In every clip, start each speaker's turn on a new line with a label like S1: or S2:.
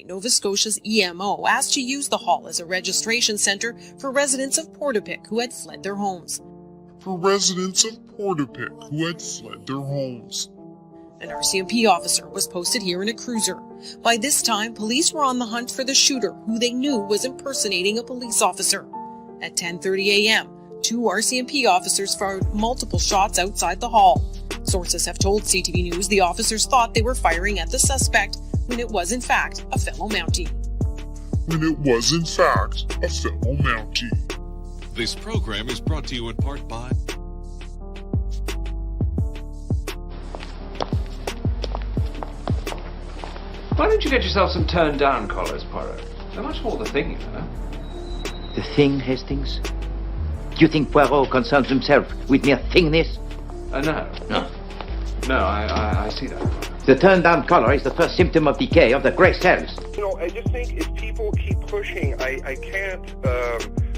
S1: Nova Scotia's EMO asked to use the hall as a registration centre for residents of Portapique who had fled their homes. An RCMP officer was posted here in a cruiser. By this time, police were on the hunt for the shooter, who they knew was impersonating a police officer. At 10:30 a.m., 2 RCMP officers fired multiple shots outside the hall. Sources have told CTV News the officers thought they were firing at the suspect, when it was in fact a fellow Mountie.
S2: This program is brought to you in part by...
S3: Why don't you get yourself some turned-down collars, Poirot? They're much more the thing, you know.
S4: The thing, Hastings? Do you think Poirot concerns himself with mere thingness?
S3: No. No, I see that.
S4: The turned-down collar is the first symptom of decay of the grey cells.
S5: You know, I just think if people keep pushing, I can't,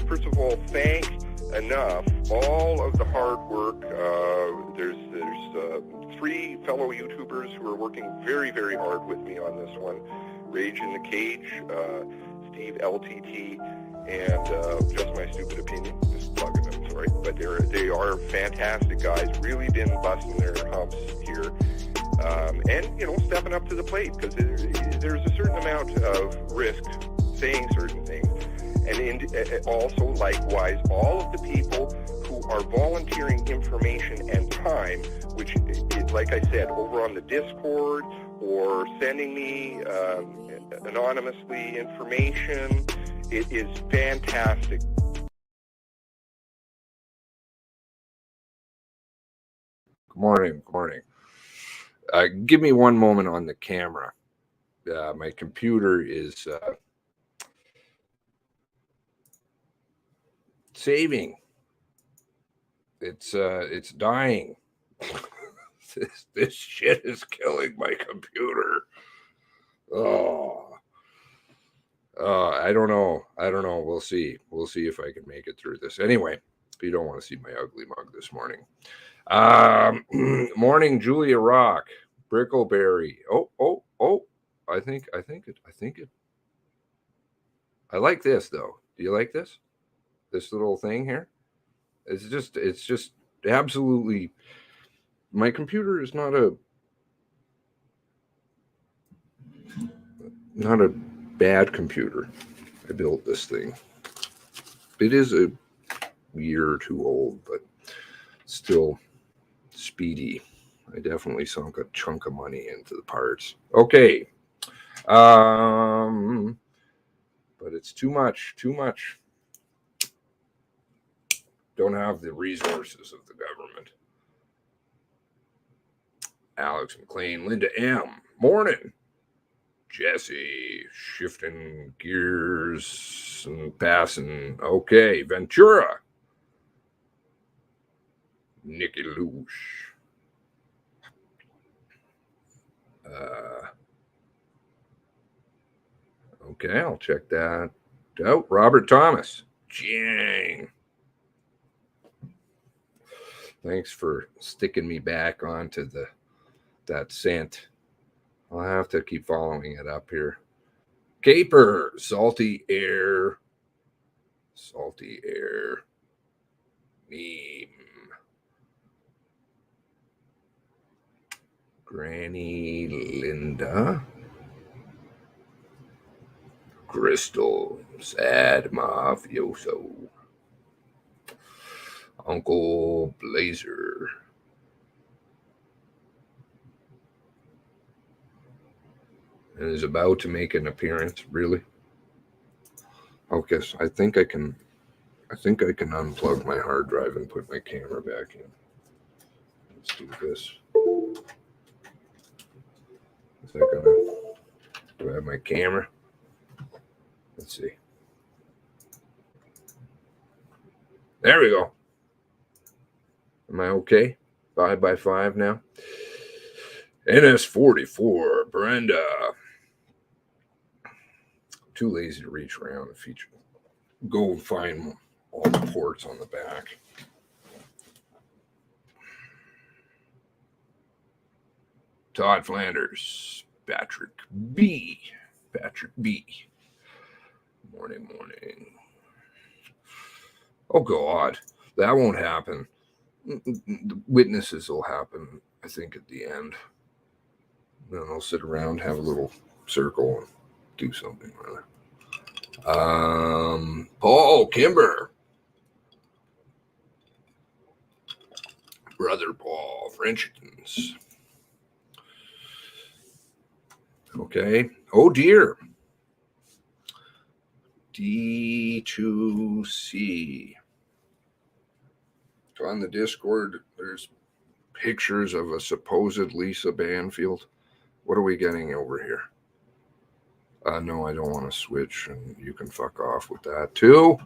S5: first of all, thank enough all of the hard work. There's 3 fellow YouTubers who are working very, very hard with me on this one. Rage in the Cage, Steve LTT, and Just My Stupid Opinion. Just plugging them, sorry. But they are fantastic guys, really been busting their humps here. And, you know, stepping up to the plate, because there's a certain amount of risk saying certain things. And also, likewise, all of the people who are volunteering information and time, which is, like I said, over on the Discord or sending me anonymously information, it is fantastic.
S6: Good morning. Give me one moment on the camera. My computer is saving. It's dying. This shit is killing my computer. I don't know. We'll see if I can make it through this. Anyway, you don't want to see my ugly mug this morning. Morning, Julia Rock, Brickleberry. Oh! I think it. I like this though. Do you like this? This little thing here? It's just absolutely. My computer is not a bad computer. I built this thing. It is a year or two old, but still speedy. I definitely sunk a chunk of money into the parts. Okay. But it's too much. Don't have the resources of the government. Alex McLean, Linda M. Morning. Jesse, shifting gears and passing. Okay, Ventura. Nikki Loosh. Okay, I'll check that out. Robert Thomas. Jang. Thanks for sticking me back onto that scent. I'll have to keep following it up here. Caper, salty air. Meme. Granny Linda. Crystal, sad mafioso. Uncle Blazer. And is about to make an appearance, really? Okay, so I think I can unplug my hard drive and put my camera back in. Let's do this. Is that gonna, do I have my camera? Let's see. There we go. Am I okay? 5x5 now. NS44, Brenda. Too lazy to reach around and feature. Go and find all the ports on the back. Todd Flanders, Patrick B. Patrick B. Morning. Oh, God. That won't happen. The witnesses will happen, I think, at the end. Then I'll sit around, have a little circle, and do something with it. Paul Kimber. Brother Paul, Frenchkins. Okay. Oh, dear. D2C. So on the Discord, there's pictures of a supposed Lisa Banfield. What are we getting over here? No, I don't want to switch, and you can fuck off with that too.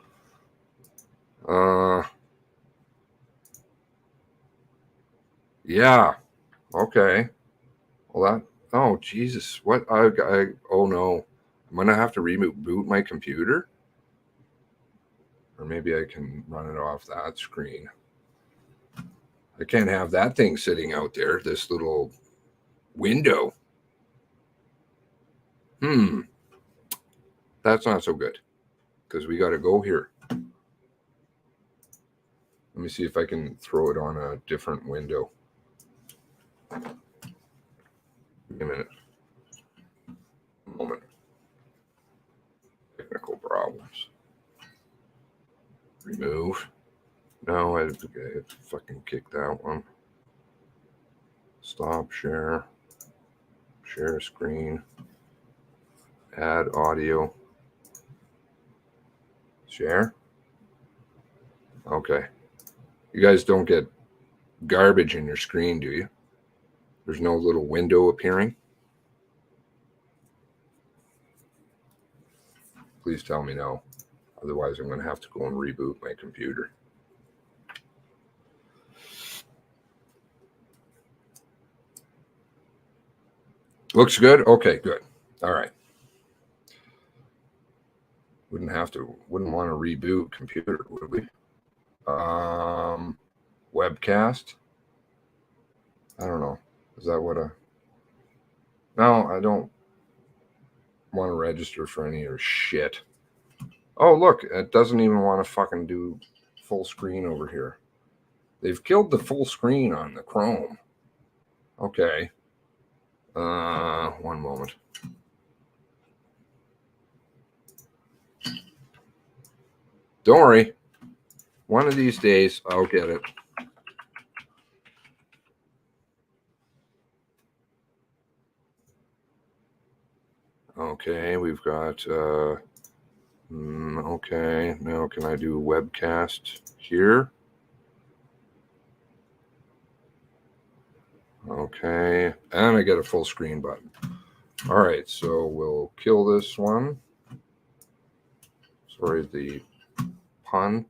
S6: Yeah. Okay. Well, that. Oh, Jesus. What? Oh, no. I'm going to have to reboot my computer. Or maybe I can run it off that screen. I can't have that thing sitting out there, this little window. That's not so good, because we got to go here. Let me see if I can throw it on a different window. Wait a minute. A moment. Technical problems. Remove. No, I fucking kicked that one. Stop share. Share screen. Add audio. Share. Okay. You guys don't get garbage in your screen, do you? There's no little window appearing? Please tell me no. Otherwise, I'm going to have to go and reboot my computer. Looks good? Okay, good. All right. Wouldn't want to reboot computer, would we? Webcast. I don't know. Is that what No, I don't want to register for any of your shit. Oh, look, it doesn't even want to fucking do full screen over here. They've killed the full screen on the Chrome. Okay. One moment. Don't worry. One of these days, I'll get it. Okay, we've got, okay, now can I do webcast here? Okay, and I get a full screen button. All right, so we'll kill this one. Sorry, the pun.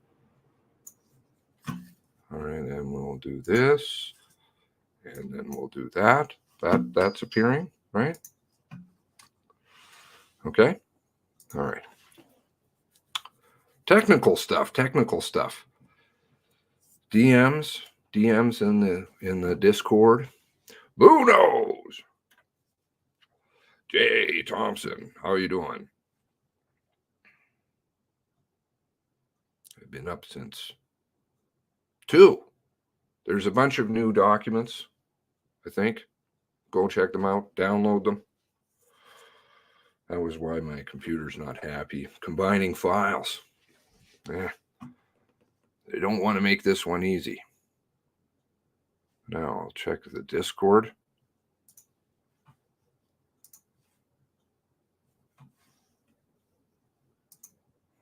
S6: All right, then we'll do this, and then we'll do that. That's appearing, right? Okay. All right. Technical stuff. DMs in the Discord. Who knows? Jay Thompson, how are you doing? I've been up since 2. There's a bunch of new documents, I think. Go check them out. Download them. That was why my computer's not happy. Combining files. They don't want to make this one easy. Now I'll check the Discord.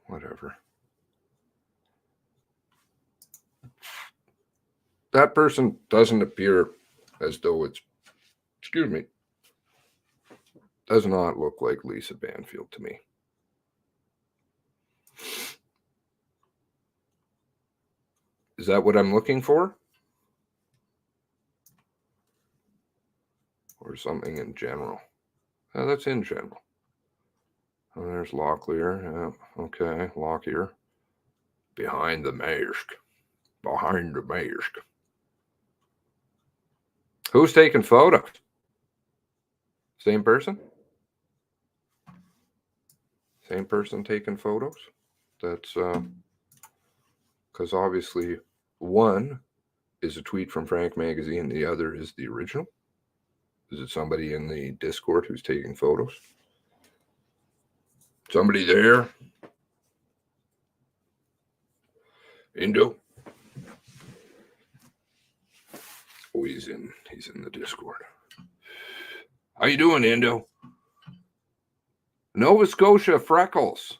S6: Whatever. That person doesn't appear as though it's, excuse me, does not look like Lisa Banfield to me. Is that what I'm looking for? Or something in general? Oh, that's in general. Oh, there's Locklear. Yeah, okay, Locklear. Behind the mask. Behind the mask. Who's taking photos? Same person? Same person taking photos? That's because obviously one is a tweet from Frank Magazine, the other is the original. Is it somebody in the Discord who's taking photos? Somebody there? Indo? Oh, he's in the Discord. How you doing, Indo? Nova Scotia freckles.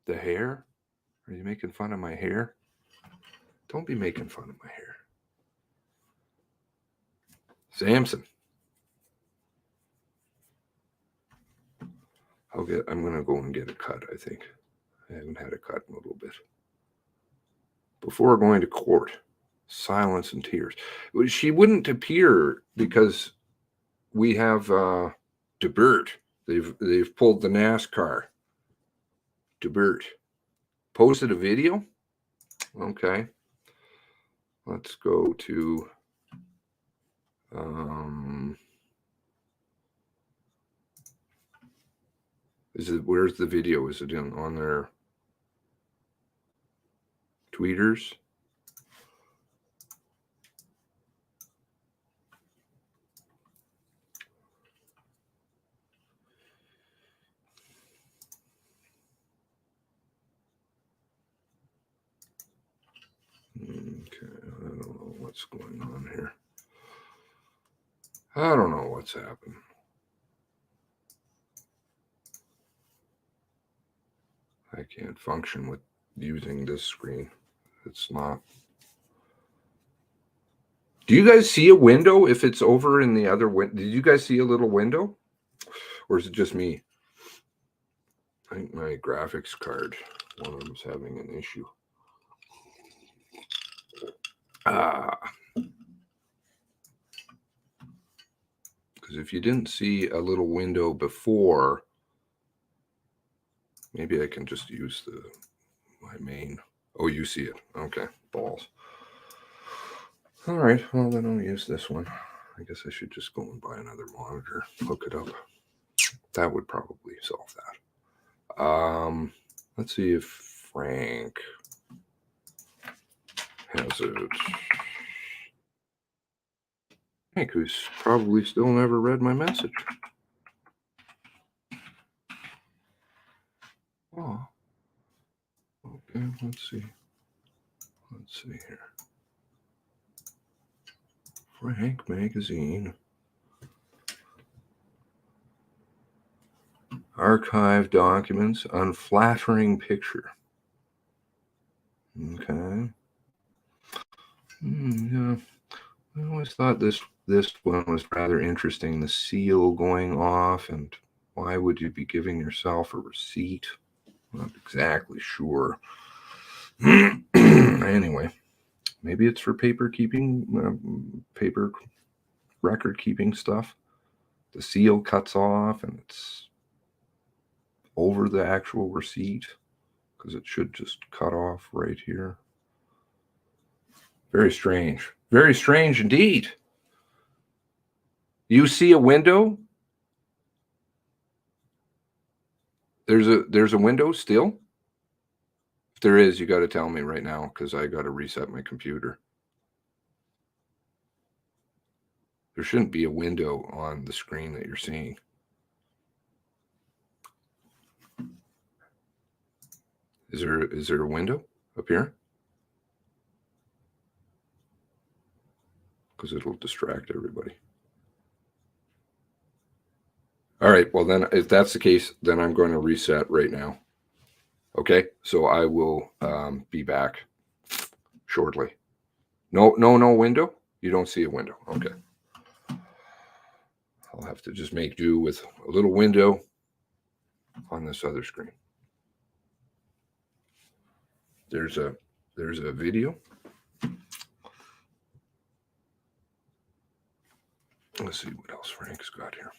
S6: The hair? Are you making fun of my hair? Don't be making fun of my hair. Samson. I'm gonna go and get a cut, I think. I haven't had a cut in a little bit. Before going to court, silence and tears. She wouldn't appear because we have Debert. They've pulled the NASCAR. Debert posted a video. Okay, let's go to where's the video? Is it on their tweeters? Okay, I don't know what's going on here. I don't know what's happened. I can't function with using this screen. It's not. Do you guys see a window if it's over in the other window? Did you guys see a little window? Or is it just me? I think my graphics card, one of them is having an issue. Because if you didn't see a little window before, maybe I can just use my main. Oh, you see it. Okay, balls. All right, well, then I'll use this one. I guess I should just go and buy another monitor, hook it up. That would probably solve that. Let's see if Frank has it. Frank, who's probably still never read my message. Oh. Okay, let's see. Let's see here. Frank Magazine. Archive documents, unflattering picture. Okay. Yeah. I always thought this one was rather interesting. The seal going off, and why would you be giving yourself a receipt? I'm not exactly sure. Anyway, maybe it's for paper record keeping stuff. The seal cuts off, and it's over the actual receipt because it should just cut off right here. Very strange. Very strange indeed. You see a window? There's a window still? If there is, you got to tell me right now because I got to reset my computer. There shouldn't be a window on the screen that you're seeing. Is there a window up here? Because it'll distract everybody. All right, well then, if that's the case, then I'm going to reset right now. Okay, so I will be back shortly. No window? You don't see a window. Okay. I'll have to just make do with a little window on this other screen. There's a video. Let's see what else Frank's got here.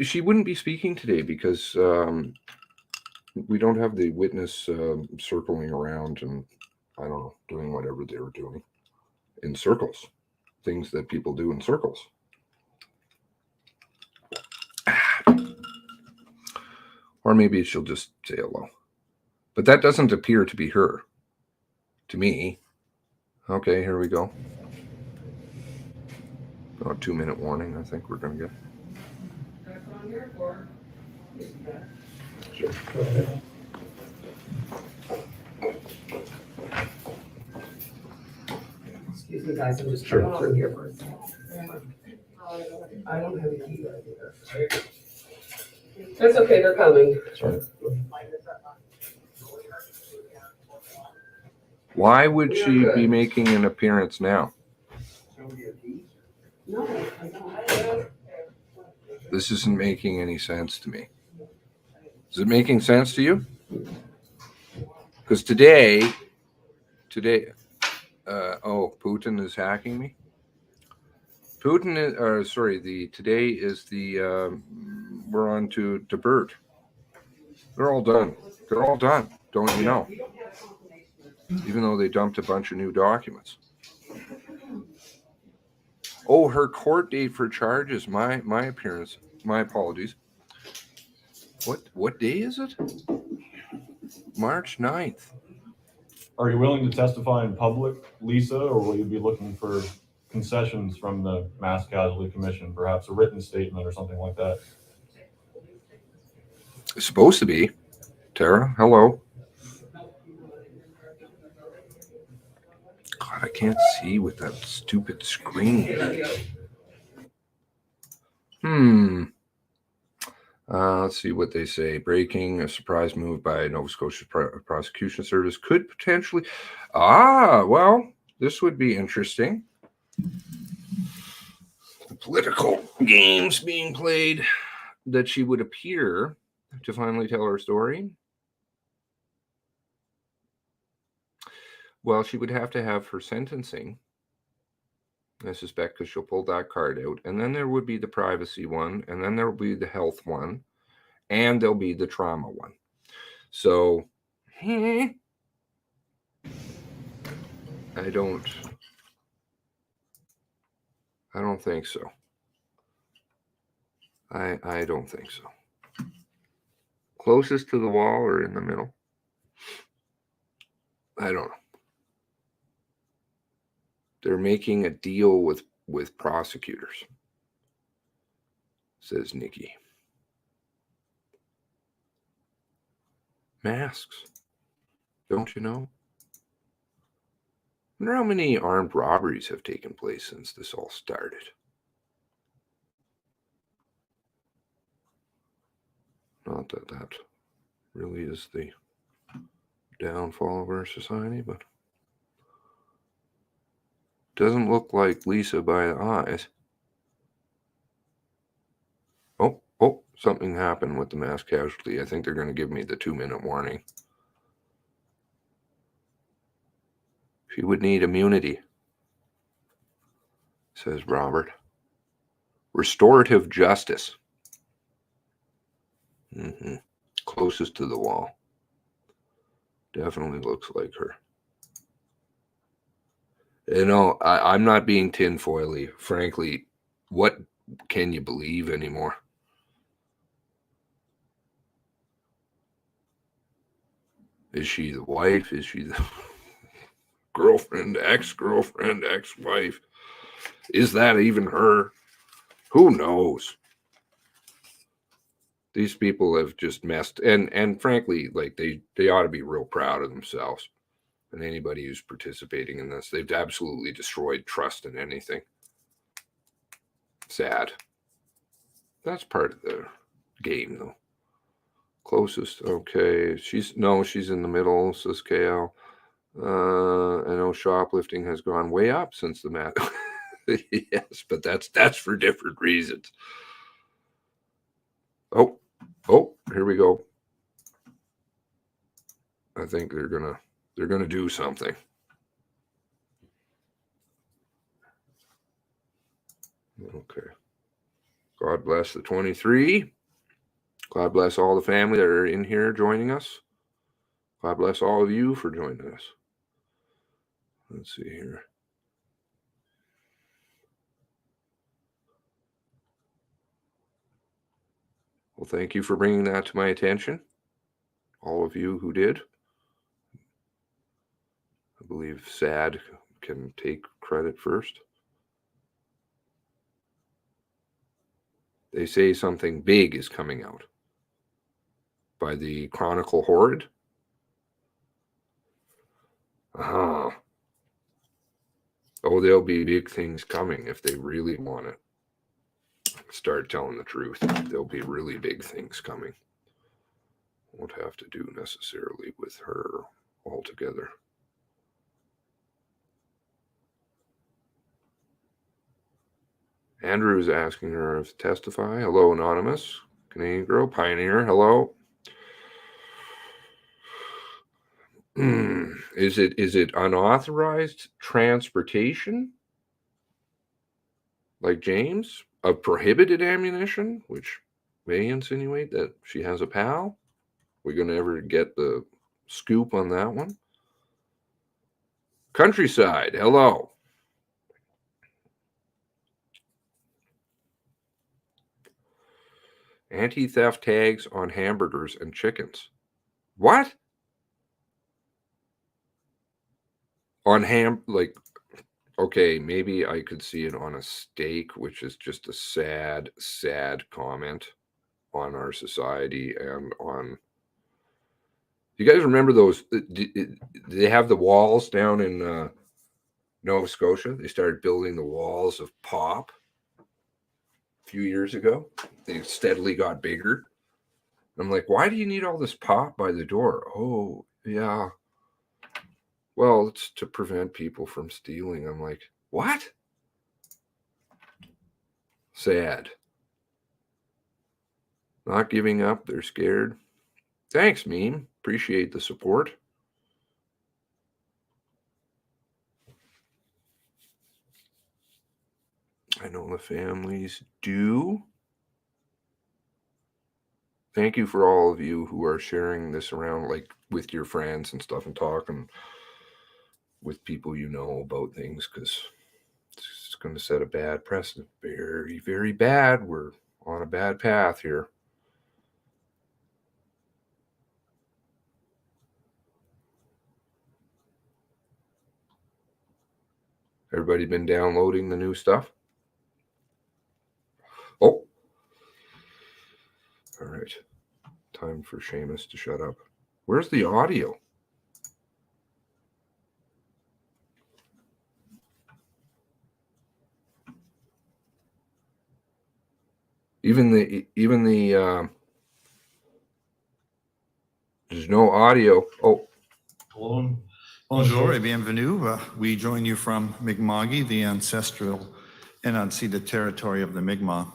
S6: She wouldn't be speaking today because we don't have the witness circling around and, I don't know, doing whatever they were doing. in circles, things that people do in circles. Or maybe she'll just say hello. But that doesn't appear to be her to me. Okay, here we go. Oh, 2-minute warning, I think we're going to get.
S7: That's what I'm here for.
S6: Sure.
S7: Go ahead. Excuse me, guys, I'm just coming over here for a second. I don't have a key right here. That's okay, they're coming.
S6: Sorry. Why would she be making an appearance now?
S7: No, I don't.
S6: This isn't making any sense to me. Is it making sense to you? Because today, Putin is hacking me. Today is we're on to Debert. They're all done. Don't you know? Even though they dumped a bunch of new documents. Oh, her court date for charges. My appearance. My apologies. What day is it? March 9th.
S8: Are you willing to testify in public, Lisa, or will you be looking for concessions from the Mass Casualty Commission, perhaps a written statement or something like that?
S6: It's supposed to be. Tara, hello. God, I can't see with that stupid screen. Let's see what they say. Breaking, a surprise move by Nova Scotia Prosecution Service could potentially... well, this would be interesting. The political games being played, that she would appear to finally tell her story. Well, she would have to have her sentencing, I suspect, because she'll pull that card out. And then there would be the privacy one, and then there will be the health one, and there'll be the trauma one. So, I don't think so. I don't think so. Closest to the wall or in the middle? I don't know. They're making a deal with prosecutors, says Nikki. Masks, don't you know? I wonder how many armed robberies have taken place since this all started. Not that that really is the downfall of our society, but doesn't look like Lisa by the eyes. Oh, something happened with the mass casualty. I think they're going to give me the 2-minute warning. She would need immunity, says Robert. Restorative justice. Closest to the wall. Definitely looks like her. You know, I'm not being tinfoily. Frankly, what can you believe anymore? Is she the wife? Is she the girlfriend, ex-girlfriend, ex-wife? Is that even her? Who knows? These people have just messed, and frankly, like they ought to be real proud of themselves. And anybody who's participating in this, they've absolutely destroyed trust in anything. Sad. That's part of the game, though. Closest, okay. She's in the middle, says KL. I know shoplifting has gone way up since the matter. Yes, but that's for different reasons. Oh, here we go. I think they're gonna do something. Okay. God bless the 23. God bless all the family that are in here joining us. God bless all of you for joining us. Let's see here. Well, thank you for bringing that to my attention, all of you who did. I believe SAD can take credit first. They say something big is coming out by the Chronicle Horrid. Oh, there'll be big things coming if they really want to start telling the truth. There'll be really big things coming. Won't have to do necessarily with her altogether. Andrew is asking her to testify. Hello, Anonymous. Canadian Girl. Pioneer. Hello. Is it unauthorized transportation, like James, of prohibited ammunition, which may insinuate that she has a pal? We're going to ever get the scoop on that one? Countryside. Hello. Anti-theft tags on hamburgers and chickens. What? On okay, maybe I could see it on a steak, which is just a sad, sad comment on our society and on... You guys remember those? They have the walls down in Nova Scotia. They started building the walls of pop a few years ago. They steadily got bigger. I'm like, why do you need all this pop by the door? Oh, yeah. Well, it's to prevent people from stealing. I'm like, what? Sad. Not giving up. They're scared. Thanks, meme. Appreciate the support. I know the families do. Thank you for all of you who are sharing this around, like with your friends and stuff, and talking with people you know about things, because it's going to set a bad precedent. Very, very bad. We're on a bad path here. Everybody been downloading the new stuff? Oh. All right. Time for Seamus to shut up. Where's the audio? Even the there's no audio. Oh.
S8: Hello.
S9: Bonjour et bienvenue. We join you from Mi'kma'ki, the ancestral and unceded territory of the Mi'kmaq.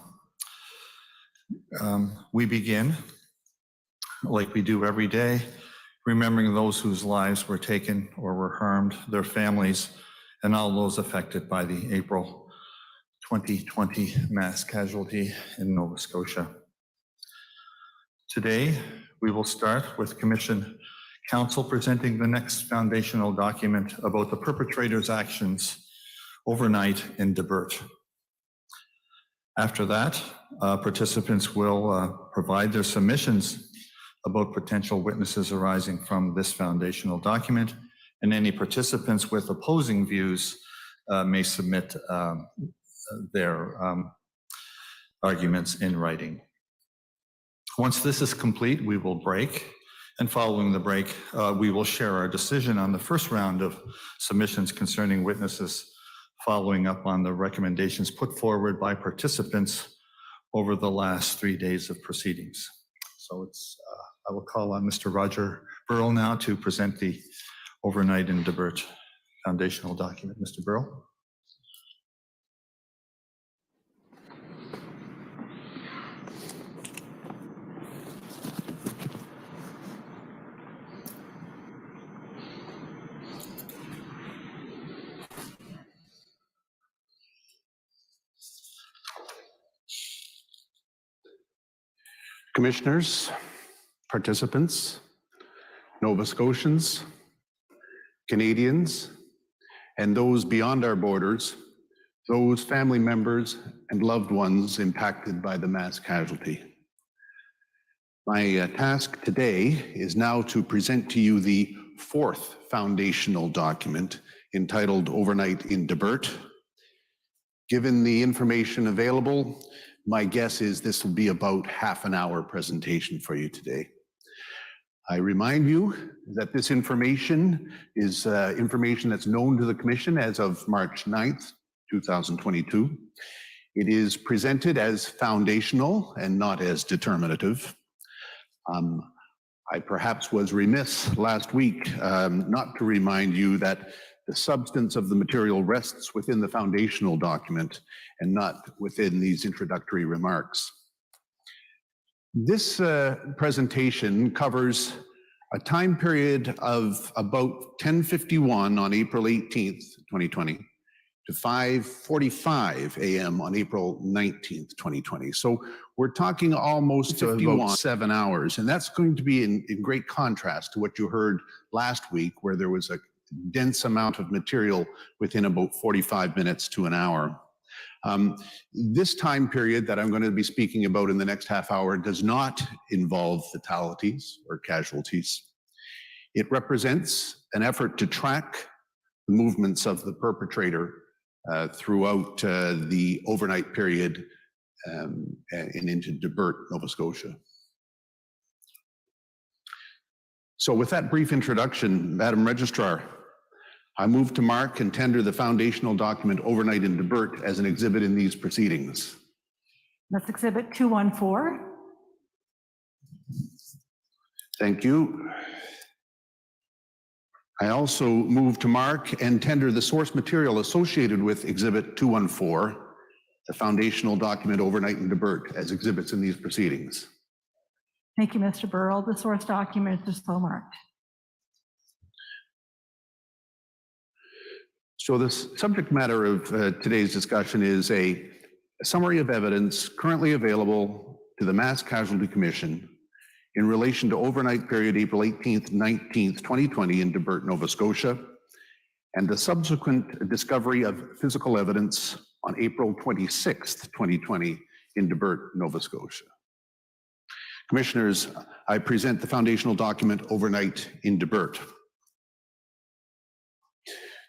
S9: We begin, like we do every day, remembering those whose lives were taken or were harmed, their families, and all those affected by the April 2020 mass casualty in Nova Scotia. Today, we will start with Commission Counsel presenting the next foundational document about the perpetrator's actions overnight in Debert. After that, participants will provide their submissions about potential witnesses arising from this foundational document, and any participants with opposing views may submit their arguments in writing. Once this is complete, we will break. And following the break, we will share our decision on the first round of submissions concerning witnesses, following up on the recommendations put forward by participants over the last 3 days of proceedings. So I will call on Mr. Roger Burrell now to present the overnight in Debert foundational document. Mr. Burrell.
S10: Commissioners, participants, Nova Scotians, Canadians, and those beyond our borders, those family members and loved ones impacted by the mass casualty. My task today is now to present to you the fourth foundational document entitled Overnight in Debert. Given the information available, my guess is this will be about half an hour presentation for you today. I remind you that this information is information that's known to the Commission as of March 9th, 2022. It is presented as foundational and not as determinative. I perhaps was remiss last week not to remind you that the substance of the material rests within the foundational document and not within these introductory remarks. This presentation covers a time period of about 10:51 on April 18th, 2020 to 5:45 a.m. on April 19th, 2020. So we're talking almost about 7 hours, and that's going to be in great contrast to what you heard last week, where there was a dense amount of material within about 45 minutes to an hour. This time period that I'm going to be speaking about in the next half hour does not involve fatalities or casualties. It represents an effort to track the movements of the perpetrator throughout the overnight period and into Debert, Nova Scotia. So with that brief introduction, Madam Registrar, I move to mark and tender the foundational document Overnight in Debert as an exhibit in these proceedings.
S11: That's Exhibit 214.
S10: Thank you. I also move to mark and tender the source material associated with Exhibit 214, the foundational document Overnight in Debert, as exhibits in these proceedings.
S11: Thank you, Mr. Burrell. The source document is so marked.
S10: So the subject matter of today's discussion is a summary of evidence currently available to the Mass Casualty Commission in relation to overnight period April 18th, 19th, 2020 in Debert, Nova Scotia, and the subsequent discovery of physical evidence on April 26th, 2020 in Debert, Nova Scotia. Commissioners, I present the foundational document Overnight in Debert.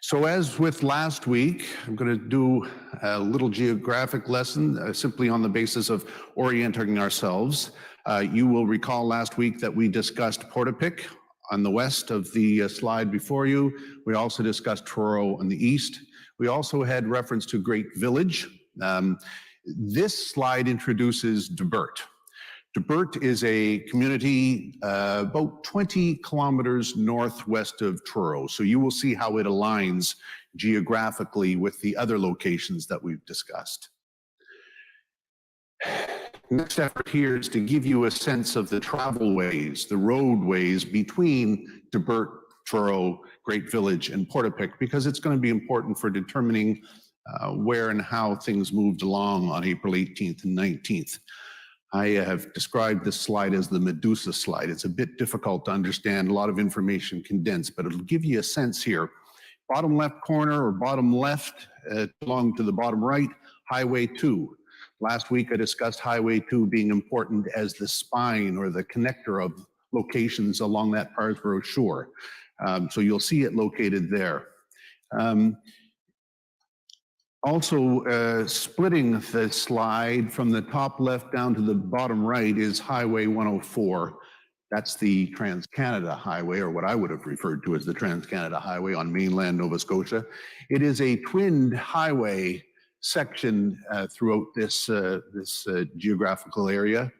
S10: So as with last week, I'm going to do a little geographic lesson simply on the basis of orienting ourselves. You will recall last week that we discussed Portapique on the west of the slide before you. We also discussed Truro on the east. We also had reference to Great Village. This slide introduces Debert. Debert is a community about 20 kilometers northwest of Truro. So you will see how it aligns geographically with the other locations that we've discussed. Next effort here is to give you a sense of the travelways, the roadways between Debert, Truro, Great Village, and Portapique, because it's going to be important for determining where and how things moved along on April 18th and 19th. I have described this slide as the Medusa slide. It's a bit difficult to understand, a lot of information condensed, but it'll give you a sense here. Bottom left corner or bottom left, along to the bottom right, Highway 2. Last week I discussed Highway 2 being important as the spine or the connector of locations along that Parsborough shore. So you'll see it located there. Also, splitting the slide from the top left down to the bottom right is Highway 104. That's the Trans-Canada Highway, or what I would have referred to as the Trans-Canada Highway on mainland Nova Scotia. It is a twinned highway section throughout this geographical area.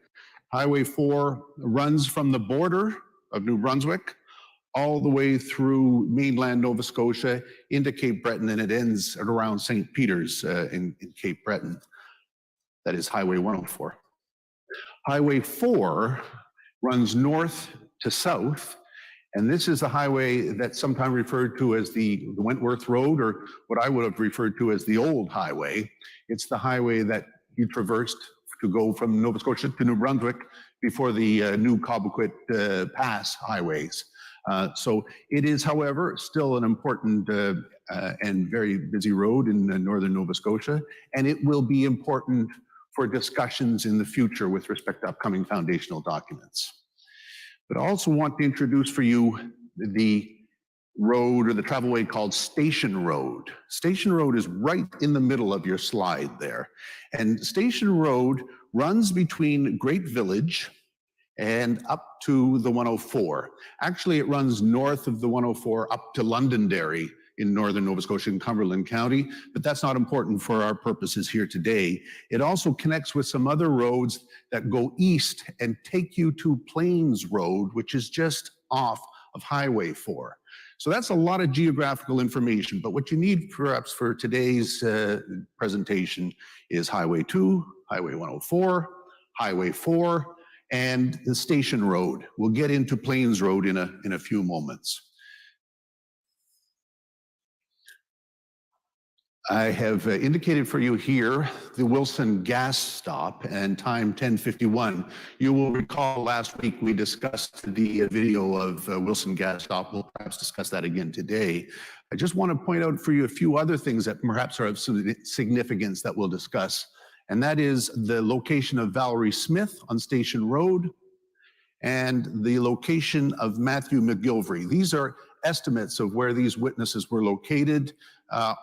S10: Highway 4 runs from the border of New Brunswick all the way through mainland Nova Scotia into Cape Breton, and it ends at around St. Peter's in Cape Breton. That is Highway 104. Highway 4 runs north to south, and this is the highway that's sometimes referred to as the Wentworth Road, or what I would have referred to as the old highway. It's the highway that you traversed to go from Nova Scotia to New Brunswick before the new Cobequid Pass highways. So it is, however, still an important and very busy road in northern Nova Scotia, and it will be important for discussions in the future with respect to upcoming foundational documents. But I also want to introduce for you the road or the travelway called Station Road. Station Road is right in the middle of your slide there. And Station Road runs between Great Village and up to the 104. Actually, it runs north of the 104 up to Londonderry in northern Nova Scotia and Cumberland County, but that's not important for our purposes here today. It also connects with some other roads that go east and take you to Plains Road, which is just off of Highway 4. So that's a lot of geographical information, but what you need perhaps for today's presentation is Highway 2, Highway 104, Highway 4, and the Station Road. We'll get into Plains Road in a few moments. I have indicated for you here the Wilson gas stop and time 10:51. You will recall last week we discussed the video of Wilson gas stop. We'll perhaps discuss that again today. I just want to point out for you a few other things that perhaps are of significance that we'll discuss. And that is the location of Valerie Smith on Station Road and the location of Matthew McGilvery. These are estimates of where these witnesses were located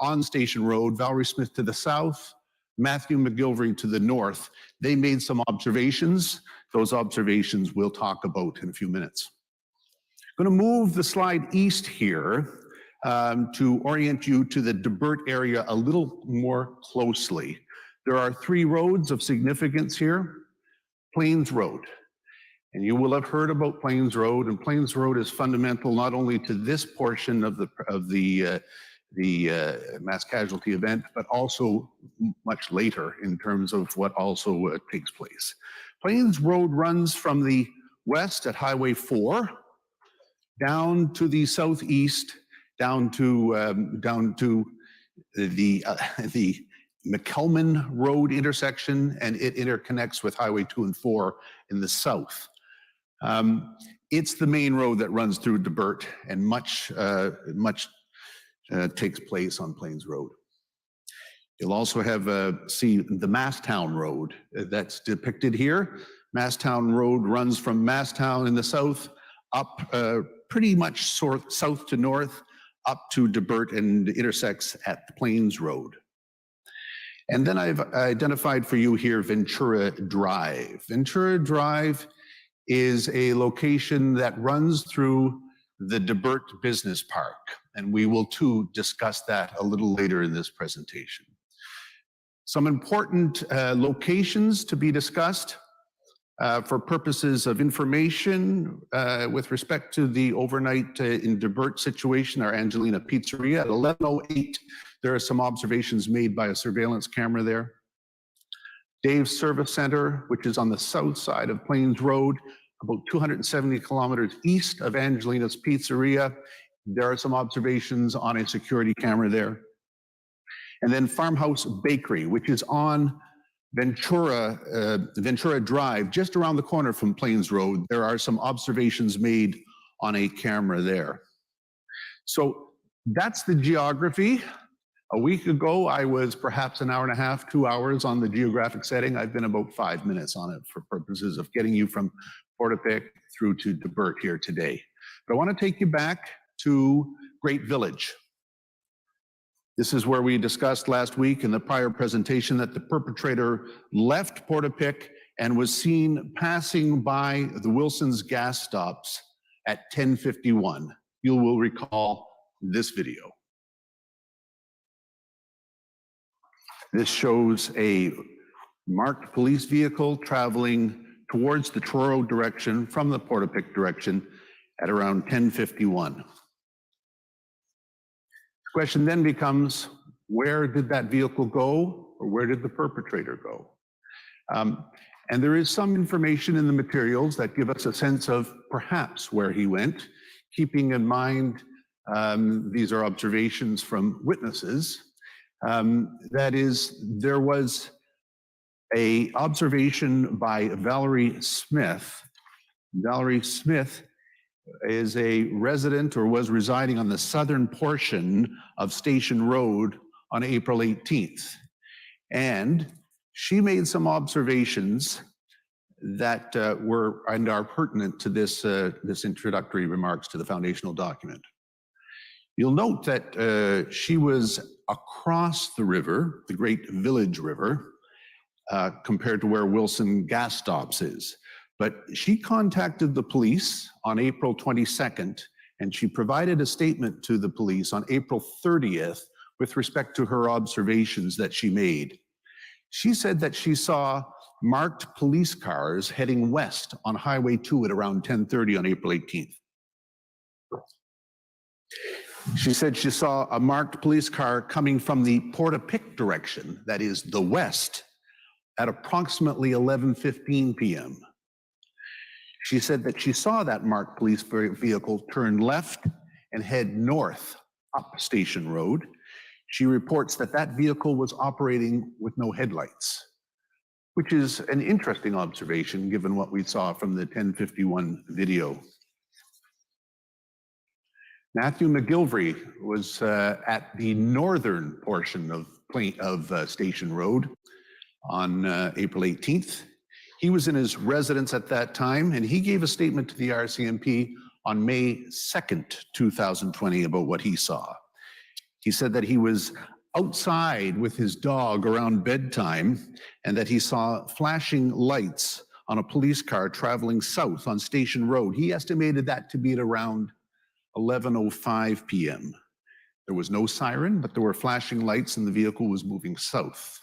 S10: on Station Road. Valerie Smith to the south, Matthew McGilvery to the north. They made some observations. Those observations we'll talk about in a few minutes. I'm going to move the slide east here to orient you to the Debert area a little more closely. There are three roads of significance here. Plains Road. And you will have heard about Plains Road, and Plains Road is fundamental not only to this portion of the mass casualty event, but also much later in terms of what also takes place. Plains Road runs from the west at Highway 4 down to the southeast, down to the McKelman Road intersection, and it interconnects with Highway 2 and 4 in the south. It's the main road that runs through Debert, and much takes place on Plains Road. You'll also have see the Masstown Road that's depicted here. Masstown Road runs from Masstown in the south up pretty much south to north up to Debert and intersects at Plains Road. And then I've identified for you here Ventura Drive. Ventura Drive is a location that runs through the Debert Business Park, and we will too discuss that a little later in this presentation. Some important locations to be discussed for purposes of information with respect to the overnight in Debert situation are Angelina Pizzeria at 11:08. There are some observations made by a surveillance camera there. Dave's Service Center, which is on the south side of Plains Road, about 270 kilometers east of Angelina's Pizzeria. There are some observations on a security camera there. And then Farmhouse Bakery, which is on Ventura Drive, just around the corner from Plains Road. There are some observations made on a camera there. So that's the geography. A week ago, I was perhaps an hour and a half, 2 hours on the geographic setting. I've been about 5 minutes on it for purposes of getting you from Portapique through to Debert here today. But I want to take you back to Great Village. This is where we discussed last week in the prior presentation that the perpetrator left Portapique and was seen passing by the Wilson's gas stops at 10:51. You will recall this video. This shows a marked police vehicle traveling towards the Truro direction from the Portapique direction at around 10:51. The question then becomes, where did that vehicle go, or where did the perpetrator go? And there is some information in the materials that give us a sense of perhaps where he went, keeping in mind these are observations from witnesses. That is, there was an observation by Valerie Smith. Valerie Smith is a resident or was residing on the southern portion of Station Road on April 18th. And She made some observations that were and are pertinent to this introductory remarks to the foundational document. You'll note that she was across the river, the Great Village River, compared to where Wilson Gas Stops is. But she contacted the police on April 22nd, and she provided a statement to the police on April 30th with respect to her observations that she made. She said that she saw marked police cars heading west on Highway 2 at around 10:30 on April 18th. She said she saw a marked police car coming from the Portapique direction, that is the west, at approximately 11:15 p.m. She said that she saw that marked police vehicle turn left and head north up Station Road. She reports that that vehicle was operating with no headlights, which is an interesting observation given what we saw from the 10:51 video. Matthew McGilvery was at the northern portion of Station Road on April 18th. He was in his residence at that time, and he gave a statement to the RCMP on May 2nd, 2020 about what he saw. He said that he was outside with his dog around bedtime and that he saw flashing lights on a police car traveling south on Station Road. He estimated that to be at around 11:05 p.m. There was no siren, but there were flashing lights and the vehicle was moving south.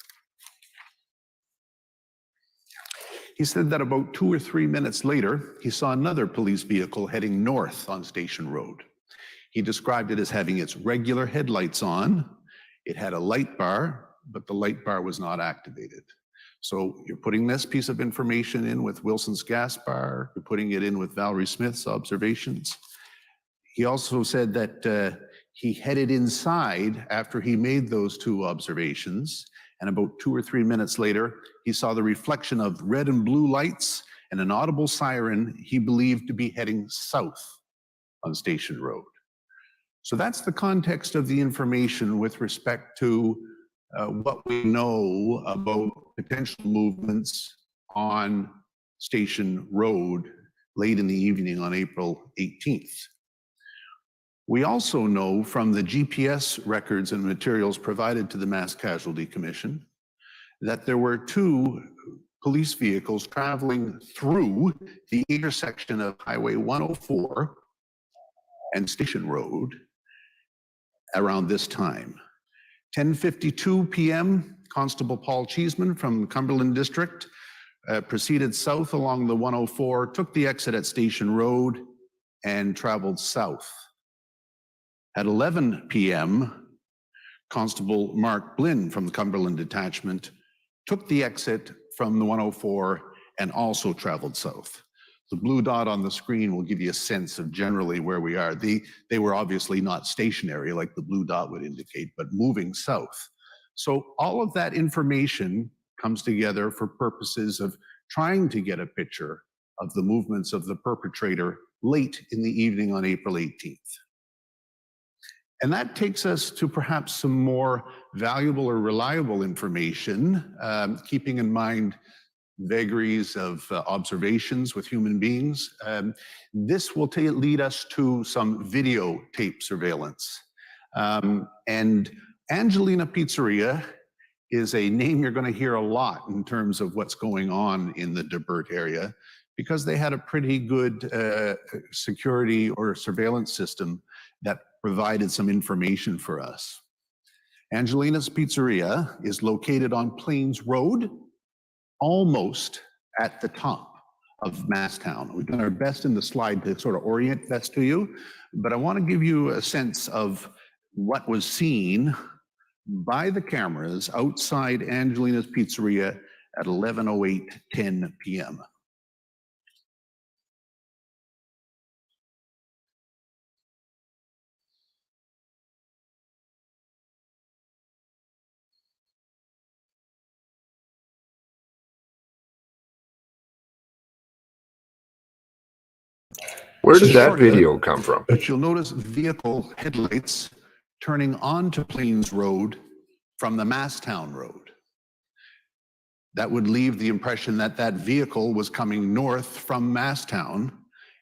S10: He said that about 2 or 3 minutes later, he saw another police vehicle heading north on Station Road. He described it as having its regular headlights on. It had a light bar, but the light bar was not activated. So you're putting this piece of information in with Wilson's gas bar, you're putting it in with Valerie Smith's observations. He also said that he headed inside after he made those two observations, and about 2 or 3 minutes later, he saw the reflection of red and blue lights and an audible siren he believed to be heading south on Station Road. So that's the context of the information with respect to what we know about potential movements on Station Road late in the evening on April 18th. We also know from the GPS records and materials provided to the Mass Casualty Commission that there were 2 police vehicles traveling through the intersection of Highway 104 and Station Road around this time. 10:52 p.m., Constable Paul Cheeseman from Cumberland District proceeded south along the 104, took the exit at Station Road, and traveled south. At 11 p.m., Constable Mark Blinn from the Cumberland Detachment took the exit from the 104 and also traveled south. The blue dot on the screen will give you a sense of generally where we are. They were obviously not stationary like the blue dot would indicate, but moving south. So all of that information comes together for purposes of trying to get a picture of the movements of the perpetrator late in the evening on April 18th. And that takes us to perhaps some more valuable or reliable information, keeping in mind vagaries of observations with human beings. This will lead us to some videotape surveillance. And Angelina Pizzeria is a name you're going to hear a lot in terms of what's going on in the Debert area, because they had a pretty good security or surveillance system that provided some information for us. Angelina's Pizzeria is located on Plains Road, almost at the top of Masstown. We've done our best in the slide to sort of orient this to you, but I want to give you a sense of what was seen by the cameras outside Angelina's Pizzeria at 11:08:10 p.m.
S6: Where did that video come from?
S10: But you'll notice vehicle headlights turning onto Plains Road from the Masstown Road. that would leave the impression that that vehicle was coming north from Masstown,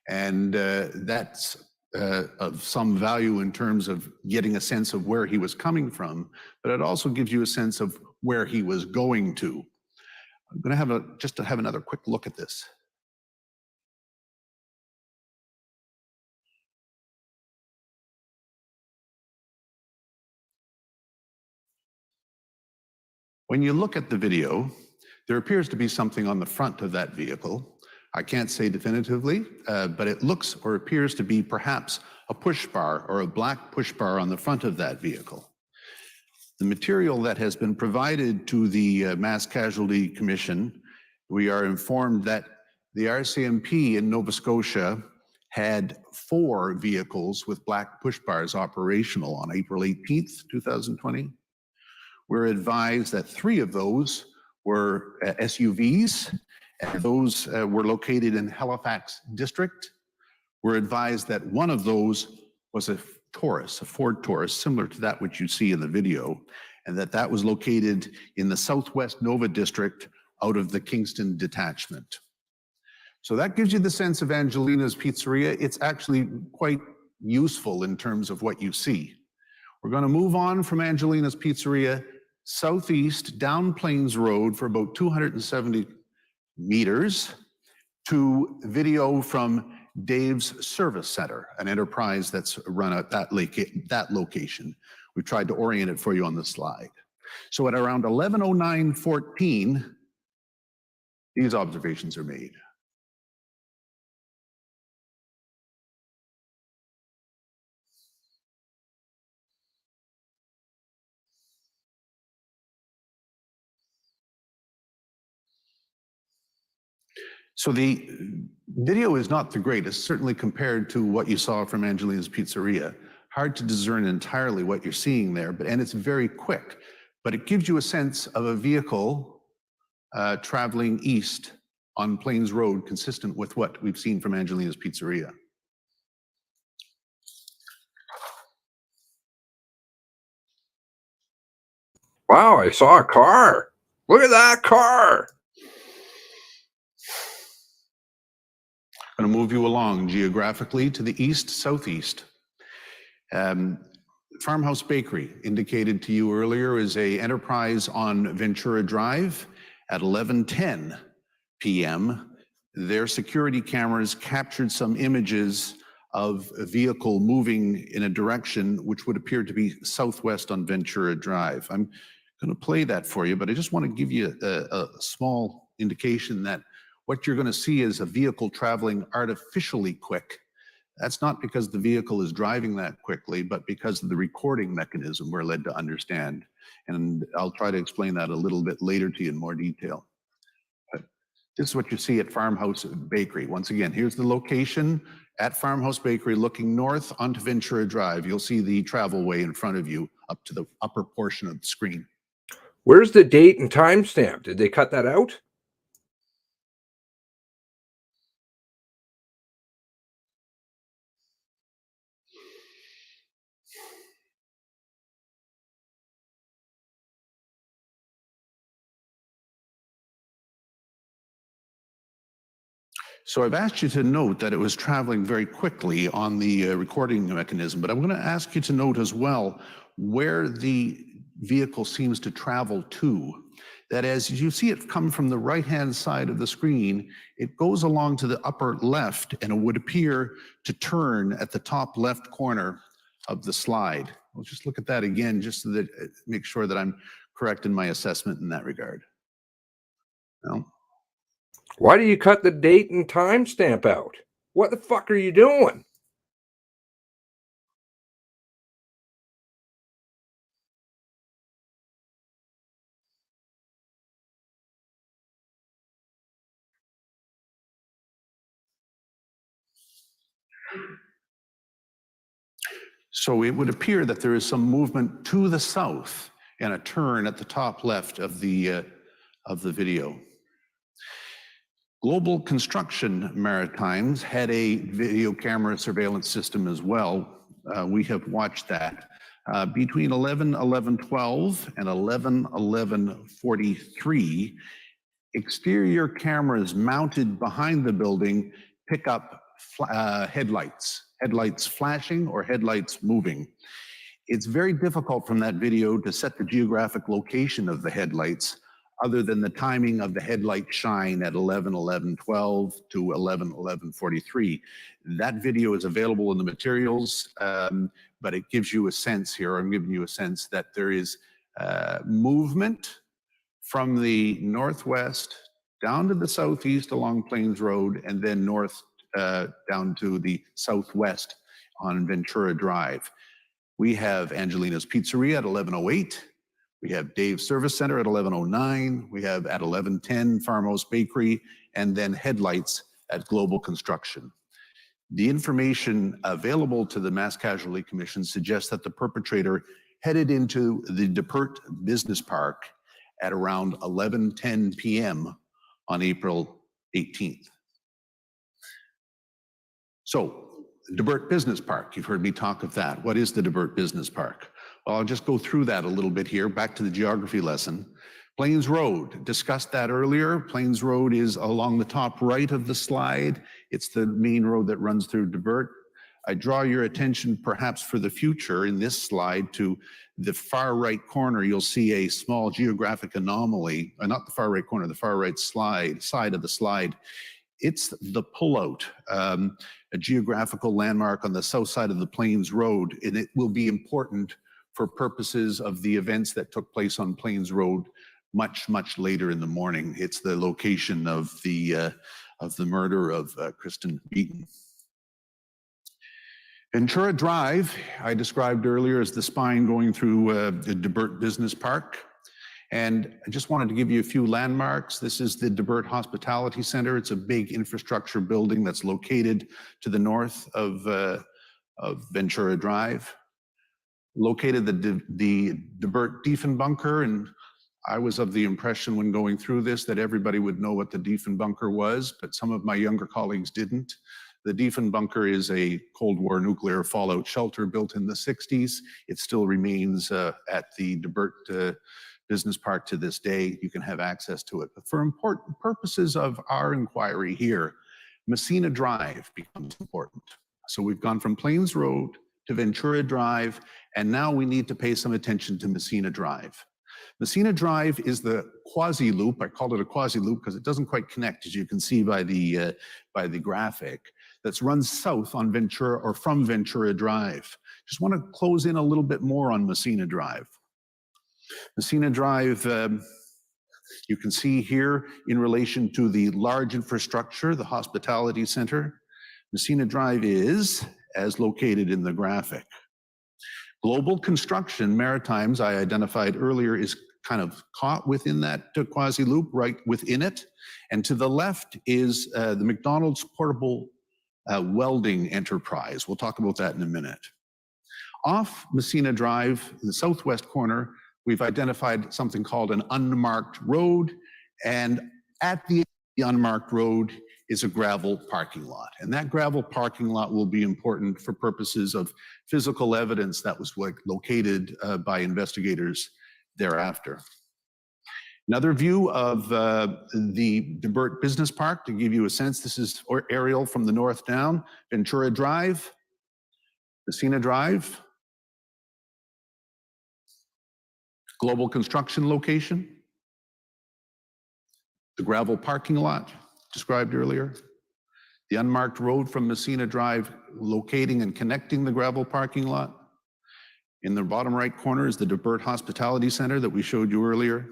S10: and that's of some value in terms of getting a sense of where he was coming from, but it also gives you a sense of where he was going to. I'm going to have just to have another quick look at this. When you look at the video, there appears to be something on the front of that vehicle. I can't say definitively, but it looks or appears to be perhaps a push bar or a black push bar on the front of that vehicle. The material that has been provided to the Mass Casualty Commission, we are informed that the RCMP in Nova Scotia had 4 vehicles with black push bars operational on April 18th, 2020. We're advised that 3 of those were SUVs, and those were located in Halifax District. We're advised that 1 of those was a Taurus, a Ford Taurus, similar to that which you see in the video, and that was located in the Southwest Nova District out of the Kingston detachment. So that gives you the sense of Angelina's Pizzeria. It's actually quite useful in terms of what you see. We're going to move on from Angelina's Pizzeria southeast down Plains Road for about 270 meters to video from Dave's Service Center, an enterprise that's run at that location. We tried to orient it for you on the slide. So at around 11:09:14, these observations are made. So the video is not the greatest, certainly compared to what you saw from Angelina's Pizzeria. Hard to discern entirely what you're seeing there, and it's very quick. But it gives you a sense of a vehicle traveling east on Plains Road, consistent with what we've seen from Angelina's Pizzeria.
S6: Wow, I saw a car. Look at that car.
S10: I'm going to move you along geographically to the east-southeast. Farmhouse Bakery, indicated to you earlier, is an enterprise on Ventura Drive at 11:10 p.m. Their security cameras captured some images of a vehicle moving in a direction which would appear to be southwest on Ventura Drive. I'm going to play that for you, but I just want to give you a small indication that what you're going to see is a vehicle traveling artificially quick. That's not because the vehicle is driving that quickly, but because of the recording mechanism we're led to understand. And I'll try to explain that a little bit later to you in more detail. But this is what you see at Farmhouse Bakery. Once again, here's the location at Farmhouse Bakery looking north onto Ventura Drive. You'll see the travel way in front of you up to the upper portion of the screen.
S6: Where's the date and timestamp? Did they cut that out?
S10: So I've asked you to note that it was traveling very quickly on the recording mechanism, but I'm going to ask you to note as well where the vehicle seems to travel to. That as you see it come from the right-hand side of the screen, it goes along to the upper left, and it would appear to turn at the top left corner of the slide. We'll just look at that again, just so that make sure that I'm correct in my assessment in that regard. Well,
S6: why do you cut the date and timestamp out? What the fuck are you doing?
S10: So it would appear that there is some movement to the south and a turn at the top left of the video. Global Construction Maritimes had a video camera surveillance system as well. We have watched that. Between 11:12 and 11:43, Exterior cameras mounted behind the building pick up headlights flashing or headlights moving. It's very difficult from that video to set the geographic location of the headlights other than the timing of the headlight shine at 11:11:12 to 11:11:43. That video is available in the materials, but it gives you a sense here, I'm giving you a sense that there is movement from the northwest down to the southeast along Plains Road and then north down to the southwest on Ventura Drive. We have Angelina's Pizzeria at 11:08. We have Dave's Service Center at 11:09. We have at 11:10 Farmhouse Bakery, and then headlights at Global Construction. The information available to the Mass Casualty Commission suggests that the perpetrator headed into the Debert Business Park at around 11:10 p.m. on April 18th. So, Debert Business Park, you've heard me talk of that. What is the Debert Business Park? Well, I'll just go through that a little bit here, back to the geography lesson. Plains Road, discussed that earlier. Plains Road is along the top right of the slide. It's the main road that runs through Debert. I draw your attention perhaps for the future in this slide to the far right corner. You'll see a small geographic anomaly, not the far right corner, the far right side of the slide. It's the pullout, a geographical landmark on the south side of the Plains Road, and it will be important for purposes of the events that took place on Plains Road much, much later in the morning. It's the location of the murder of Kristen Beaton. Ventura Drive, I described earlier as the spine going through the Debert Business Park. And I just wanted to give you a few landmarks. This is the Debert Hospitality Center. It's a big infrastructure building that's located to the north of Ventura Drive. Located the Debert Diefenbunker, and I was of the impression when going through this that everybody would know what the Diefenbunker was, but some of my younger colleagues didn't. The Diefenbunker is a Cold War nuclear fallout shelter built in the 60s. It still remains at the Debert Business Park to this day. You can have access to it. But for important purposes of our inquiry here, Messina Drive becomes important. So we've gone from Plains Road to Ventura Drive, and now we need to pay some attention to Messina Drive. Messina Drive is the quasi-loop. I called it a quasi-loop because it doesn't quite connect, as you can see by the graphic, that's run south on Ventura or from Ventura Drive. Just want to close in a little bit more on Messina Drive. Messina Drive, you can see here in relation to the large infrastructure, the hospitality center. Messina Drive is, as located in the graphic. Global Construction Maritimes, I identified earlier, is kind of caught within that quasi-loop, right within it. And to the left is the McDonald's Portable Welding Enterprise. We'll talk about that in a minute. Off Messina Drive, in the southwest corner, we've identified something called an unmarked road, and at the unmarked road is a gravel parking lot. And that gravel parking lot will be important for purposes of physical evidence that was located by investigators thereafter. Another view of the Debert Business Park to give you a sense. This is aerial from the north down. Ventura Drive, Messina Drive, Global Construction location, the gravel parking lot described earlier, the unmarked road from Messina Drive locating and connecting the gravel parking lot. In the bottom right corner is the Debert Hospitality Center that we showed you earlier.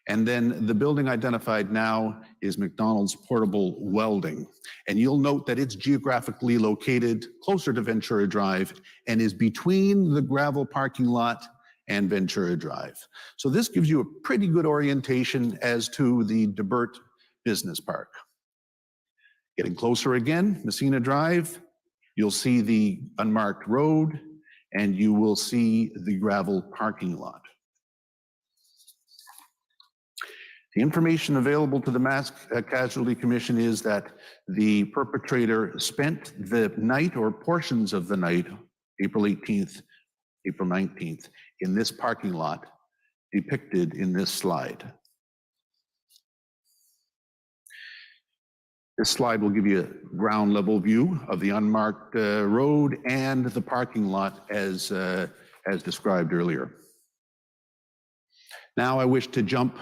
S10: And then the building identified now is McDonald's Portable Welding. And you'll note that it's geographically located closer to Ventura Drive and is between the gravel parking lot and Ventura Drive. So this gives you a pretty good orientation as to the Debert Business Park. Getting closer again, Messina Drive, you'll see the unmarked road and you will see the gravel parking lot. The information available to the Mass Casualty Commission is that the perpetrator spent the night or portions of the night, April 18th, April 19th, in this parking lot depicted in this slide. This slide will give you a ground level view of the unmarked road and the parking lot as described earlier. Now I wish to jump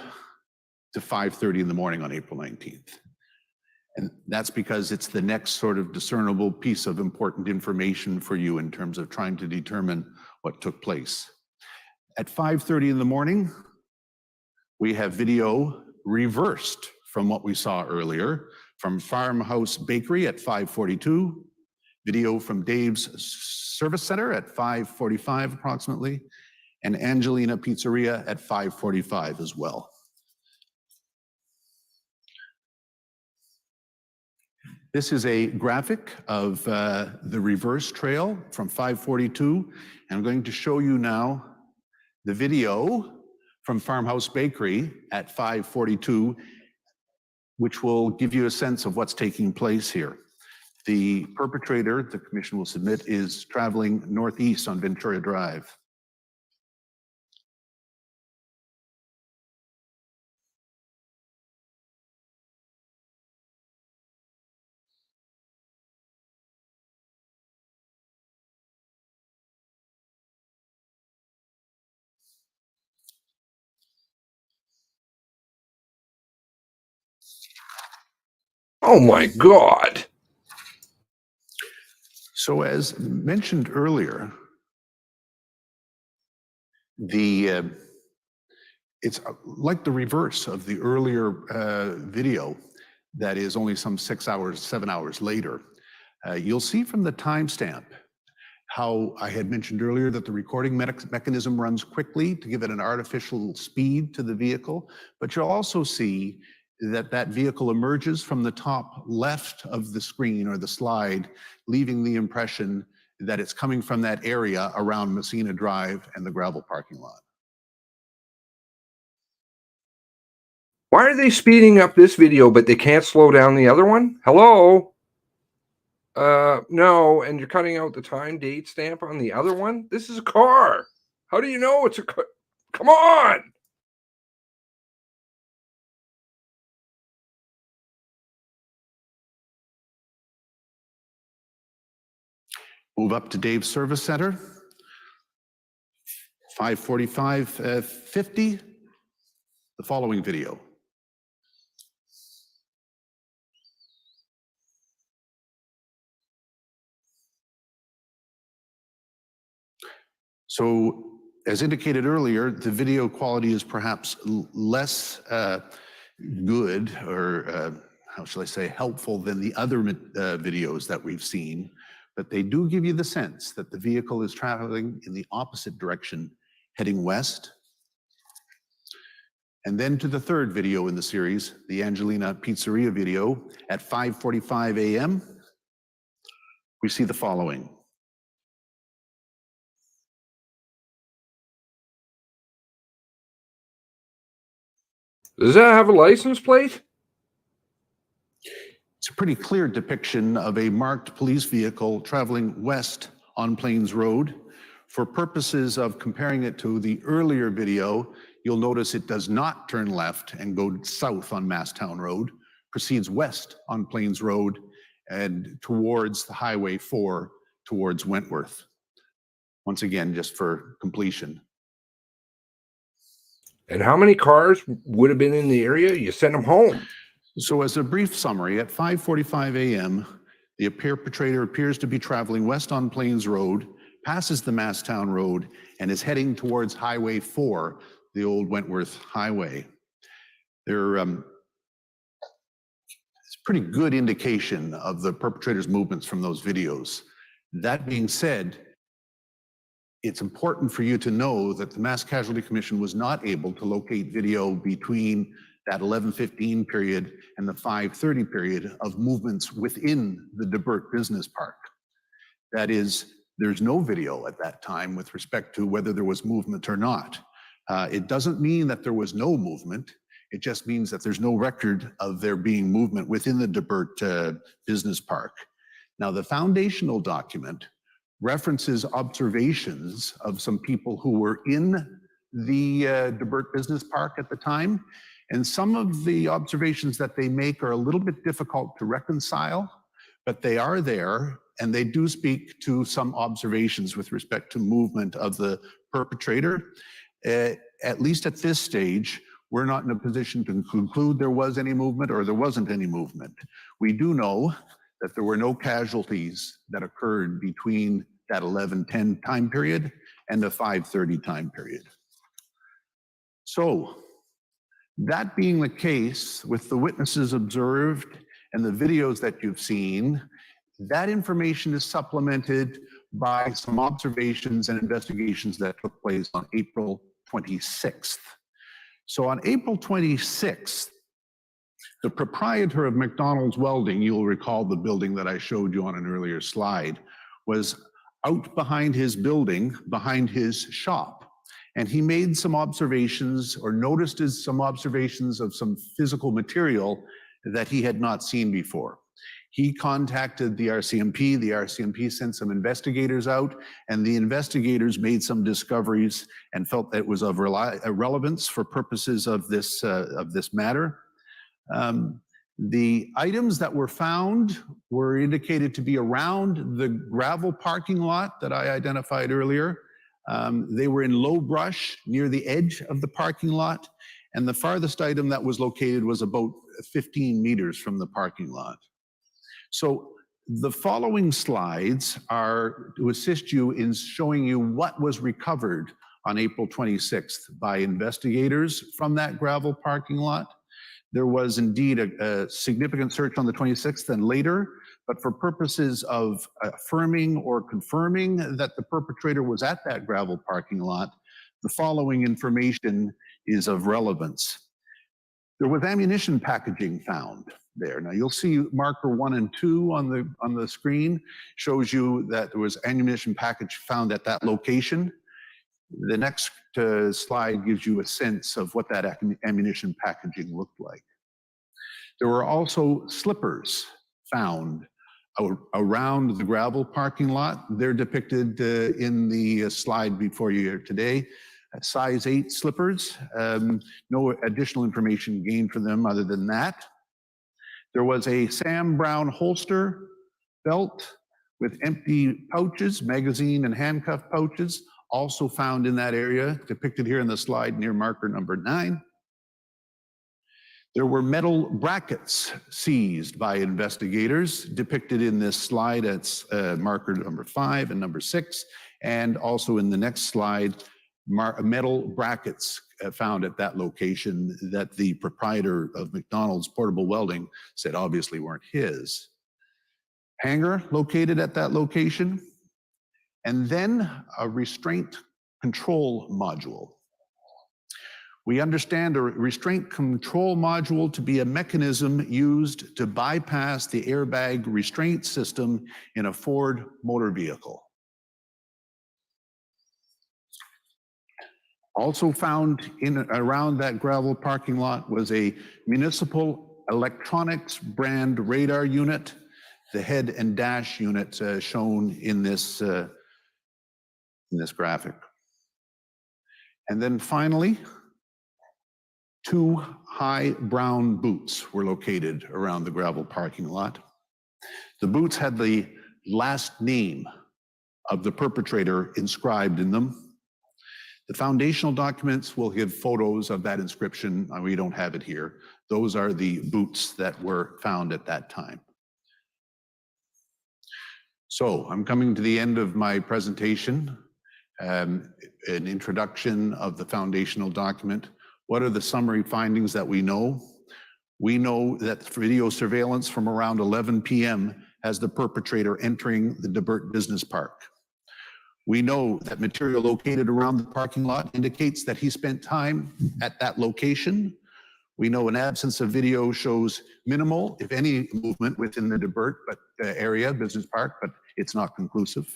S10: to 5:30 in the morning on April 19th. And that's because it's the next sort of discernible piece of important information for you in terms of trying to determine what took place. At 5:30 in the morning, we have video reversed from what we saw earlier, from Farmhouse Bakery at 5:42, video from Dave's Service Center at 5:45 approximately, and Angelina Pizzeria at 5:45 as well. This is a graphic of the reverse trail from 5:42. And I'm going to show you now the video from Farmhouse Bakery at 5:42, which will give you a sense of what's taking place here. The perpetrator, the commission will submit, is traveling northeast on Ventura Drive.
S6: Oh my God.
S10: So as mentioned earlier, it's like the reverse of the earlier video that is only some 6 hours, 7 hours later. You'll see from the timestamp how I had mentioned earlier that the recording mechanism runs quickly to give it an artificial speed to the vehicle, but you'll also see that that vehicle emerges from the top left of the screen or the slide, leaving the impression that it's coming from that area around Messina Drive and the gravel parking lot.
S6: Why are they speeding up this video, but they can't slow down the other one? Hello? No, and you're cutting out the time date stamp on the other one? This is a car. How do you know it's a car? Come on!
S10: Move up to Dave's Service Center, 5:45:50, the following video. So, as indicated earlier, the video quality is perhaps less good or how shall I say, helpful than the other videos that we've seen, but they do give you the sense that the vehicle is traveling in the opposite direction, heading west. And then to the third video in the series, the Angelina Pizzeria video at 5:45 a.m., we see the following.
S6: Does that have a license plate?
S10: It's a pretty clear depiction of a marked police vehicle traveling west on Plains Road. For purposes of comparing it to the earlier video, you'll notice it does not turn left and go south on Masstown Road, proceeds west on Plains Road and towards the Highway 4 towards Wentworth. Once again, just for completion.
S6: And how many cars would have been in the area? You sent them home.
S10: So as a brief summary, at 5:45 a.m., the perpetrator appears to be traveling west on Plains Road, passes the Masstown Road, and is heading towards Highway 4, the old Wentworth Highway. It's a pretty good indication of the perpetrator's movements from those videos. That being said, it's important for you to know that the Mass Casualty Commission was not able to locate video between that 11:15 period and the 5:30 period of movements within the Debert Business Park. That is, there's no video at that time with respect to whether there was movement or not. It doesn't mean that there was no movement. It just means that there's no record of there being movement within the Debert Business Park. Now, the foundational document references observations of some people who were in the Debert Business Park at the time, And some of the observations that they make are a little bit difficult to reconcile, but they are there, and they do speak to some observations with respect to movement of the perpetrator. At least at this stage, we're not in a position to conclude there was any movement or there wasn't any movement. We do know that there were no casualties that occurred between that 11:10 time period and the 5:30 time period. So, that being the case, with the witnesses observed and the videos that you've seen, that information is supplemented by some observations and investigations that took place on April 26th. So on April 26th, the proprietor of McDonald's Welding, you'll recall the building that I showed you on an earlier slide, was out behind his building, behind his shop. And he made some observations or noticed some observations of some physical material that he had not seen before. He contacted the RCMP. The RCMP sent some investigators out, and the investigators made some discoveries and felt that it was of relevance for purposes of this matter. The items that were found were indicated to be around the gravel parking lot that I identified earlier. They were in low brush near the edge of the parking lot, and the farthest item that was located was about 15 meters from the parking lot. So the following slides are to assist you in showing you what was recovered on April 26th by investigators from that gravel parking lot. There was indeed a significant search on the 26th and later, but for purposes of affirming or confirming that the perpetrator was at that gravel parking lot, the following information is of relevance. There was ammunition packaging found there. Now you'll see marker 1 and 2 on the screen shows you that there was ammunition package found at that location. The next slide gives you a sense of what that ammunition packaging looked like. There were also slippers found around the gravel parking lot. They're depicted in the slide before you here today. Size 8 slippers. No additional information gained for them other than that. There was a Sam Brown holster belt with empty pouches, magazine and handcuff pouches, also found in that area, depicted here in the slide near marker number 9. There were metal brackets seized by investigators, depicted in this slide at marker number 5 and number 6, and also in the next slide, metal brackets found at that location that the proprietor of McDonald's Portable Welding said obviously weren't his. Hanger located at that location, and then a restraint control module. We understand a restraint control module to be a mechanism used to bypass the airbag restraint system in a Ford motor vehicle. Also found in around that gravel parking lot was a municipal electronics brand radar unit, the head and dash unit shown in this graphic. And then finally, 2 high brown boots were located around the gravel parking lot. The boots had the last name of the perpetrator inscribed in them. The foundational documents will give photos of that inscription. We don't have it here. Those are the boots that were found at that time. So I'm coming to the end of my presentation. An introduction of the foundational document. What are the summary findings that we know? We know that video surveillance from around 11 p.m. has the perpetrator entering the Debert Business Park. We know that material located around the parking lot indicates that he spent time at that location. We know an absence of video shows minimal, if any, movement within the Debert area, business park, but it's not conclusive.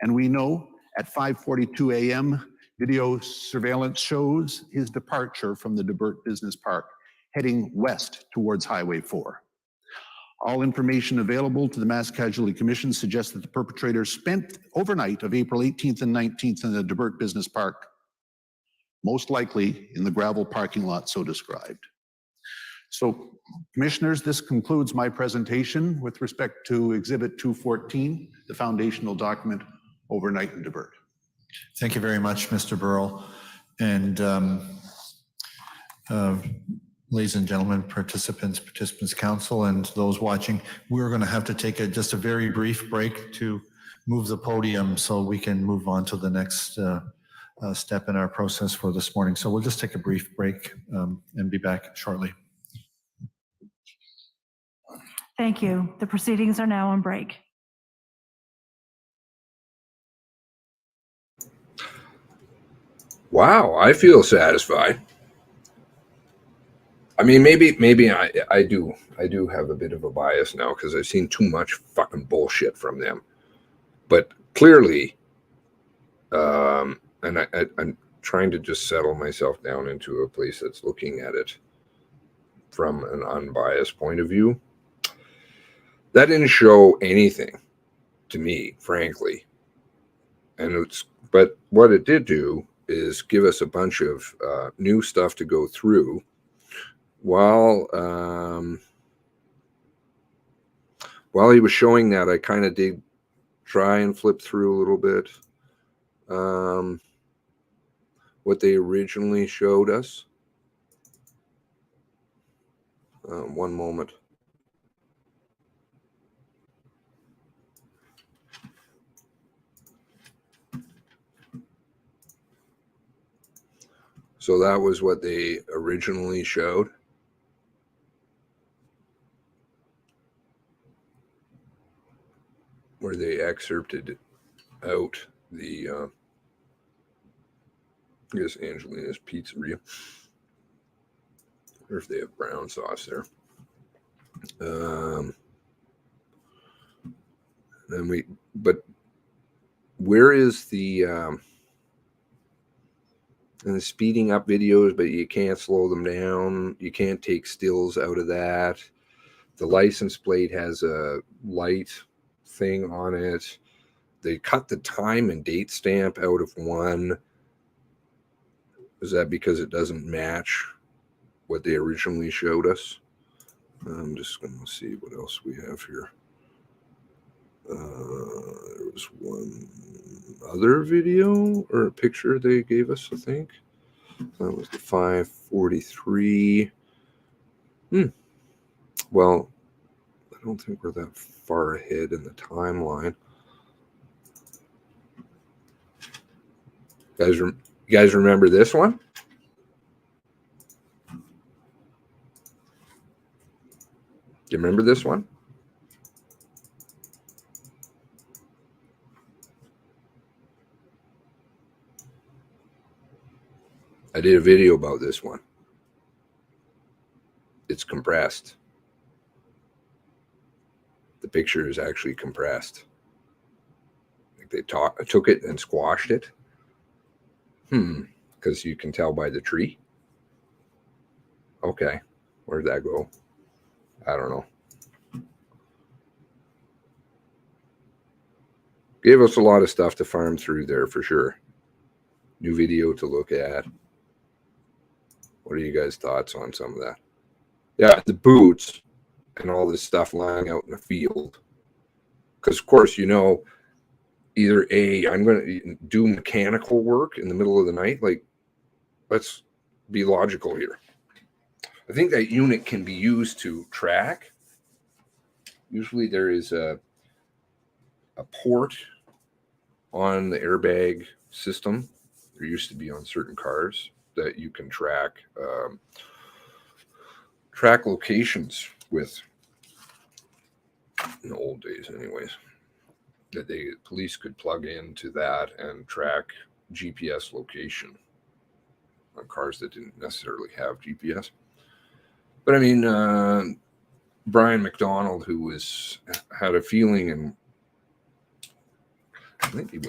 S10: And we know at 5:42 a.m., video surveillance shows his departure from the Debert Business Park, heading west towards Highway 4. All information available to the Mass Casualty Commission suggests that the perpetrator spent overnight of April 18th and 19th in the Debert Business Park, most likely in the gravel parking lot so described. So, commissioners, this concludes my presentation with respect to Exhibit 214, the foundational document overnight in Debert.
S9: Thank you very much, Mr. Burrell. And ladies and gentlemen, participants, council, and those watching, we're going to have to take just a very brief break to move the podium so we can move on to the next step in our process for this morning. So we'll just take a brief break and be back shortly.
S11: Thank you. The proceedings are now on break.
S6: Wow, I feel satisfied. I mean, maybe I do have a bit of a bias now because I've seen too much fucking bullshit from them. But clearly, and I'm trying to just settle myself down into a place that's looking at it from an unbiased point of view. That didn't show anything to me, frankly. But what it did do is give us a bunch of new stuff to go through while he was showing that. I kind of did try and flip through a little bit what they originally showed us. One moment. So that was what they originally showed. Where they excerpted out the, I guess, Angelina's Pizzeria. Or if they have brown sauce there. But where is the and the speeding up videos, but you can't slow them down. You can't take stills out of that. The license plate has a light thing on it. They cut the time and date stamp out of one. Is that because it doesn't match what they originally showed us? I'm just going to see what else we have here. There was one other video or a picture they gave us, I think. That was the 543. Well, I don't think we're that far ahead in the timeline. You guys remember this one? You remember this one? I did a video about this one. It's compressed. The picture is actually compressed. Like they took it and squashed it. Because you can tell by the tree. Okay. Where'd that go? I don't know. Gave us a lot of stuff to farm through there for sure. New video to look at. What are you guys' thoughts on some of that? Yeah, the boots and all this stuff lying out in the field. Because, of course, you know, either I'm going to do mechanical work in the middle of the night. Like, let's be logical here. I think that unit can be used to track. Usually there is a port on the airbag system. There used to be on certain cars that you can track locations with, in the old days anyways, that police could plug into that and track GPS location on cars that didn't necessarily have GPS. But I mean, Brian McDonald, who had a feeling, and I think he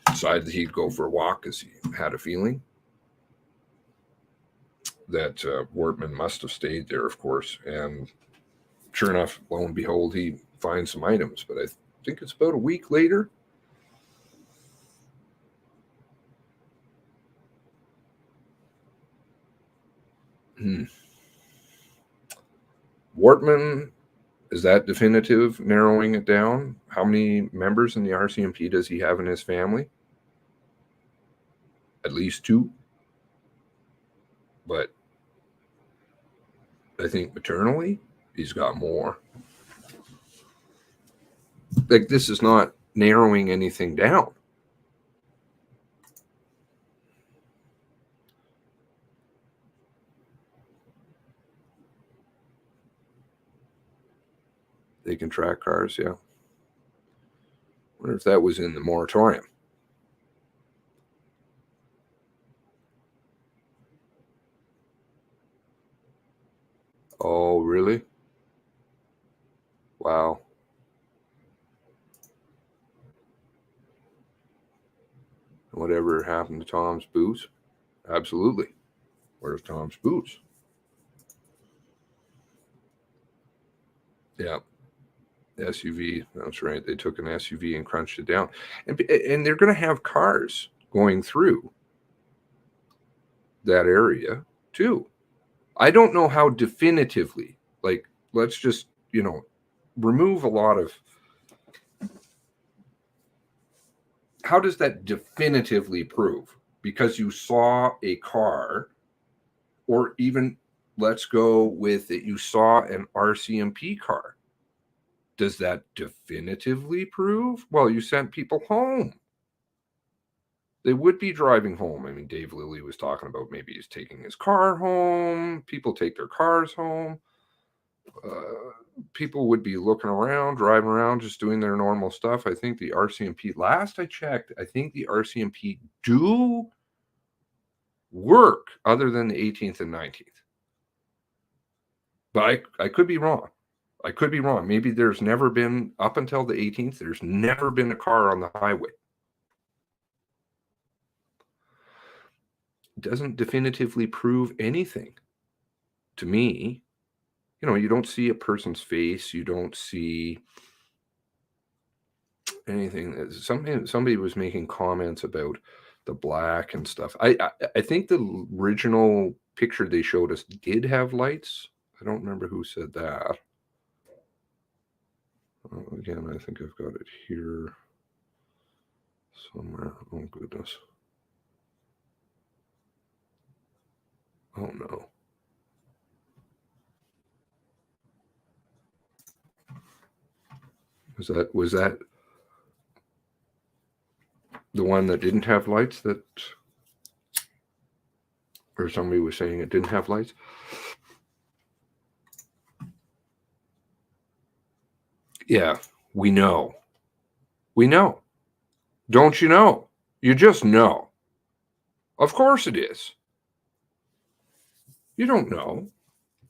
S6: decided that he'd go for a walk because he had a feeling that Wortman must have stayed there, of course. And sure enough, lo and behold, he finds some items. But I think it's about a week later. Wortman, is that definitive, narrowing it down? How many members in the RCMP does he have in his family? At least 2. But I think maternally, he's got more. Like, this is not narrowing anything down. They can track cars, yeah. Wonder if that was in the moratorium. Oh, really? Wow. Whatever happened to Tom's boots? Absolutely. Where's Tom's boots? Yeah. SUV. That's right. They took an SUV and crunched it down. And they're going to have cars going through that area too. I don't know how definitively, like, let's just, remove a lot of, how does that definitively prove? Because you saw a car, or even let's go with it, you saw an RCMP car. Does that definitively prove? Well, you sent people home. They would be driving home. I mean, Dave Lilly was talking about maybe he's taking his car home. People take their cars home. People would be looking around, driving around, just doing their normal stuff. I think the RCMP, last I checked, I think the RCMP do work other than the 18th and 19th. But I could be wrong. I could be wrong. Maybe there's never been, up until the 18th, there's never been a car on the highway. It doesn't definitively prove anything to me. You don't see a person's face. You don't see anything. Somebody was making comments about the black and stuff. I think the original picture they showed us did have lights. I don't remember who said that. Again, I think I've got it here somewhere. Oh, goodness. Oh, no. Was that the one that didn't have lights, that, or somebody was saying it didn't have lights? Yeah, we know. We know. Don't you know? You just know. Of course it is. You don't know.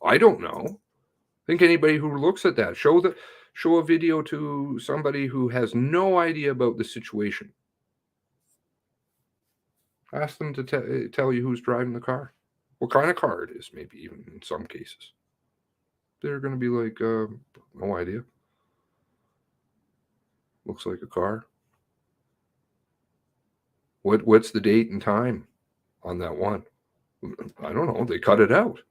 S6: I don't know. I think anybody who looks at that, show a video to somebody who has no idea about the situation. Ask them to tell you who's driving the car, what kind of car it is, maybe even in some cases. They're going to be like, no idea. Looks like a car. What's the date and time on that one? I don't know. They cut it out.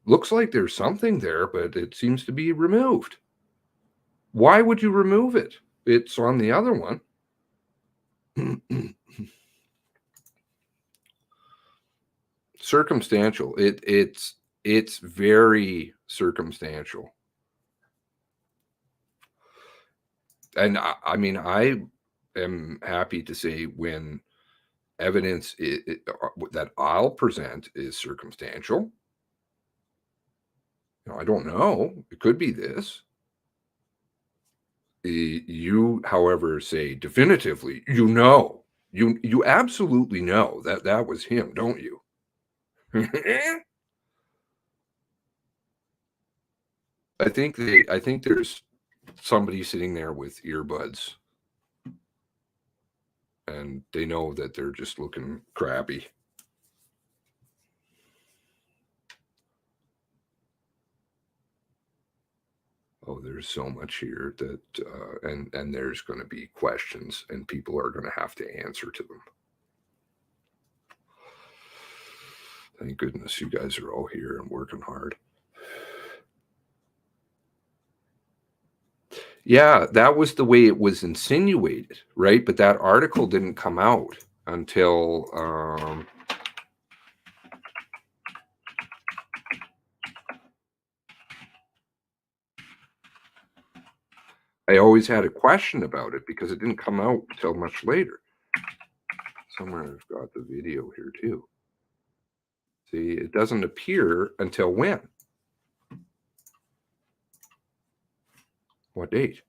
S6: Looks like there's something there, but it seems to be removed. Why would you remove it? It's on the other one. Circumstantial. It's very circumstantial. And I mean, I am happy to say when evidence that I'll present is circumstantial. I don't know. It could be this. You, however, say definitively, you absolutely know that was him, don't you? I think there's somebody sitting there with earbuds and they know that they're just looking crappy. Oh, there's so much here that, and there's going to be questions and people are going to have to answer to them. Thank goodness you guys are all here and working hard. Yeah, that was the way it was insinuated, right? But that article didn't come out until I always had a question about it because it didn't come out until much later. Somewhere I've got the video here too. See, it doesn't appear until when? What date?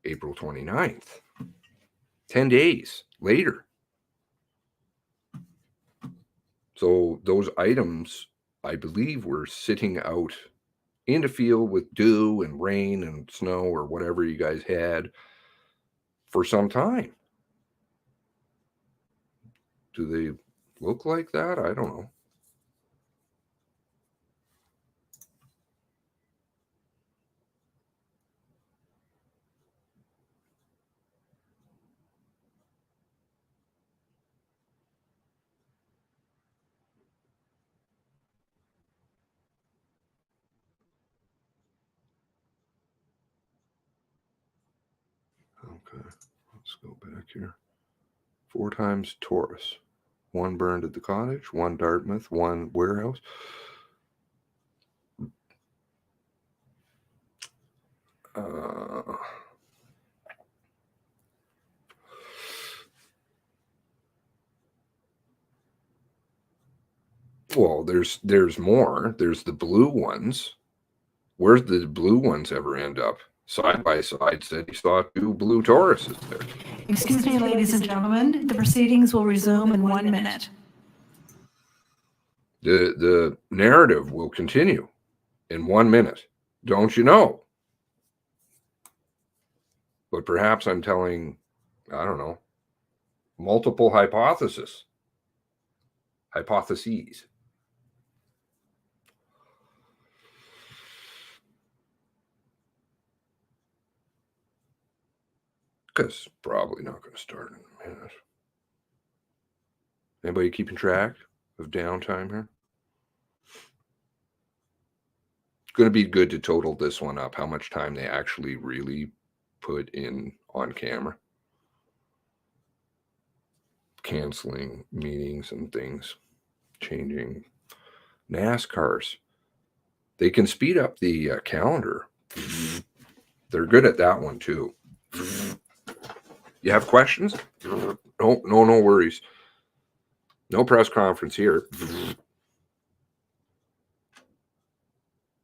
S6: April 29th. 10 days later. So those items, I believe, were sitting out in the field with dew and rain and snow or whatever you guys had for some time. Do they look like that? I don't know. Okay, let's go back here. 4 times Taurus. 1 burned at the cottage, 1 Dartmouth, 1 warehouse. Well, there's more. There's the blue ones. Where's the blue ones ever end up? Side by side said he saw 2 blue Tauruses there.
S11: Excuse me, ladies and gentlemen, the proceedings will resume in 1 minute.
S6: The narrative will continue in 1 minute. Don't you know? But perhaps I'm telling, I don't know, multiple hypotheses. Because probably not going to start in a minute. Anybody keeping track of downtime here? It's going to be good to total this one up, how much time they actually really put in on camera. Canceling meetings and things, changing NASCARs. They can speed up the calendar. They're good at that one too. You have questions? No worries. No press conference here.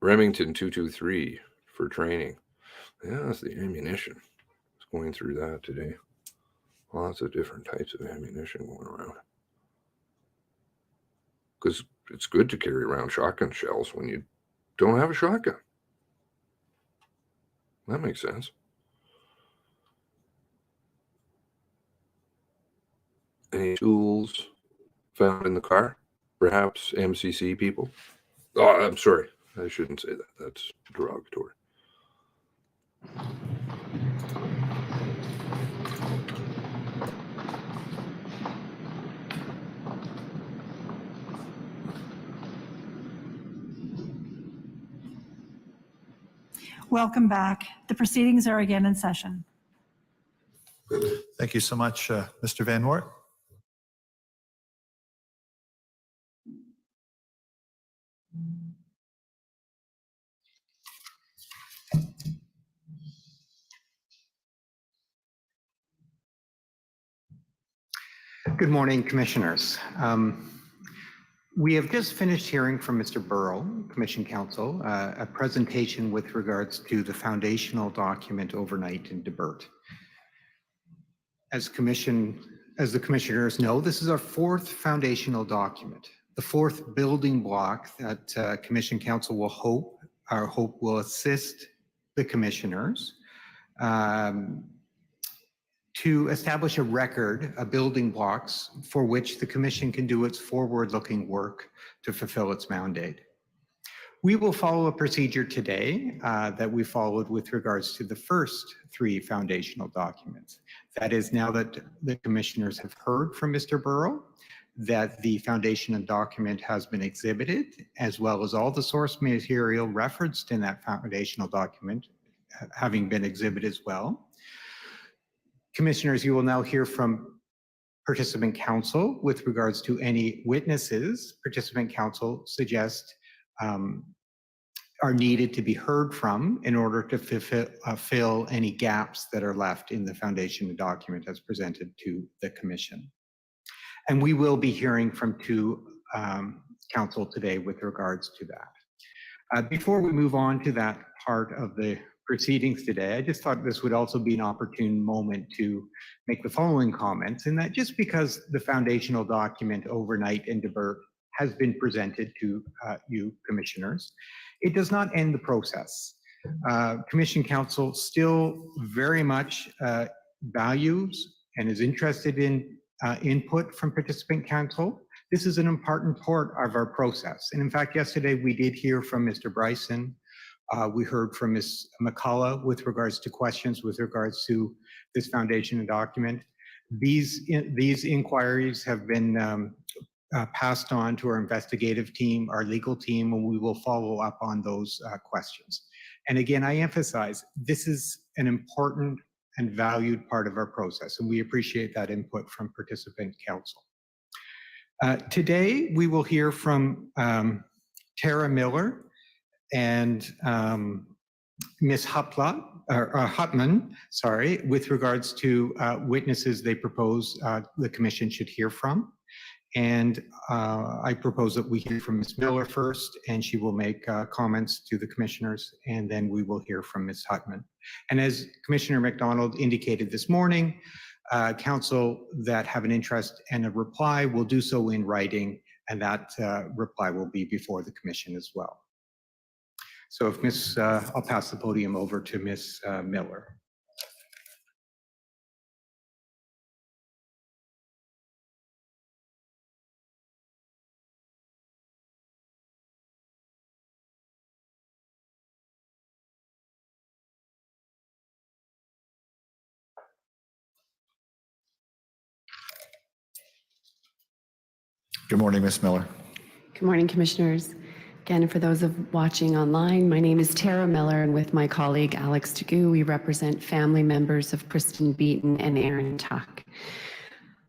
S6: Remington 223 for training. Yeah, that's the ammunition. I was going through that today. Lots of different types of ammunition going around. Because it's good to carry around shotgun shells when you don't have a shotgun. That makes sense. Any tools found in the car? Perhaps MCC people? Oh, I'm sorry. I shouldn't say that. That's derogatory.
S11: Welcome back. The proceedings are again in session.
S9: Thank you so much, Mr. Van Wart.
S12: Good morning, Commissioners. We have just finished hearing from Mr. Burrell, Commission Counsel, a presentation with regards to the foundational document overnight in Debert. As the Commissioners know, this is our 4th foundational document, the 4th building block that Commission Counsel will hope will assist the Commissioners to establish a record of building blocks for which the Commission can do its forward-looking work to fulfill its mandate. We will follow a procedure today that we followed with regards to the first 3 foundational documents. That is, now that the Commissioners have heard from Mr. Burrell, that the foundational document has been exhibited, as well as all the source material referenced in that foundational document having been exhibited as well. Commissioners, you will now hear from participant counsel with regards to any witnesses participant counsel suggests are needed to be heard from in order to fill any gaps that are left in the foundation document as presented to the commission. And we will be hearing from two counsel today with regards to that. Before we move on to that part of the proceedings today, I just thought this would also be an opportune moment to make the following comments, in that just because the foundational document overnight in Debert has been presented to you commissioners, it does not end the process. Commission counsel still very much values and is interested in input from participant counsel. This is an important part of our process. And in fact, yesterday we did hear from Mr. Bryson. We heard from Ms. McCullough with regards to questions with regards to this foundation document. These inquiries have been passed on to our investigative team, our legal team, and we will follow up on those questions. And again, I emphasize, this is an important and valued part of our process, and we appreciate that input from participant counsel. Today, we will hear from Tara Miller and Ms. Hutman, sorry, with regards to witnesses they propose the commission should hear from. And I propose that we hear from Ms. Miller first, and she will make comments to the commissioners, and then we will hear from Ms. Hutman. And as Commissioner McDonald indicated this morning, counsel that have an interest and a reply will do so in writing, and that reply will be before the commission as well. So if I'll pass the podium over to Ms. Miller.
S9: Good morning, Ms. Miller.
S13: Good morning, commissioners. Again, for those watching online, my name is Tara Miller, and with my colleague Alex Tagu, we represent family members of Kristen Beaton and Aaron Tuck.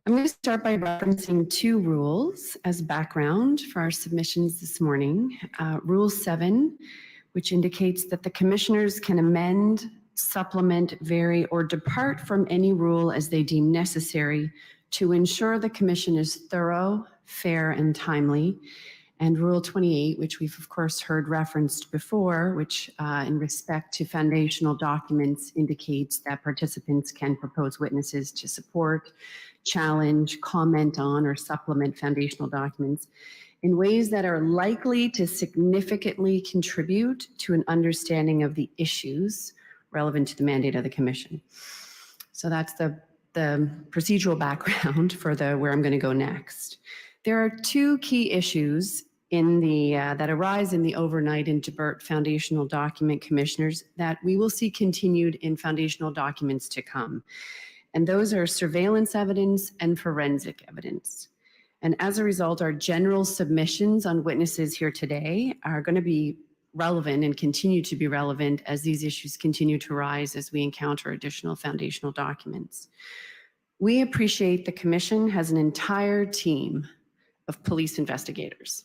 S13: I'm going to start by referencing two rules as background for our submissions this morning. Rule 7, which indicates that the commissioners can amend, supplement, vary, or depart from any rule as they deem necessary to ensure the commission is thorough, fair, and timely. And Rule 28, which we've of course heard referenced before, which in respect to foundational documents indicates that participants can propose witnesses to support, challenge, comment on, or supplement foundational documents in ways that are likely to significantly contribute to an understanding of the issues relevant to the mandate of the commission. So that's the procedural background for where I'm going to go next. There are two key issues in that arise in the overnight in Debert foundational document, commissioners, that we will see continued in foundational documents to come. And those are surveillance evidence and forensic evidence. And as a result, our general submissions on witnesses here today are going to be relevant and continue to be relevant as these issues continue to rise as we encounter additional foundational documents. We appreciate the commission has an entire team of police investigators.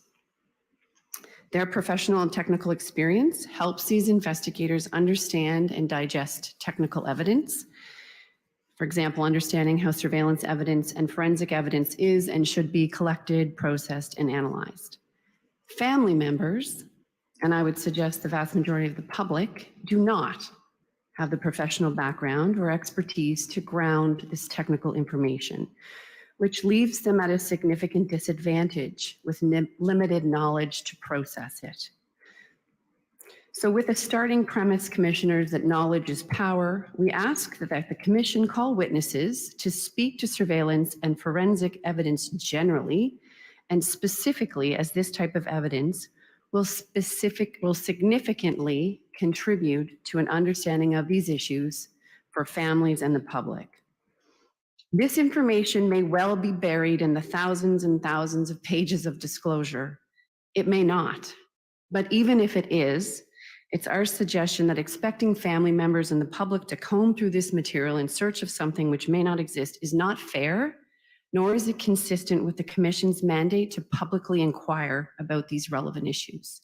S13: Their professional and technical experience helps these investigators understand and digest technical evidence. For example, understanding how surveillance evidence and forensic evidence is and should be collected, processed, and analyzed. Family members, and I would suggest the vast majority of the public, do not have the professional background or expertise to ground this technical information, which leaves them at a significant disadvantage with limited knowledge to process it. So with a starting premise, commissioners, that knowledge is power, we ask that the commission call witnesses to speak to surveillance and forensic evidence generally, and specifically as this type of evidence will significantly contribute to an understanding of these issues for families and the public. This information may well be buried in the thousands and thousands of pages of disclosure. It may not, but even if it is, It's our suggestion that expecting family members and the public to comb through this material in search of something which may not exist is not fair, nor is it consistent with the Commission's mandate to publicly inquire about these relevant issues.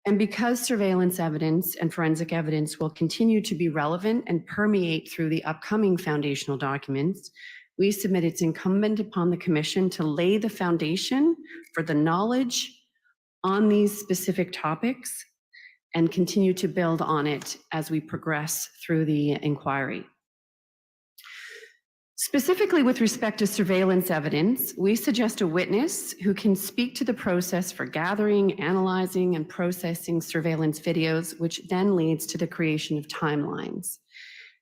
S13: And because surveillance evidence and forensic evidence will continue to be relevant and permeate through the upcoming foundational documents, we submit it's incumbent upon the Commission to lay the foundation for the knowledge on these specific topics and continue to build on it as we progress through the inquiry. Specifically with respect to surveillance evidence, we suggest a witness who can speak to the process for gathering, analyzing, and processing surveillance videos, which then leads to the creation of timelines.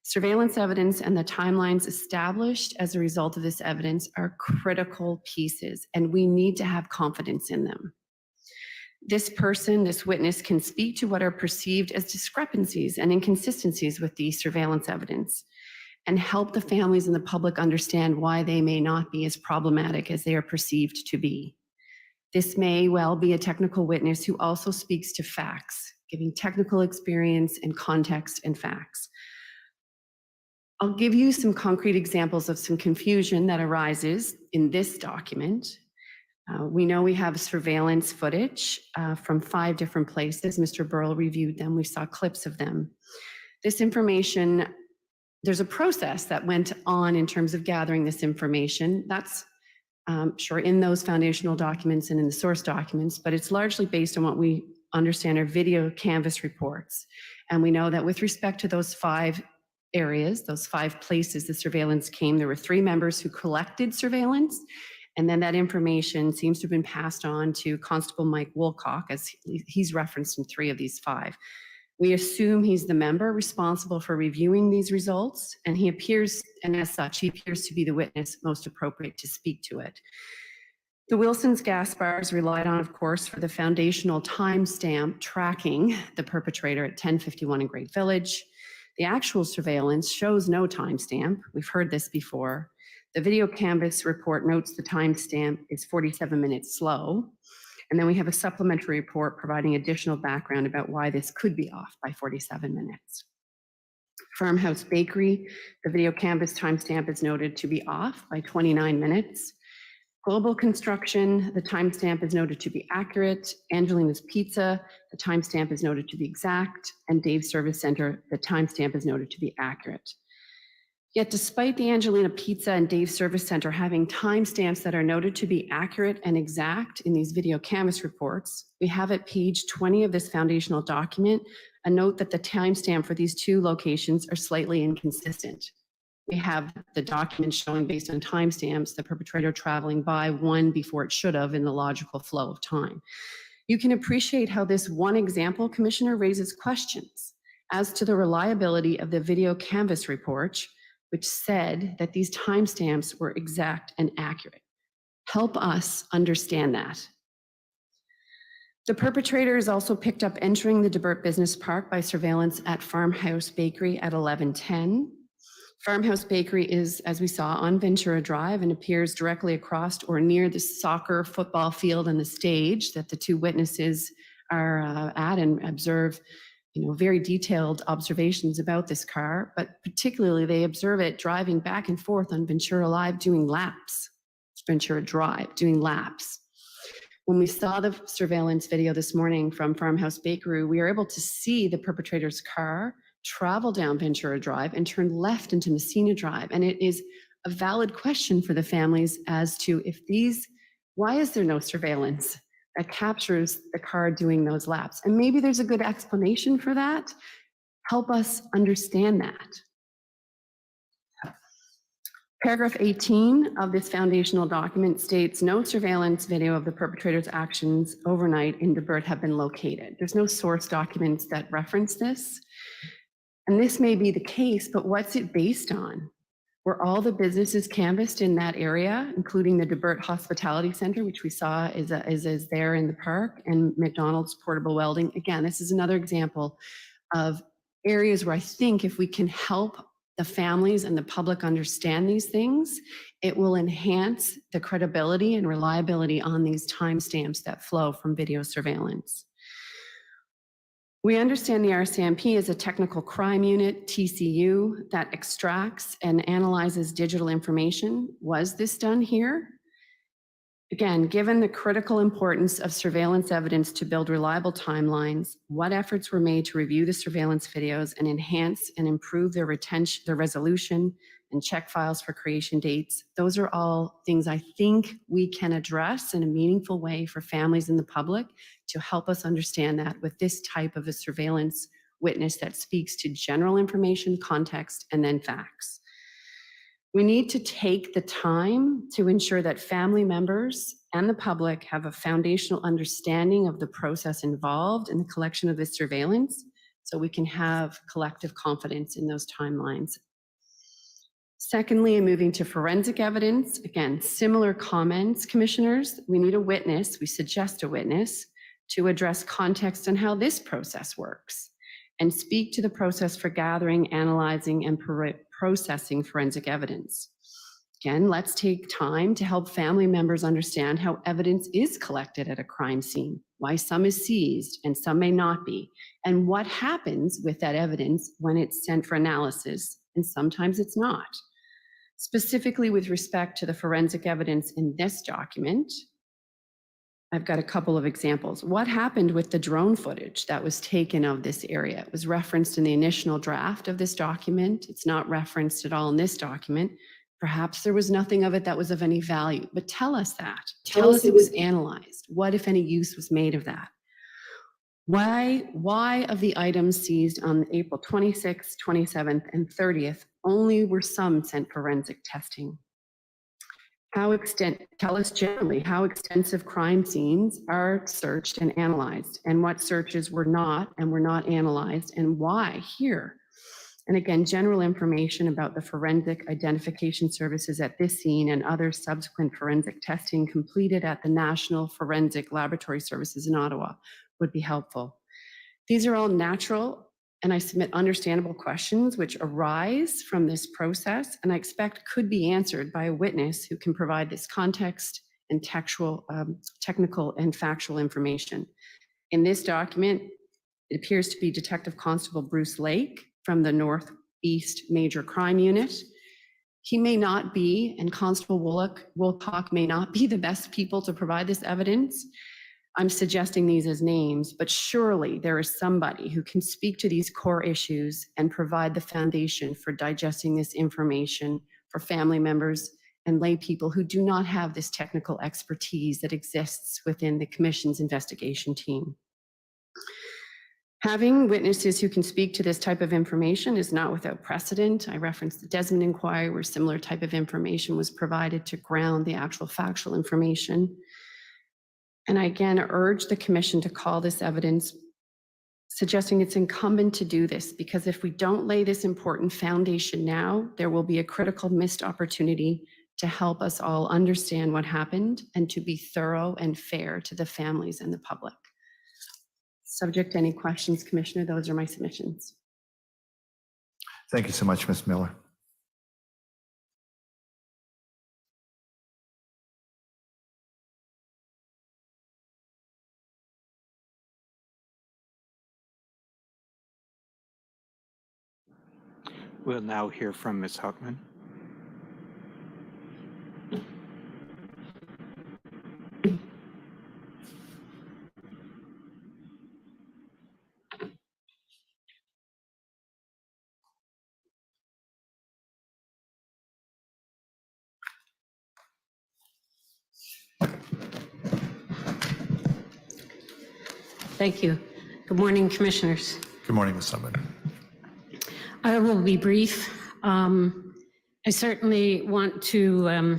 S13: Surveillance evidence and the timelines established as a result of this evidence are critical pieces, and we need to have confidence in them. This witness can speak to what are perceived as discrepancies and inconsistencies with the surveillance evidence and help the families and the public understand why they may not be as problematic as they are perceived to be. This may well be a technical witness who also speaks to facts, giving technical experience and context and facts. I'll give you some concrete examples of some confusion that arises in this document. We know we have surveillance footage from 5 different places. Mr. Burrell reviewed them. We saw clips of them. This information, there's a process that went on in terms of gathering this information. That's sure in those foundational documents and in the source documents, but it's largely based on what we understand are video canvas reports. And we know that with respect to those 5 areas, those 5 places the surveillance came, there were 3 members who collected surveillance. And then that information seems to have been passed on to Constable Mike Woolcock, as he's referenced in 3 of these 5. We assume he's the member responsible for reviewing these results, and he appears, and as such, he appears to be the witness most appropriate to speak to it. The Wilson's gas bars relied on, of course, for the foundational timestamp tracking the perpetrator at 1051 in Great Village. The actual surveillance shows no timestamp. We've heard this before. The video canvas report notes the timestamp is 47 minutes slow. And then we have a supplementary report providing additional background about why this could be off by 47 minutes. Farmhouse Bakery, the video canvas timestamp is noted to be off by 29 minutes. Global Construction, the timestamp is noted to be accurate. Angelina's Pizza, the timestamp is noted to be exact. And Dave's Service Center, the timestamp is noted to be accurate. Yet despite the Angelina Pizza and Dave's Service Center having timestamps that are noted to be accurate and exact in these video canvas reports, we have at page 20 of this foundational document a note that the timestamp for these 2 locations are slightly inconsistent. We have the document showing based on timestamps the perpetrator traveling by 1 before it should have in the logical flow of time. You can appreciate how this one example, Commissioner, raises questions as to the reliability of the video canvas report, which said that these timestamps were exact and accurate. Help us understand that. The perpetrator is also picked up entering the Debert Business Park by surveillance at Farmhouse Bakery at 11:10. Farmhouse Bakery is, as we saw, on Ventura Drive and appears directly across or near the soccer football field and the stage that the 2 witnesses are at and observe very detailed observations about this car, but particularly they observe it driving back and forth on Ventura Drive doing laps. When we saw the surveillance video this morning from Farmhouse Bakery, we were able to see the perpetrator's car travel down Ventura Drive and turn left into Messina Drive. And it is a valid question for the families as to why is there no surveillance that captures the car doing those laps? And maybe there's a good explanation for that. Help us understand that. Paragraph 18 of this foundational document states no surveillance video of the perpetrator's actions overnight in Debert have been located. There's no source documents that reference this. And this may be the case, but what's it based on? Were all the businesses canvassed in that area, including the Debert Hospitality Center, which we saw is there in the park, and McDonald's Portable Welding? Again, this is another example of areas where I think if we can help the families and the public understand these things, it will enhance the credibility and reliability on these timestamps that flow from video surveillance. We understand the RCMP is a technical crime unit, TCU, that extracts and analyzes digital information. Was this done here? Again, given the critical importance of surveillance evidence to build reliable timelines, what efforts were made to review the surveillance videos and enhance and improve their retention, their resolution, and check files for creation dates? Those are all things I think we can address in a meaningful way for families and the public to help us understand that with this type of a surveillance witness that speaks to general information, context, and then facts. We need to take the time to ensure that family members and the public have a foundational understanding of the process involved in the collection of this surveillance so we can have collective confidence in those timelines. Secondly, and moving to forensic evidence, again, similar comments, commissioners. We need a witness, we suggest a witness, to address context on how this process works and speak to the process for gathering, analyzing, and processing forensic evidence. Again, let's take time to help family members understand how evidence is collected at a crime scene, why some is seized and some may not be, and what happens with that evidence when it's sent for analysis, and sometimes it's not. Specifically with respect to the forensic evidence in this document, I've got a couple of examples. What happened with the drone footage that was taken of this area? It was referenced in the initial draft of this document. It's not referenced at all in this document. Perhaps there was nothing of it that was of any value, but tell us that. Tell us it was analyzed. What, if any, use was made of that? Why of the items seized on April 26th, 27th, and 30th, only were some sent forensic testing? Tell us generally how extensive crime scenes are searched and analyzed, and what searches were not analyzed, and why here? And again, general information about the forensic identification services at this scene and other subsequent forensic testing completed at the National Forensic Laboratory Services in Ottawa would be helpful. These are all natural, and I submit understandable questions which arise from this process, and I expect could be answered by a witness who can provide this context and technical and factual information. In this document, it appears to be Detective Constable Bruce Lake from the Northeast Major Crime Unit. He may not be, and Constable Wilcock may not be the best people to provide this evidence. I'm suggesting these as names, but surely there is somebody who can speak to these core issues and provide the foundation for digesting this information for family members and lay people who do not have this technical expertise that exists within the Commission's investigation team. Having witnesses who can speak to this type of information is not without precedent. I referenced the Desmond inquiry where similar type of information was provided to ground the actual factual information. And I again urge the Commission to call this evidence, suggesting it's incumbent to do this, because if we don't lay this important foundation now, there will be a critical missed opportunity to help us all understand what happened and to be thorough and fair to the families and the public. Subject to any questions, Commissioner, those are my submissions.
S9: Thank you so much, Ms. Miller.
S12: We'll now hear from Ms. Huckman.
S14: Thank you. Good morning, Commissioners.
S9: Good morning, Ms. Huckman.
S14: I will be brief. I certainly want to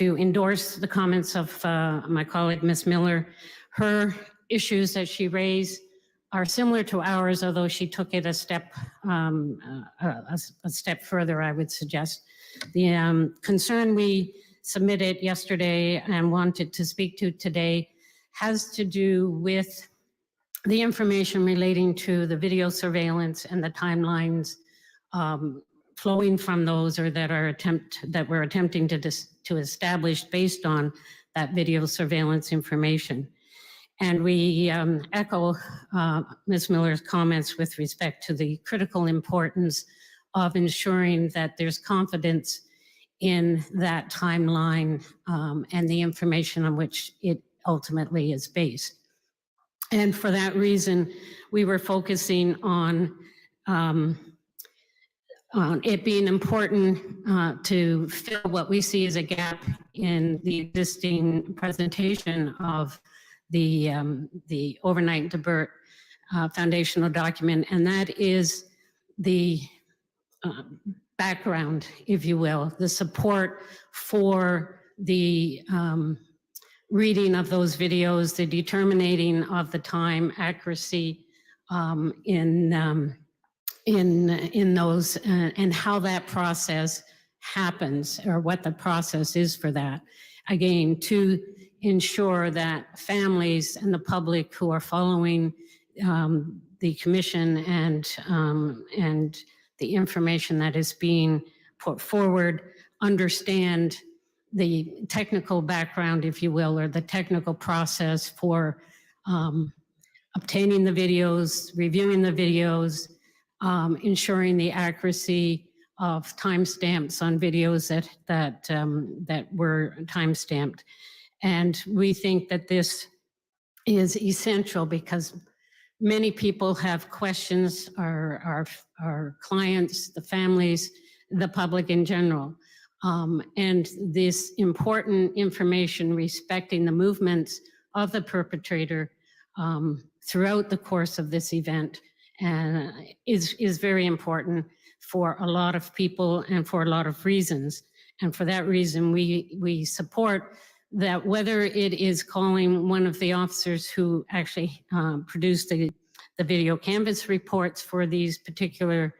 S14: endorse the comments of my colleague, Ms. Miller. Her issues that she raised are similar to ours, although she took it a step further, I would suggest. The concern we submitted yesterday and wanted to speak to today has to do with the information relating to the video surveillance and the timelines flowing from those, or that we're attempting to establish based on that video surveillance information. And we echo Ms. Miller's comments with respect to the critical importance of ensuring that there's confidence in that timeline and the information on which it ultimately is based. And for that reason, we were focusing on it being important to fill what we see as a gap in the existing presentation of the Overnight in Debert foundational document, and that is the background, if you will, the support for the reading of those videos, the determining of the time accuracy in those, and how that process happens, or what the process is for that. Again, to ensure that families and the public who are following the commission and the information that is being put forward understand the technical background, if you will, or the technical process for obtaining the videos, reviewing the videos, ensuring the accuracy of timestamps on videos that were timestamped. And we think that this is essential because many people have questions, our clients, the families, the public in general. And this important information respecting the movements of the perpetrator throughout the course of this event is very important for a lot of people and for a lot of reasons. And for that reason, we support that, whether it is calling one of the officers who actually produced the video canvas reports for these particular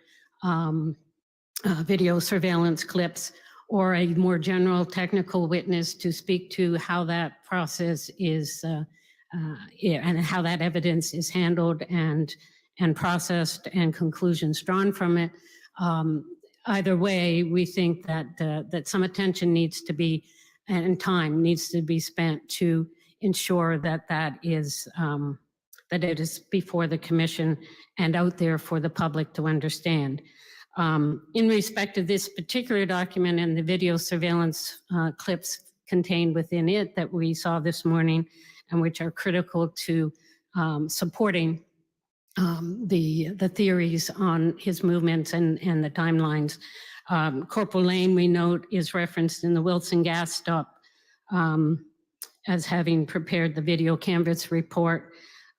S14: video surveillance clips, or a more general technical witness to speak to how that process is and how that evidence is handled and processed and conclusions drawn from it. Either way, we think that some attention needs to be, and time needs to be spent to ensure that is that it is before the commission and out there for the public to understand. In respect of this particular document and the video surveillance clips contained within it that we saw this morning, and which are critical to supporting the theories on his movements and the timelines. Corporal Lane, we note, is referenced in the Wilson gas stop as having prepared the video canvas report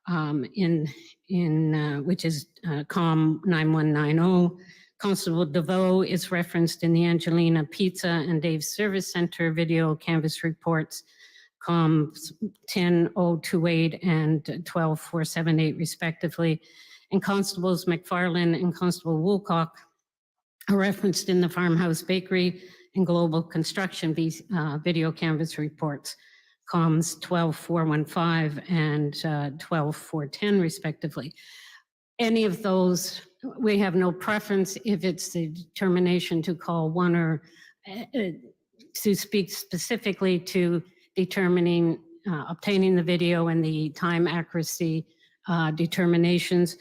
S14: which is COM 9190. Constable DeVoe is referenced in the Angelina Pizza and Dave's Service Center video canvas reports, COM 10028 and 12478 respectively. And Constables McFarland and Constable Woolcock are referenced in the Farmhouse Bakery and Global Construction video canvas reports, COMs 12415 and 12410 respectively. Any of those, we have no preference if it's the determination to call one or to speak specifically to determining, obtaining the video and the time accuracy determinations.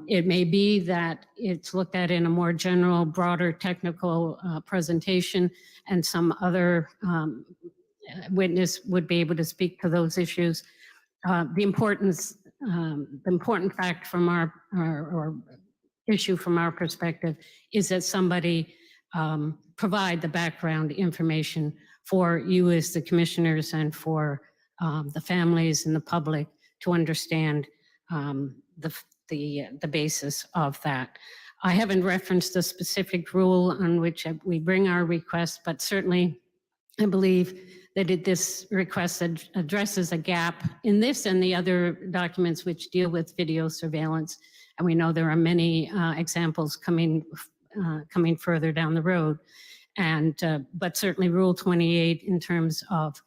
S14: It may be that it's looked at in a more general, broader technical presentation, and some other witness would be able to speak to those issues. The important fact from or issue from our perspective is that somebody provide the background information for you as the commissioners and for the families and the public to understand the basis of that. I haven't referenced the specific rule on which we bring our request, but certainly I believe that this request addresses a gap in this and the other documents which deal with video surveillance. And we know there are many examples coming further down the road. And but certainly Rule 28 in terms of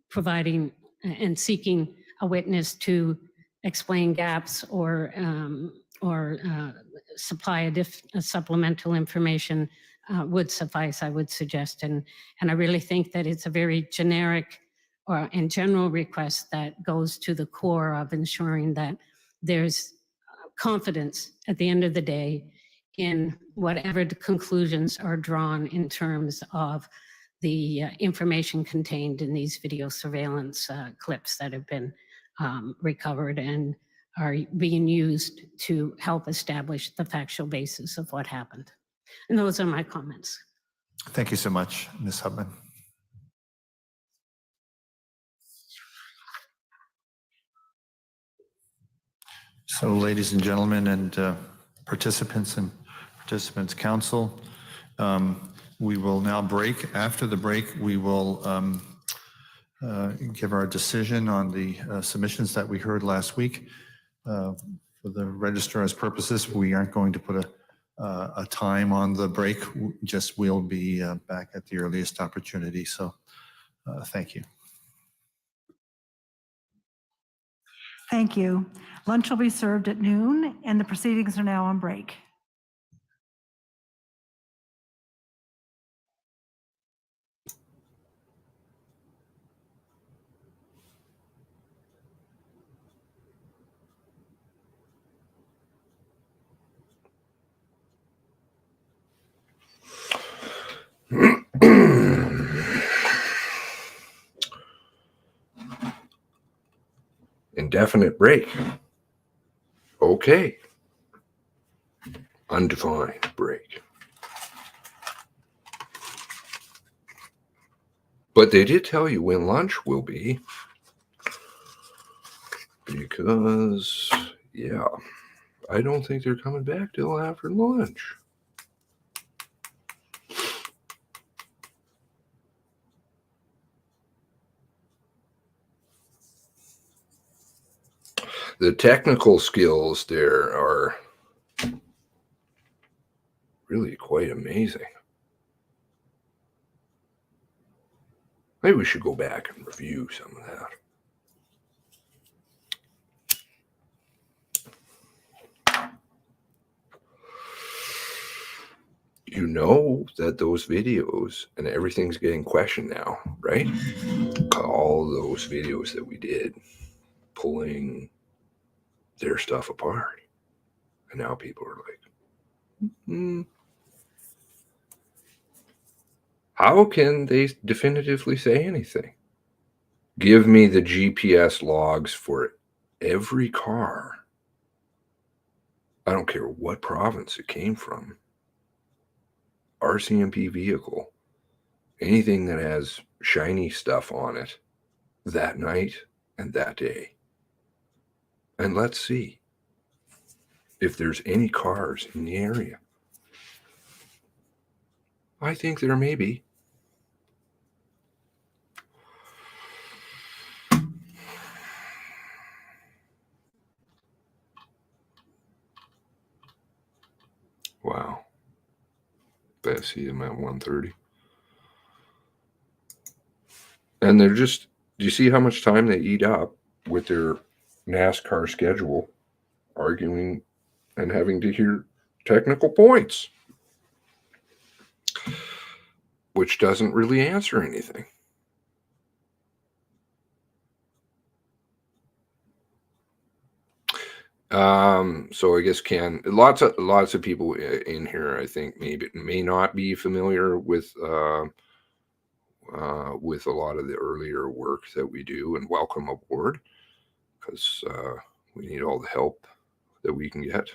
S14: providing and seeking a witness to explain gaps or supply a supplemental information would suffice, I would suggest. And I really think that it's a very generic and general request that goes to the core of ensuring that there's confidence at the end of the day in whatever the conclusions are drawn in terms of the information contained in these video surveillance clips that have been recovered and are being used to help establish the factual basis of what happened. And those are my comments.
S9: Thank you so much, Ms. Hubman. So, ladies and gentlemen, and participants and participants council, we will now break. After the break, we will give our decision on the submissions that we heard last week. For the registrar's purposes, we aren't going to put a time on the break. Just we'll be back at the earliest opportunity. So, thank you.
S11: Thank you. Lunch will be served at noon, and the proceedings are now on break.
S6: Indefinite break. Okay. Undefined break. But they did tell you when lunch will be. Because, yeah, I don't think they're coming back till after lunch. The technical skills there are really quite amazing. Maybe we should go back and review some of that. You know that those videos and everything's getting questioned now, right? All those videos that we did pulling their stuff apart. And now people are like, how can they definitively say anything? Give me the GPS logs for every car. I don't care what province it came from. RCMP vehicle. Anything that has shiny stuff on it that night and that day. And let's see if there's any cars in the area. I think there may be. Wow. I see them at 1:30. And they're just, do you see how much time they eat up with their NASCAR schedule, arguing and having to hear technical points, which doesn't really answer anything. So I guess lots of people in here, I think, may not be familiar with a lot of the earlier work that we do, and welcome aboard, because we need all the help that we can get.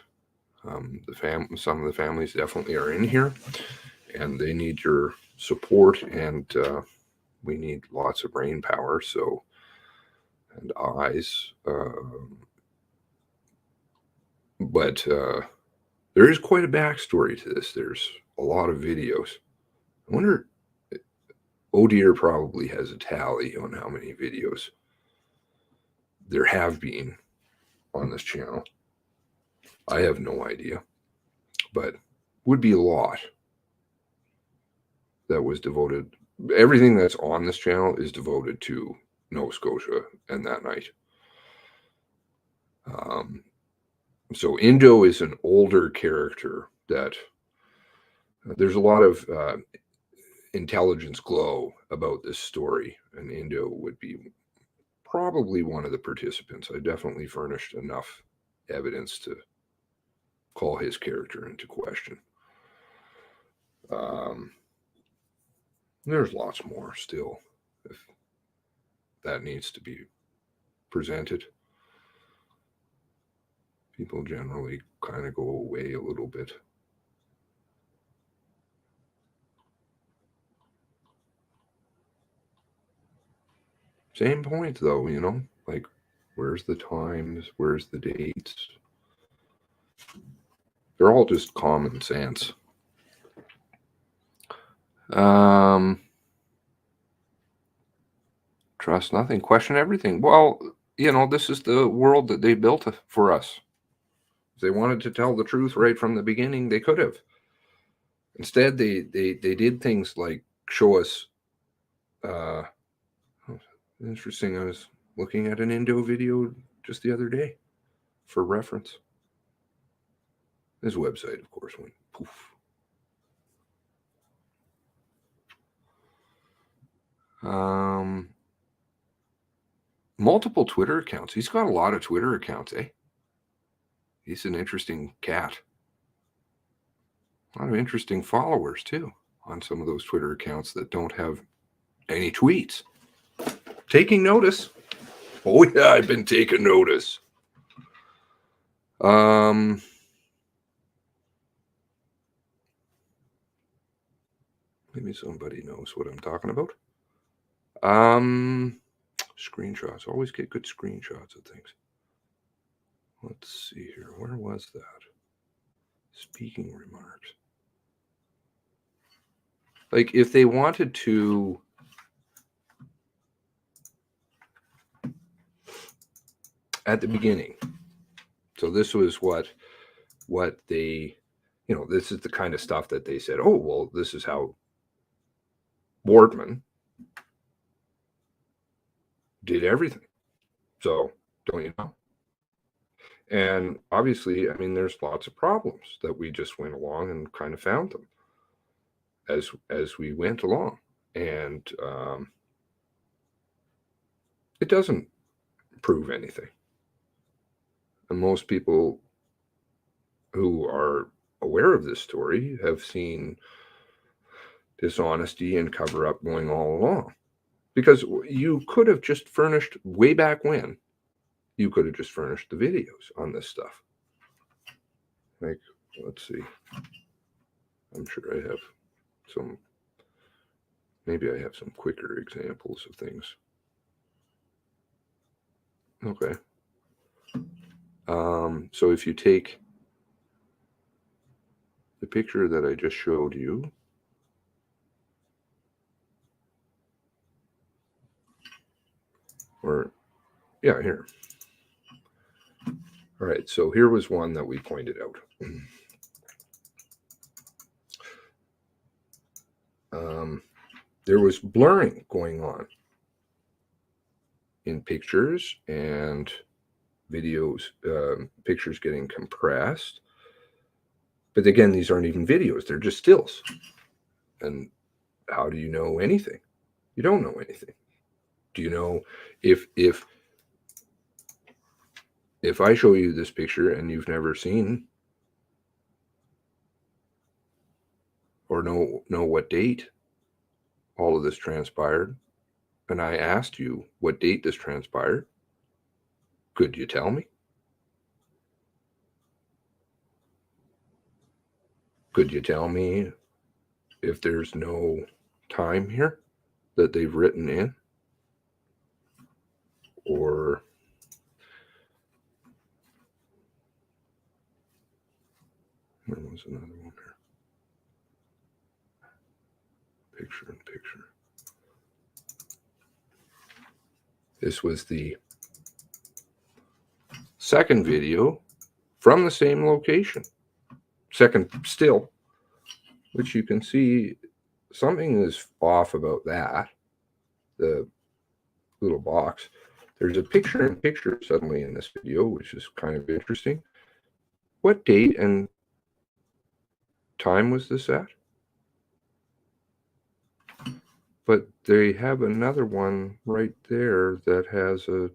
S6: Some of the families definitely are in here, and they need your support, and we need lots of brain power, and eyes. But there is quite a backstory to this. There's a lot of videos. I wonder, Oh Dear probably has a tally on how many videos there have been on this channel. I have no idea, but would be a lot that was devoted. Everything that's on this channel is devoted to Nova Scotia and that night. So Indo is an older character that there's a lot of intelligence glow about this story, and Indo would be probably one of the participants. I definitely furnished enough evidence to call his character into question. There's lots more still, if that needs to be presented. People generally kind of go away a little bit. Same point, though, you know, like, where's the times? Where's the dates? They're all just common sense. Trust nothing, question everything. Well, you know, this is the world that they built for us. If they wanted to tell the truth right from the beginning, they could have. Instead, they did things like show us. Interesting. I was looking at an Indo video just the other day for reference. His website, of course, went poof. Multiple Twitter accounts. He's got a lot of Twitter accounts, eh? He's an interesting cat. A lot of interesting followers, too, on some of those Twitter accounts that don't have any tweets. Taking notice. Oh, yeah, I've been taking notice. Maybe somebody knows what I'm talking about. Screenshots. Always get good screenshots of things. Let's see here. Where was that? Speaking remarks. Like, if they wanted to at the beginning. So this was what they, you know, this is the kind of stuff that they said, oh, well, this is how Boardman did everything. So, don't you know? And obviously, I mean, there's lots of problems that we just went along and kind of found them as we went along. And it doesn't prove anything. And most people who are aware of this story have seen dishonesty and cover up going all along. Because you could have just furnished, way back when, you could have just furnished the videos on this stuff. Like, let's see. I'm sure I have some, maybe I have some quicker examples of things. Okay. So if you take the picture that I just showed you, or, yeah, here. All right, so here was one that we pointed out. There was blurring going on in pictures and videos, pictures getting compressed. But again, these aren't even videos, they're just stills. And how do you know anything? You don't know anything. Do you know if I show you this picture and you've never seen or know what date all of this transpired, and I asked you what date this transpired, could you tell me? Could you tell me if there's no time here that they've written in? Or there was another one there. Picture in picture. This was the second video from the same location. Second still, which you can see something is off about that. The little box. There's a picture in picture suddenly in this video, which is kind of interesting. What date and time was this at? But they have another one right there that has a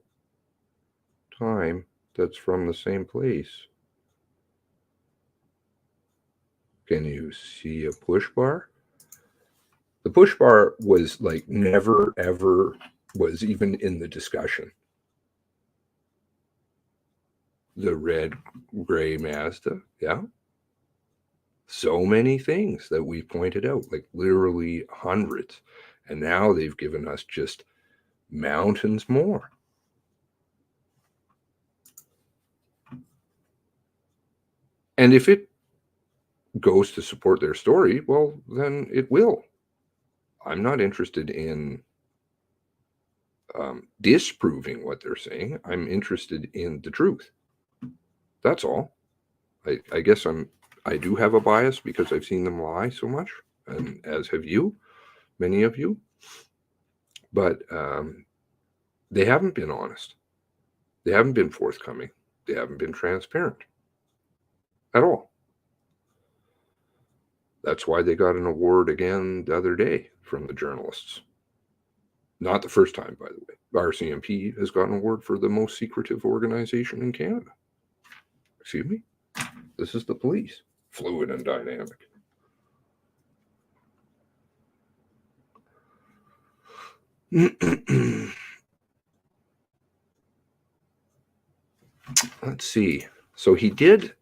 S6: time that's from the same place. Can you see a push bar? The push bar was like never, ever was even in the discussion. The red, gray Mazda, yeah. So many things that we pointed out, like literally hundreds. And now they've given us just mountains more. And if it goes to support their story, well, then it will. I'm not interested in disproving what they're saying. I'm interested in the truth. That's all. I guess I do have a bias because I've seen them lie so much, and as have you, many of you. But they haven't been honest. They haven't been forthcoming. They haven't been transparent at all. That's why they got an award again the other day from the journalists. Not the first time, by the way. RCMP has got an award for the most secretive organization in Canada. Excuse me? This is the police. Fluid and dynamic. Let's see. So he did.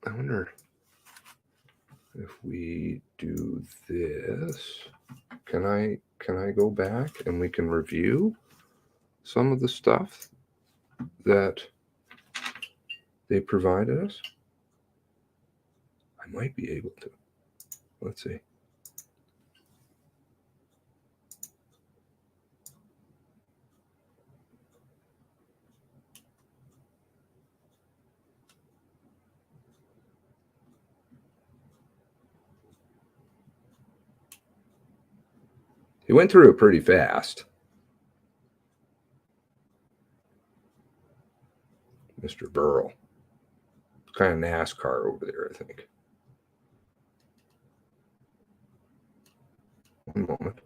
S6: I wonder if we do this. Can I go back and we can review some of the stuff that they provided us? I might be able to. Let's see. He went through it pretty fast. Mr. Burrell. Kind of NASCAR over there, I think. One moment.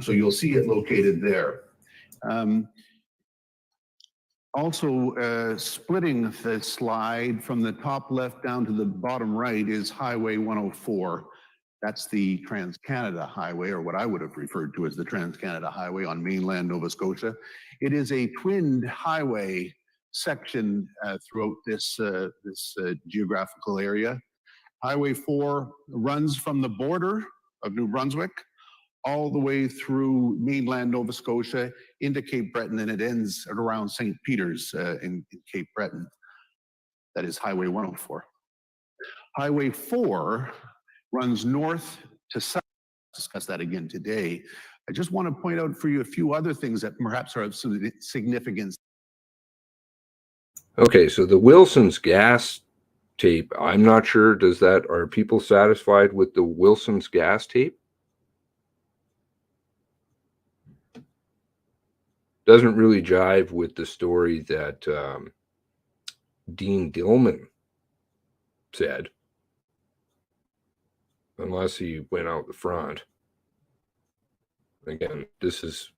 S10: So you'll see it located there. Also, splitting the slide from the top left down to the bottom right is Highway 104. That's the Trans-Canada Highway, or what I would have referred to as the Trans-Canada Highway on mainland Nova Scotia. It is a twinned highway section throughout this geographical area. Highway 4 runs from the border of New Brunswick all the way through mainland Nova Scotia into Cape Breton, and it ends at around St. Peter's in Cape Breton. That is Highway 104. Highway 4 runs north to south. We'll discuss that again today. I just want to point out for you a few other things that perhaps are of some significance.
S6: Okay, so the Wilson's gas tape, I'm not sure, are people satisfied with the Wilson's gas tape? Doesn't really jive with the story that Dean Dillman said, unless he went out the front. Again, this is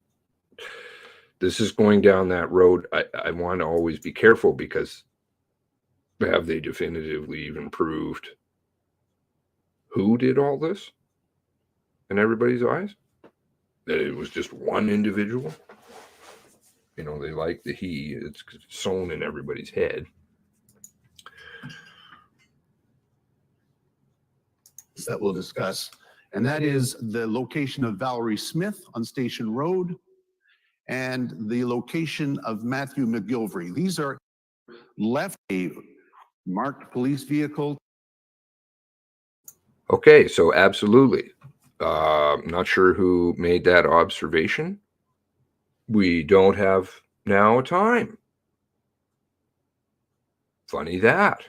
S6: going down that road. I want to always be careful, because have they definitively even proved who did all this in everybody's eyes? That it was just one individual? You know, they like the he. It's sewn in everybody's head.
S10: That we'll discuss. And that is the location of Valerie Smith on Station Road and the location of Matthew McGilvery. These are left a marked police vehicle.
S6: Okay, so absolutely. Not sure who made that observation. We don't have now time. Funny that.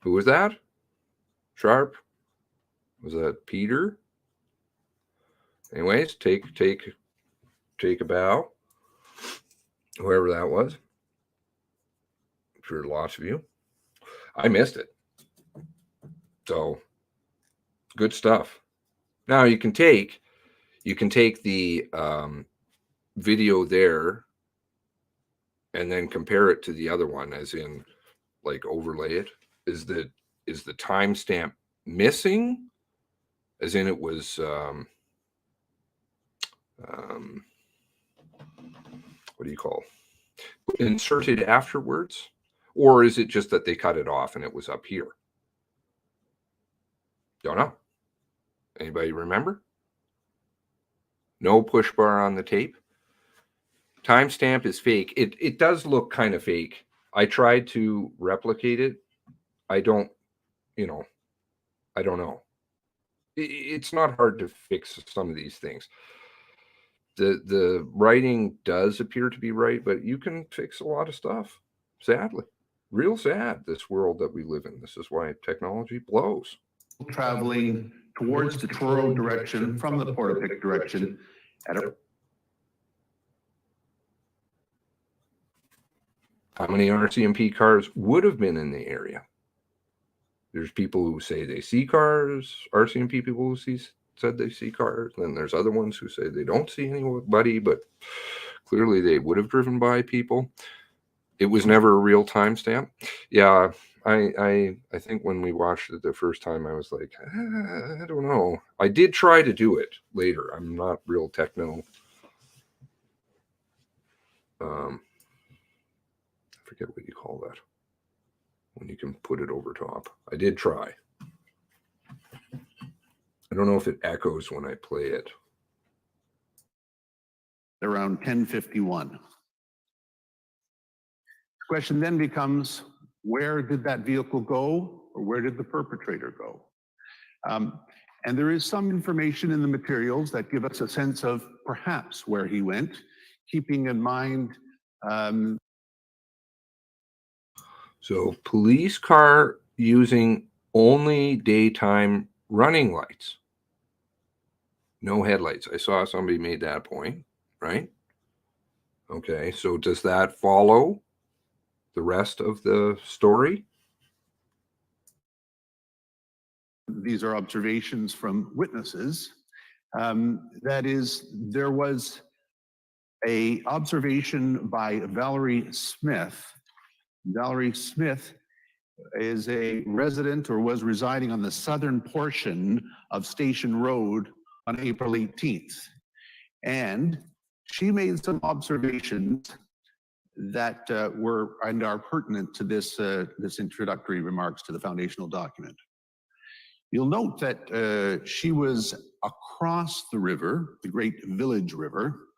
S6: Who was that? Sharp? Was that Peter? Anyways, take a bow. Whoever that was. For lots of you. I missed it. So good stuff. Now you can take the video there and then compare it to the other one, as in like overlay it. Is the timestamp missing? As in it was what do you call, inserted afterwards? Or is it just that they cut it off and it was up here? Don't know. Anybody remember? No push bar on the tape. Timestamp is fake. It does look kind of fake. I tried to replicate it. I don't know. It's not hard to fix some of these things. The writing does appear to be right, but you can fix a lot of stuff. Sadly. Real sad, this world that we live in. This is why technology blows.
S10: Traveling towards the Truro direction from the Portapique direction at a...
S6: How many RCMP cars would have been in the area? There's people who say they see cars, RCMP people who said they see cars. Then there's other ones who say they don't see anybody, but clearly they would have driven by people. It was never a real timestamp. Yeah, I think when we watched it the first time, I was like, I don't know. I did try to do it later. I'm not real techno. I forget what you call that when you can put it over top. I did try. I don't know if it echoes when I play it.
S10: Around 10:51. The question then becomes, where did that vehicle go, or where did the perpetrator go? And there is some information in the materials that give us a sense of perhaps where he went, keeping in mind.
S6: So police car using only daytime running lights. No headlights. I saw somebody made that point, right? Okay, so does that follow the rest of the story?
S10: These are observations from witnesses. That is, there was an observation by Valerie Smith. Valerie Smith is a resident, or was residing on the southern portion of Station Road on April 18th. And she made some observations that were and are pertinent to this introductory remarks to the foundational document. You'll note that she was across the river, the Great Village River,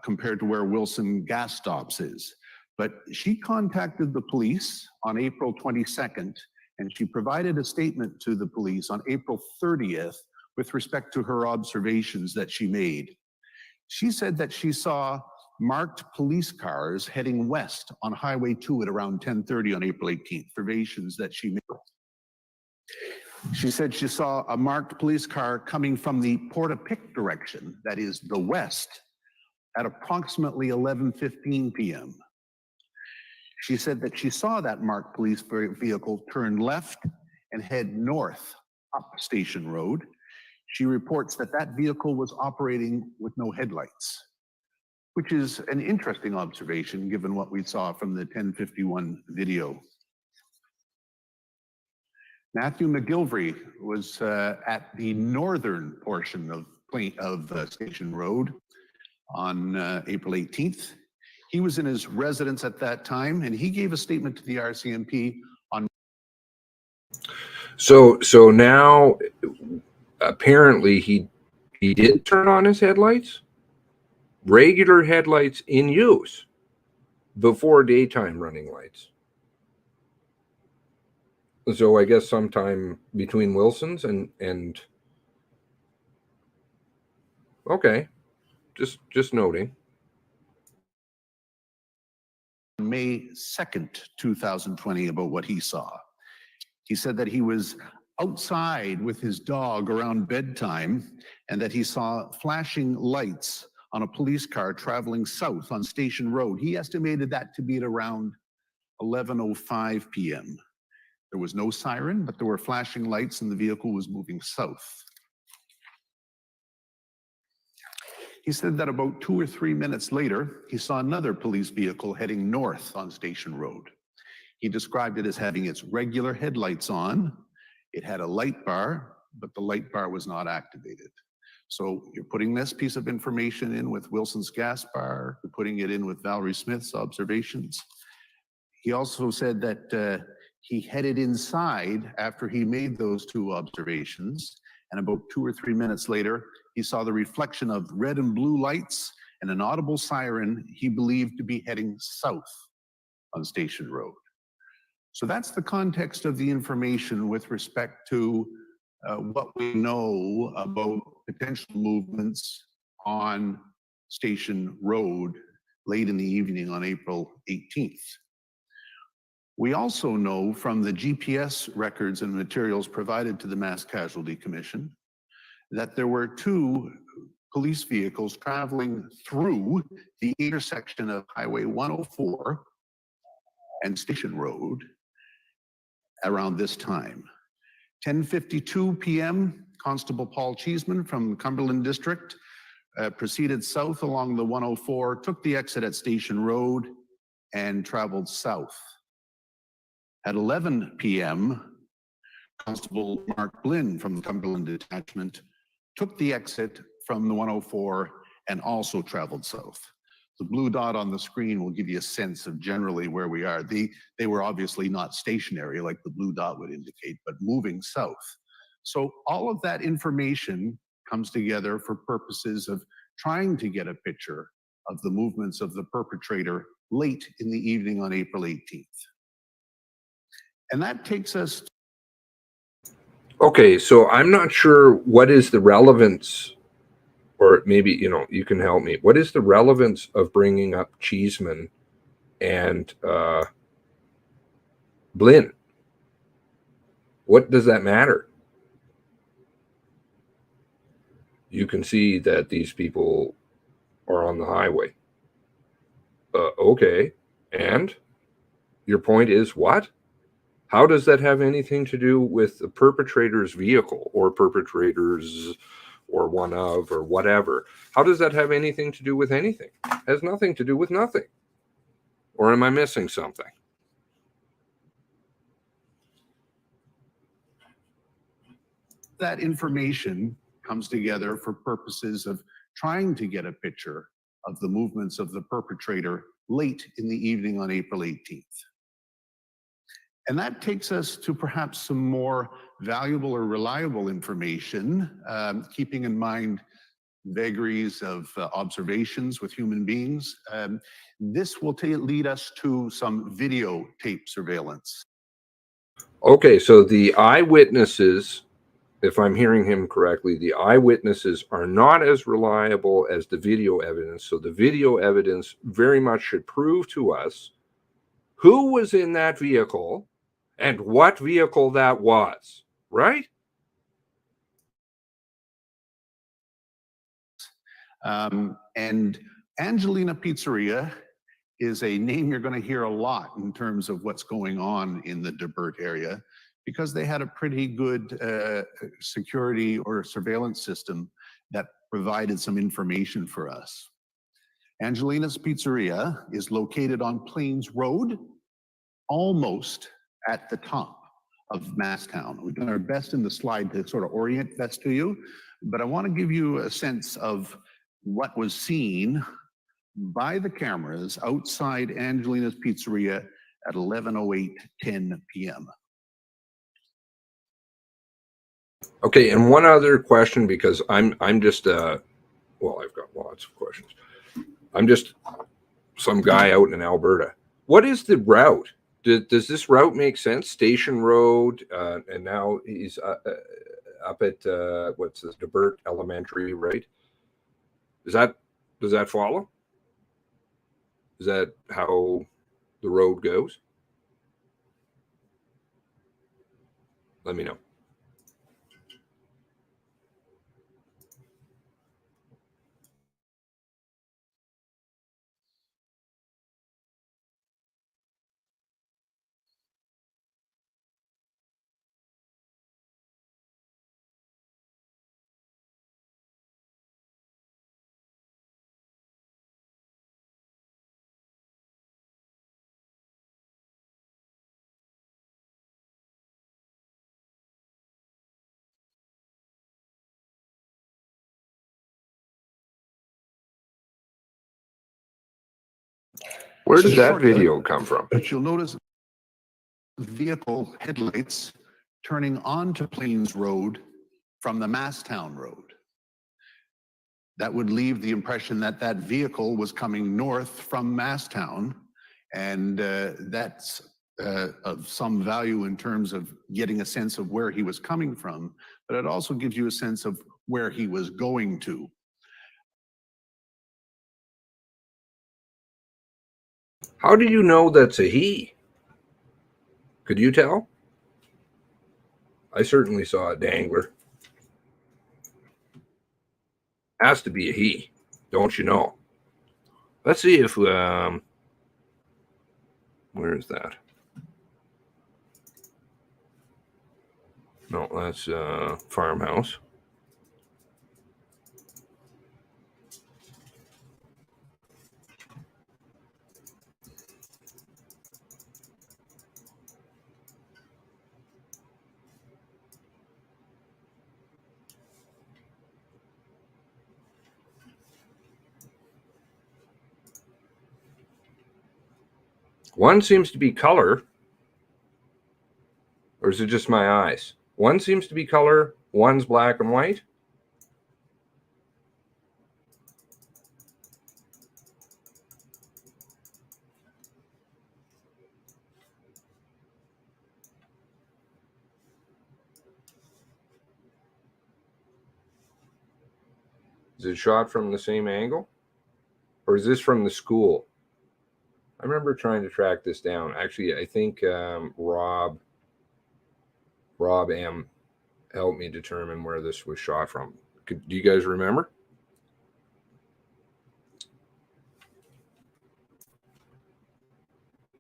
S10: compared to where Wilson Gas Stops is. But she contacted the police on April 22nd, and she provided a statement to the police on April 30th with respect to her observations that she made. She said that she saw marked police cars heading west on Highway 2 at around 10:30 on April 18th, observations that she made. She said she saw a marked police car coming from the Portapique direction, that is the west, at approximately 11:15 p.m. She said that she saw that marked police vehicle turn left and head north up Station Road. She reports that that vehicle was operating with no headlights, which is an interesting observation given what we saw from the 10:51 video. Matthew McGilvery was at the northern portion of Station Road on April 18th. He was in his residence at that time, and he gave a statement to the RCMP on.
S6: So now apparently he did turn on his headlights, regular headlights in use before daytime running lights. So I guess sometime between Wilson's and okay, just noting.
S10: May 2nd, 2020, about what he saw. He said that he was outside with his dog around bedtime and that he saw flashing lights on a police car traveling south on Station Road. He estimated that to be at around 11:05 p.m. There was no siren, but there were flashing lights and the vehicle was moving south. He said that about 2 or 3 minutes later, he saw another police vehicle heading north on Station Road. He described it as having its regular headlights on. It had a light bar, but the light bar was not activated. So you're putting this piece of information in with Wilson's gas bar, you're putting it in with Valerie Smith's observations. He also said that he headed inside after he made those two observations, and about 2 or 3 minutes later, he saw the reflection of red and blue lights and an audible siren he believed to be heading south on Station Road. So that's the context of the information with respect to what we know about potential movements on Station Road late in the evening on April 18th. We also know from the GPS records and materials provided to the Mass Casualty Commission that there were 2 police vehicles traveling through the intersection of Highway 104 and Station Road around this time. 10:52 p.m., Constable Paul Cheeseman from Cumberland District proceeded south along the 104, took the exit at Station Road, and traveled south. At 11 p.m., Constable Mark Blinn from the Cumberland Detachment took the exit from the 104 and also traveled south. The blue dot on the screen will give you a sense of generally where we are. They were obviously not stationary like the blue dot would indicate, but moving south. So all of that information comes together for purposes of trying to get a picture of the movements of the perpetrator late in the evening on April 18th. And that takes us to
S6: Okay, so I'm not sure what is the relevance, or maybe, you can help me. What is the relevance of bringing up Cheeseman and Blinn? What does that matter? You can see that these people are on the highway. Okay, and your point is what? How does that have anything to do with the perpetrator's vehicle or perpetrators or one of or whatever? How does that have anything to do with anything? It has nothing to do with nothing. Or am I missing something?
S10: that information comes together for purposes of trying to get a picture of the movements of the perpetrator late in the evening on April 18th. And that takes us to perhaps some more valuable or reliable information, keeping in mind vagaries of observations with human beings. This will lead us to some videotape surveillance.
S6: Okay, so the eyewitnesses, if I'm hearing him correctly, the eyewitnesses are not as reliable as the video evidence. So the video evidence very much should prove to us who was in that vehicle and what vehicle that was, right?
S10: And Angelina Pizzeria is a name you're going to hear a lot in terms of what's going on in the Debert area, because they had a pretty good security or surveillance system that provided some information for us. Angelina's Pizzeria is located on Plains Road, almost at the top of Masstown. We've done our best in the slide to sort of orient that to you, but I want to give you a sense of what was seen by the cameras outside Angelina's Pizzeria at 11:08:10 p.m.
S6: Okay, and one other question, because I'm just well, I've got lots of questions. I'm just some guy out in Alberta. What is the route? Does this route make sense? Station Road, and now he's up at what's this, Debert Elementary, right? Does that follow? Is that how the road goes? let me know. Where did that video come from?
S10: But you'll notice vehicle headlights turning onto Plains Road from the Masstown Road. That would leave the impression that that vehicle was coming north from Masstown, and that's of some value in terms of getting a sense of where he was coming from, but it also gives you a sense of where he was going to.
S6: How do you know that's a he? Could you tell? I certainly saw a dangler. Has to be a he, don't you know? Let's see if, where is that? No, that's farmhouse. One seems to be color, or is it just my eyes? One seems to be color, one's black and white. Is it shot from the same angle? Or is this from the school? I remember trying to track this down. Actually, I think Rob M helped me determine where this was shot from. Do you guys remember?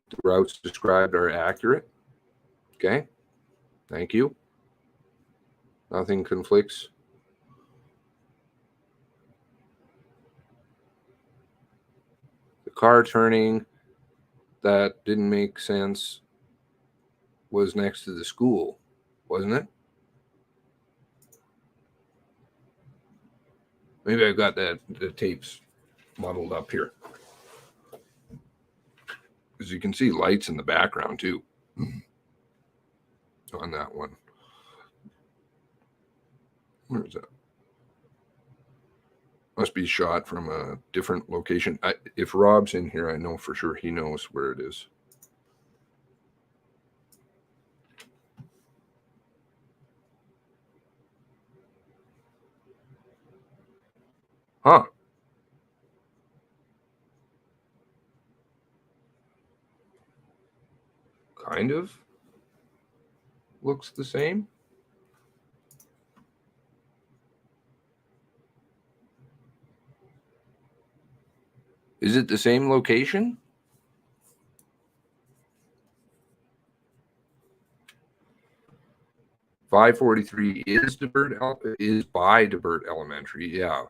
S6: The routes described are accurate. Okay. Thank you. Nothing conflicts. The car turning that didn't make sense was next to the school, wasn't it? Maybe I've got the tapes muddled up here. As you can see, lights in the background too on that one. Where is that? Must be shot from a different location. If Rob's in here, I know for sure he knows where it is. Huh. Kind of looks the same. Is it the same location? .543 is by Debert Elementary. Yeah.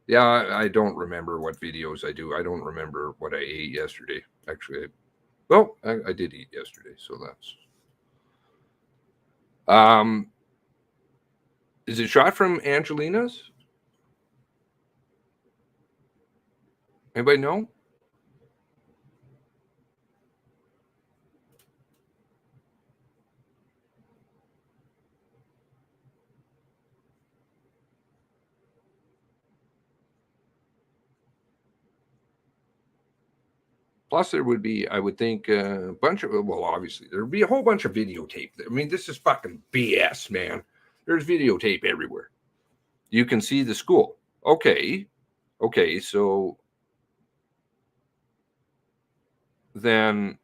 S6: Yeah, I don't remember what videos I do. I don't remember what I ate yesterday. Actually, I did eat yesterday, so that's. Is it shot from Angelina's? Anybody know? Plus, there would be, I would think, a bunch of, well, obviously, there would be a whole bunch of videotape. I mean, this is fucking BS, man. There's videotape everywhere. You can see the school. Okay, so then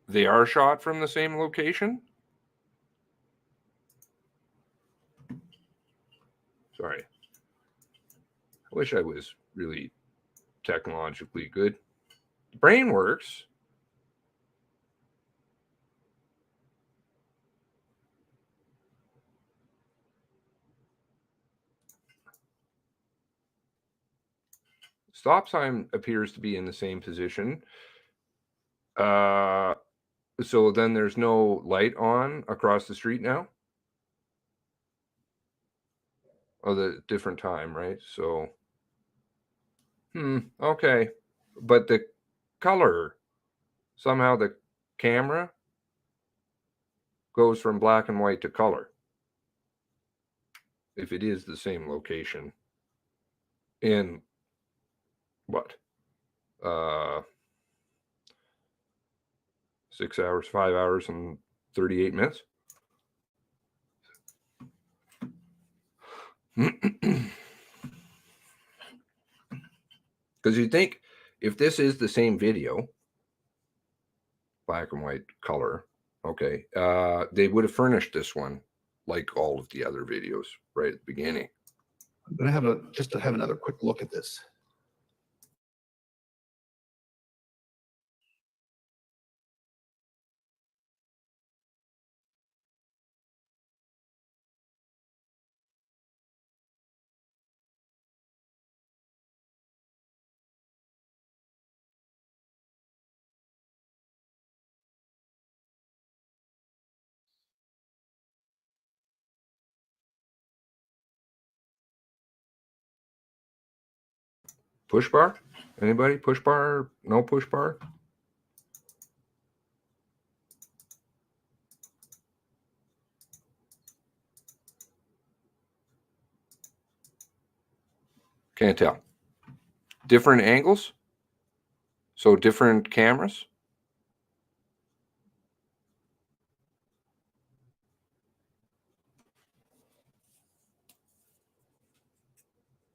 S6: they are shot from the same location? Sorry. I wish I was really technologically good. The brain works. Stop sign appears to be in the same position. So then there's no light on across the street now? Oh, the different time, right? So, okay. But the color, somehow the camera goes from black and white to color. If it is the same location. In what? 6 hours, 5 hours, and 38 minutes. Because you think if this is the same video, black and white color, okay, they would have furnished this one like all of the other videos right at the beginning.
S10: I'm going to have just to have another quick look at this.
S6: Push bar? Anybody? Push bar? No push bar? Can't tell. Different angles? So different cameras?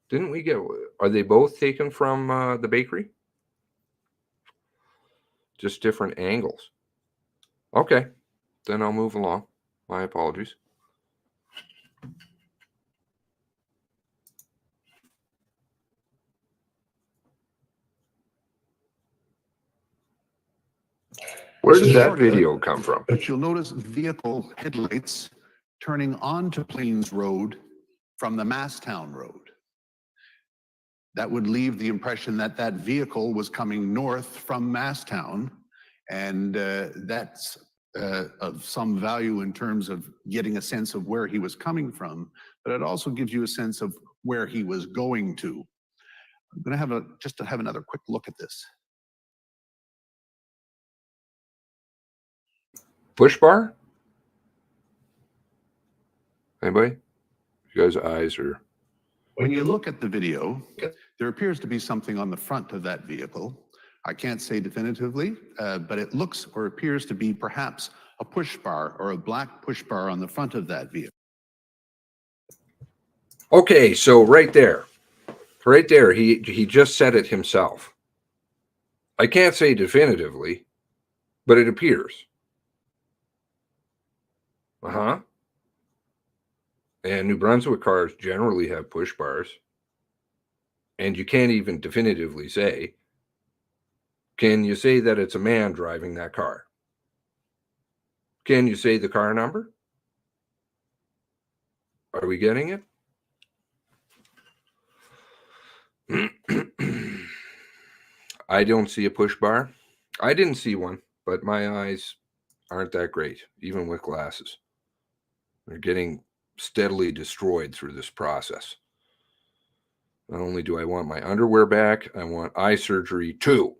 S6: Didn't we get, are they both taken from the bakery? Just different angles. Okay, then I'll move along. My apologies. Where did that video come from?
S10: But you'll notice vehicle headlights turning onto Plains Road from the Masstown Road. That would leave the impression that that vehicle was coming north from Masstown, and that's of some value in terms of getting a sense of where he was coming from, but it also gives you a sense of where he was going to. I'm going to have just to have another quick look at this.
S6: Push bar? Anybody? You guys' eyes are...
S10: When you look at the video, there appears to be something on the front of that vehicle. I can't say definitively, but it looks or appears to be perhaps a push bar or a black push bar on the front of that vehicle.
S6: Okay, so right there, he just said it himself. I can't say definitively, but it appears. And New Brunswick cars generally have push bars. And you can't even definitively say, can you say that it's a man driving that car? Can you say the car number? Are we getting it? I don't see a push bar. I didn't see one, but my eyes aren't that great, even with glasses. They're getting steadily destroyed through this process. Not only do I want my underwear back, I want eye surgery too.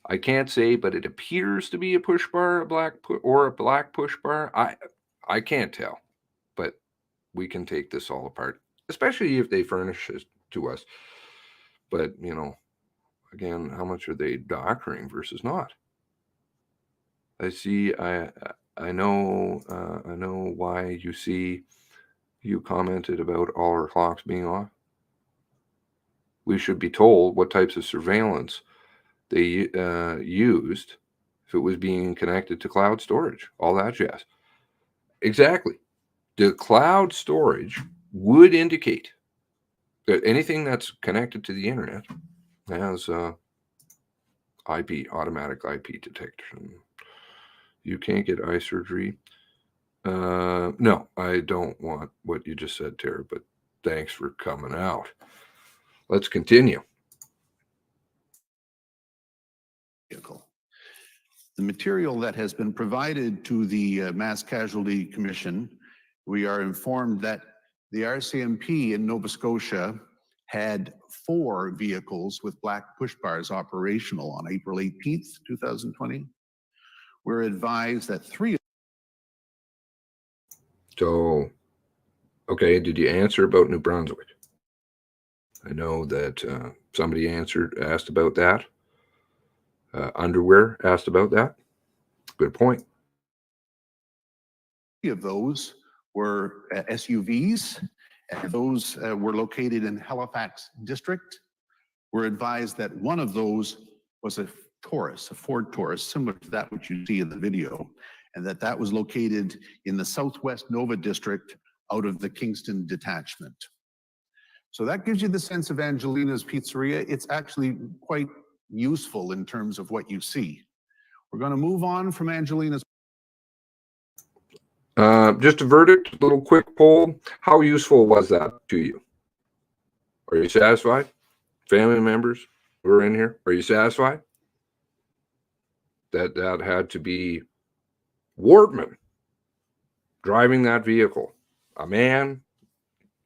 S6: I can't say, but it appears to be a push bar, a black push bar. I can't tell, but we can take this all apart, especially if they furnish it to us. But, you know, again, how much are they doctoring versus not? I see, I know why you commented about all our clocks being off. We should be told what types of surveillance they used if it was being connected to cloud storage, all that jazz. exactly. The cloud storage would indicate that anything that's connected to the internet has IP, automatic IP detection. You can't get eye surgery. No, I don't want what you just said, Tara, but thanks for coming out. Let's continue.
S10: The material that has been provided to the Mass Casualty Commission, we are informed that the RCMP in Nova Scotia had 4 vehicles with black push bars operational on April 18th, 2020. We're advised that 3.
S6: So, okay, did you answer about New Brunswick? I know that somebody asked about that. Underwear asked about that. Good point.
S10: 3 of those were SUVs, and those were located in Halifax District. We're advised that one of those was a Taurus, a Ford Taurus, similar to that which you see in the video, and that was located in the Southwest Nova District out of the Kingston Detachment. So that gives you the sense of Angelina's Pizzeria. It's actually quite useful in terms of what you see. We're going to move on from Angelina's.
S6: Just a verdict, little quick poll. How useful was that to you? Are you satisfied? Family members who are in here, are you satisfied? That had to be Wortman driving that vehicle. A man,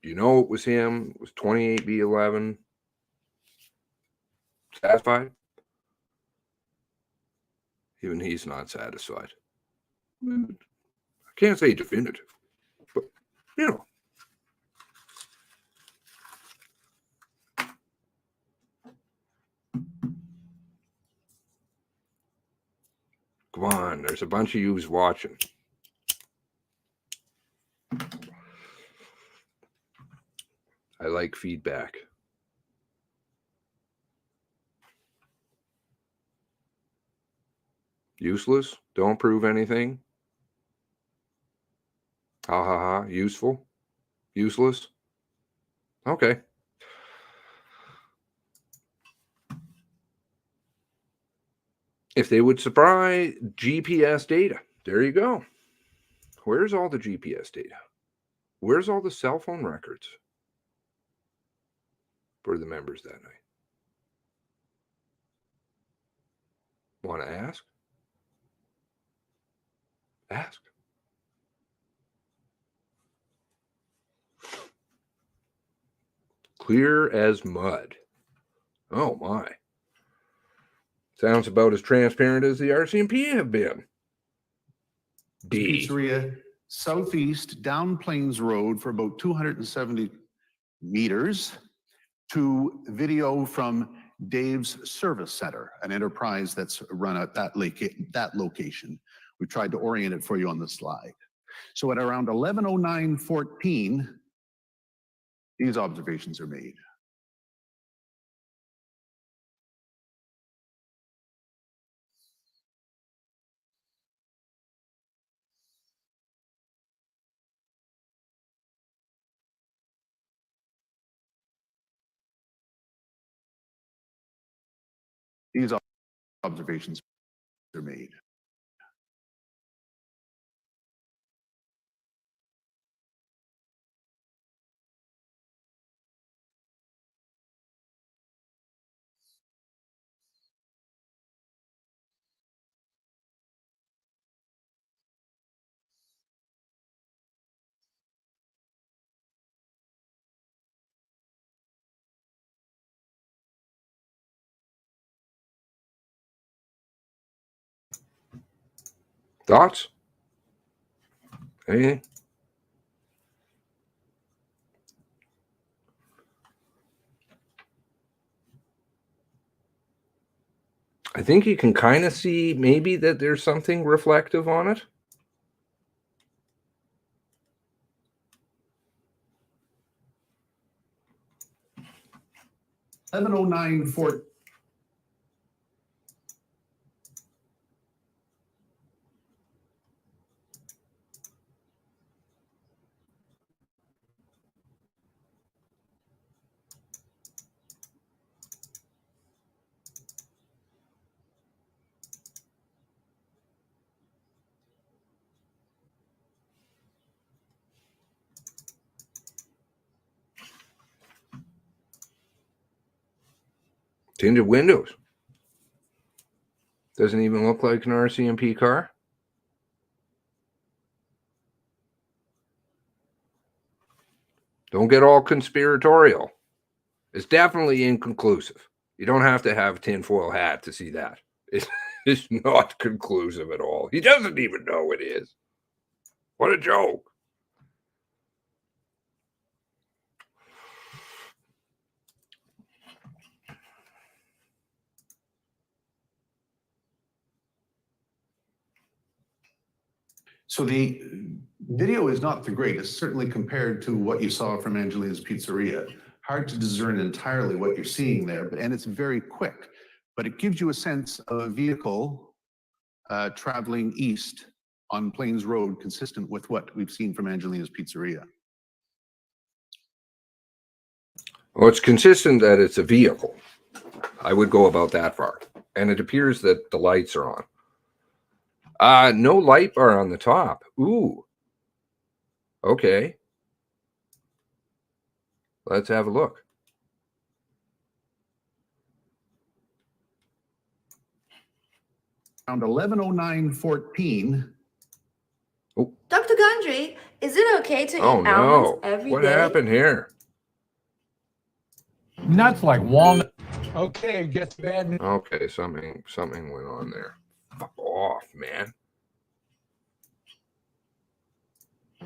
S6: you know it was him. It was 28B11. Satisfied? Even he's not satisfied. I can't say definitive, but you know. Come on, there's a bunch of yous watching. I like feedback. Useless? Don't prove anything? Ha ha ha. Useful? Useless? Okay. If they would supply GPS data, there you go. Where's all the GPS data? Where's all the cell phone records for the members that night? Want to ask? Ask. Clear as mud. Oh my. Sounds about as transparent as the RCMP have been.
S10: Pizzeria southeast down Plains Road for about 270 meters to video from Dave's Service Center, an enterprise that's run at that location. We tried to orient it for you on the slide. So at around 11:09:14, these observations are made. These observations are made.
S6: Thoughts? Anything? I think you can kind of see maybe that there's something reflective on it.
S10: $11:09:14.
S6: Tinted windows. Doesn't even look like an RCMP car. Don't get all conspiratorial. It's definitely inconclusive. You don't have to have a tinfoil hat to see that. It's not conclusive at all. He doesn't even know it is. What a joke.
S10: So the video is not the greatest, certainly compared to what you saw from Angelina's Pizzeria. Hard to discern entirely what you're seeing there, and it's very quick. But it gives you a sense of a vehicle traveling east on Plains Road, consistent with what we've seen from Angelina's Pizzeria.
S6: Well, it's consistent that it's a vehicle. I would go about that far. And it appears that the lights are on. No light bar on the top. Ooh. Okay. Let's have a look.
S10: Around 11:09:14.
S6: Oh.
S15: Dr. Gondry, is it okay to eat
S6: Oh
S15: almonds
S6: no.
S15: every
S6: What
S15: day?
S6: happened here?
S16: Nuts like walnut. Okay, it gets bad.
S6: Okay, something went on there. Fuck off, man.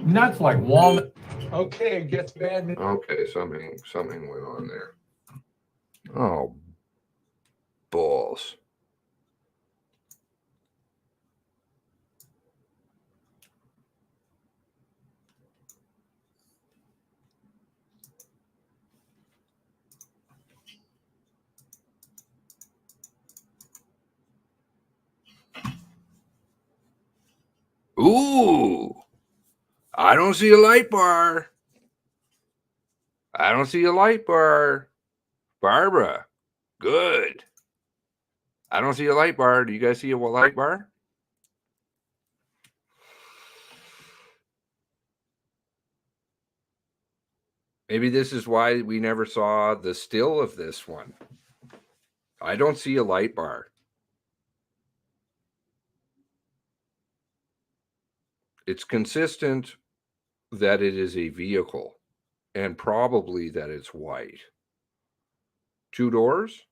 S16: Nuts like walnut. Okay, it gets bad.
S6: Okay, something went on there. Oh, balls. Ooh, I don't see a light bar. I don't see a light bar. Barbara, good. I don't see a light bar. Do you guys see a light bar? Maybe this is why we never saw the still of this one. I don't see a light bar. It's consistent that it is a vehicle and probably that it's white. 2 doors?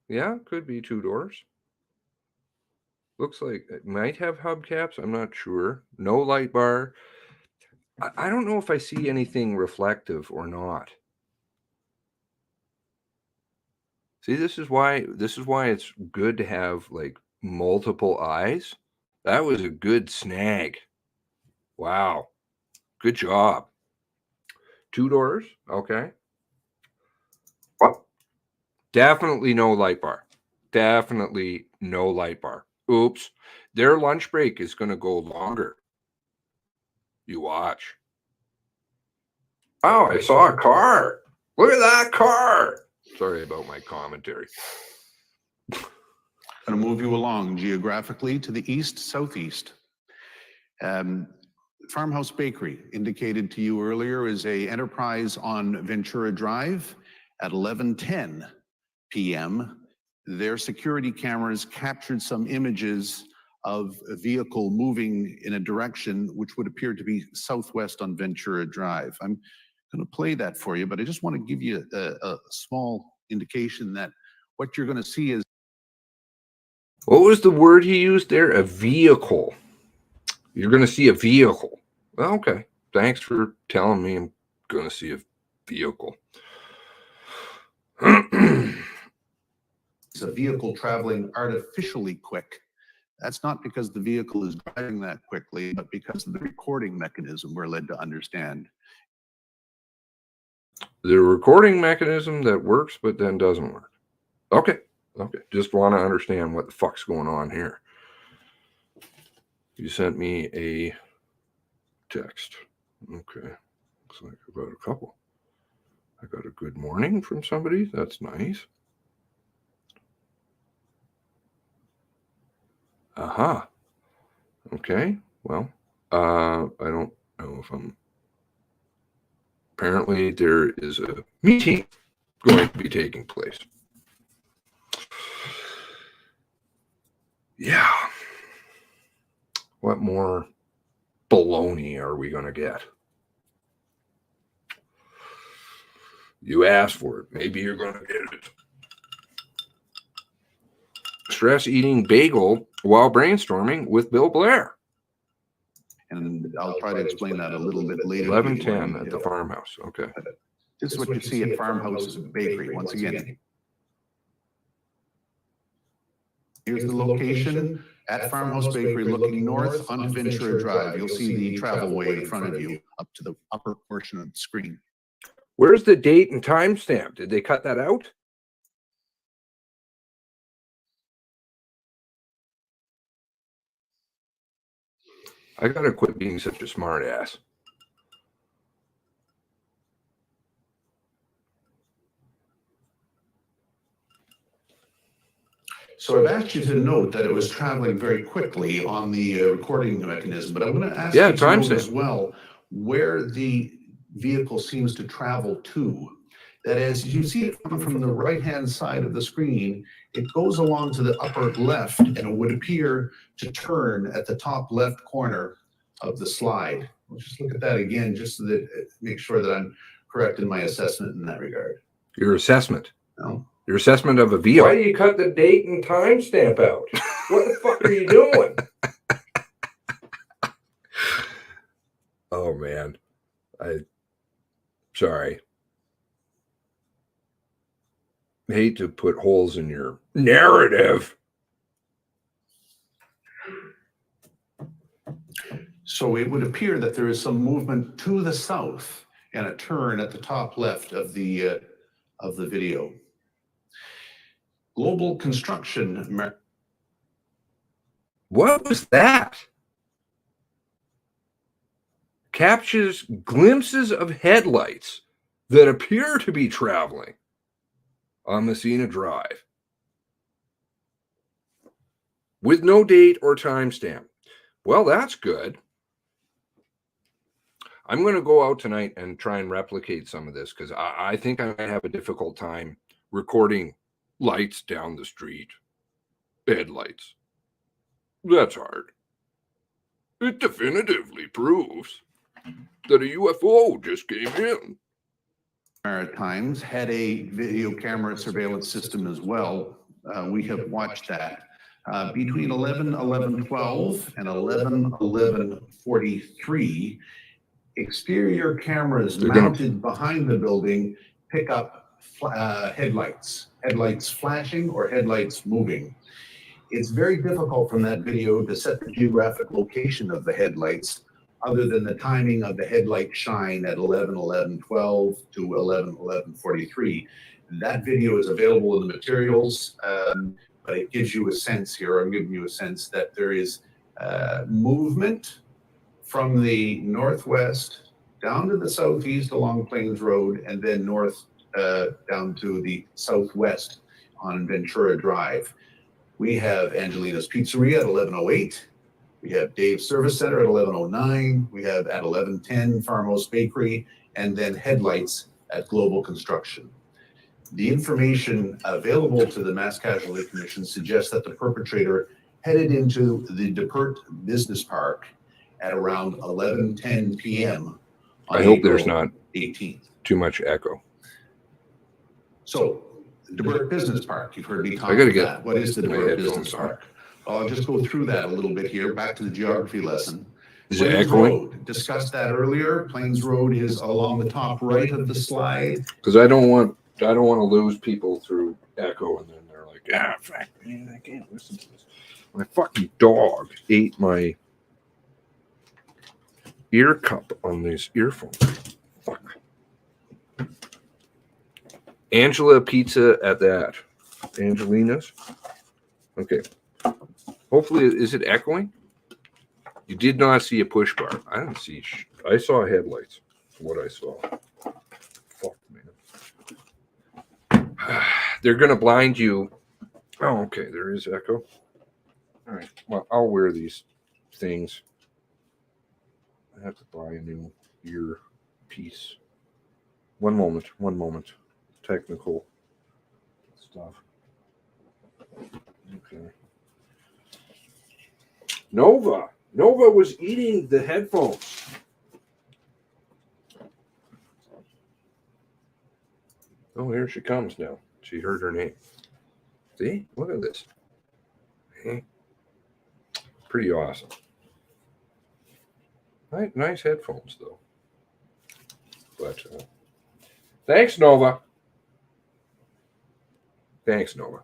S6: Yeah, could be 2 doors. Looks like it might have hubcaps. I'm not sure. No light bar. I don't know if I see anything reflective or not. See, this is why it's good to have like multiple eyes. That was a good snag. Wow. Good job. 2 doors. Okay. Well, definitely no light bar. Definitely no light bar. Oops. Their lunch break is going to go longer. You watch. Oh, I saw a car. Look at that car. Sorry about my commentary.
S10: Going to move you along geographically to the east-southeast. Farmhouse Bakery, indicated to you earlier, is a enterprise on Ventura Drive at 11:10 p.m. Their security cameras captured some images of a vehicle moving in a direction which would appear to be southwest on Ventura Drive. I'm going to play that for you, but I just want to give you a small indication that what you're going to see is...
S6: What was the word he used there? A vehicle. You're going to see a vehicle. Well, okay. Thanks for telling me I'm going to see a vehicle.
S10: It's a vehicle traveling artificially quick. That's not because the vehicle is driving that quickly, but because of the recording mechanism we're led to understand.
S6: The recording mechanism that works but then doesn't work. Okay. Okay. Just want to understand what the fuck's going on here. You sent me a text. Okay. Looks like I got a couple. I got a good morning from somebody. That's nice. Aha. Okay. Well, I don't know if I'm... Apparently there is a meeting going to be taking place. Yeah. What more baloney are we going to get? You asked for it. Maybe you're going to get it. Stress eating bagel while brainstorming with Bill Blair.
S10: And I'll try to explain that a little bit later.
S6: 11:10 at the farmhouse. Okay.
S10: This is what you see at Farmhouse Bakery. Once again, here's the location at Farmhouse Bakery, looking north on Ventura Drive. You'll see the travelway in front of you up to the upper portion of the screen.
S6: Where's the date and timestamp? Did they cut that out? I gotta quit being such a smart ass.
S10: So I've asked you to note that it was traveling very quickly on the recording mechanism, but I'm going to ask you to note as well where the vehicle seems to travel to. That as you see it coming from the right-hand side of the screen, it goes along to the upper left, and it would appear to turn at the top left corner of the slide. We'll just look at that again, just so that make sure that I'm correct in my assessment in that regard.
S6: Your assessment?
S10: No.
S6: Your assessment of a vehicle.
S16: Why do you cut the date and timestamp out? What the fuck are you doing?
S6: Oh man, sorry. I hate to put holes in your narrative.
S10: So it would appear that there is some movement to the south and a turn at the top left of the video. Global construction.
S6: What was that? Captures glimpses of headlights that appear to be traveling on Messina Drive with no date or timestamp. Well, that's good. I'm going to go out tonight and try and replicate some of this because I think I might have a difficult time recording lights down the street, headlights. That's hard. It definitively proves that a UFO just came in.
S10: Maritimes had a video camera surveillance system as well. We have watched that. Between 11:11:12 and 11:11:43, exterior cameras mounted behind the building pick up headlights flashing or headlights moving. It's very difficult from that video to set the geographic location of the headlights other than the timing of the headlight shine at 11:11:12 to 11:11:43. That video is available in the materials, but it gives you a sense here. I'm giving you a sense that there is movement from the northwest down to the southeast along Plains Road and then north down to the southwest on Ventura Drive. We have Angelina's Pizzeria at 11:08. We have Dave's Service Center at 11:09. We have at 11:10 Farmhouse Bakery, and then headlights at Global Construction. The information available to the Mass Casualty Commission suggests that the perpetrator headed into the Debert Business Park at around 11:10 p.m.
S6: I hope there's not
S10: 18th.
S6: Too much echo.
S10: So, the Debert Business Park, you've heard me talk
S6: I gotta
S10: about
S6: get
S10: that. What is the
S6: my
S10: Debert
S6: headphones
S10: Business
S6: on.
S10: Park? I'll just go through that a little bit here, back to the geography lesson.
S6: Is it
S10: Plains
S6: echoing?
S10: Road, discussed that earlier. Plains Road is along the top right of the slide.
S6: Because I don't want to lose people through echo, and then they're like, "Ah, fuck, man, I can't listen to this." My fucking dog ate my ear cup on these earphones. Fuck. Angela Pizza at that. Angelina's. Okay. Hopefully, is it echoing? You did not see a push bar. I didn't see. I saw headlights. What I saw. Fuck, man. They're gonna blind you. Oh, okay. There is echo. All right. Well, I'll wear these things. I have to buy a new earpiece. One moment. technical stuff. Okay. Nova was eating the headphones. Oh, here she comes now. She heard her name. See? Look at this. Okay. Pretty awesome. Nice headphones, though. But thanks, Nova. Thanks, Nova.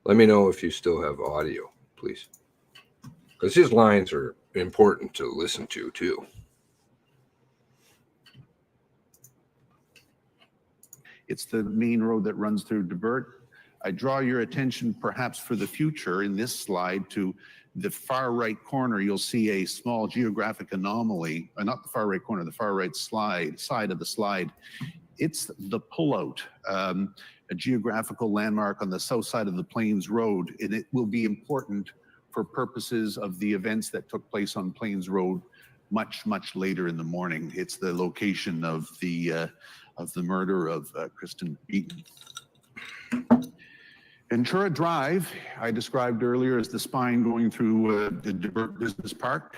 S6: Let me know if you still have audio, please. Because his lines are important to listen to, too.
S10: It's the main road that runs through Debert. I draw your attention perhaps for the future in this slide to the far right corner. You'll see a small geographic anomaly, not the far right corner, the far right side of the slide. It's the pullout, a geographical landmark on the south side of the Plains Road, and it will be important for purposes of the events that took place on Plains Road much later in the morning. It's the location of the murder of Kristen Beaton. Ventura Drive, I described earlier as the spine going through the Debert Business Park.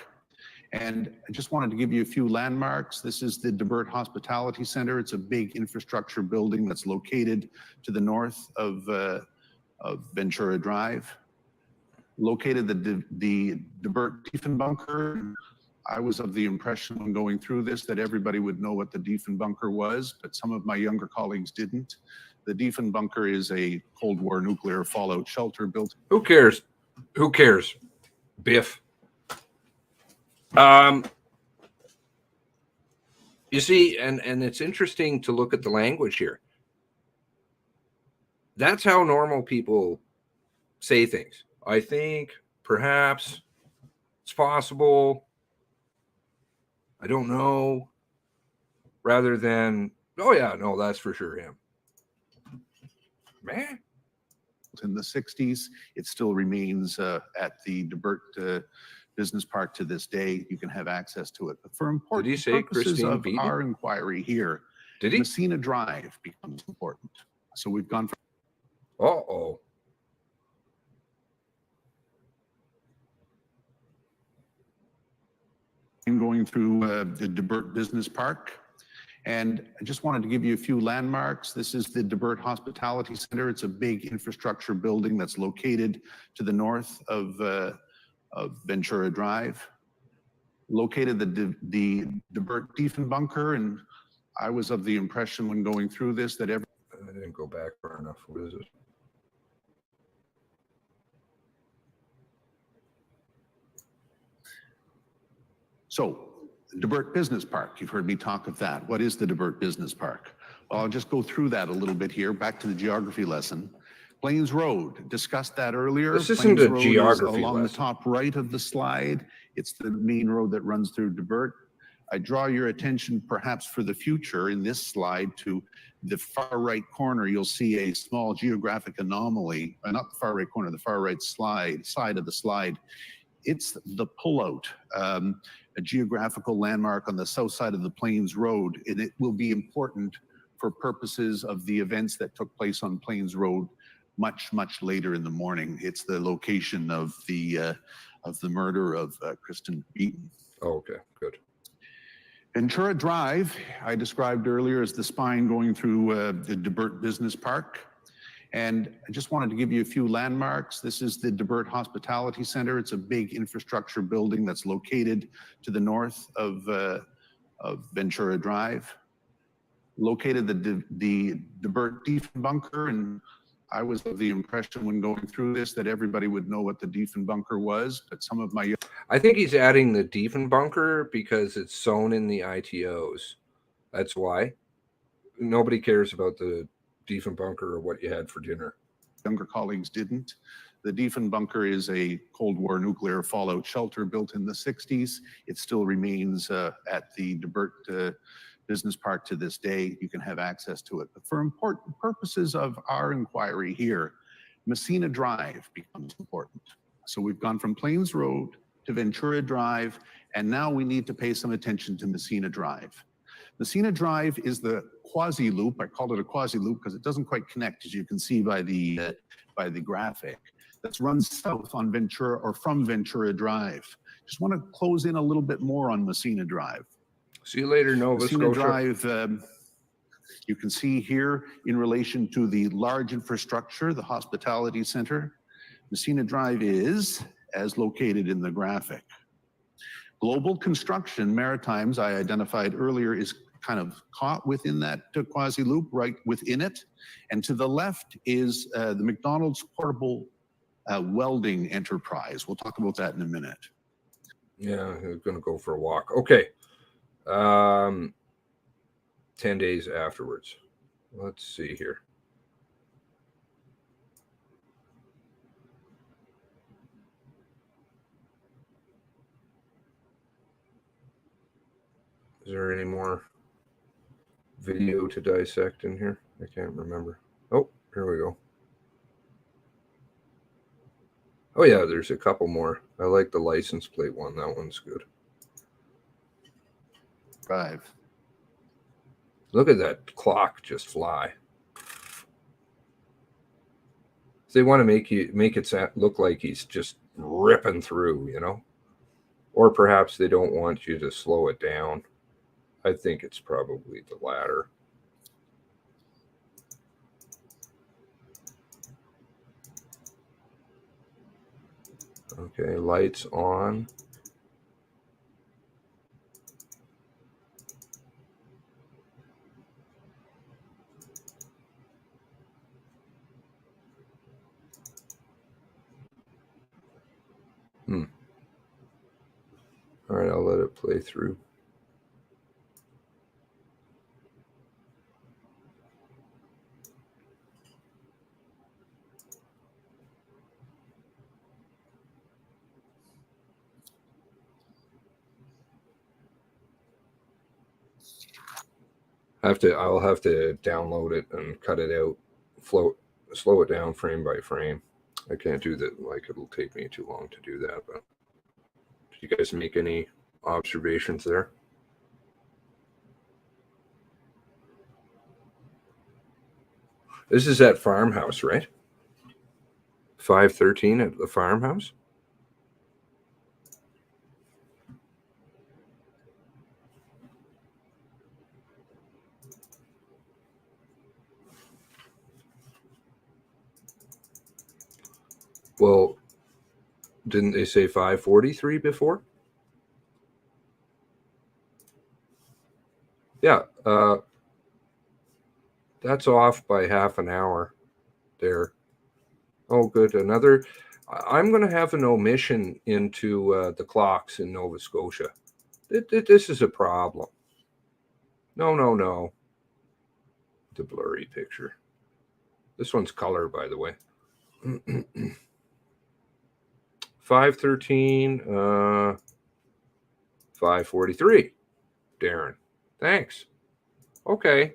S10: And I just wanted to give you a few landmarks. This is the Debert Hospitality Center. It's a big infrastructure building that's located to the north of Ventura Drive. Located the Debert Diefenbunker. I was of the impression when going through this that everybody would know what the Diefenbunker was, but some of my younger colleagues didn't. The Diefenbunker is a Cold War nuclear fallout shelter built.
S6: Who cares? Who cares? Biff. You see, and it's interesting to look at the language here. That's how normal people say things. I think, perhaps, it's possible, I don't know, rather than, oh yeah, no, that's for sure him. Man.
S10: In the 60s, it still remains at the Debert Business Park to this day. You can have access to it. But for important purposes
S6: Christine
S10: of
S6: Beaton?
S10: our inquiry here, Messina Drive becomes important. So we've gone from...
S6: Uh-oh.
S10: Going through the Debert Business Park. And I just wanted to give you a few landmarks. This is the Debert Hospitality Center. It's a big infrastructure building that's located to the north of Ventura Drive. Located the Debert Diefenbunker, and I was of the impression when going through this that every...
S6: I didn't go back far enough. What is it?
S10: So, the Debert Business Park, you've heard me talk of that. What is the Debert Business Park? Well, I'll just go through that a little bit here, back to the geography lesson. Plains Road, discussed that earlier.
S6: This isn't a geography
S10: along
S6: lesson.
S10: the top right of the slide. It's the main road that runs through Debert. I draw your attention perhaps for the future in this slide to the far right corner. You'll see a small geographic anomaly, not the far right corner, the far right side of the slide. It's the pullout, a geographical landmark on the south side of the Plains Road, and it will be important for purposes of the events that took place on Plains Road much later in the morning. It's the location of the murder of Kristen Beaton.
S6: Oh, okay, good.
S10: Ventura Drive, I described earlier as the spine going through the Debert Business Park. And I just wanted to give you a few landmarks. This is the Debert Hospitality Center. It's a big infrastructure building that's located to the north of Ventura Drive. Located the Debert Diefenbunker, and I was of the impression when going through this that everybody would know what the Diefenbunker was, but some of my...
S6: I think he's adding the Diefenbunker because it's sewn in the ITOs. That's why. Nobody cares about the Diefenbunker or what you had for dinner.
S10: younger colleagues didn't. The Diefenbunker is a Cold War nuclear fallout shelter built in the 60s. It still remains at the Debert Business Park to this day. You can have access to it. But for important purposes of our inquiry here, Messina Drive becomes important. So we've gone from Plains Road to Ventura Drive, and now we need to pay some attention to Messina Drive. Messina Drive is the quasi-loop. I called it a quasi-loop because it doesn't quite connect, as you can see by the graphic. That runs south on Ventura or from Ventura Drive. Just want to close in a little bit more on Messina Drive.
S6: See you later, Nova
S10: Messina
S6: Scotia.
S10: Drive, you can see here in relation to the large infrastructure, the hospitality center. Messina Drive is, as located in the graphic. Global Construction Maritimes, I identified earlier, is kind of caught within that quasi-loop, right within it. And to the left is the McDonald's portable welding enterprise. We'll talk about that in a minute.
S6: Yeah, I'm going to go for a walk. Okay. 10 days afterwards. Let's see here. Is there any more video to dissect in here? I can't remember. Oh, here we go. Oh yeah, there's a couple more. I like the license plate one. That one's good.
S10: Drive.
S6: Look at that clock just fly. They want to make it look like he's just ripping through, you know? Or perhaps they don't want you to slow it down. I think it's probably the latter. Okay, lights on. All right, I'll let it play through. I'll have to download it and cut it out, slow it down frame by frame. I can't do that. Like, it'll take me too long to do that. But did you guys make any observations there? This is at farmhouse, right? 513 at the farmhouse. Well, didn't they say 543 before? Yeah, that's off by half an hour there. Oh, good. I'm going to have an omission into the clocks in Nova Scotia. This is a problem. No. The blurry picture. This one's color, by the way. 513, 543. Darren, thanks. Okay.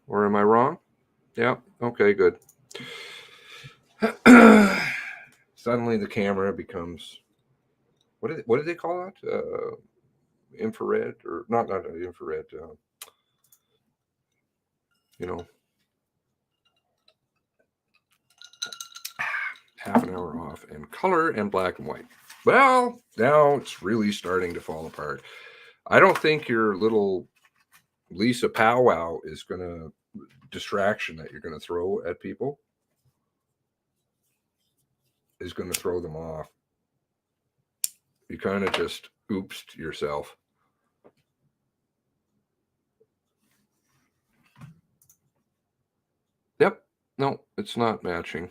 S6: Or am I wrong? Yeah. Okay, good. Suddenly the camera becomes, what do they call it? Infrared, or not infrared. You know, half an hour off, and color and black and white. Well, now it's really starting to fall apart. I don't think your little Lisa powwow is going to distraction that you're going to throw at people is going to throw them off. You kind of just oopsed yourself. Yep. No, it's not matching.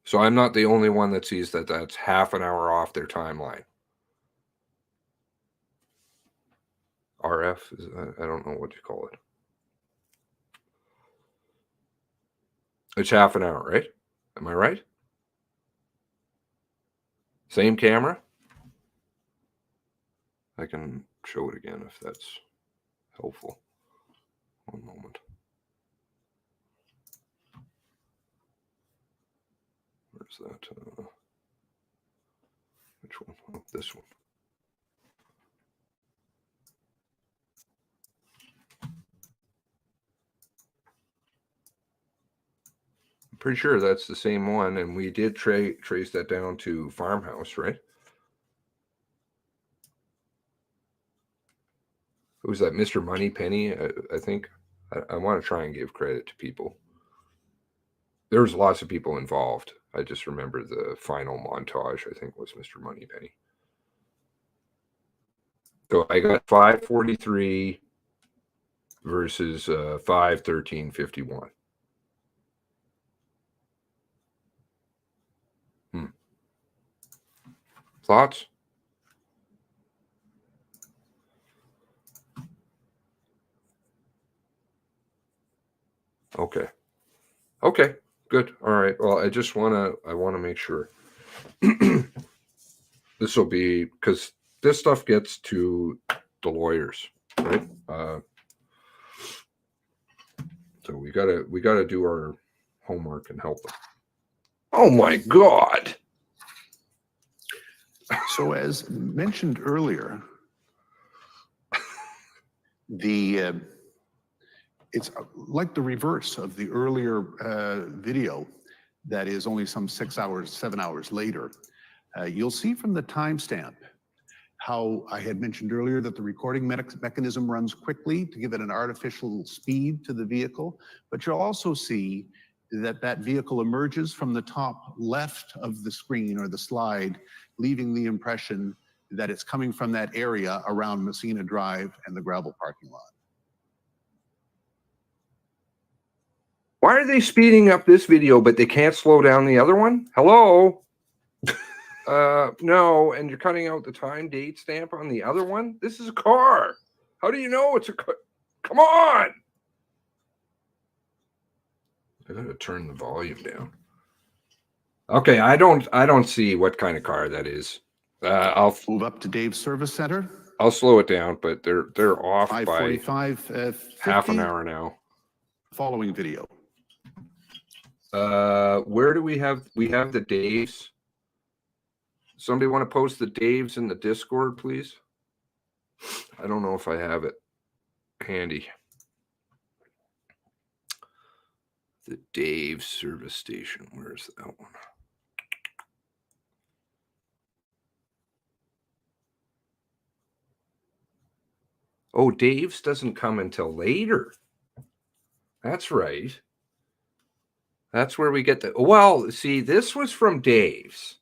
S6: So I'm not the only one that sees that that's half an hour off their timeline. RF. I don't know what you call it. It's half an hour, right? Am I right? Same camera? I can show it again if that's helpful. One moment. Where's that? Which one? Oh, this one. I'm pretty sure that's the same one, and we did trace that down to farmhouse, right? Who was that? Mr. Moneypenny, I think. I want to try and give credit to people. There was lots of people involved. I just remember the final montage, I think, was Mr. Moneypenny. So I got 543 versus 513.51. Thoughts? Okay. Okay. Good. All right. Well, I want to make sure. This will be, because this stuff gets to the lawyers, right? So we gotta do our homework and help them. Oh my God.
S10: So as mentioned earlier, it's like the reverse of the earlier video that is only some 7 hours later. You'll see from the timestamp how I had mentioned earlier that the recording mechanism runs quickly to give it an artificial speed to the vehicle, but you'll also see that that vehicle emerges from the top left of the screen or the slide, leaving the impression that it's coming from that area around Messina Drive and the gravel parking lot.
S6: Why are they speeding up this video, but they can't slow down the other one? Hello? No, and you're cutting out the time date stamp on the other one? This is a car. How do you know it's a car? Come on! I gotta turn the volume down. Okay, I don't see what kind of car that is. I'll
S10: move up to Dave's Service Center.
S6: I'll slow it down, but they're off by
S10: 5:45,
S6: half an hour now.
S10: Following video.
S6: Where do we have the Daves? Somebody want to post the Daves in the Discord, please? I don't know if I have it handy. The Dave service station. Where's that one? Oh, Dave's doesn't come until later. That's right. That's where we get the... Well, see, this was from Dave's.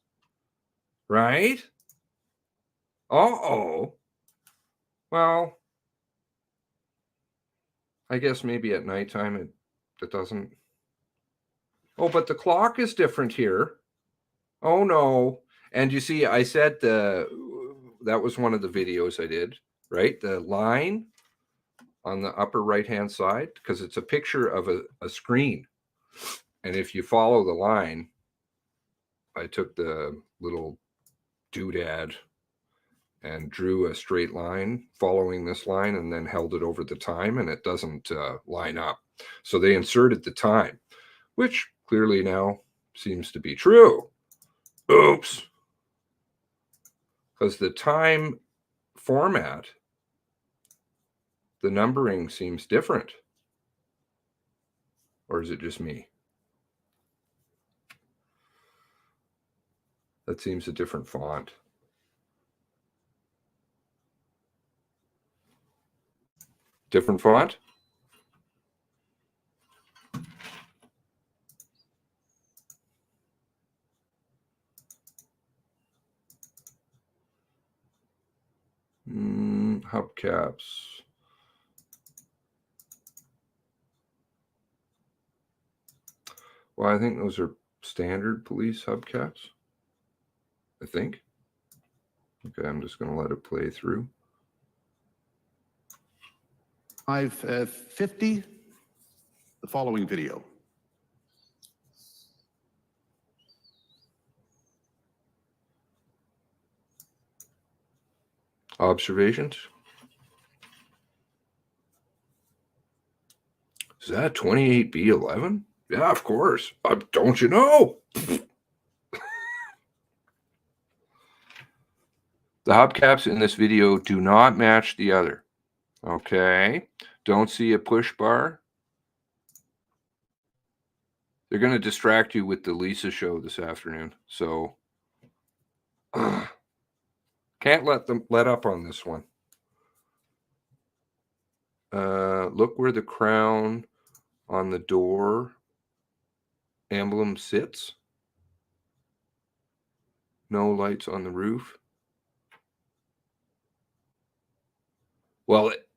S6: Right? Uh-oh. Well, I guess maybe at nighttime it doesn't... Oh, but the clock is different here. Oh, no. And you see, I said that was one of the videos I did, right? The line on the upper right-hand side, because it's a picture of a screen. And if you follow the line, I took the little doodad and drew a straight line following this line and then held it over the time, and it doesn't line up. So they inserted the time, which clearly now seems to be true. Oops. Because the time format, the numbering seems different. Or is it just me? That seems a different font. Different font? Hubcaps. Well, I think those are standard police hubcaps. I think. Okay, I'm just going to let it play through.
S10: 5:50, the following video.
S6: Observations? Is that 28B11? Yeah, of course. Don't you know? The hubcaps in this video do not match the other. Okay. Don't see a push bar. They're going to distract you with the Lisa show this afternoon. So can't let up on this one. Look where the crown on the door emblem sits. No lights on the roof. Well, it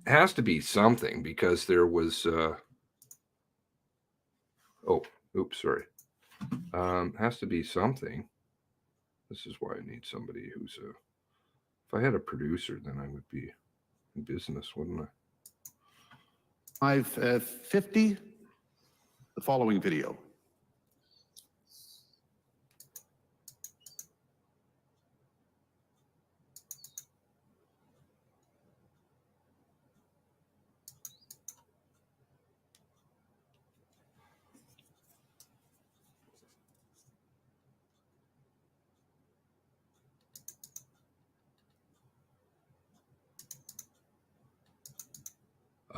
S6: has to be something because there was has to be something. This is why I need somebody who's if I had a producer, then I would be in business, wouldn't I?
S10: 5:50, the following video.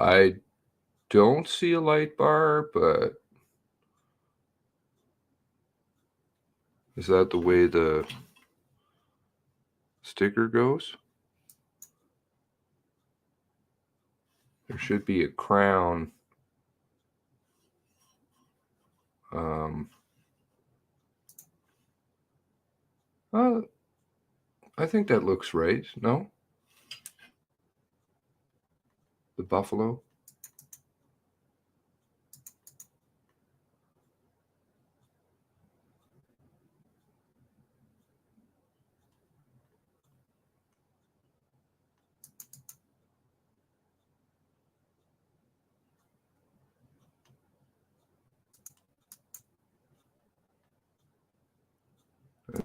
S6: I don't see a light bar, but is that the way the sticker goes? There should be a crown. I think that looks right. No? The buffalo.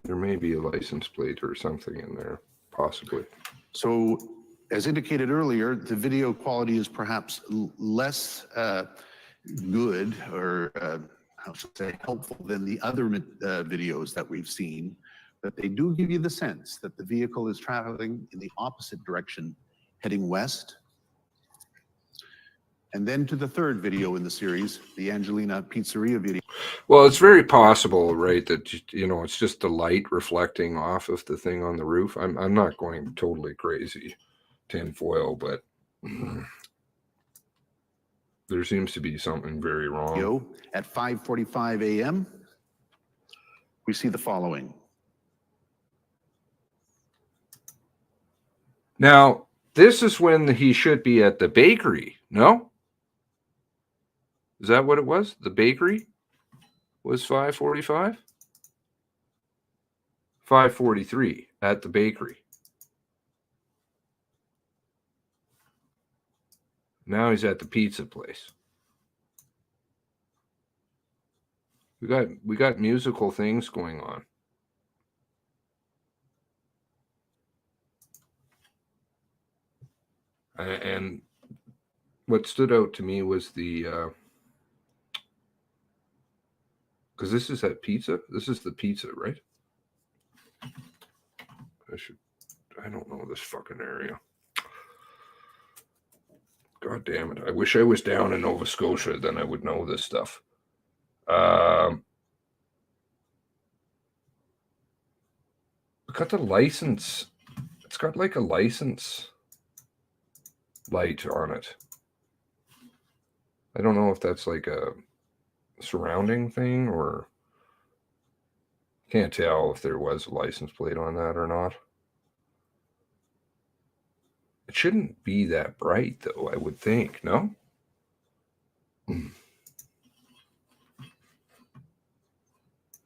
S6: There may be a license plate or something in there, possibly.
S10: So, as indicated earlier, the video quality is perhaps less good or how should I say, helpful than the other videos that we've seen, but they do give you the sense that the vehicle is traveling in the opposite direction, heading west. And then to the third video in the series, the Angelina Pizzeria video.
S6: Well, it's very possible, right, that, you know, it's just the light reflecting off of the thing on the roof. I'm not going totally crazy tinfoil, but there seems to be something very wrong.
S10: At 5:45 a.m., we see the following.
S6: Now, this is when he should be at the bakery, no? Is that what it was? The bakery was 5:45? 5:43 at the bakery. Now he's at the pizza place. We got musical things going on. And what stood out to me was the because this is at pizza. This is the pizza, right? I don't know this fucking area. God damn it. I wish I was down in Nova Scotia, then I would know this stuff. Got the license. It's got like a license light on it. I don't know if that's like a surrounding thing or can't tell if there was a license plate on that or not. It shouldn't be that bright though, I would think, no?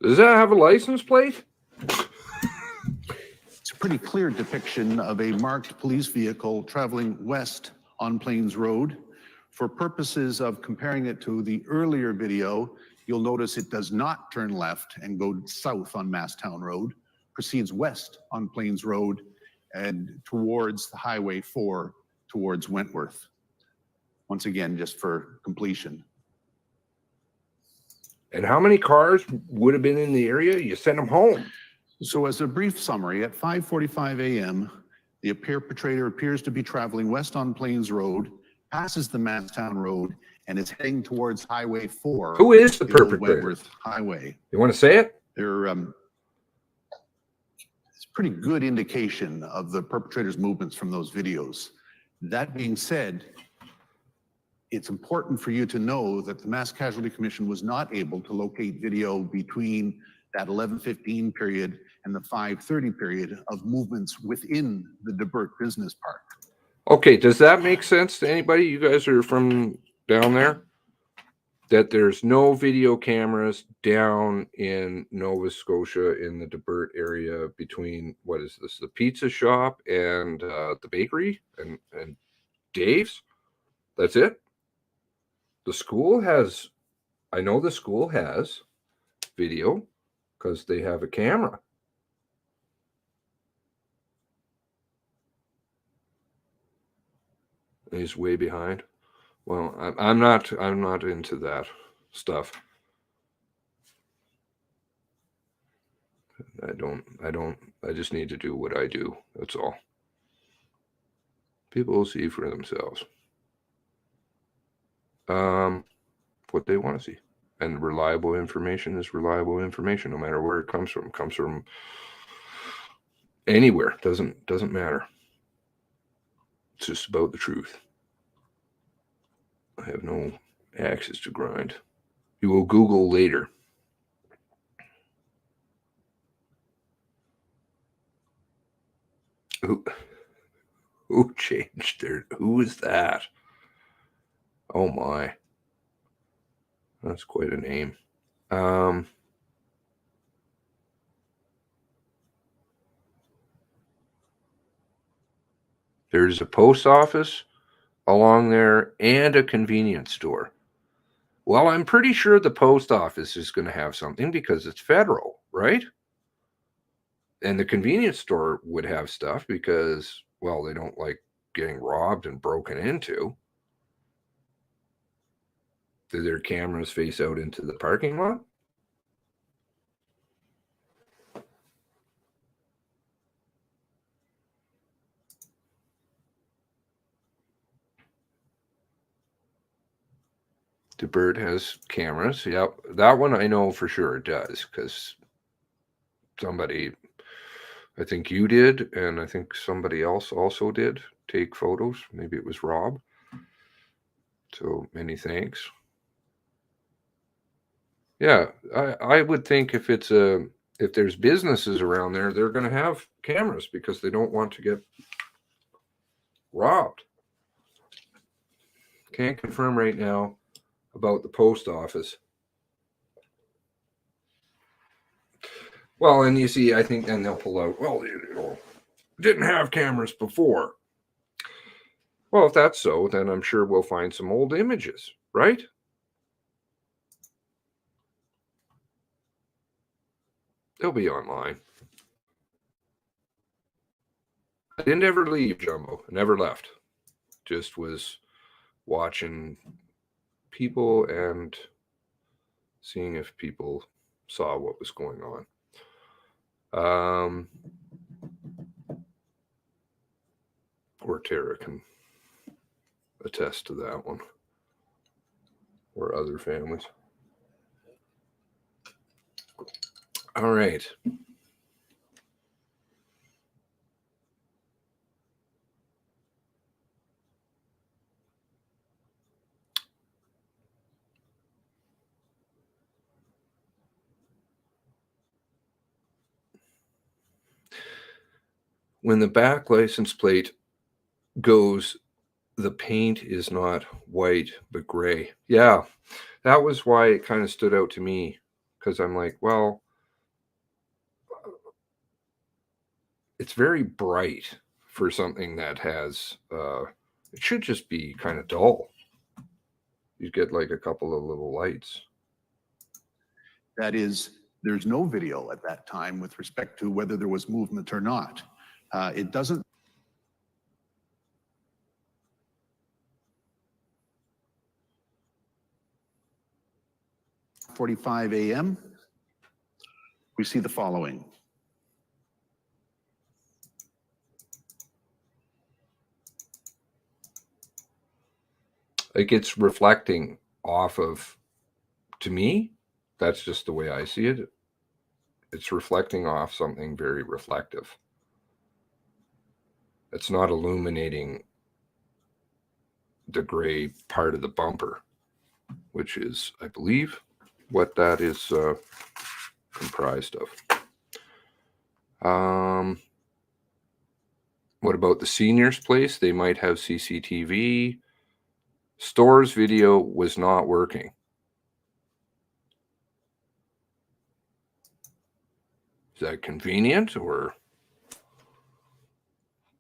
S6: Does that have a license plate?
S10: It's a pretty clear depiction of a marked police vehicle traveling west on Plains Road. For purposes of comparing it to the earlier video, you'll notice it does not turn left and go south on Masstown Road, proceeds west on Plains Road and towards the Highway 4 towards Wentworth. Once again, just for completion.
S6: And how many cars would have been in the area? You sent them home.
S10: So as a brief summary, at 5:45 a.m., the perpetrator appears to be traveling west on Plains Road, passes the Masstown Road, and is heading towards Highway 4.
S6: Who is the
S10: Old
S6: perpetrator?
S10: Wentworth Highway.
S6: You want to say it?
S10: It's a pretty good indication of the perpetrator's movements from those videos. That being said, it's important for you to know that the Mass Casualty Commission was not able to locate video between that 11:15 period and the 5:30 period of movements within the Debert Business Park.
S6: Okay, does that make sense to anybody? You guys are from down there? That there's no video cameras down in Nova Scotia in the Debert area between, what is this, the pizza shop and the bakery and Dave's? That's it? The school has, I know the school has video because they have a camera. He's way behind. Well, I'm not into that stuff. I just need to do what I do. That's all. People will see for themselves. What they want to see. And reliable information is reliable information, no matter where it comes from. It comes from anywhere. Doesn't matter. It's just about the truth. I have no axes to grind. You will Google later. Who changed their, who is that? Oh my. That's quite a name. There's a post office along there and a convenience store. Well, I'm pretty sure the post office is going to have something because it's federal, right? And the convenience store would have stuff because, well, they don't like getting robbed and broken into. Do their cameras face out into the parking lot? Debert has cameras. Yep, that one I know for sure it does because somebody, I think you did, and I think somebody else also did take photos. Maybe it was Rob. So many thanks. Yeah, I would think if there's businesses around there, they're going to have cameras because they don't want to get robbed. Can't confirm right now about the post office. Well, and you see, I think then they'll pull out, well, didn't have cameras before. Well, if that's so, then I'm sure we'll find some old images, right? They'll be online. I didn't ever leave Jumbo. I never left. Just was watching people and seeing if people saw what was going on. Or Tara can attest to that one. Or other families. All right. When the back license plate goes, the paint is not white, but gray. Yeah, that was why it kind of stood out to me, because I'm like, well, it's very bright for something that has It should just be kind of dull. You get like a couple of little lights.
S10: That is, there's no video at that time with respect to whether there was movement or not. It doesn't. .45 a.m. We see the following.
S6: Like it's reflecting off of, to me, that's just the way I see it. It's reflecting off something very reflective. It's not illuminating the gray part of the bumper, which is, I believe, what that is comprised of. What about the seniors' place? They might have CCTV. Store's video was not working. Is that convenient or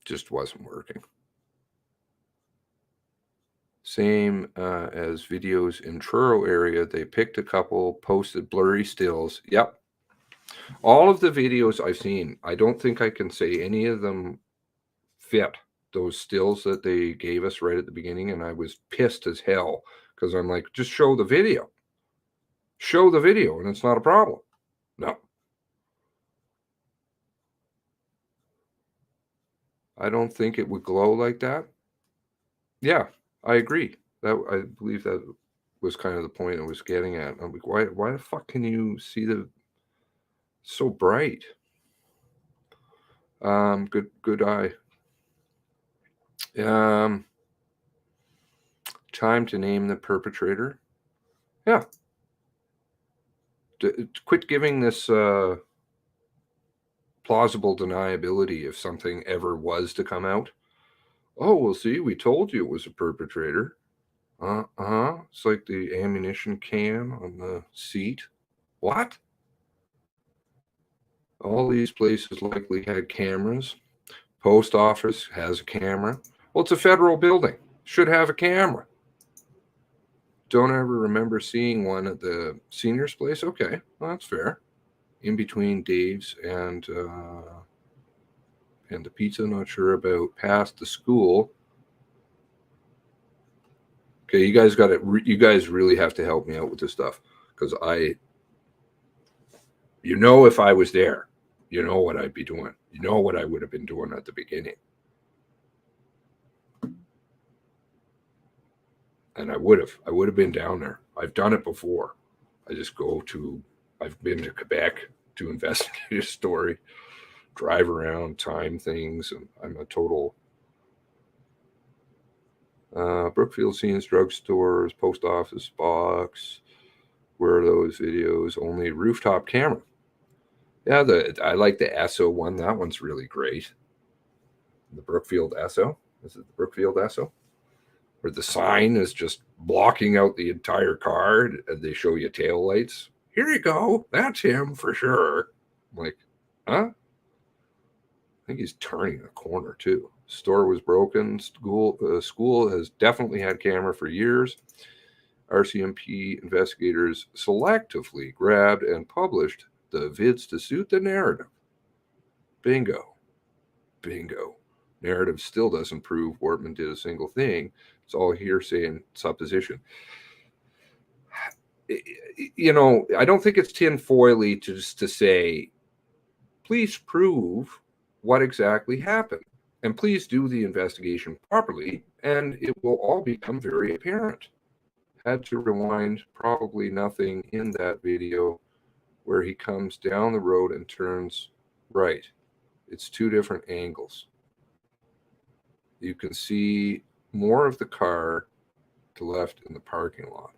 S6: just wasn't working? Same as videos in Truro area. They picked a couple, posted blurry stills. Yep. All of the videos I've seen, I don't think I can say any of them fit those stills that they gave us right at the beginning. And I was pissed as hell because I'm like, just show the video. Show the video and it's not a problem. No. I don't think it would glow like that. Yeah, I agree. That I believe that was kind of the point I was getting at. I'm like, why the fuck can you see the so bright? Good eye. Time to name the perpetrator. Yeah. Quit giving this plausible deniability if something ever was to come out. Oh, well, see, we told you it was a perpetrator. It's like the ammunition can on the seat. What? All these places likely had cameras. Post office has a camera. Well, it's a federal building. Should have a camera. Don't ever remember seeing one at the seniors' place? Okay, well, that's fair. In between Dave's and the pizza, not sure about. Past the school. Okay, you guys got it. You guys really have to help me out with this stuff because if I was there, you know what I'd be doing. You know what I would have been doing at the beginning. And I would have been down there. I've done it before. I've been to Quebec to investigate a story, drive around, time things, and I'm a total Brookfield scenes, drugstores, post office box. Where are those videos? Only rooftop camera. Yeah, I like the Esso one. That one's really great. The Brookfield Esso. Is it the Brookfield Esso? Where the sign is just blocking out the entire car and they show you tail lights. Here you go. That's him for sure. I'm like, huh? I think he's turning a corner too. Store was broken. School has definitely had camera for years. RCMP investigators selectively grabbed and published the vids to suit the narrative. Bingo. Narrative still doesn't prove Wortman did a single thing. It's all hearsay and supposition. I don't think it's tinfoily just to say, please prove what exactly happened. And please do the investigation properly, and it will all become very apparent. Had to rewind, probably nothing in that video where he comes down the road and turns right. It's two different angles. You can see more of the car to left in the parking lot.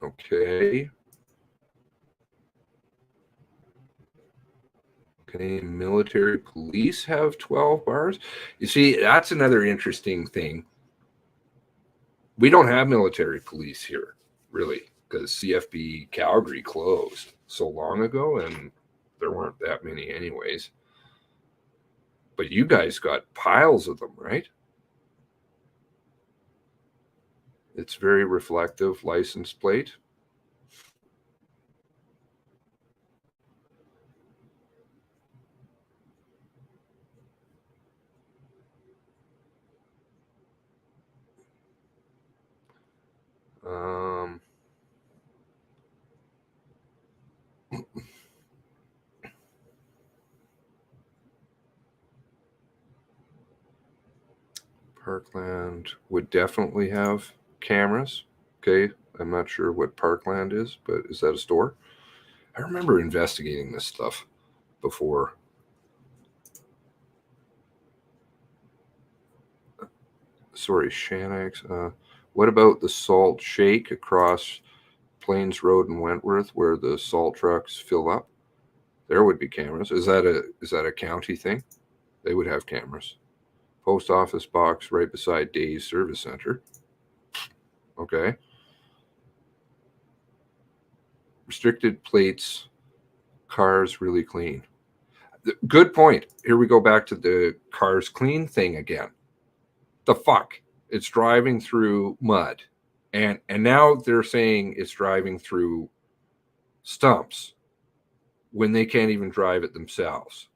S6: Okay. Canadian military police have 12 bars. You see, that's another interesting thing. We don't have military police here, really, because CFB Calgary closed so long ago, and there weren't that many anyways. But you guys got piles of them, right? It's very reflective license plate. Parkland would definitely have cameras. Okay, I'm not sure what Parkland is, but is that a store? I remember investigating this stuff before. Sorry, Shanax. What about the salt shake across Plains Road in Wentworth where the salt trucks fill up? There would be cameras. Is that a county thing? They would have cameras. Post office box right beside Days Service Center. Okay. Restricted plates, cars really clean. Good point. Here we go back to the cars clean thing again. The fuck? It's driving through mud. And now they're saying it's driving through stumps when they can't even drive it themselves.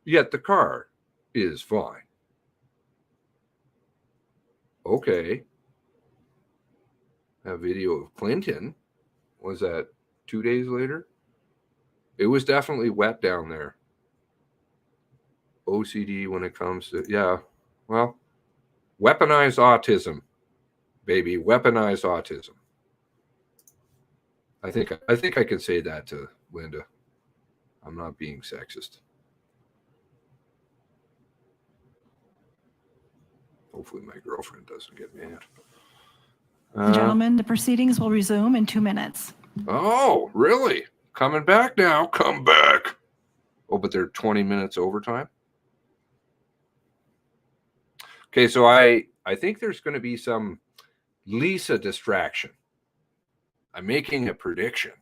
S6: Yet the car is fine. Okay. A video of Clinton. Was that 2 days later? It was definitely wet down there. OCD when it comes to, yeah, well, weaponized autism, baby, weaponized autism. I think I can say that to Linda. I'm not being sexist. Hopefully my girlfriend doesn't get mad.
S11: Gentlemen, the proceedings will resume in 2 minutes.
S6: Oh, really? Coming back now. Come back. Oh, but they're 20 minutes overtime? Okay, so I think there's going to be some Lisa distraction. I'm making a prediction.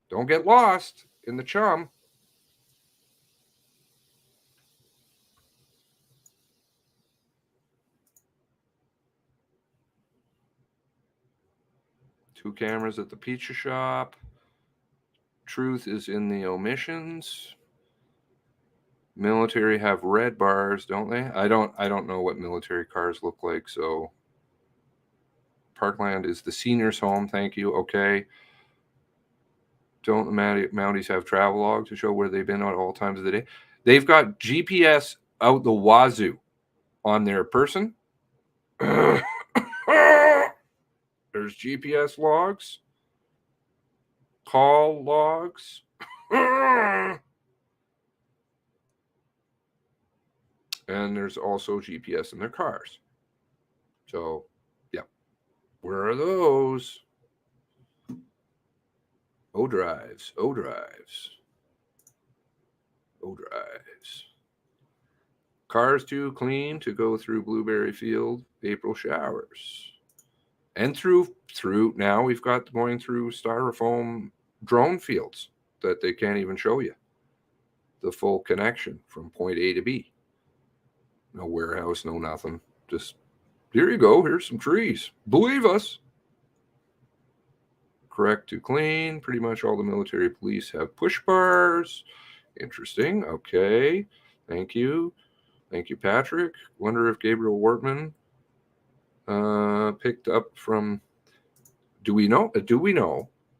S6: Don't get lost in the chum. Two cameras at the pizza shop. Truth is in the omissions. Military have red bars, don't they? I don't know what military cars look like, so Parkland is the senior's home, thank you. Okay. Don't the Mounties have travel log to show where they've been at all times of the day? They've got GPS out the wazoo on their person. There's GPS logs. Call logs. And there's also GPS in their cars. So, yeah. Where are those? O-drives. Cars too clean to go through Blueberry Field April showers. And through now we've got going through styrofoam drone fields that they can't even show you the full connection from point A to B. No warehouse, no nothing. Just, here you go. Here's some trees. Believe us. Correct to clean. Pretty much all the military police have push bars. Interesting. Okay. Thank you. Thank you, Patrick. Wonder if Gabriel Wortman picked up from, do we know?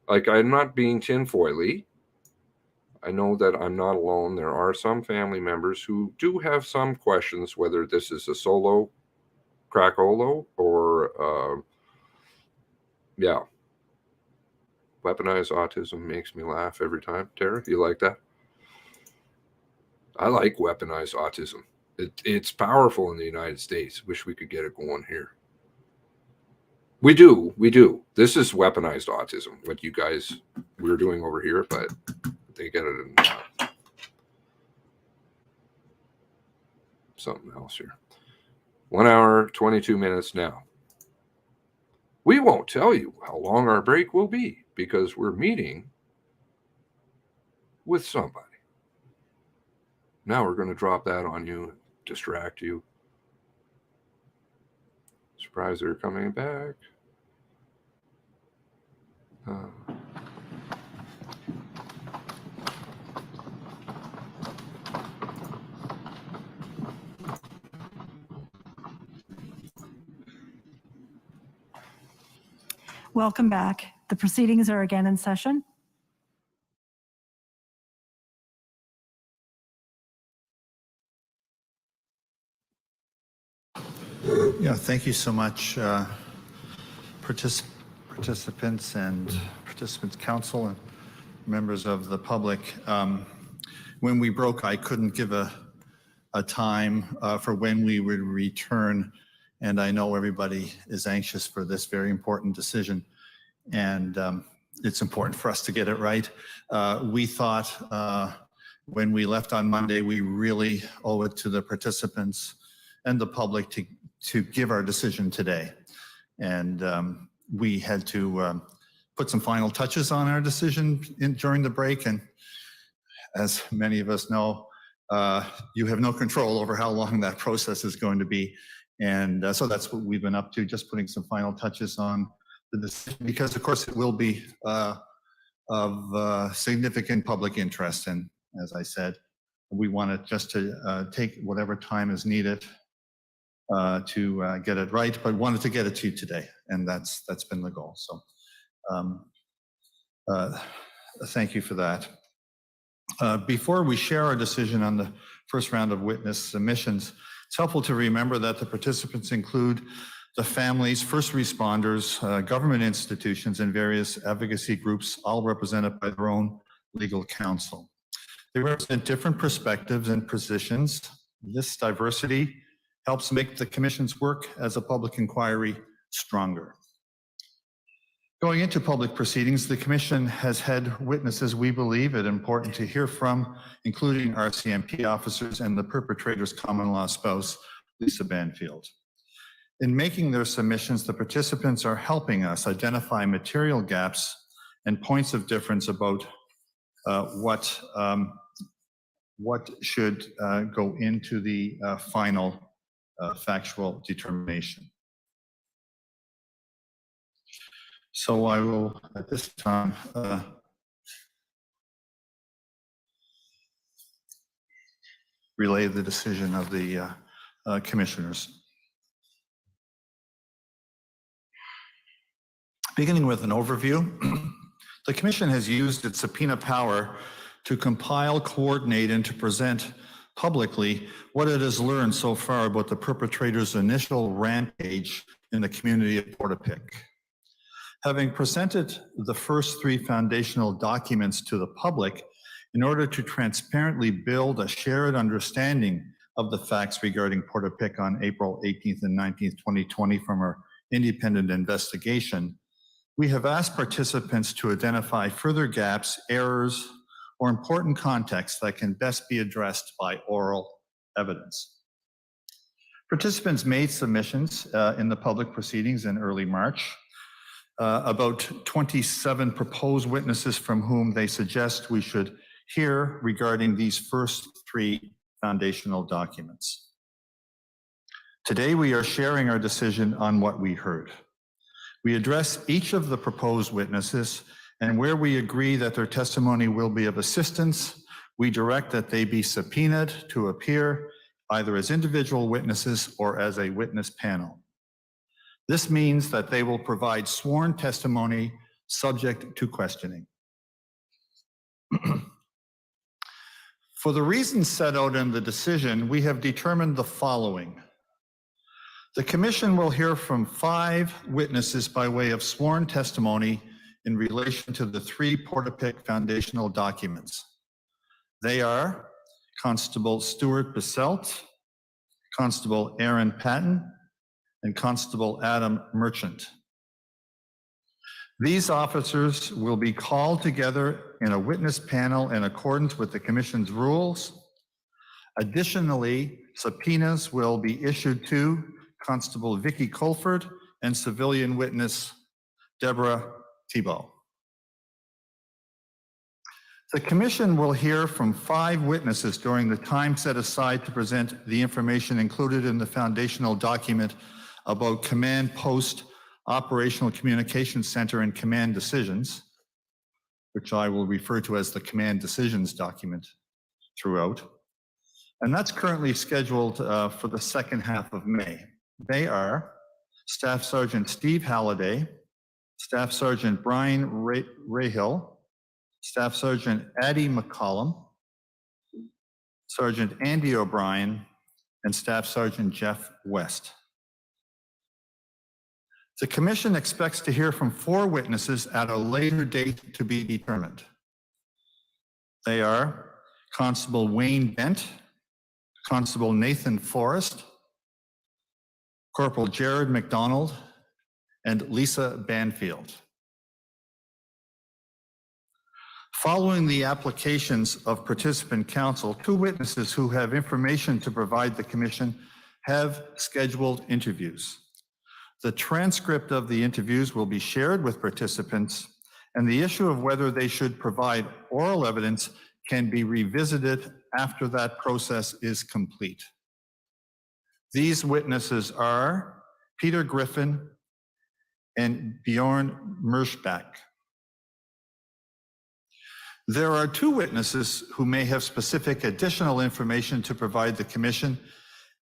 S6: Like, I'm not being tinfoily. I know that I'm not alone. There are some family members who do have some questions whether this is a solo crackolo or, yeah. Weaponized autism makes me laugh every time. Tara, you like that? I like weaponized autism. It's powerful in the United States. Wish we could get it going here. We do. This is weaponized autism, what you guys we're doing over here, but they get it in something else here. 1 hour, 22 minutes now. We won't tell you how long our break will be because we're meeting with somebody. Now we're going to drop that on you, distract you. Surprise, they're coming back.
S11: Welcome back. The proceedings are again in session.
S9: Yeah, thank you so much, participants and participants council and members of the public. When we broke, I couldn't give a time for when we would return, and I know everybody is anxious for this very important decision, and it's important for us to get it right. We thought when we left on Monday, we really owe it to the participants and the public to give our decision today. And we had to put some final touches on our decision during the break. And as many of us know, you have no control over how long that process is going to be. And so that's what we've been up to, just putting some final touches on the decision, because of course it will be of significant public interest. And as I said, we wanted just to take whatever time is needed to get it right, but wanted to get it to you today, and that's been the goal. So thank you for that. Before we share our decision on the first round of witness submissions, it's helpful to remember that the participants include the families, first responders, government institutions, and various advocacy groups, all represented by their own legal counsel. They represent different perspectives and positions. This diversity helps make the Commission's work as a public inquiry stronger. Going into public proceedings, the Commission has had witnesses we believe it important to hear from, including RCMP officers and the perpetrator's common law spouse, Lisa Banfield. In making their submissions, the participants are helping us identify material gaps and points of difference about what should go into the final factual determination. So I will, at this time, relay the decision of the commissioners. Beginning with an overview, the Commission has used its subpoena power to compile, coordinate, and to present publicly what it has learned so far about the perpetrator's initial rampage in the community of Portapique. Having presented the first three foundational documents to the public in order to transparently build a shared understanding of the facts regarding Portapique on April 18th and 19th, 2020 from our independent investigation, we have asked participants to identify further gaps, errors, or important context that can best be addressed by oral evidence. Participants made submissions in the public proceedings in early March. About 27 proposed witnesses from whom they suggest we should hear regarding these first three foundational documents. Today, we are sharing our decision on what we heard. We address each of the proposed witnesses, and where we agree that their testimony will be of assistance, we direct that they be subpoenaed to appear either as individual witnesses or as a witness panel. This means that they will provide sworn testimony subject to questioning. For the reasons set out in the decision, we have determined the following. The Commission will hear from 5 witnesses by way of sworn testimony in relation to the 3 Portapique foundational documents. They are Constable Stuart Basselt, Constable Aaron Patton, and Constable Adam Merchant. These officers will be called together in a witness panel in accordance with the Commission's rules. Additionally, subpoenas will be issued to Constable Vicky Colford and civilian witness Deborah Thibault. The commission will hear from 5 witnesses during the time set aside to present the information included in the foundational document about Command Post Operational Communication Center and Command Decisions, which I will refer to as the Command Decisions document throughout. And that's currently scheduled for the second half of May. They are Staff Sergeant Steve Halliday, Staff Sergeant Brian Rahill, Staff Sergeant Addie McCollum, Sergeant Andy O'Brien, and Staff Sergeant Jeff West. The commission expects to hear from 4 witnesses at a later date to be determined. They are Constable Wayne Bent, Constable Nathan Forrest, Corporal Jared McDonald, and Lisa Banfield. Following the applications of participant counsel, 2 witnesses who have information to provide the commission have scheduled interviews. The transcript of the interviews will be shared with participants, and the issue of whether they should provide oral evidence can be revisited after that process is complete. These witnesses are Peter Griffin and Bjorn Merschbach. There are 2 witnesses who may have specific additional information to provide the commission,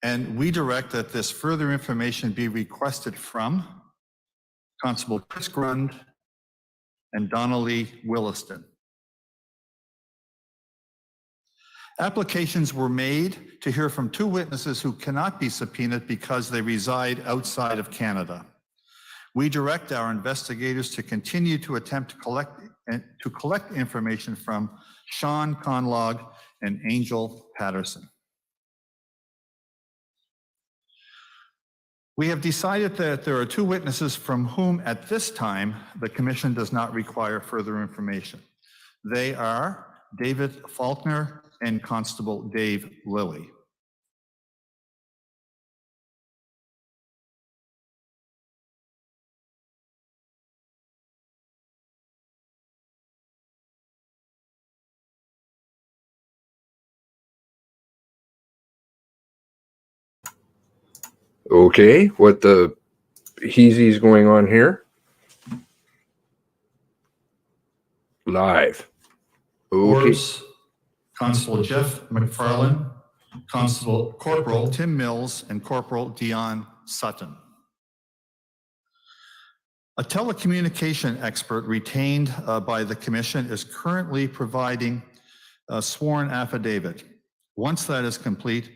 S9: and we direct that this further information be requested from Constable Chris Grund and Donnelly Williston. Applications were made to hear from 2 witnesses who cannot be subpoenaed because they reside outside of Canada. We direct our investigators to continue to attempt to collect information from Sean Conlog and Angel Patterson. We have decided that there are 2 witnesses from whom at this time the commission does not require further information. They are David Faulkner and Constable Dave Lilly.
S6: Okay, what the heezy's going on here? Live. Okay.
S9: Constable Jeff McFarland, Constable Corporal Tim Mills, and Corporal Dion Sutton. A telecommunication expert retained by the commission is currently providing a sworn affidavit. Once that is complete,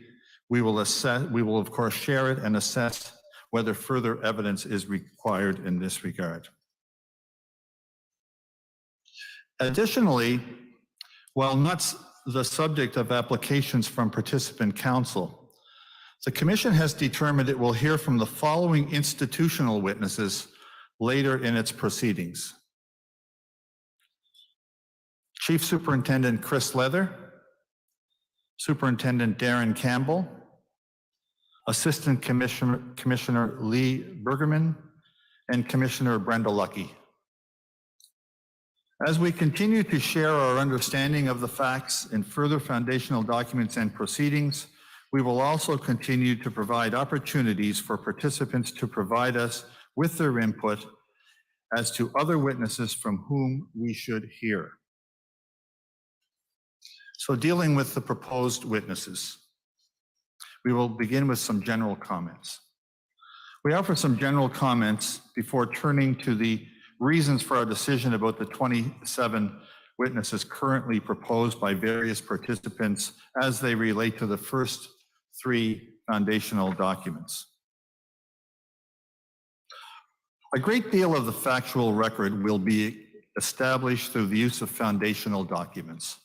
S9: we will of course share it and assess whether further evidence is required in this regard. Additionally, while not the subject of applications from participant counsel, the commission has determined it will hear from the following institutional witnesses later in its proceedings: Chief Superintendent Chris Leather, Superintendent Darren Campbell, Assistant Commissioner Lee Bergerman, and Commissioner Brenda Lucky. As we continue to share our understanding of the facts in further foundational documents and proceedings, we will also continue to provide opportunities for participants to provide us with their input as to other witnesses from whom we should hear. So, dealing with the proposed witnesses, we will begin with some general comments. We offer some general comments before turning to the reasons for our decision about the 27 witnesses currently proposed by various participants as they relate to the first 3 foundational documents. A great deal of the factual record will be established through the use of foundational documents.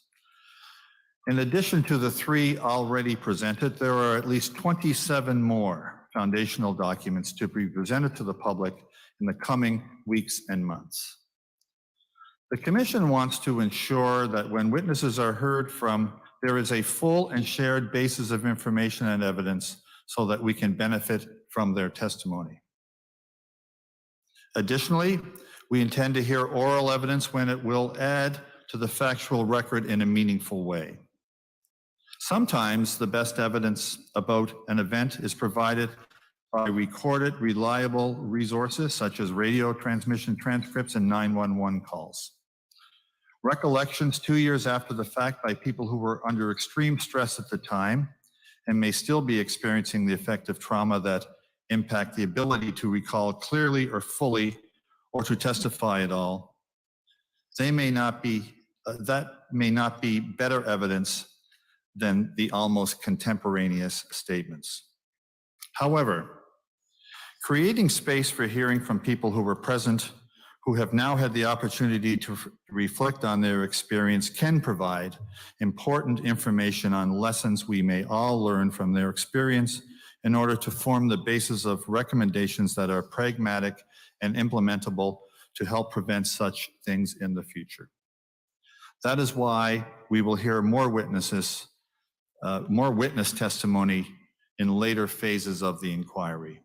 S9: In addition to the 3 already presented, there are at least 27 more foundational documents to be presented to the public in the coming weeks and months. The Commission wants to ensure that when witnesses are heard from, there is a full and shared basis of information and evidence so that we can benefit from their testimony. Additionally, we intend to hear oral evidence when it will add to the factual record in a meaningful way. Sometimes the best evidence about an event is provided by recorded, reliable resources such as radio transmission transcripts and 911 calls. Recollections 2 years after the fact by people who were under extreme stress at the time and may still be experiencing the effect of trauma that impact the ability to recall clearly or fully or to testify at all. They may not be, that may not be better evidence than the almost contemporaneous statements. However, creating space for hearing from people who were present, who have now had the opportunity to reflect on their experience, can provide important information on lessons we may all learn from their experience in order to form the basis of recommendations that are pragmatic and implementable to help prevent such things in the future. That is why we will hear more witness testimony in later phases of the inquiry.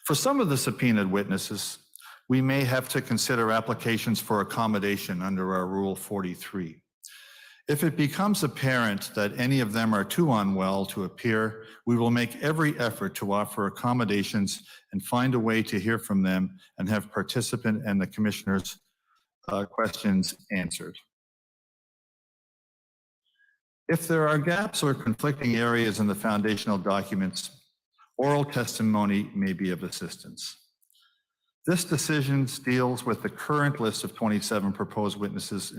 S9: For some of the subpoenaed witnesses, we may have to consider applications for accommodation under our Rule 43. If it becomes apparent that any of them are too unwell to appear, we will make every effort to offer accommodations and find a way to hear from them and have participant and the commissioner's questions answered. If there are gaps or conflicting areas in the foundational documents, oral testimony may be of assistance. This decision deals with the current list of 27 proposed witnesses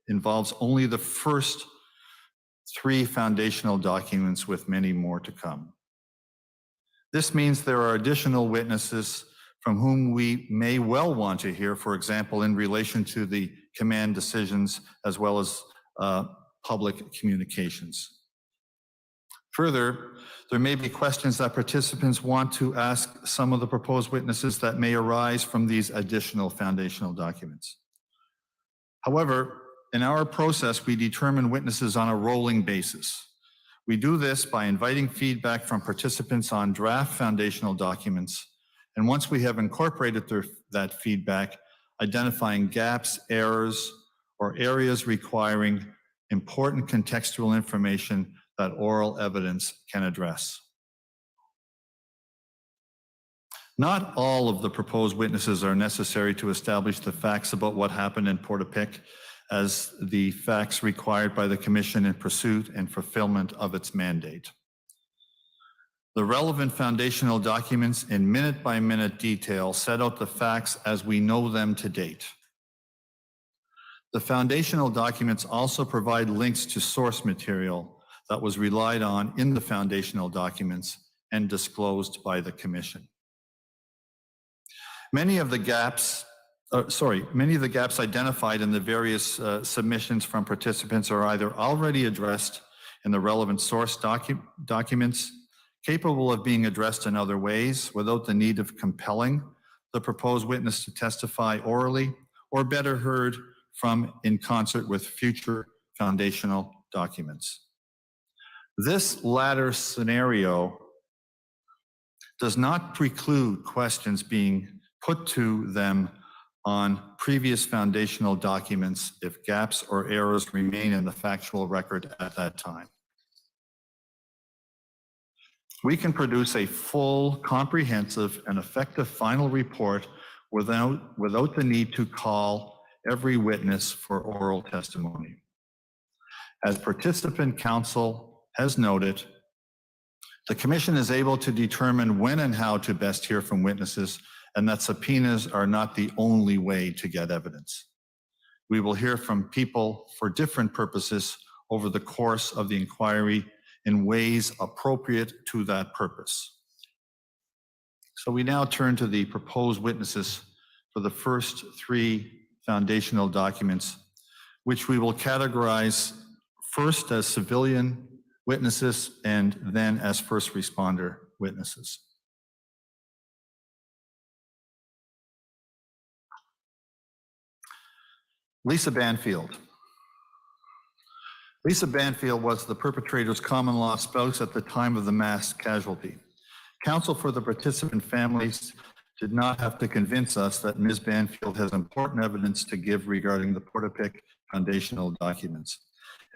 S9: involves only the first 3 foundational documents with many more to come. This means there are additional witnesses from whom we may well want to hear, for example, in relation to the command decisions as well as public communications. Further, there may be questions that participants want to ask some of the proposed witnesses that may arise from these additional foundational documents. However, in our process, we determine witnesses on a rolling basis. We do this by inviting feedback from participants on draft foundational documents, and once we have incorporated that feedback, identifying gaps, errors, or areas requiring important contextual information that oral evidence can address. Not all of the proposed witnesses are necessary to establish the facts about what happened in Portapique as the facts required by the Commission in pursuit and fulfillment of its mandate. The relevant foundational documents in minute-by-minute detail set out the facts as we know them to date. The foundational documents also provide links to source material that was relied on in the foundational documents and disclosed by the Commission. Many of the gaps identified in the various submissions from participants are either already addressed in the relevant source documents, capable of being addressed in other ways without the need of compelling the proposed witness to testify orally, or better heard from in concert with future foundational documents. This latter scenario does not preclude questions being put to them on previous foundational documents if gaps or errors remain in the factual record at that time. We can produce a full, comprehensive, and effective final report without the need to call every witness for oral testimony. As participant counsel has noted, the Commission is able to determine when and how to best hear from witnesses, and that subpoenas are not the only way to get evidence. We will hear from people for different purposes over the course of the inquiry in ways appropriate to that purpose. So we now turn to the proposed witnesses for the first 3 foundational documents, which we will categorize first as civilian witnesses and then as first responder witnesses. Lisa Banfield. Lisa Banfield was the perpetrator's common law spouse at the time of the mass casualty. Counsel for the participant families did not have to convince us that Ms. Banfield has important evidence to give regarding the Portapic foundational documents.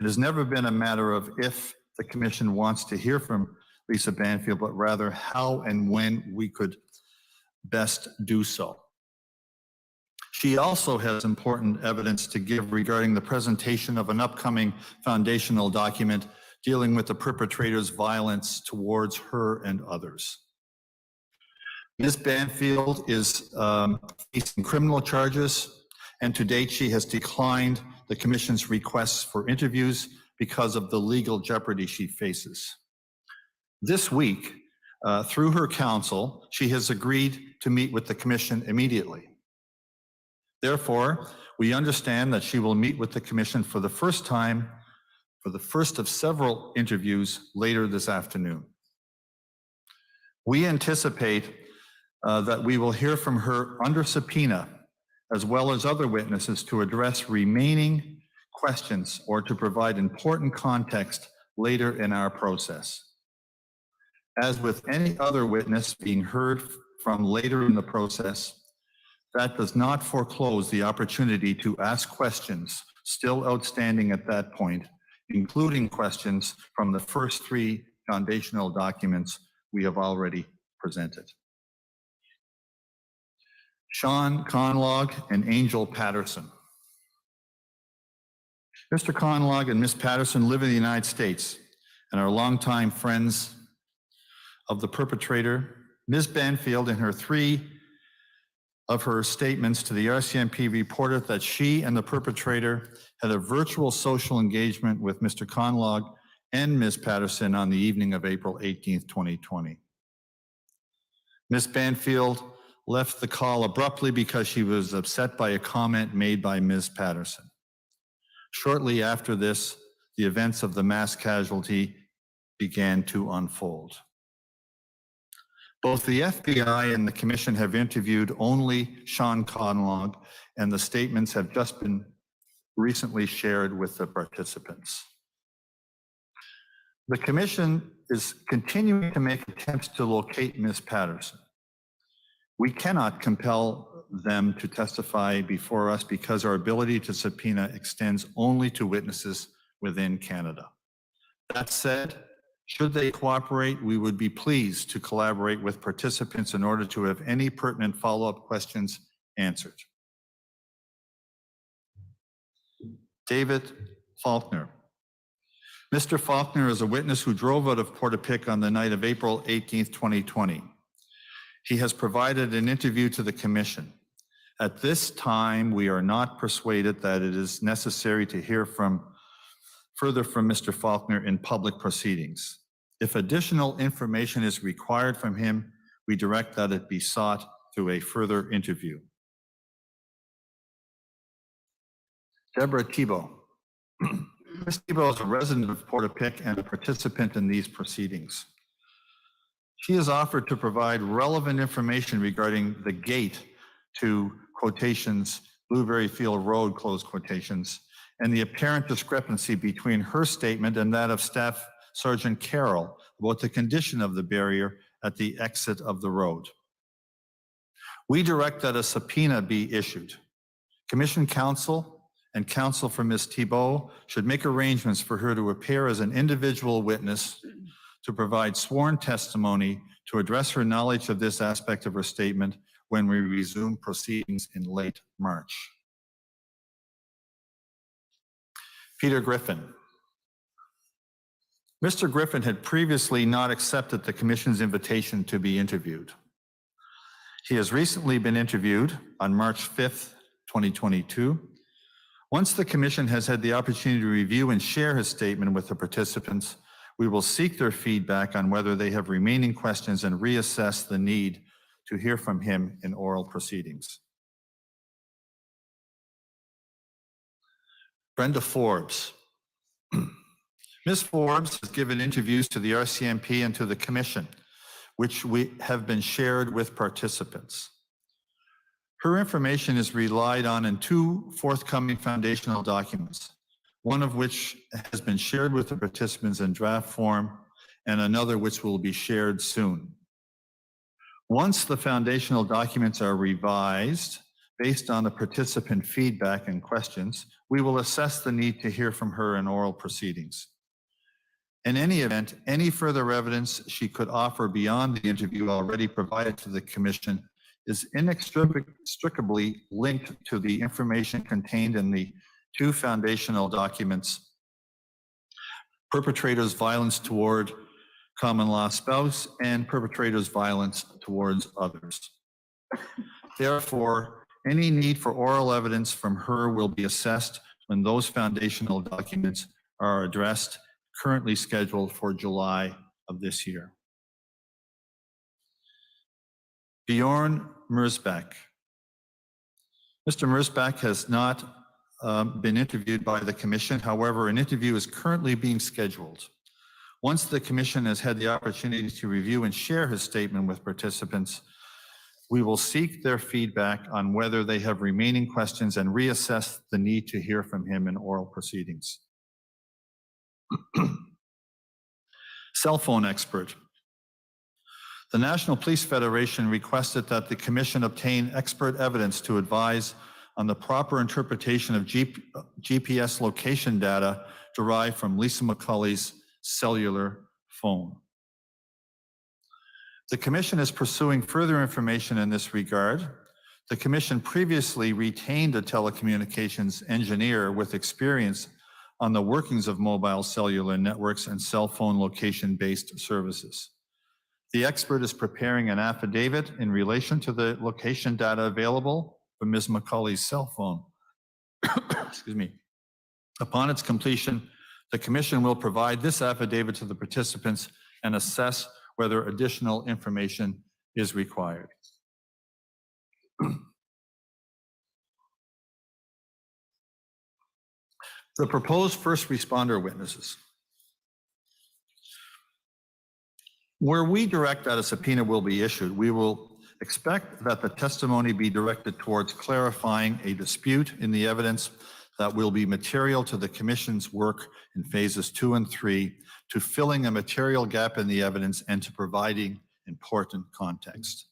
S9: It has never been a matter of if the commission wants to hear from Lisa Banfield, but rather how and when we could best do so. She also has important evidence to give regarding the presentation of an upcoming foundational document dealing with the perpetrator's violence towards her and others. Ms. Banfield is facing criminal charges, and to date she has declined the commission's requests for interviews because of the legal jeopardy she faces. This week, through her counsel, she has agreed to meet with the commission immediately. Therefore, we understand that she will meet with the commission for the first time, for the first of several interviews later this afternoon. We anticipate that we will hear from her under subpoena, as well as other witnesses, to address remaining questions or to provide important context later in our process. As with any other witness being heard from later in the process, that does not foreclose the opportunity to ask questions still outstanding at that point, including questions from the first three foundational documents we have already presented. Sean Conlog and Angel Patterson. Mr. Conlog and Ms. Patterson live in the United States and are longtime friends of the perpetrator. Ms. Banfield, in her three of her statements to the RCMP, reported that she and the perpetrator had a virtual social engagement with Mr. Conlog and Ms. Patterson on the evening of April 18th, 2020. Ms. Banfield left the call abruptly because she was upset by a comment made by Ms. Patterson. Shortly after this, the events of the mass casualty began to unfold. Both the FBI and the commission have interviewed only Sean Conlog, and the statements have just been recently shared with the participants. The commission is continuing to make attempts to locate Ms. Patterson. We cannot compel them to testify before us because our ability to subpoena extends only to witnesses within Canada. That said, should they cooperate, we would be pleased to collaborate with participants in order to have any pertinent follow-up questions answered. David Faulkner. Mr. Faulkner is a witness who drove out of Portapic on the night of April 18th, 2020. He has provided an interview to the commission. At this time, we are not persuaded that it is necessary to hear further from Mr. Faulkner in public proceedings. If additional information is required from him, we direct that it be sought through a further interview. Deborah Thibault. Ms. Thibault is a resident of Portapic and a participant in these proceedings. She has offered to provide relevant information regarding the gate to quotations, Blueberry Field Road, close quotations, and the apparent discrepancy between her statement and that of Staff Sergeant Carroll about the condition of the barrier at the exit of the road. We direct that a subpoena be issued. Commission counsel and counsel for Ms. Thibault should make arrangements for her to appear as an individual witness to provide sworn testimony to address her knowledge of this aspect of her statement when we resume proceedings in late March. Peter Griffin. Mr. Griffin had previously not accepted the commission's invitation to be interviewed. He has recently been interviewed on March 5th, 2022. Once the commission has had the opportunity to review and share his statement with the participants, we will seek their feedback on whether they have remaining questions and reassess the need to hear from him in oral proceedings. Brenda Forbes. Ms. Forbes has given interviews to the RCMP and to the commission, which have been shared with participants. Her information is relied on in two forthcoming foundational documents, one of which has been shared with the participants in draft form and another which will be shared soon. Once the foundational documents are revised based on the participant feedback and questions, we will assess the need to hear from her in oral proceedings. In any event, any further evidence she could offer beyond the interview already provided to the Commission is inextricably linked to the information contained in the two foundational documents: perpetrator's violence toward common law spouse and perpetrator's violence towards others. Therefore, any need for oral evidence from her will be assessed when those foundational documents are addressed, currently scheduled for July of this year. Bjorn Mersbach. Mr. Mersbach has not been interviewed by the Commission. However, an interview is currently being scheduled. Once the Commission has had the opportunity to review and share his statement with participants, we will seek their feedback on whether they have remaining questions and reassess the need to hear from him in oral proceedings. Cell phone expert. The National Police Federation requested that the Commission obtain expert evidence to advise on the proper interpretation of GPS location data derived from Lisa McCulley's cellular phone. The Commission is pursuing further information in this regard. The Commission previously retained a telecommunications engineer with experience on the workings of mobile cellular networks and cell phone location-based services. The expert is preparing an affidavit in relation to the location data available from Ms. McCulley's cell phone. Excuse me. Upon its completion, the Commission will provide this affidavit to the participants and assess whether additional information is required. The proposed first responder witnesses. Where we direct that a subpoena will be issued, we will expect that the testimony be directed towards clarifying a dispute in the evidence that will be material to the Commission's work in phases 2 and 3, to filling a material gap in the evidence and to providing important context.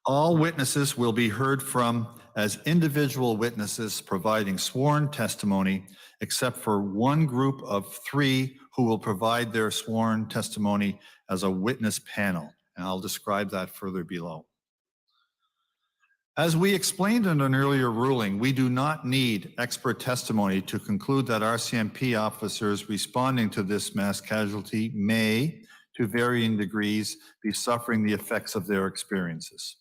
S9: All witnesses will be heard from as individual witnesses providing sworn testimony, except for one group of 3 who will provide their sworn testimony as a witness panel, and I'll describe that further below. As we explained in an earlier ruling, we do not need expert testimony to conclude that RCMP officers responding to this mass casualty may, to varying degrees, be suffering the effects of their experiences.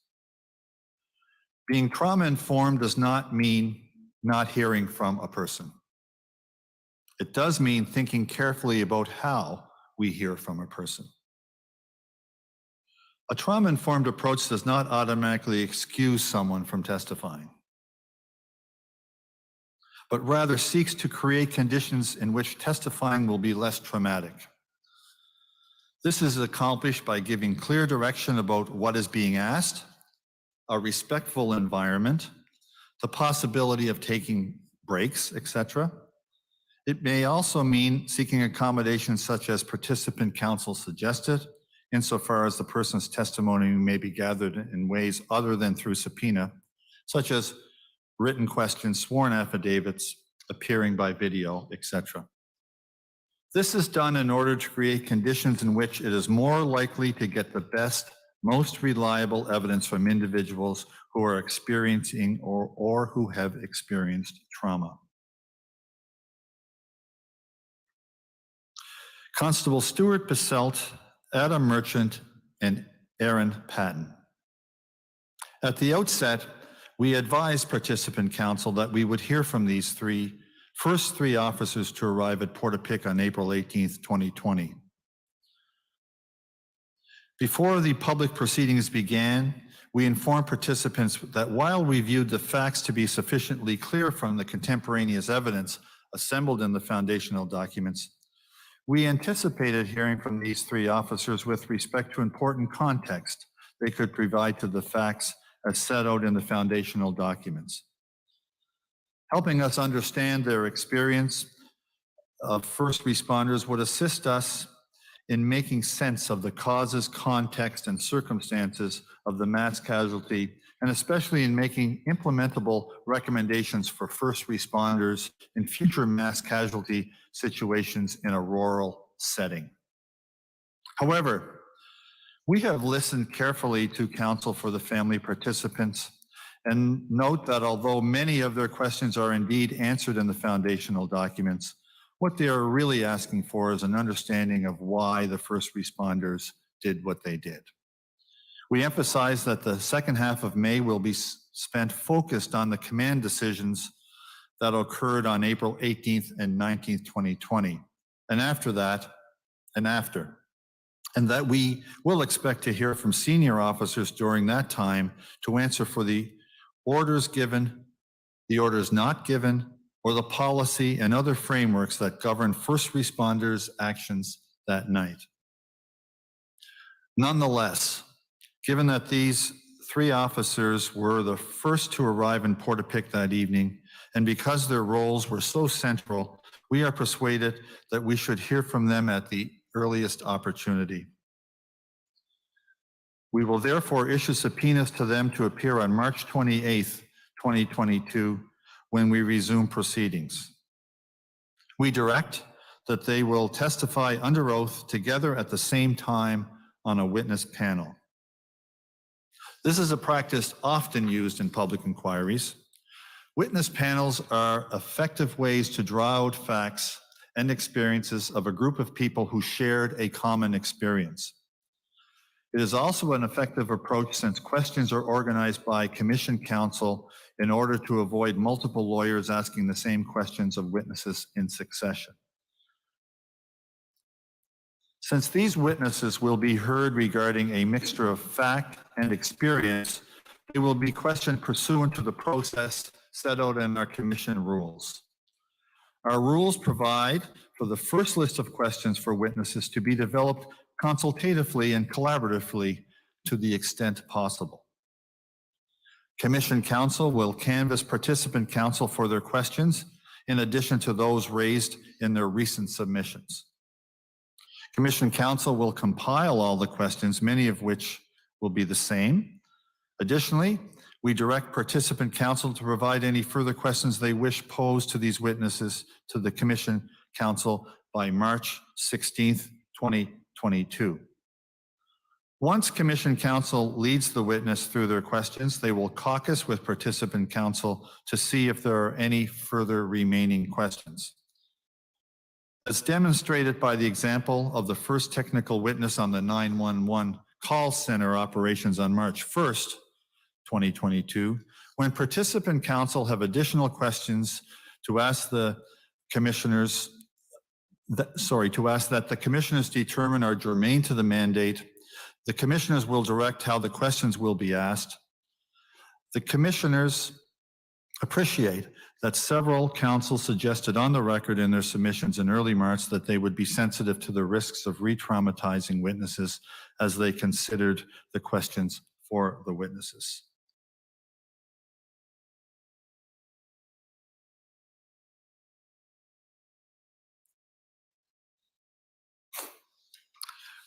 S9: Being trauma-informed does not mean not hearing from a person. It does mean thinking carefully about how we hear from a person. A trauma-informed approach does not automatically excuse someone from testifying, but rather seeks to create conditions in which testifying will be less traumatic. This is accomplished by giving clear direction about what is being asked, a respectful environment, the possibility of taking breaks, etc. It may also mean seeking accommodations such as participant counsel suggested, insofar as the person's testimony may be gathered in ways other than through subpoena, such as written questions, sworn affidavits, appearing by video, etc. This is done in order to create conditions in which it is more likely to get the best, most reliable evidence from individuals who are experiencing or who have experienced trauma. Constable Stuart Basselt, Adam Merchant, and Aaron Patton. At the outset, we advised participant counsel that we would hear from these first three officers to arrive at Portapique on April 18th, 2020. Before the public proceedings began, we informed participants that while we viewed the facts to be sufficiently clear from the contemporaneous evidence assembled in the foundational documents, we anticipated hearing from these 3 officers with respect to important context they could provide to the facts as set out in the foundational documents. Helping us understand their experience of first responders would assist us in making sense of the causes, context, and circumstances of the mass casualty, and especially in making implementable recommendations for first responders in future mass casualty situations in a rural setting. However, we have listened carefully to counsel for the family participants and note that although many of their questions are indeed answered in the foundational documents, what they are really asking for is an understanding of why the first responders did what they did. We emphasize that the second half of May will be spent focused on the command decisions that occurred on April 18th and 19th, 2020, and after that, and that we will expect to hear from senior officers during that time to answer for the orders given, the orders not given, or the policy and other frameworks that govern first responders' actions that night. Nonetheless, given that these three officers were the first to arrive in Portapique that evening, and because their roles were so central, we are persuaded that we should hear from them at the earliest opportunity. We will therefore issue subpoenas to them to appear on March 28th, 2022, when we resume proceedings. We direct that they will testify under oath together at the same time on a witness panel. This is a practice often used in public inquiries. Witness panels are effective ways to draw out facts and experiences of a group of people who shared a common experience. It is also an effective approach since questions are organized by commission counsel in order to avoid multiple lawyers asking the same questions of witnesses in succession. Since these witnesses will be heard regarding a mixture of fact and experience, they will be questioned pursuant to the process set out in our commission rules. Our rules provide for the first list of questions for witnesses to be developed consultatively and collaboratively to the extent possible. Commission counsel will canvass participant counsel for their questions in addition to those raised in their recent submissions. Commission counsel will compile all the questions, many of which will be the same. Additionally, we direct participant counsel to provide any further questions they wish posed to these witnesses to the commission counsel by March 16th, 2022. Once commission counsel leads the witness through their questions, they will caucus with participant counsel to see if there are any further remaining questions. As demonstrated by the example of the first technical witness on the 911 call center operations on March 1st, 2022, when participant counsel have additional questions to ask the commissioners, that the commissioners determine are germane to the mandate, the commissioners will direct how the questions will be asked. The commissioners appreciate that several counsel suggested on the record in their submissions in early March that they would be sensitive to the risks of re-traumatizing witnesses as they considered the questions for the witnesses.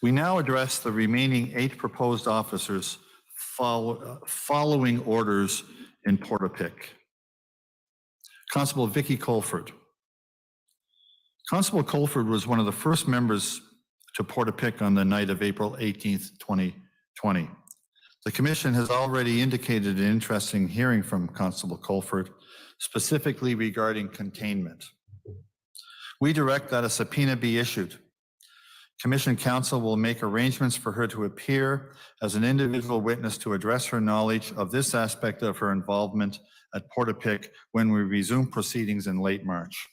S9: We now address the remaining 8 proposed officers following orders in Portapique. Constable Vicky Colford. Constable Colford was one of the first members to Portapique on the night of April 18th, 2020. The commission has already indicated an interest in hearing from Constable Colford, specifically regarding containment. We direct that a subpoena be issued. Commission counsel will make arrangements for her to appear as an individual witness to address her knowledge of this aspect of her involvement at Portapique when we resume proceedings in late March.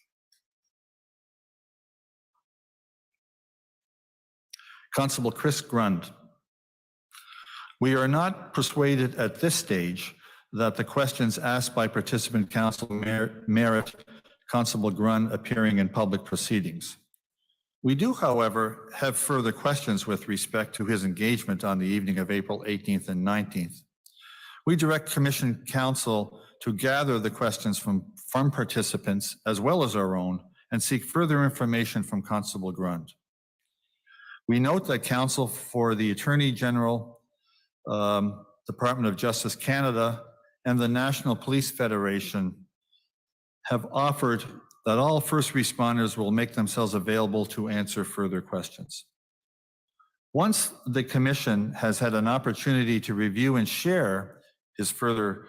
S9: Constable Chris Grund. We are not persuaded at this stage that the questions asked by participant counsel merit Constable Grund appearing in public proceedings. We do, however, have further questions with respect to his engagement on the evening of April 18th and 19th. We direct Commission counsel to gather the questions from participants as well as our own and seek further information from Constable Grund. We note that counsel for the Attorney General, Department of Justice Canada, and the National Police Federation have offered that all first responders will make themselves available to answer further questions. Once the Commission has had an opportunity to review and share his further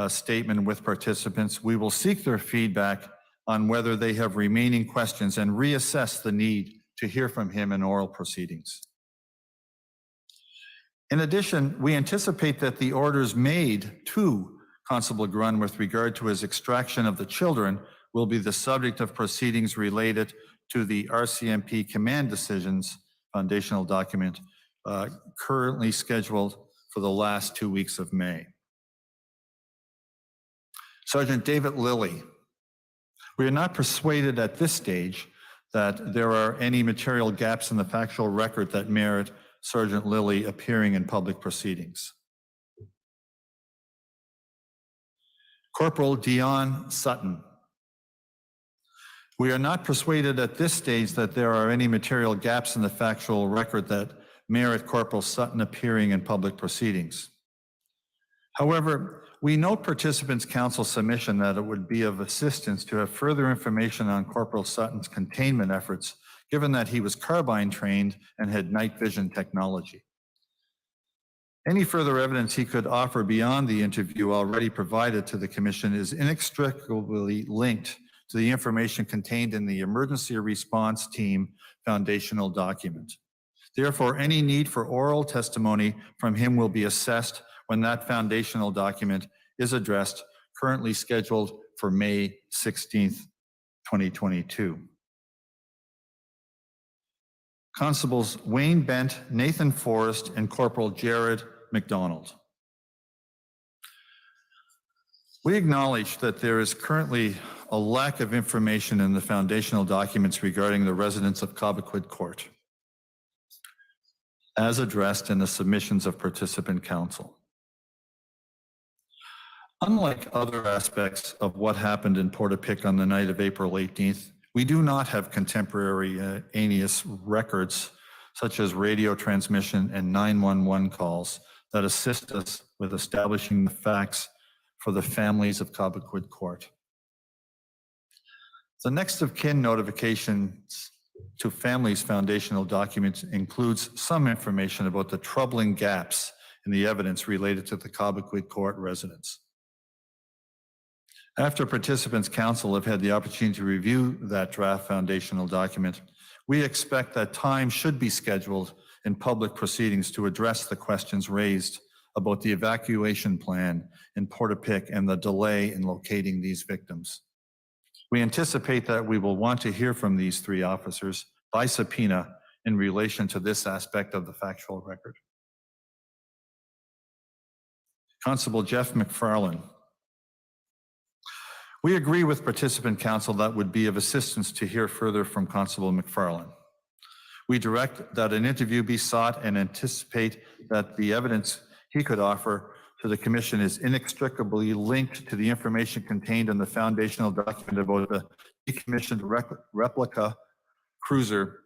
S9: statement with participants, we will seek their feedback on whether they have remaining questions and reassess the need to hear from him in oral proceedings. In addition, we anticipate that the orders made to Constable Grun with regard to his extraction of the children will be the subject of proceedings related to the RCMP command decisions foundational document currently scheduled for the last 2 weeks of May. Sergeant David Lilly. We are not persuaded at this stage that there are any material gaps in the factual record that merit Sergeant Lilly appearing in public proceedings. Corporal Dion Sutton. We are not persuaded at this stage that there are any material gaps in the factual record that merit Corporal Sutton appearing in public proceedings. However, we note participants' counsel submission that it would be of assistance to have further information on Corporal Sutton's containment efforts, given that he was carbine trained and had night vision technology. Any further evidence he could offer beyond the interview already provided to the Commission is inextricably linked to the information contained in the Emergency Response Team foundational document. Therefore, any need for oral testimony from him will be assessed when that foundational document is addressed, currently scheduled for May 16th, 2022. Constables Wayne Bent, Nathan Forrest, and Corporal Jared McDonald. We acknowledge that there is currently a lack of information in the foundational documents regarding the residents of Cobequid Court, as addressed in the submissions of participant counsel. Unlike other aspects of what happened in Portapique on the night of April 18th, we do not have contemporaneous records such as radio transmission and 911 calls that assist us with establishing the facts for the families of Cobequid Court. The next of kin notifications to families foundational documents includes some information about the troubling gaps in the evidence related to the Cobequid Court residents. After participants' counsel have had the opportunity to review that draft foundational document, we expect that time should be scheduled in public proceedings to address the questions raised about the evacuation plan in Portapique and the delay in locating these victims. We anticipate that we will want to hear from these three officers by subpoena in relation to this aspect of the factual record. Constable Jeff McFarlane. We agree with participant counsel that would be of assistance to hear further from Constable McFarlane. We direct that an interview be sought and anticipate that the evidence he could offer to the Commission is inextricably linked to the information contained in the foundational document about the decommissioned replica cruiser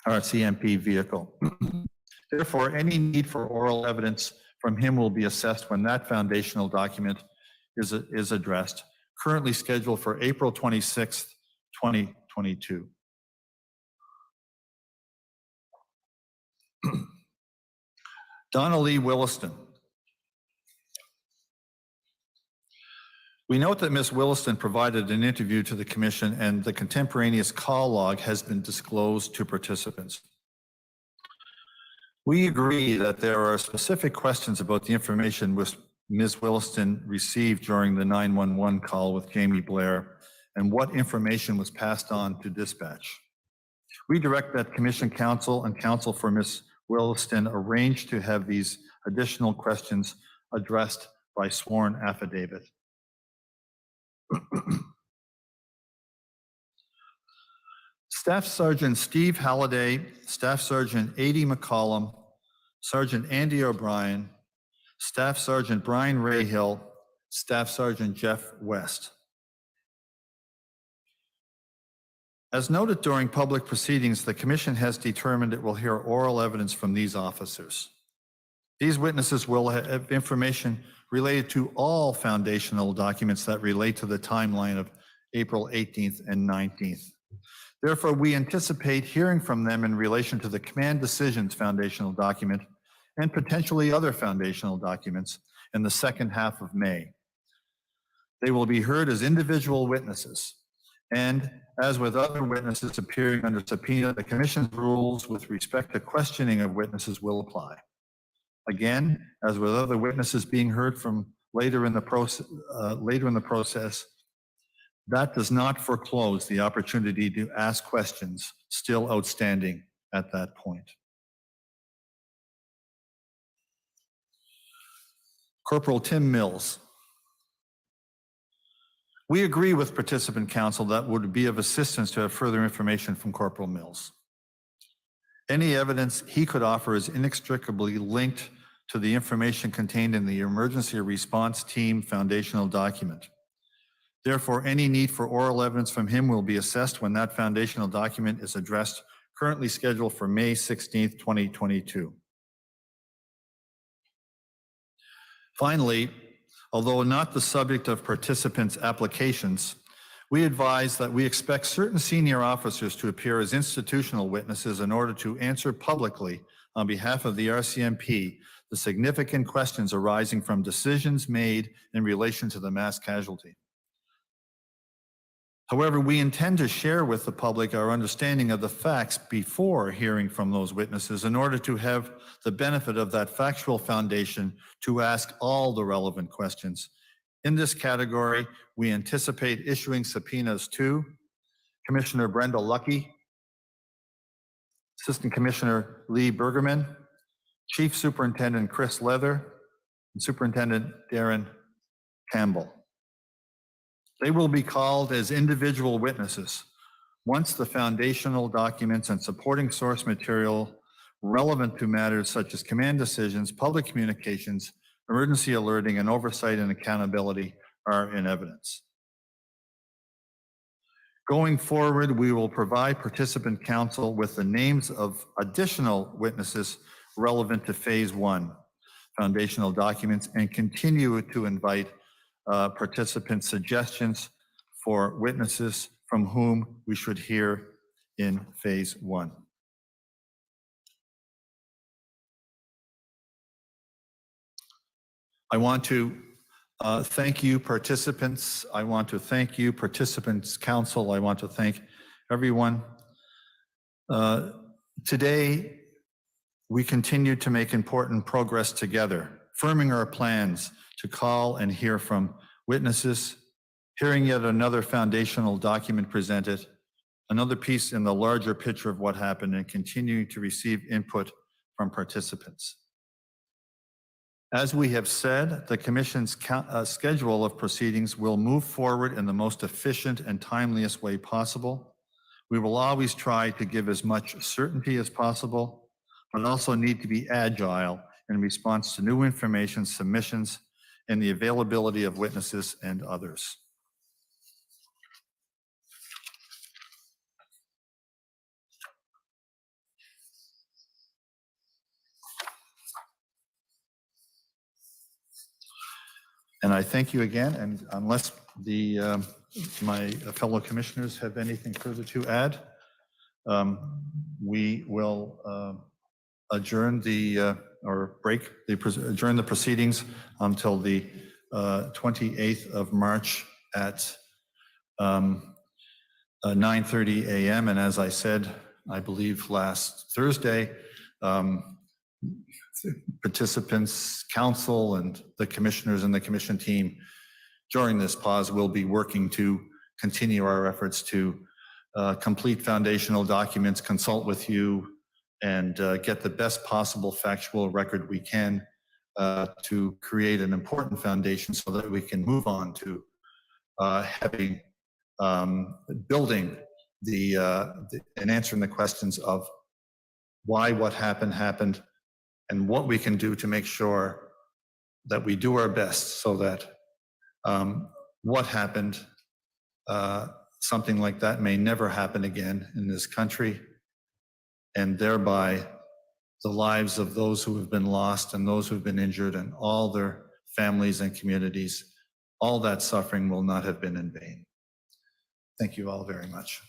S9: RCMP vehicle. Therefore, any need for oral evidence from him will be assessed when that foundational document is addressed, currently scheduled for April 26th, 2022. Donna Lee Williston. We note that Ms. Williston provided an interview to the Commission and the contemporaneous call log has been disclosed to participants. We agree that there are specific questions about the information which Ms. Williston received during the 911 call with Jamie Blair and what information was passed on to dispatch. We direct that Commission counsel and counsel for Ms. Williston arrange to have these additional questions addressed by sworn affidavit. Staff Sergeant Steve Halliday, Staff Sergeant Adie McCollum, Sergeant Andy O'Brien, Staff Sergeant Brian Rayhill, Staff Sergeant Jeff West. As noted during public proceedings, the Commission has determined it will hear oral evidence from these officers. These witnesses will have information related to all foundational documents that relate to the timeline of April 18th and 19th. Therefore, we anticipate hearing from them in relation to the command decisions foundational document and potentially other foundational documents in the second half of May. They will be heard as individual witnesses, and as with other witnesses appearing under subpoena, the Commission's rules with respect to questioning of witnesses will apply. Again, as with other witnesses being heard from later in the process, that does not foreclose the opportunity to ask questions still outstanding at that point. Corporal Tim Mills. We agree with participant counsel that would be of assistance to have further information from Corporal Mills. Any evidence he could offer is inextricably linked to the information contained in the Emergency Response Team foundational document. Therefore, any need for oral evidence from him will be assessed when that foundational document is addressed, currently scheduled for May 16th, 2022. Finally, although not the subject of participants' applications, we advise that we expect certain senior officers to appear as institutional witnesses in order to answer publicly on behalf of the RCMP the significant questions arising from decisions made in relation to the mass casualty. However, we intend to share with the public our understanding of the facts before hearing from those witnesses in order to have the benefit of that factual foundation to ask all the relevant questions. In this category, we anticipate issuing subpoenas to Commissioner Brenda Lucky, Assistant Commissioner Lee Bergerman, Chief Superintendent Chris Leather, and Superintendent Darren Campbell. They will be called as individual witnesses once the foundational documents and supporting source material relevant to matters such as command decisions, public communications, emergency alerting, and oversight and accountability are in evidence. Going forward, we will provide participant counsel with the names of additional witnesses relevant to Phase 1 foundational documents and continue to invite participant suggestions for witnesses from whom we should hear in Phase 1. I want to thank you, participants. I want to thank you, participants council. I want to thank everyone. Today, we continue to make important progress together, firming our plans to call and hear from witnesses, hearing yet another foundational document presented, another piece in the larger picture of what happened, and continuing to receive input from participants. As we have said, the Commission's schedule of proceedings will move forward in the most efficient and timeliest way possible. We will always try to give as much certainty as possible, but also need to be agile in response to new information, submissions, and the availability of witnesses and others. And I thank you again, and unless my fellow commissioners have anything further to add, we will adjourn adjourn the proceedings until the 28th of March at 9:30 a.m. And as I said, I believe last Thursday, participants, council, and the commissioners and the commission team during this pause will be working to continue our efforts to complete foundational documents, consult with you, and get the best possible factual record we can to create an important foundation so that we can move on to building and answering the questions of why what happened, and what we can do to make sure that we do our best so that what happened something like that may never happen again in this country, and thereby the lives of those who have been lost and those who have been injured and all their families and communities, all that suffering will not have been in vain. Thank you all very much.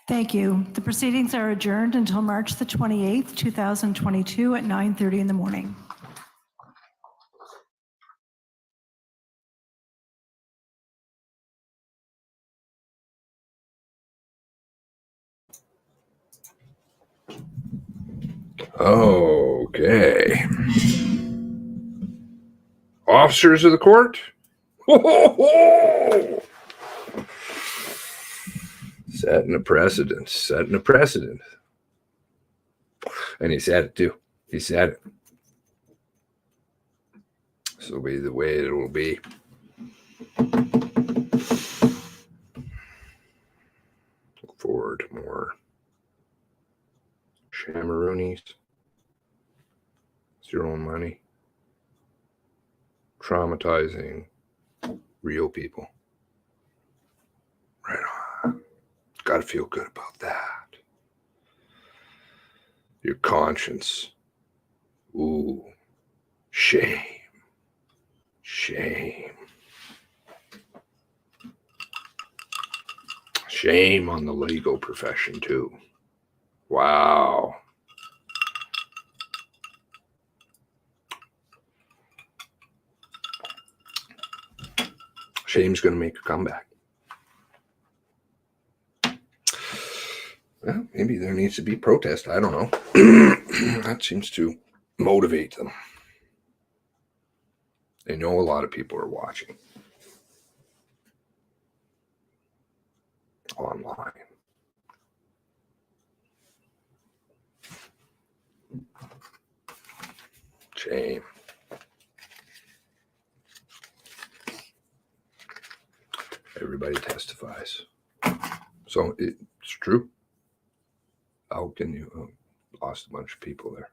S11: Thank you. The proceedings are adjourned until March the 28th, 2022 at 9:30 in the morning.
S6: Okay. Officers of the court. Ho, ho, ho! Setting a precedent, setting a precedent. And he said it too. He said it. This will be the way it will be. Look forward to more Shamaroonies. It's your own money. Traumatizing real people. Right on. Got to feel good about that. Your conscience. Ooh. Shame. Shame. Shame on the legal profession, too. Wow. Shame's going to make a comeback. Well, maybe there needs to be protest. I don't know. That seems to motivate them. They know a lot of people are watching online. Shame. Everybody testifies. So it's true. How can you lost a bunch of people there?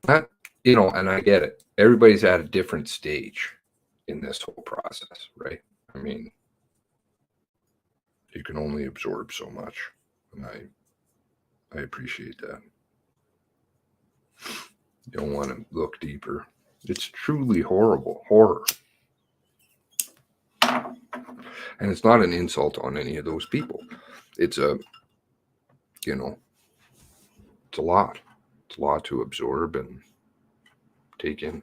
S6: That, you know, and I get it. Everybody's at a different stage in this whole process, right? I mean, you can only absorb so much, and I appreciate that. You don't want to look deeper. It's truly horrible, horror. And it's not an insult on any of those people. It's a, you know, it's a lot. It's a lot to absorb and take in.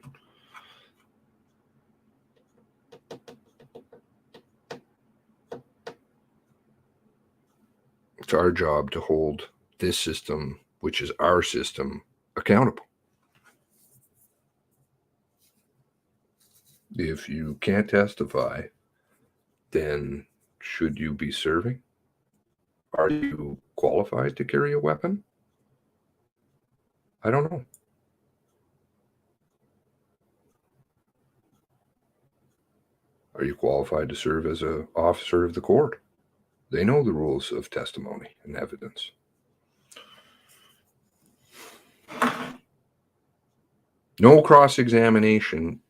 S6: It's our job to hold this system, which is our system, accountable. If you can't testify, then should you be serving? Are you qualified to carry a weapon? I don't know. Are you qualified to serve as an officer of the court? They know the rules of testimony and evidence. No cross-examination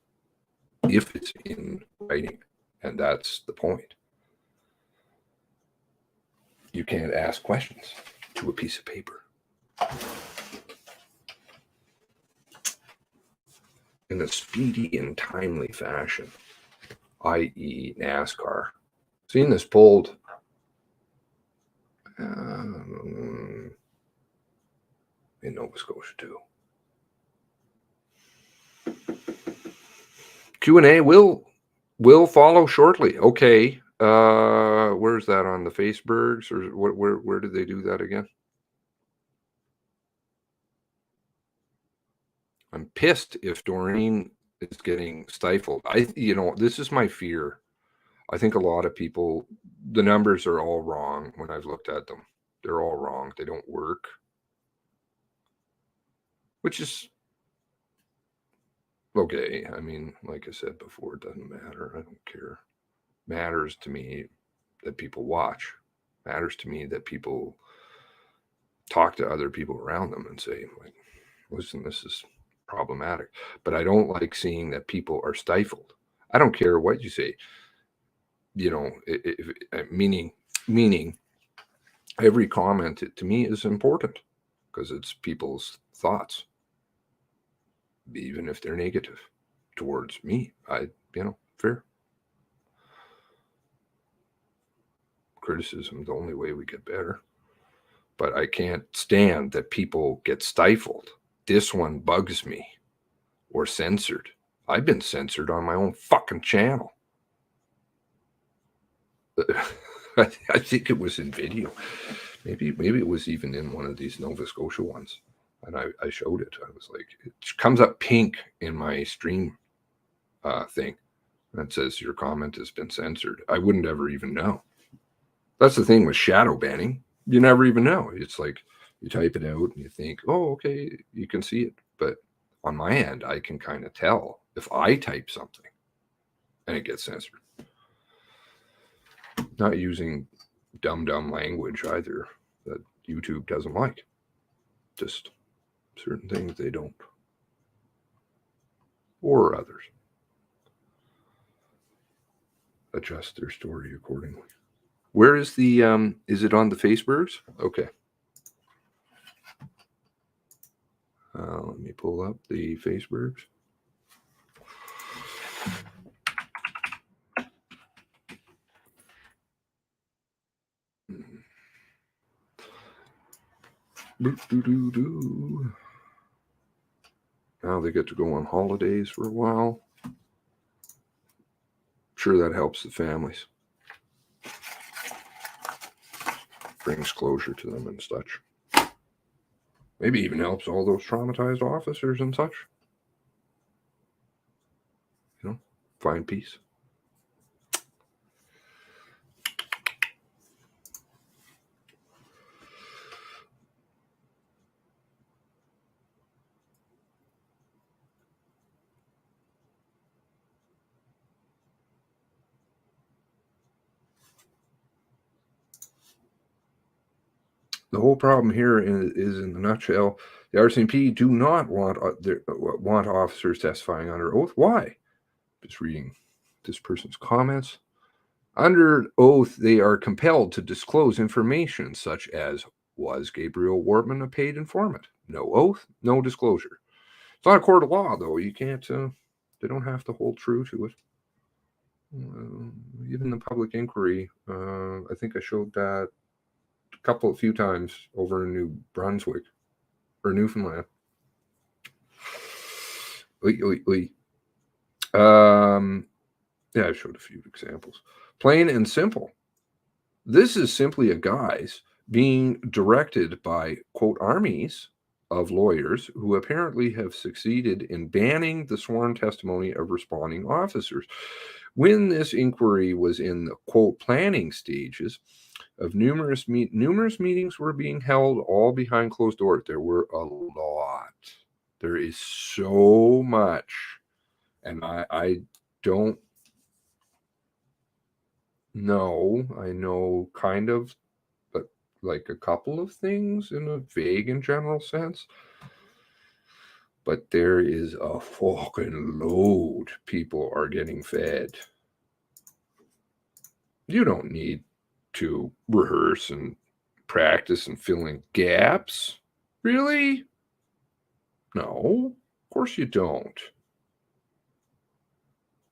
S6: if it's in writing, and that's the point. You can't ask questions to a piece of paper. In a speedy and timely fashion, i.e. NASCAR. Seen this pulled in Nova Scotia too. Q&A will follow shortly. Okay. Where's that on the Facebergs, or where did they do that again? I'm pissed if Doreen is getting stifled. This is my fear. I think a lot of people, the numbers are all wrong when I've looked at them. They're all wrong. They don't work. Which is okay. I mean, like I said before, it doesn't matter. I don't care. Matters to me that people watch. Matters to me that people talk to other people around them and say, like, listen, this is problematic. But I don't like seeing that people are stifled. I don't care what you say. You know, meaning every comment to me is important because it's people's thoughts, even if they're negative towards me. Fair. Criticism is the only way we get better. But I can't stand that people get stifled. This one bugs me. Or censored. I've been censored on my own fucking channel. I think it was in video. Maybe it was even in one of these Nova Scotia ones. And I showed it. I was like, it comes up pink in my stream thing. That says your comment has been censored. I wouldn't ever even know. That's the thing with shadow banning. You never even know. It's like you type it out and you think, oh, okay, you can see it. But on my end, I can kind of tell if I type something and it gets censored. Not using dumb language either that YouTube doesn't like. Just certain things they don't. Or others. Adjust their story accordingly. Where is the, is it on the Facebergs? Okay. Let me pull up the Facebergs. Now they get to go on holidays for a while. Sure, that helps the families. Brings closure to them and such. Maybe even helps all those traumatized officers and such. You know, find peace. The whole problem here is in the nutshell, the RCMP do not want officers testifying under oath. Why? Just reading this person's comments. Under oath, they are compelled to disclose information such as, was Gabriel Wortman a paid informant? No oath, no disclosure. It's not a court of law, though. You can't, they don't have to hold true to it. Even the public inquiry, I think I showed that a few times over in New Brunswick or Newfoundland. Yeah, I showed a few examples. Plain and simple. This is simply a guise being directed by, quote, armies of lawyers who apparently have succeeded in banning the sworn testimony of responding officers. When this inquiry was in the, quote, planning stages of numerous meetings were being held, all behind closed doors. There were a lot. There is so much. And I don't know. I know kind of, but like a couple of things in a vague and general sense. But there is a fucking load people are getting fed. You don't need to rehearse and practice and fill in gaps. Really? No, of course you don't.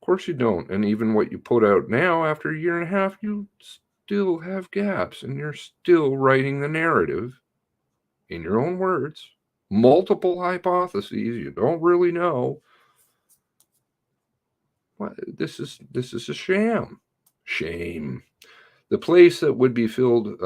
S6: Of course you don't. And even what you put out now, after a year and a half, you still have gaps and you're still writing the narrative in your own words. Multiple hypotheses you don't really know. This is a sham. Shame. The place that would be filled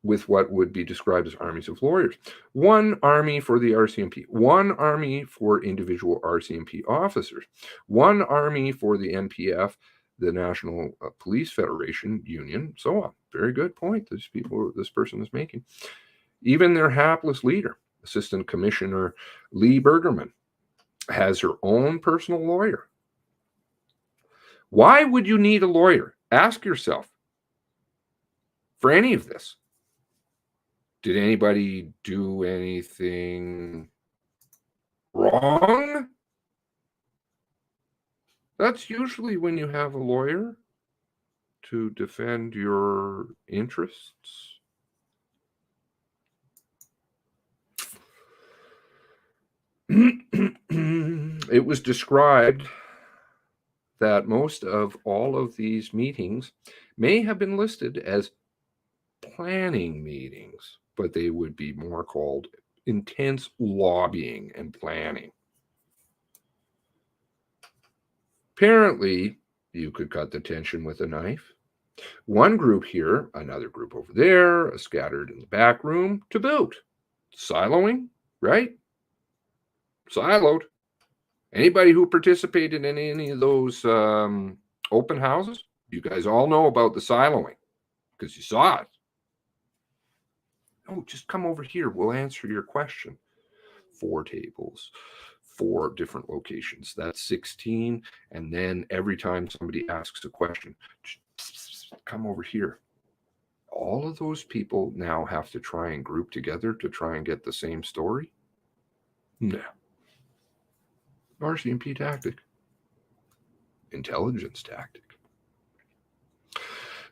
S6: with what would be described as armies of lawyers. One army for the RCMP, one army for individual RCMP officers, one army for the NPF, the National Police Federation Union, so on. Very good point this person is making. Even their hapless leader, Assistant Commissioner Lee Bergerman, has her own personal lawyer. Why would you need a lawyer? Ask yourself. For any of this. Did anybody do anything Wrong? That's usually when you have a lawyer to defend your interests. It was described that most of all of these meetings may have been listed as planning meetings, but they would be more called intense lobbying and planning. Apparently, you could cut the tension with a knife. One group here, another group over there, scattered in the back room to boot. Siloing, right? Siloed. Anybody who participated in any of those open houses, you guys all know about the siloing because you saw it. Oh, just come over here. We'll answer your question. 4 tables, 4 different locations. That's 16. And then every time somebody asks a question, come over here. All of those people now have to try and group together to try and get the same story? No. RCMP tactic. Intelligence tactic.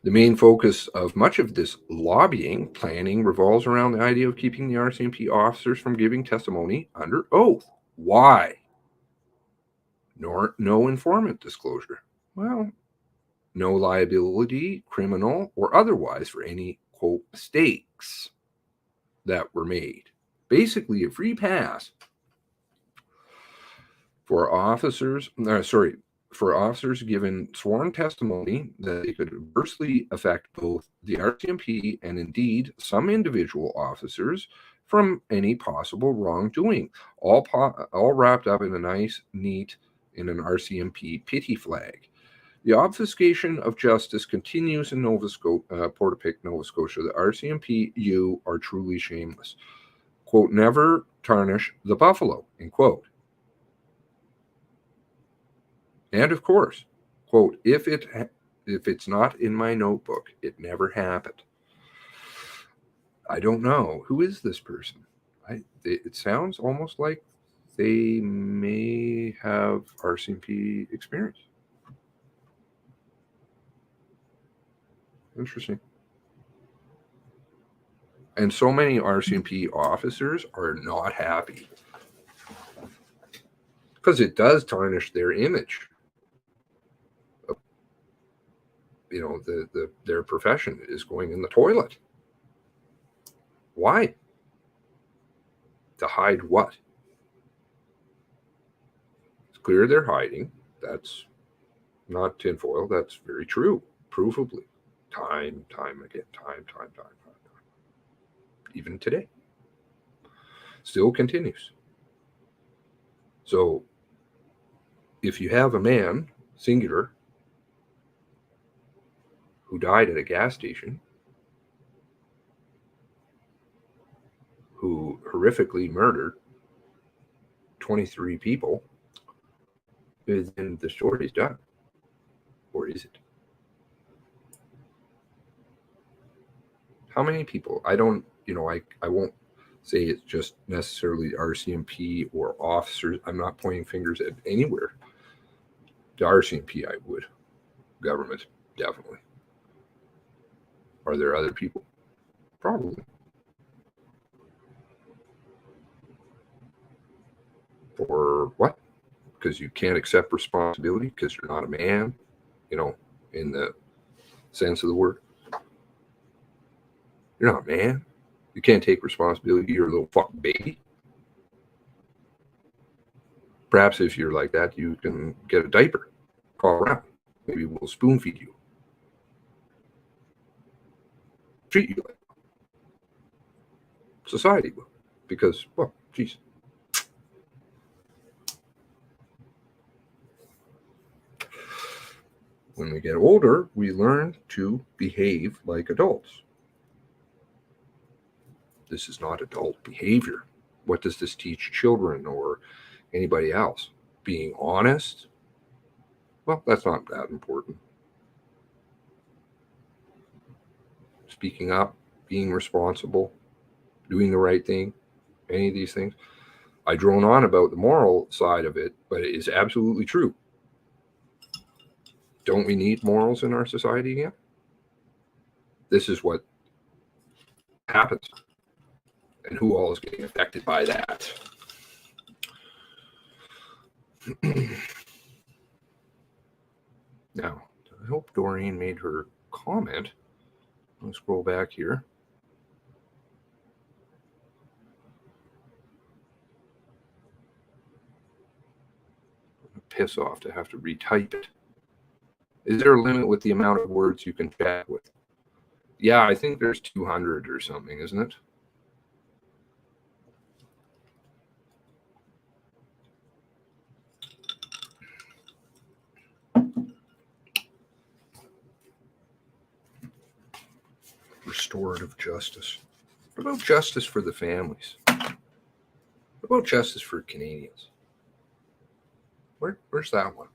S6: The main focus of much of this lobbying planning revolves around the idea of keeping the RCMP officers from giving testimony under oath. Why? No informant disclosure. Well, no liability, criminal or otherwise, for any, quote, mistakes that were made. Basically, a free pass for officers, for officers given sworn testimony that they could adversely affect both the RCMP and indeed some individual officers from any possible wrongdoing, all wrapped up in a nice, neat, in an RCMP pity flag. The obfuscation of justice continues in Portapique, Nova Scotia. The RCMP, you are truly shameless. Quote, never tarnish the buffalo, end quote. And of course, quote, if it's not in my notebook, it never happened. I don't know. Who is this person? It sounds almost like they may have RCMP experience. Interesting. And so many RCMP officers are not happy because it does tarnish their image. You know, their profession is going in the toilet. Why? To hide what? It's clear they're hiding. That's not tinfoil. That's very true. Provably. Time again. Time. Even today. Still continues. So, if you have a man, singular, who died at a gas station, who horrifically murdered 23 people, then the story's done. Or is it? How many people? I don't, I won't say it's just necessarily RCMP or officers. I'm not pointing fingers at anywhere. The RCMP, I would. Government, definitely. Are there other people? Probably. For what? Because you can't accept responsibility because you're not a man, in the sense of the word. You're not a man. You can't take responsibility. You're a little fucking baby. Perhaps if you're like that, you can get a diaper. Call around. Maybe we'll spoon feed you. Treat you like society will. Because, well, geez. When we get older, we learn to behave like adults. This is not adult behavior. What does this teach children or anybody else? Being honest? Well, that's not that important. Speaking up, being responsible, doing the right thing, any of these things. I drone on about the moral side of it, but it is absolutely true. Don't we need morals in our society again? This is what happens. And who all is getting affected by that? Now, I hope Doreen made her comment. Let's scroll back here. Piss off to have to retype it. Is there a limit with the amount of words you can chat with? Yeah, I think there's 200 or something, isn't it? Restorative justice. What about justice for the families? What about justice for Canadians? Where's that one?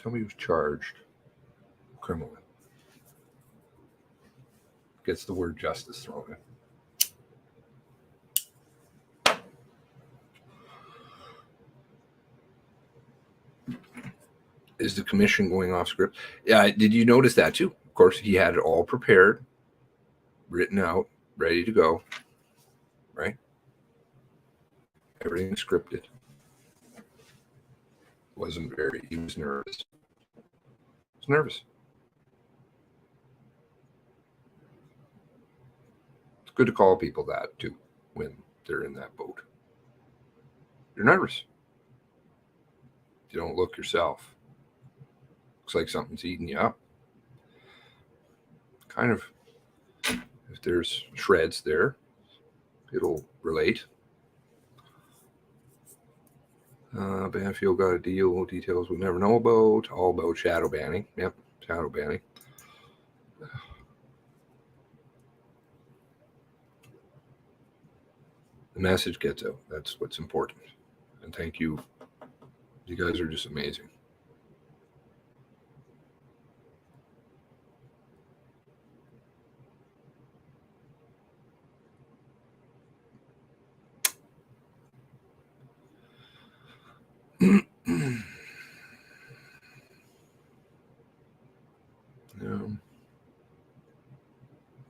S6: Tell me who's charged criminally. Gets the word justice thrown in. Is the commission going off script? Yeah, did you notice that too? Of course, he had it all prepared, written out, ready to go, right? Everything scripted. He was nervous. He was nervous. It's good to call people that too when they're in that boat. You're nervous. You don't look yourself. Looks like something's eating you up. Kind of, if there's shreds there, it'll relate. Banfield got a deal, details we'll never know about, all about shadow banning. Yep, shadow banning. The message gets out. That's what's important. And thank you. You guys are just amazing.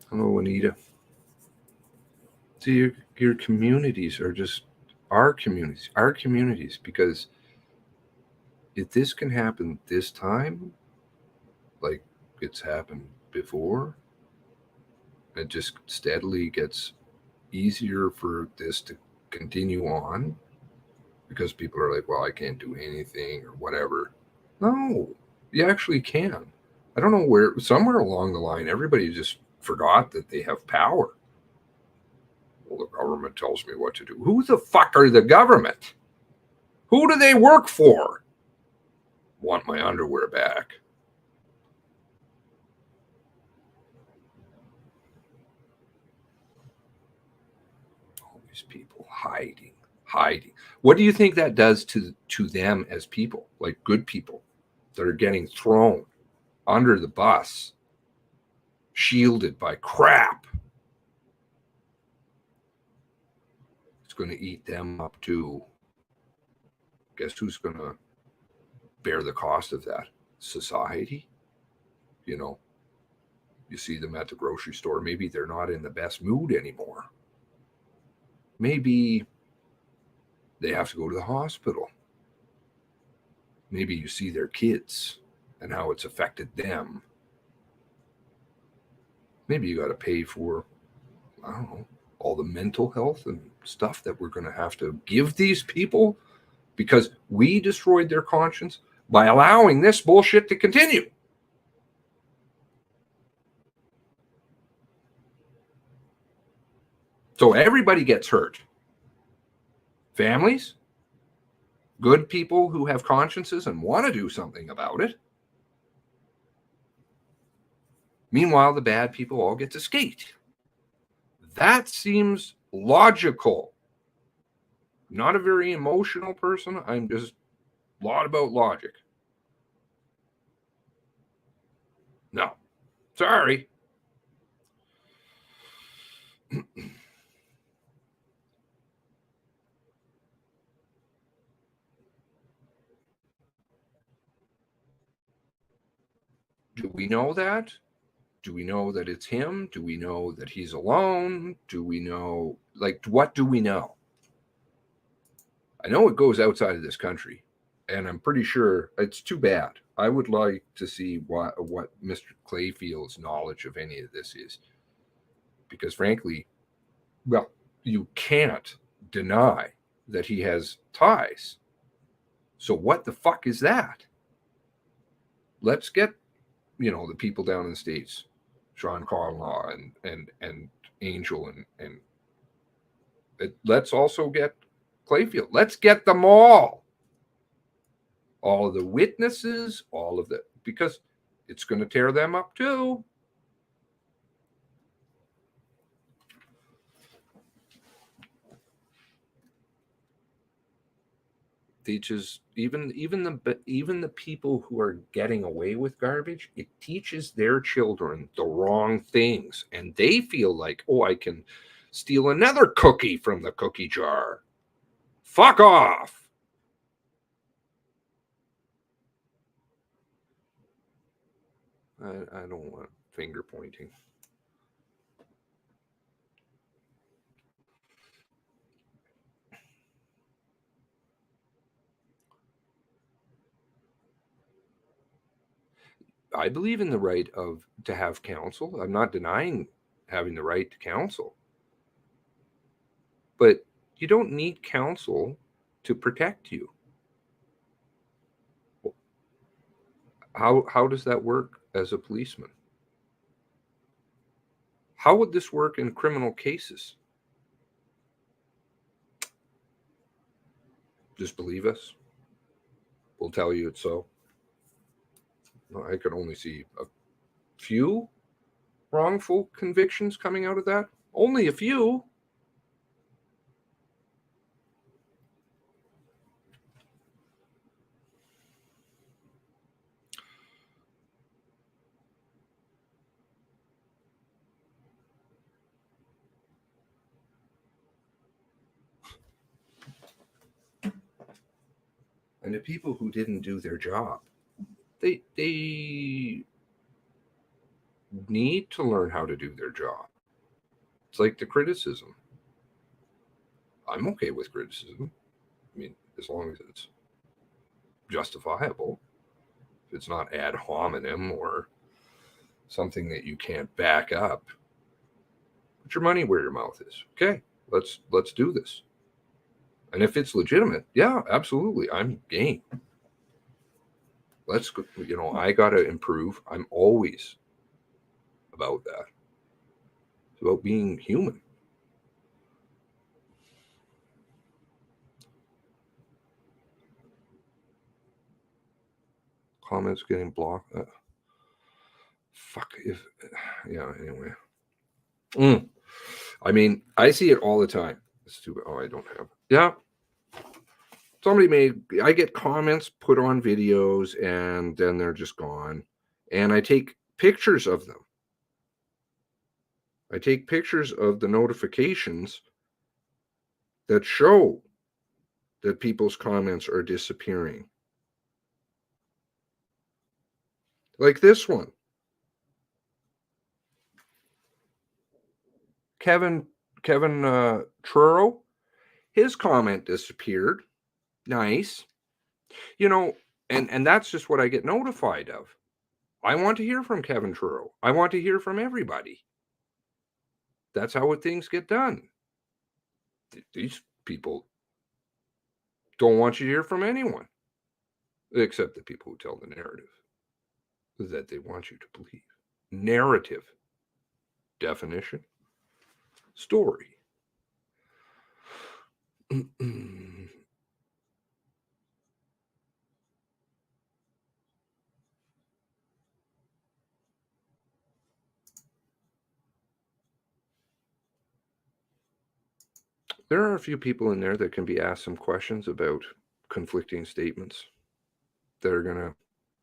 S6: Hello, Anita. See, your communities are just our communities, because if this can happen this time, like it's happened before, it just steadily gets easier for this to continue on, because people are like, well, I can't do anything or whatever. No, you actually can. I don't know where, somewhere along the line, everybody just forgot that they have power. Well, the government tells me what to do. Who the fuck are the government? Who do they work for? Want my underwear back. All these people hiding. What do you think that does to them as people, like good people that are getting thrown under the bus, shielded by crap? It's going to eat them up too. Guess who's going to bear the cost of that? Society. You know, you see them at the grocery store. Maybe they're not in the best mood anymore. Maybe they have to go to the hospital. Maybe you see their kids and how it's affected them. Maybe you got to pay for, I don't know, all the mental health and stuff that we're going to have to give these people because we destroyed their conscience by allowing this bullshit to continue. So everybody gets hurt. Families, good people who have consciences and want to do something about it. Meanwhile, the bad people all get to skate. That seems logical. I'm not a very emotional person. I'm just a lot about logic. No, sorry. Do we know that? Do we know that it's him? Do we know that he's alone? Do we know, like, what do we know? I know it goes outside of this country, and I'm pretty sure it's too bad. I would like to see what Mr. Clayfield's knowledge of any of this is. Because frankly, well, you can't deny that he has ties. So what the fuck is that? Let's get, the people down in the States, Sean Conlaw and Angel and let's also get Clayfield. Let's get them all of the witnesses, all of the, because it's going to tear them up too. Teaches even the people who are getting away with garbage, it teaches their children the wrong things, and they feel like, oh, I can steal another cookie from the cookie jar. Fuck off. I don't want finger pointing. I believe in the right to have counsel. I'm not denying having the right to counsel. But you don't need counsel to protect you. How does that work as a policeman? How would this work in criminal cases? Just believe us. We'll tell you it's so. I could only see a few wrongful convictions coming out of that. Only a few. And the people who didn't do their job, they need to learn how to do their job. It's like the criticism. I'm okay with criticism. I mean, as long as it's justifiable. If it's not ad hominem or something that you can't back up, put your money where your mouth is. Okay, let's do this. And if it's legitimate, yeah, absolutely, I'm game. Let's go. I gotta improve. I'm always about that. It's about being human. Comments getting blocked. Anyway. I mean, I see it all the time. It's too bad. Oh, I don't have. Yeah. I get comments put on videos and then they're just gone. And I take pictures of them. I take pictures of the notifications that show that people's comments are disappearing. Like this one. Kevin Truro, his comment disappeared. Nice. And that's just what I get notified of. I want to hear from Kevin Truro. I want to hear from everybody. That's how things get done. These people don't want you to hear from anyone, except the people who tell the narrative that they want you to believe. Narrative. Definition. Story. There are a few people in there that can be asked some questions about conflicting statements that are going to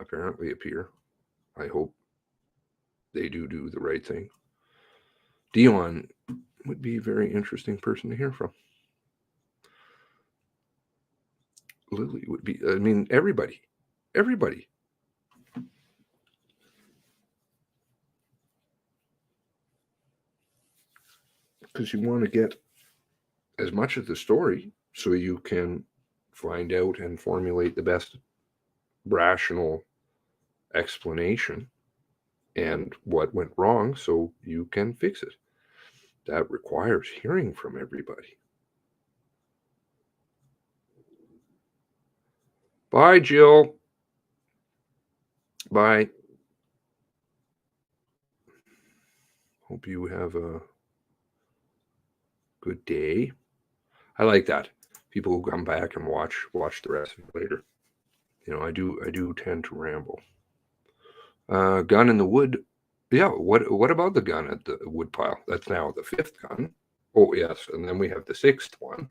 S6: apparently appear. I hope they do the right thing. Dion would be a very interesting person to hear from. Lily would be, everybody. because you want to get as much of the story so you can find out and formulate the best rational explanation and what went wrong so you can fix it. That requires hearing from everybody. Bye, Jill. Bye. Hope you have a good day. I like that. People who come back and watch the rest of it later. You know, I do tend to ramble. Gun in the wood. Yeah, what about the gun at the wood pile? That's now the 5th gun. Oh, yes, and then we have the 6th one.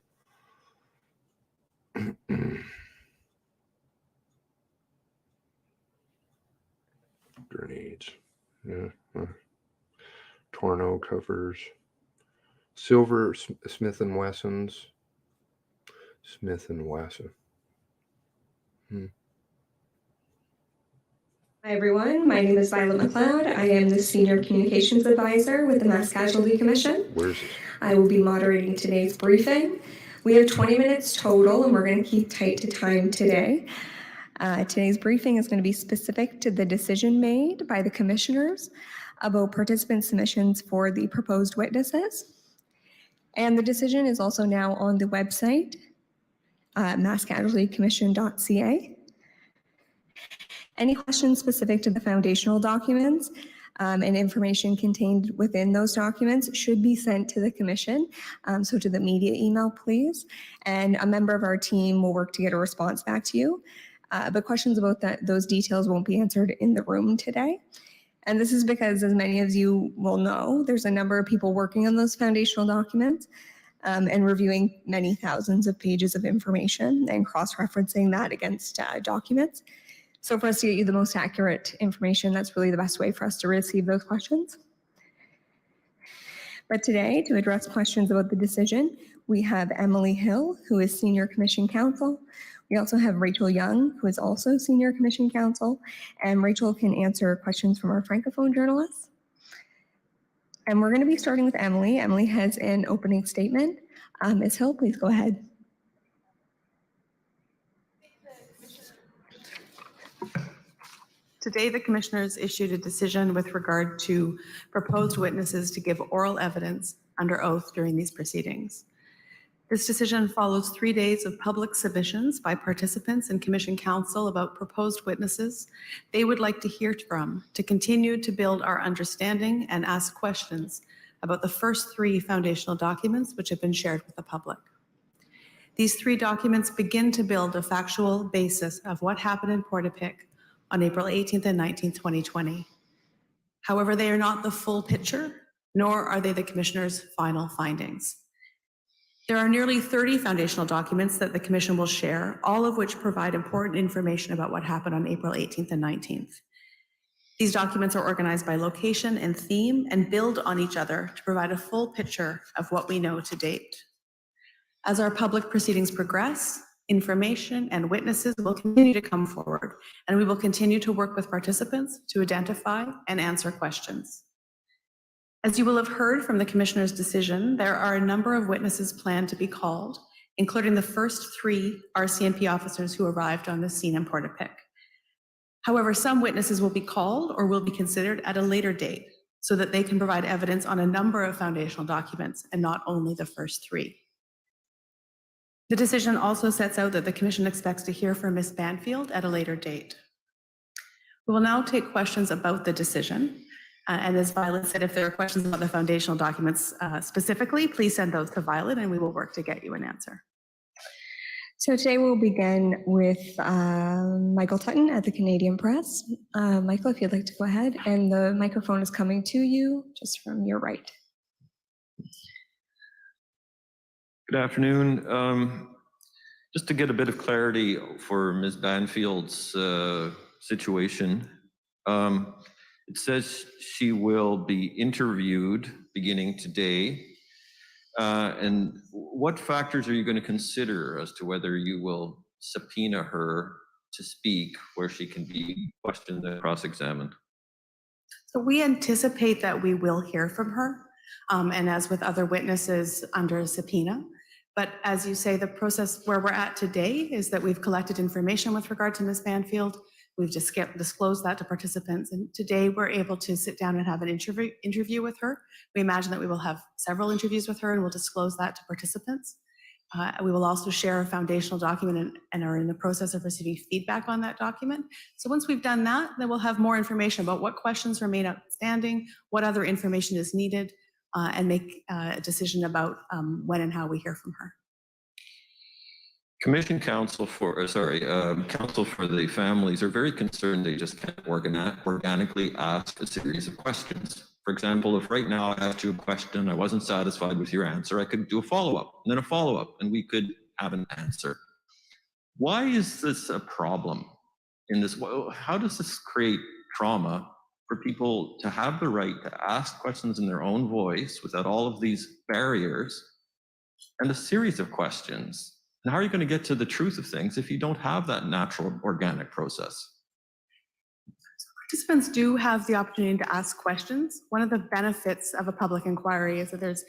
S6: Grenades. Yeah. Torno covers. Silver Smith & Wessons. Smith & Wesson.
S17: Hi everyone, my name is Violet McLeod. I am the Senior Communications Advisor with the Mass Casualty Commission.
S6: Where's this?
S17: I will be moderating today's briefing. We have 20 minutes total and we're going to keep tight to time today. Today's briefing is going to be specific to the decision made by the commissioners about participant submissions for the proposed witnesses. And the decision is also now on the website, masscasualtycommission.ca. Any questions specific to the foundational documents and information contained within those documents should be sent to the commission, so to the media email, please. And a member of our team will work to get a response back to you. But questions about those details won't be answered in the room today. And this is because, as many of you will know, there's a number of people working on those foundational documents and reviewing many thousands of pages of information and cross-referencing that against documents. So for us to get you the most accurate information, that's really the best way for us to receive those questions. But today, to address questions about the decision, we have Emily Hill, who is Senior Commission Counsel. We also have Rachel Young, who is also Senior Commission Counsel, and Rachel can answer questions from our Francophone journalists. And we're going to be starting with Emily. Emily has an opening statement. Ms. Hill, please go ahead.
S18: Today, the commissioners issued a decision with regard to proposed witnesses to give oral evidence under oath during these proceedings. This decision follows 3 days of public submissions by participants and commission counsel about proposed witnesses they would like to hear from to continue to build our understanding and ask questions about the first 3 foundational documents which have been shared with the public. These 3 documents begin to build a factual basis of what happened in Portapique on April 18th and 19th, 2020. However, they are not the full picture, nor are they the commissioner's final findings. There are nearly 30 foundational documents that the commission will share, all of which provide important information about what happened on April 18th and 19th. These documents are organized by location and theme and build on each other to provide a full picture of what we know to date. As our public proceedings progress, information and witnesses will continue to come forward, and we will continue to work with participants to identify and answer questions. As you will have heard from the commissioner's decision, there are a number of witnesses planned to be called, including the first 3 RCMP officers who arrived on the scene in Portapique. However, some witnesses will be called or will be considered at a later date so that they can provide evidence on a number of foundational documents and not only the first 3. The decision also sets out that the commission expects to hear from Ms. Banfield at a later date. We will now take questions about the decision. And as Violet said, if there are questions about the foundational documents specifically, please send those to Violet and we will work to get you an answer.
S17: So today we'll begin with Michael Tutton at the Canadian Press. Michael, if you'd like to go ahead, and the microphone is coming to you just from your right.
S19: Good afternoon. Just to get a bit of clarity for Ms. Banfield's situation, it says she will be interviewed beginning today. And what factors are you going to consider as to whether you will subpoena her to speak where she can be questioned and cross-examined?
S18: So we anticipate that we will hear from her. and as with other witnesses under a subpoena. But as you say, the process where we're at today is that we've collected information with regard to Ms. Banfield. We've just disclosed that to participants. And today we're able to sit down and have an interview with her. We imagine that we will have several interviews with her and we'll disclose that to participants. We will also share a foundational document and are in the process of receiving feedback on that document. So once we've done that, then we'll have more information about what questions remain outstanding, what other information is needed, and make a decision about when and how we hear from her.
S19: Commission counsel for the families are very concerned they just can't organically ask a series of questions. For example, if right now I asked you a question, I wasn't satisfied with your answer, I could do a follow-up, and then a follow-up, and we could have an answer. Why is this a problem in this? How does this create trauma for people to have the right to ask questions in their own voice without all of these barriers and a series of questions? And how are you going to get to the truth of things if you don't have that natural, organic process?
S18: Participants do have the opportunity to ask questions. One of the benefits of a public inquiry is that there's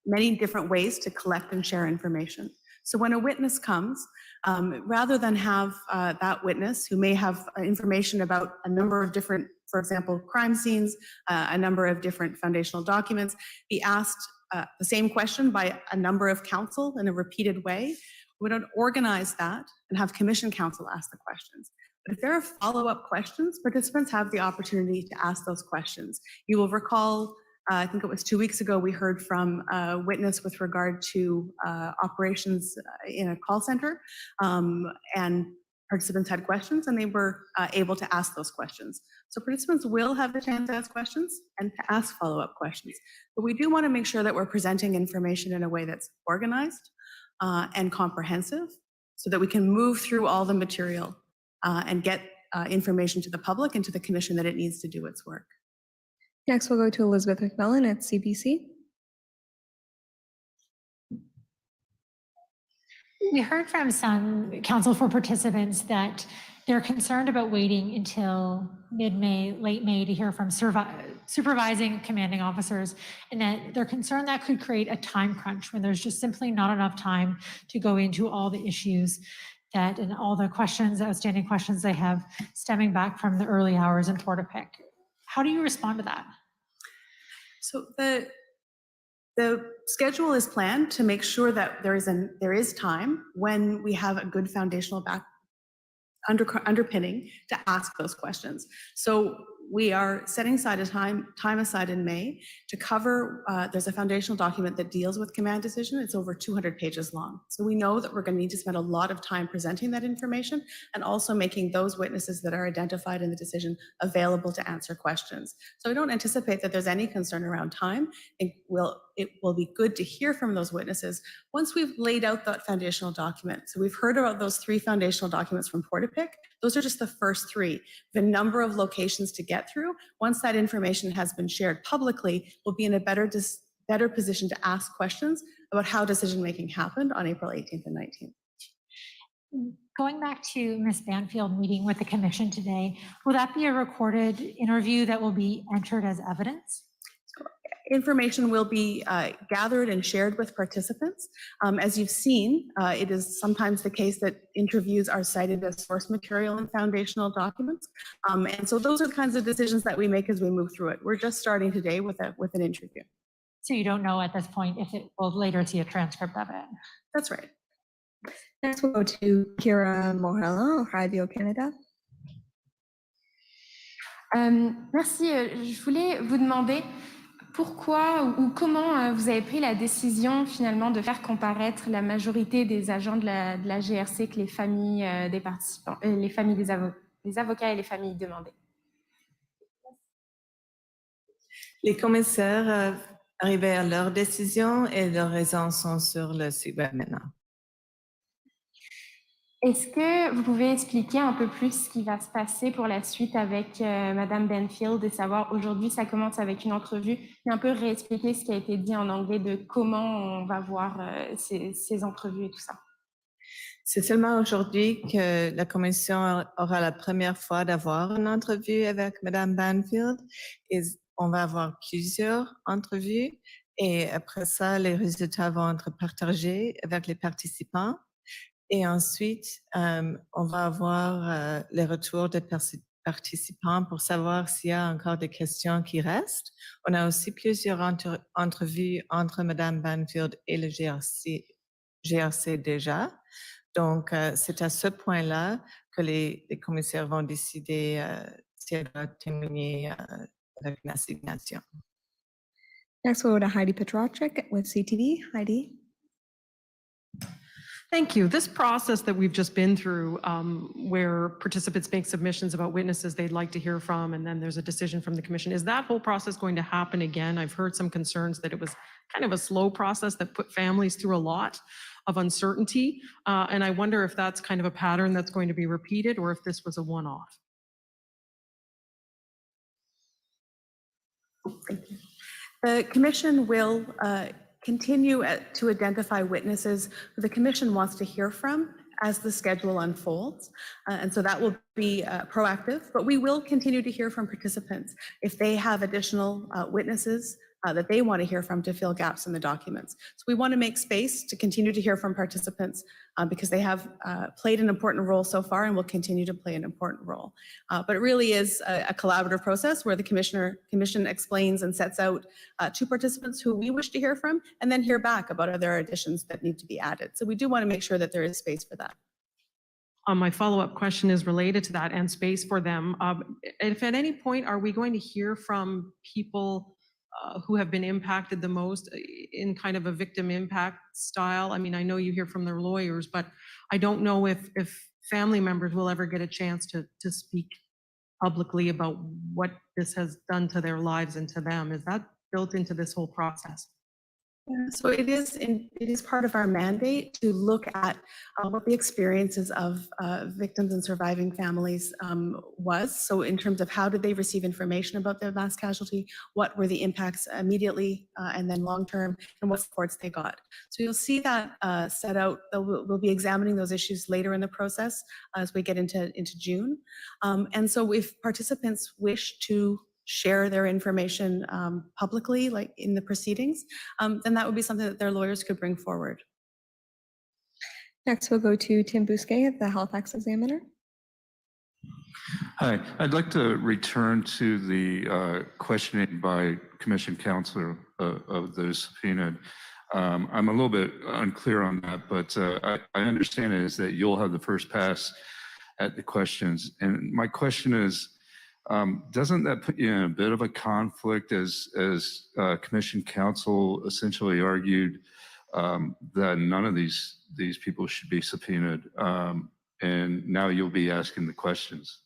S18: many different ways to collect and share information. So when a witness comes, rather than have that witness who may have information about a number of different, for example, crime scenes, a number of different foundational documents, be asked the same question by a number of counsel in a repeated way, we don't organize that and have commission counsel ask the questions. But if there are follow-up questions, participants have the opportunity to ask those questions. You will recall, I think it was 2 weeks ago, we heard from a witness with regard to operations in a call center, and participants had questions and they were able to ask those questions. So participants will have the chance to ask questions and to ask follow-up questions. But we do want to make sure that we're presenting information in a way that's organized and comprehensive so that we can move through all the material and get information to the public and to the commission that it needs to do its work.
S17: Next, we'll go to Elizabeth McMillan at CBC.
S20: We heard from some counsel for participants that they're concerned about waiting until mid-May, late May to hear from supervising commanding officers, and that they're concerned that could create a time crunch when there's just simply not enough time to go into all the issues that and all the questions, outstanding questions they have stemming back from the early hours in Portapique. How do you respond to that?
S18: So the schedule is planned to make sure that there is time when we have a good foundational underpinning to ask those questions. So we are setting aside time aside in May to cover, there's a foundational document that deals with command decision. It's over 200 pages long. So we know that we're going to need to spend a lot of time presenting that information and also making those witnesses that are identified in the decision available to answer questions. So I don't anticipate that there's any concern around time. It will be good to hear from those witnesses once we've laid out that foundational document. So we've heard about those 3 foundational documents from Portapique. Those are just the first 3. The number of locations to get through. Once that information has been shared publicly, we'll be in a better position to ask questions about how decision-making happened on April 18th and 19th.
S20: Going back to Ms. Banfield meeting with the commission today, will that be a recorded interview that will be entered as evidence?
S18: Information will be gathered and shared with participants. As you've seen, it is sometimes the case that interviews are cited as source material in foundational documents. And so those are the kinds of decisions that we make as we move through it. We're just starting today with an interview.
S20: So you don't know at this point if it will later see a transcript of it?
S18: That's right.
S17: Next, we'll go to Kira Morella, Radio-Canada.
S21: Merci. Je voulais vous demander pourquoi ou comment vous avez pris la décision finalement de faire comparaître la majorité des agents de la GRC que les familles des participants, les familles des avocats et les familles demandaient.
S22: Les commissaires arrivaient à leur décision et leurs raisons sont sur le site web maintenant.
S21: Est-ce que vous pouvez expliquer un peu plus ce qui va se passer pour la suite avec Madame Banfield et savoir aujourd'hui ça commence avec une entrevue et un peu réexpliquer ce qui a été dit en anglais de comment on va voir ces entrevues et tout ça?
S22: C'est seulement aujourd'hui que la commission aura la première fois d'avoir une entrevue avec Madame Banfield et on va avoir plusieurs entrevues Et après ça, les résultats vont être partagés avec les participants. Et ensuite, on va avoir les retours des participants pour savoir s'il y a encore des questions qui restent. On a aussi plusieurs entrevues entre Madame Banfield et le GRC déjà. Donc, c'est à ce point-là que les commissaires vont décider si elle doit témoigner avec une assignation.
S17: Next, we'll go to Heidi Petracek with CTV. Heidi.
S1: Thank you. This process that we've just been through, where participants make submissions about witnesses they'd like to hear from, and then there's a decision from the commission, is that whole process going to happen again? I've heard some concerns that it was kind of a slow process that put families through a lot of uncertainty. And I wonder if that's kind of a pattern that's going to be repeated, or if this was a one-off.
S18: Thank you. The commission will continue to identify witnesses who the commission wants to hear from as the schedule unfolds. And so that will be proactive, but we will continue to hear from participants if they have additional witnesses that they want to hear from to fill gaps in the documents. So we want to make space to continue to hear from participants because they have played an important role so far and will continue to play an important role. But it really is a collaborative process where the commission explains and sets out to participants who we wish to hear from, and then hear back about other additions that need to be added. So we do want to make sure that there is space for that.
S1: My follow-up question is related to that and space for them. If at any point are we going to hear from people who have been impacted the most in kind of a victim impact style? I mean, I know you hear from their lawyers, but I don't know if family members will ever get a chance to speak publicly about what this has done to their lives and to them. Is that built into this whole process?
S18: Yeah, so it is part of our mandate to look at what the experiences of victims and surviving families was. So in terms of how did they receive information about their mass casualty, what were the impacts immediately and then long-term, and what supports they got. So you'll see that set out. We'll be examining those issues later in the process as we get into June. And so if participants wish to share their information publicly, like in the proceedings, then that would be something that their lawyers could bring forward.
S17: Next, we'll go to Tim Bousquet at the Halifax Examiner.
S2: Hi, I'd like to return to the questioning by Commission Counsel of the subpoenaed. I'm a little bit unclear on that, but I understand is that you'll have the first pass at the questions. And my question is, doesn't that put you in a bit of a conflict as Commission Counsel essentially argued that none of these people should be subpoenaed, and now you'll be asking the questions?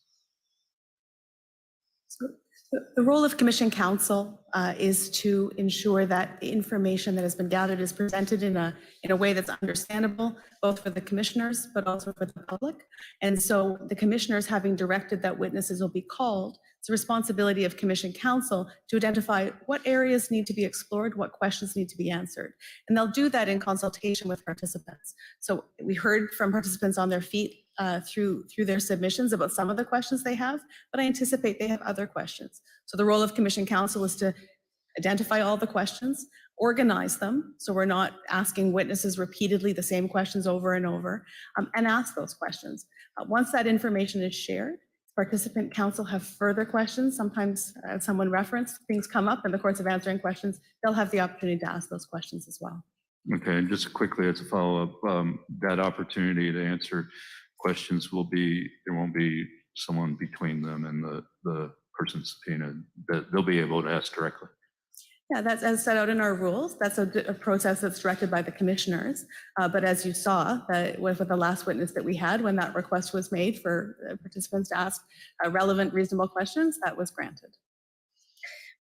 S18: So the role of Commission Counsel is to ensure that the information that has been gathered is presented in a way that's understandable, both for the commissioners, but also for the public. And so the commissioners, having directed that witnesses will be called, it's the responsibility of Commission Counsel to identify what areas need to be explored, what questions need to be answered. And they'll do that in consultation with participants. So we heard from participants on their feet through their submissions about some of the questions they have, but I anticipate they have other questions. So the role of Commission Counsel is to identify all the questions, organize them, so we're not asking witnesses repeatedly the same questions over and over, and ask those questions. Once that information is shared, participant counsel have further questions. Sometimes, as someone referenced, things come up in the course of answering questions. They'll have the opportunity to ask those questions as well.
S2: Okay, and just quickly as a follow-up, that opportunity to answer questions will be, there won't be someone between them and the person subpoenaed, that they'll be able to ask directly.
S18: Yeah, that's as set out in our rules. That's a process that's directed by the commissioners. But as you saw, with the last witness that we had, when that request was made for participants to ask relevant, reasonable questions, that was granted.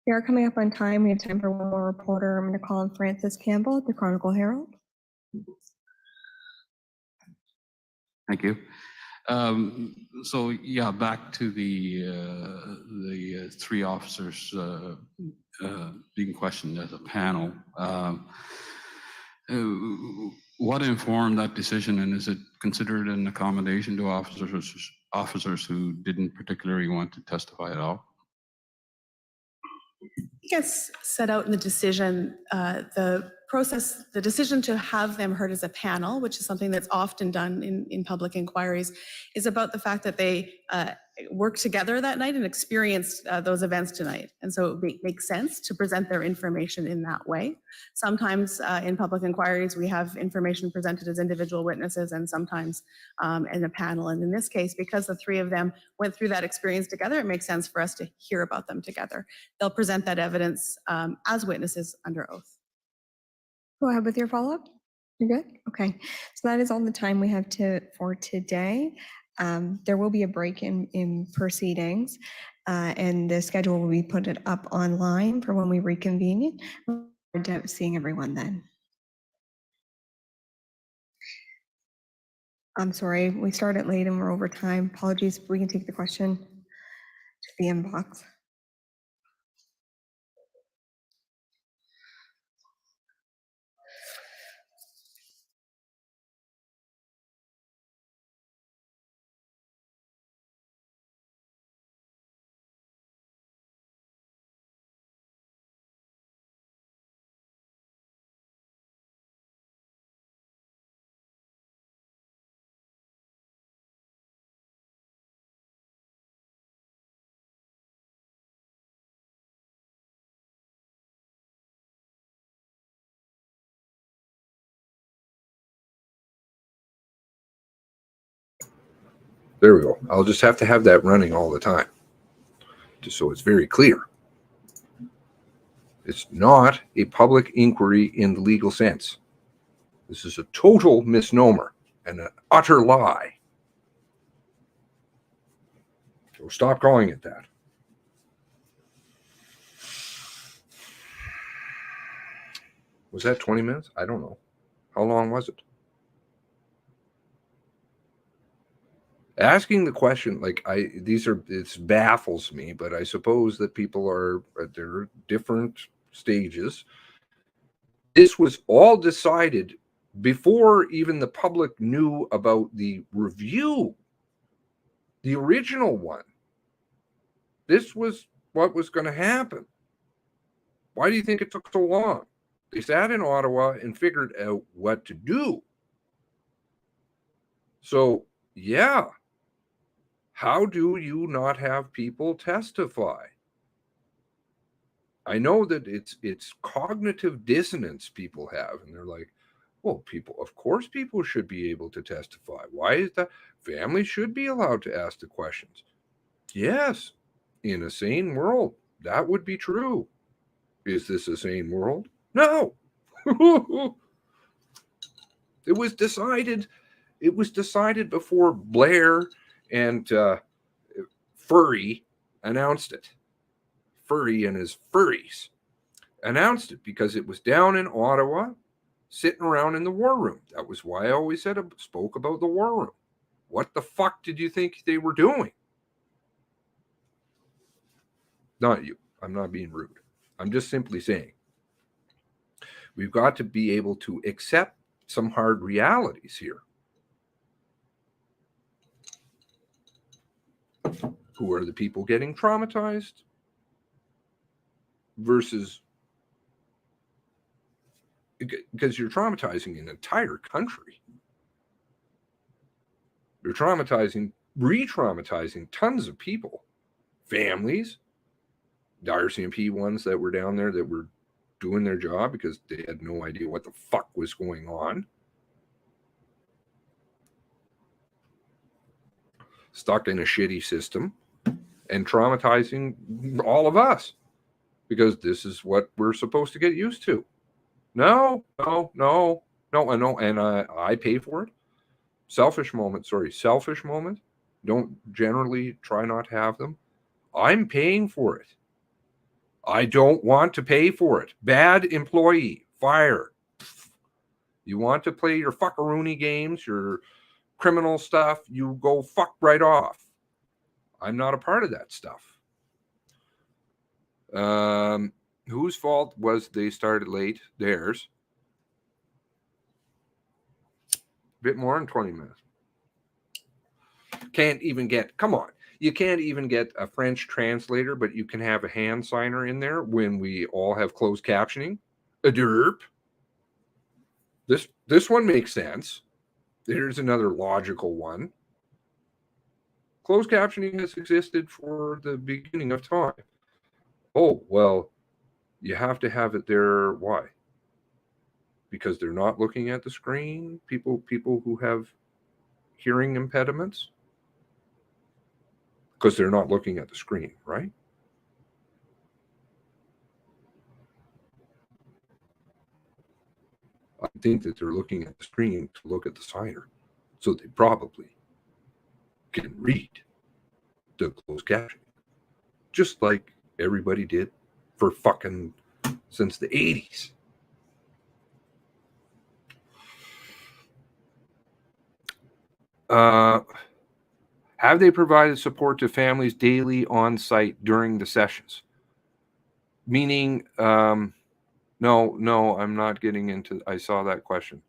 S17: We are coming up on time. We have time for one more reporter. I'm going to call on Francis Campbell at the Chronicle Herald.
S23: Thank you. So yeah, back to the three officers being questioned as a panel. What informed that decision, and is it considered an accommodation to officers who didn't particularly want to testify at all?
S18: Gets set out in the decision, the process, the decision to have them heard as a panel, which is something that's often done in public inquiries, is about the fact that they worked together that night and experienced those events tonight. And so it makes sense to present their information in that way. Sometimes in public inquiries, we have information presented as individual witnesses and sometimes in a panel. And in this case, because the three of them went through that experience together, it makes sense for us to hear about them together. They'll present that evidence as witnesses under oath.
S17: Go ahead with your follow-up. You're good? Okay. So that is all the time we have for today. There will be a break in proceedings, and the schedule will be put up online for when we reconvene. Look forward to seeing everyone then. I'm sorry, we started late and we're over time. Apologies. We can take the question to the inbox.
S6: There we go. I'll just have to have that running all the time, just so it's very clear. It's not a public inquiry in the legal sense. This is a total misnomer and an utter lie. So stop calling it that. Was that 20 minutes? I don't know. How long was it? Asking the question, like it baffles me, but I suppose that people are at their different stages. This was all decided before even the public knew about the review, the original one. This was what was going to happen. Why do you think it took so long? They sat in Ottawa and figured out what to do. So, yeah. How do you not have people testify? I know that it's cognitive dissonance people have, and they're like, well, of course people should be able to testify. Why is that? Families should be allowed to ask the questions. Yes, in a sane world, that would be true. Is this a sane world? No. It was decided before Blair and Furry announced it. Furry and his furries announced it because it was down in Ottawa, sitting around in the war room. That was why I always spoke about the war room. What the fuck did you think they were doing? Not you. I'm not being rude. I'm just simply saying we've got to be able to accept some hard realities here. Who are the people getting traumatized versus, because you're traumatizing an entire country. You're re-traumatizing tons of people, families, the RCMP ones that were down there that were doing their job because they had no idea what the fuck was going on. Stuck in a shitty system and traumatizing all of us because this is what we're supposed to get used to. No, and I pay for it. Selfish moment. Don't generally try not to have them. I'm paying for it. I don't want to pay for it. Bad employee, fire. You want to play your fuckaroony games, your criminal stuff, you go fuck right off. I'm not a part of that stuff. Whose fault was they started late? Theirs. A bit more than 20 minutes. Can't even get, come on. You can't even get a French translator, but you can have a hand signer in there when we all have closed captioning. A derp. This one makes sense. Here's another logical one. Closed captioning has existed for the beginning of time. Oh, well, you have to have it there. Why? Because they're not looking at the screen? People who have hearing impediments? Because they're not looking at the screen, right? I think that they're looking at the screen to look at the signer. So they probably can read the closed captioning. Just like everybody did for fucking since the 80s. Have they provided support to families daily on site during the sessions? Meaning, no, I'm not getting into, I saw that question.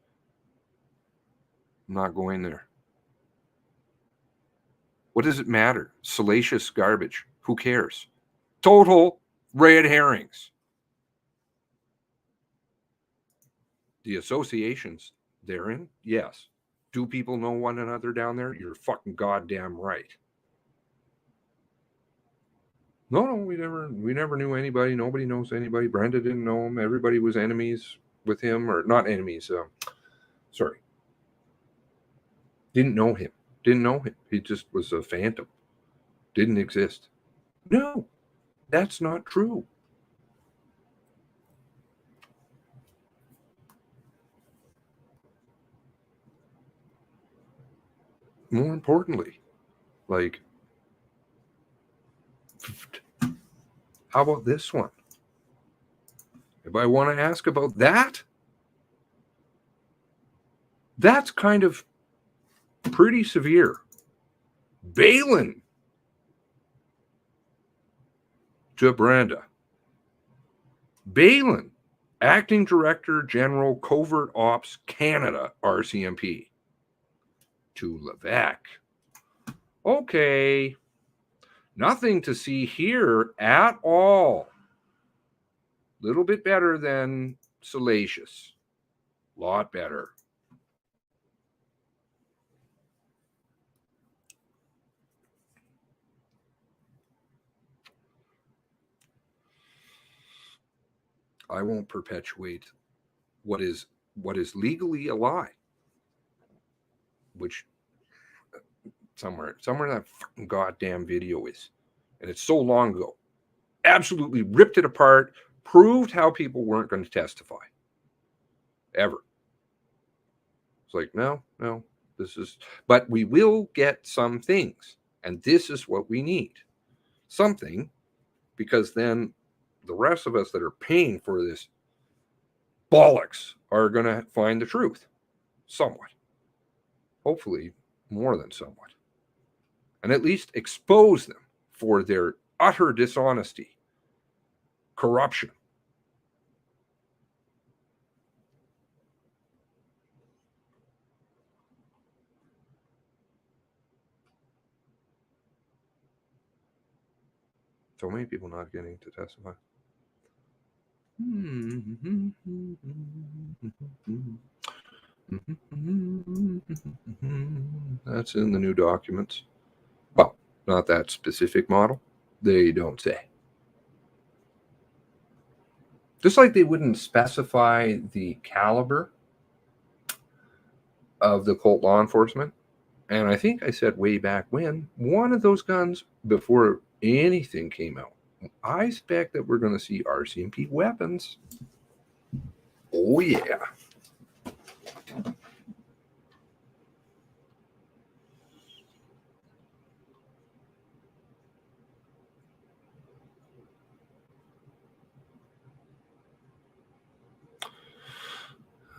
S6: I'm not going there. What does it matter? Salacious garbage. Who cares? Total red herrings. The associations therein, yes. Do people know one another down there? You're fucking goddamn right. No, we never knew anybody. Nobody knows anybody. Brenda didn't know him. Everybody was enemies with him, or not enemies. Sorry. Didn't know him. He just was a phantom. Didn't exist. No, that's not true. More importantly, like, how about this one? If I want to ask about that, that's kind of pretty severe. Balin to Brenda. Balin, Acting Director General Covert Ops Canada, RCMP. To Levesque. Okay. Nothing to see here at all. Little bit better than salacious. Lot better. I won't perpetuate what is legally a lie. Which somewhere that fucking goddamn video is. And it's so long ago. Absolutely ripped it apart, proved how people weren't going to testify. Ever. It's like, no, this is, but we will get some things. And this is what we need. Something, because then the rest of us that are paying for this bollocks are going to find the truth. Somewhat. Hopefully more than somewhat. And at least expose them for their utter dishonesty, corruption. So many people not getting to testify. That's in the new documents. Well, not that specific model. They don't say. Just like they wouldn't specify the caliber of the Colt law enforcement. And I think I said way back when, one of those guns, before anything came out, I expect that we're going to see RCMP weapons. Oh, yeah.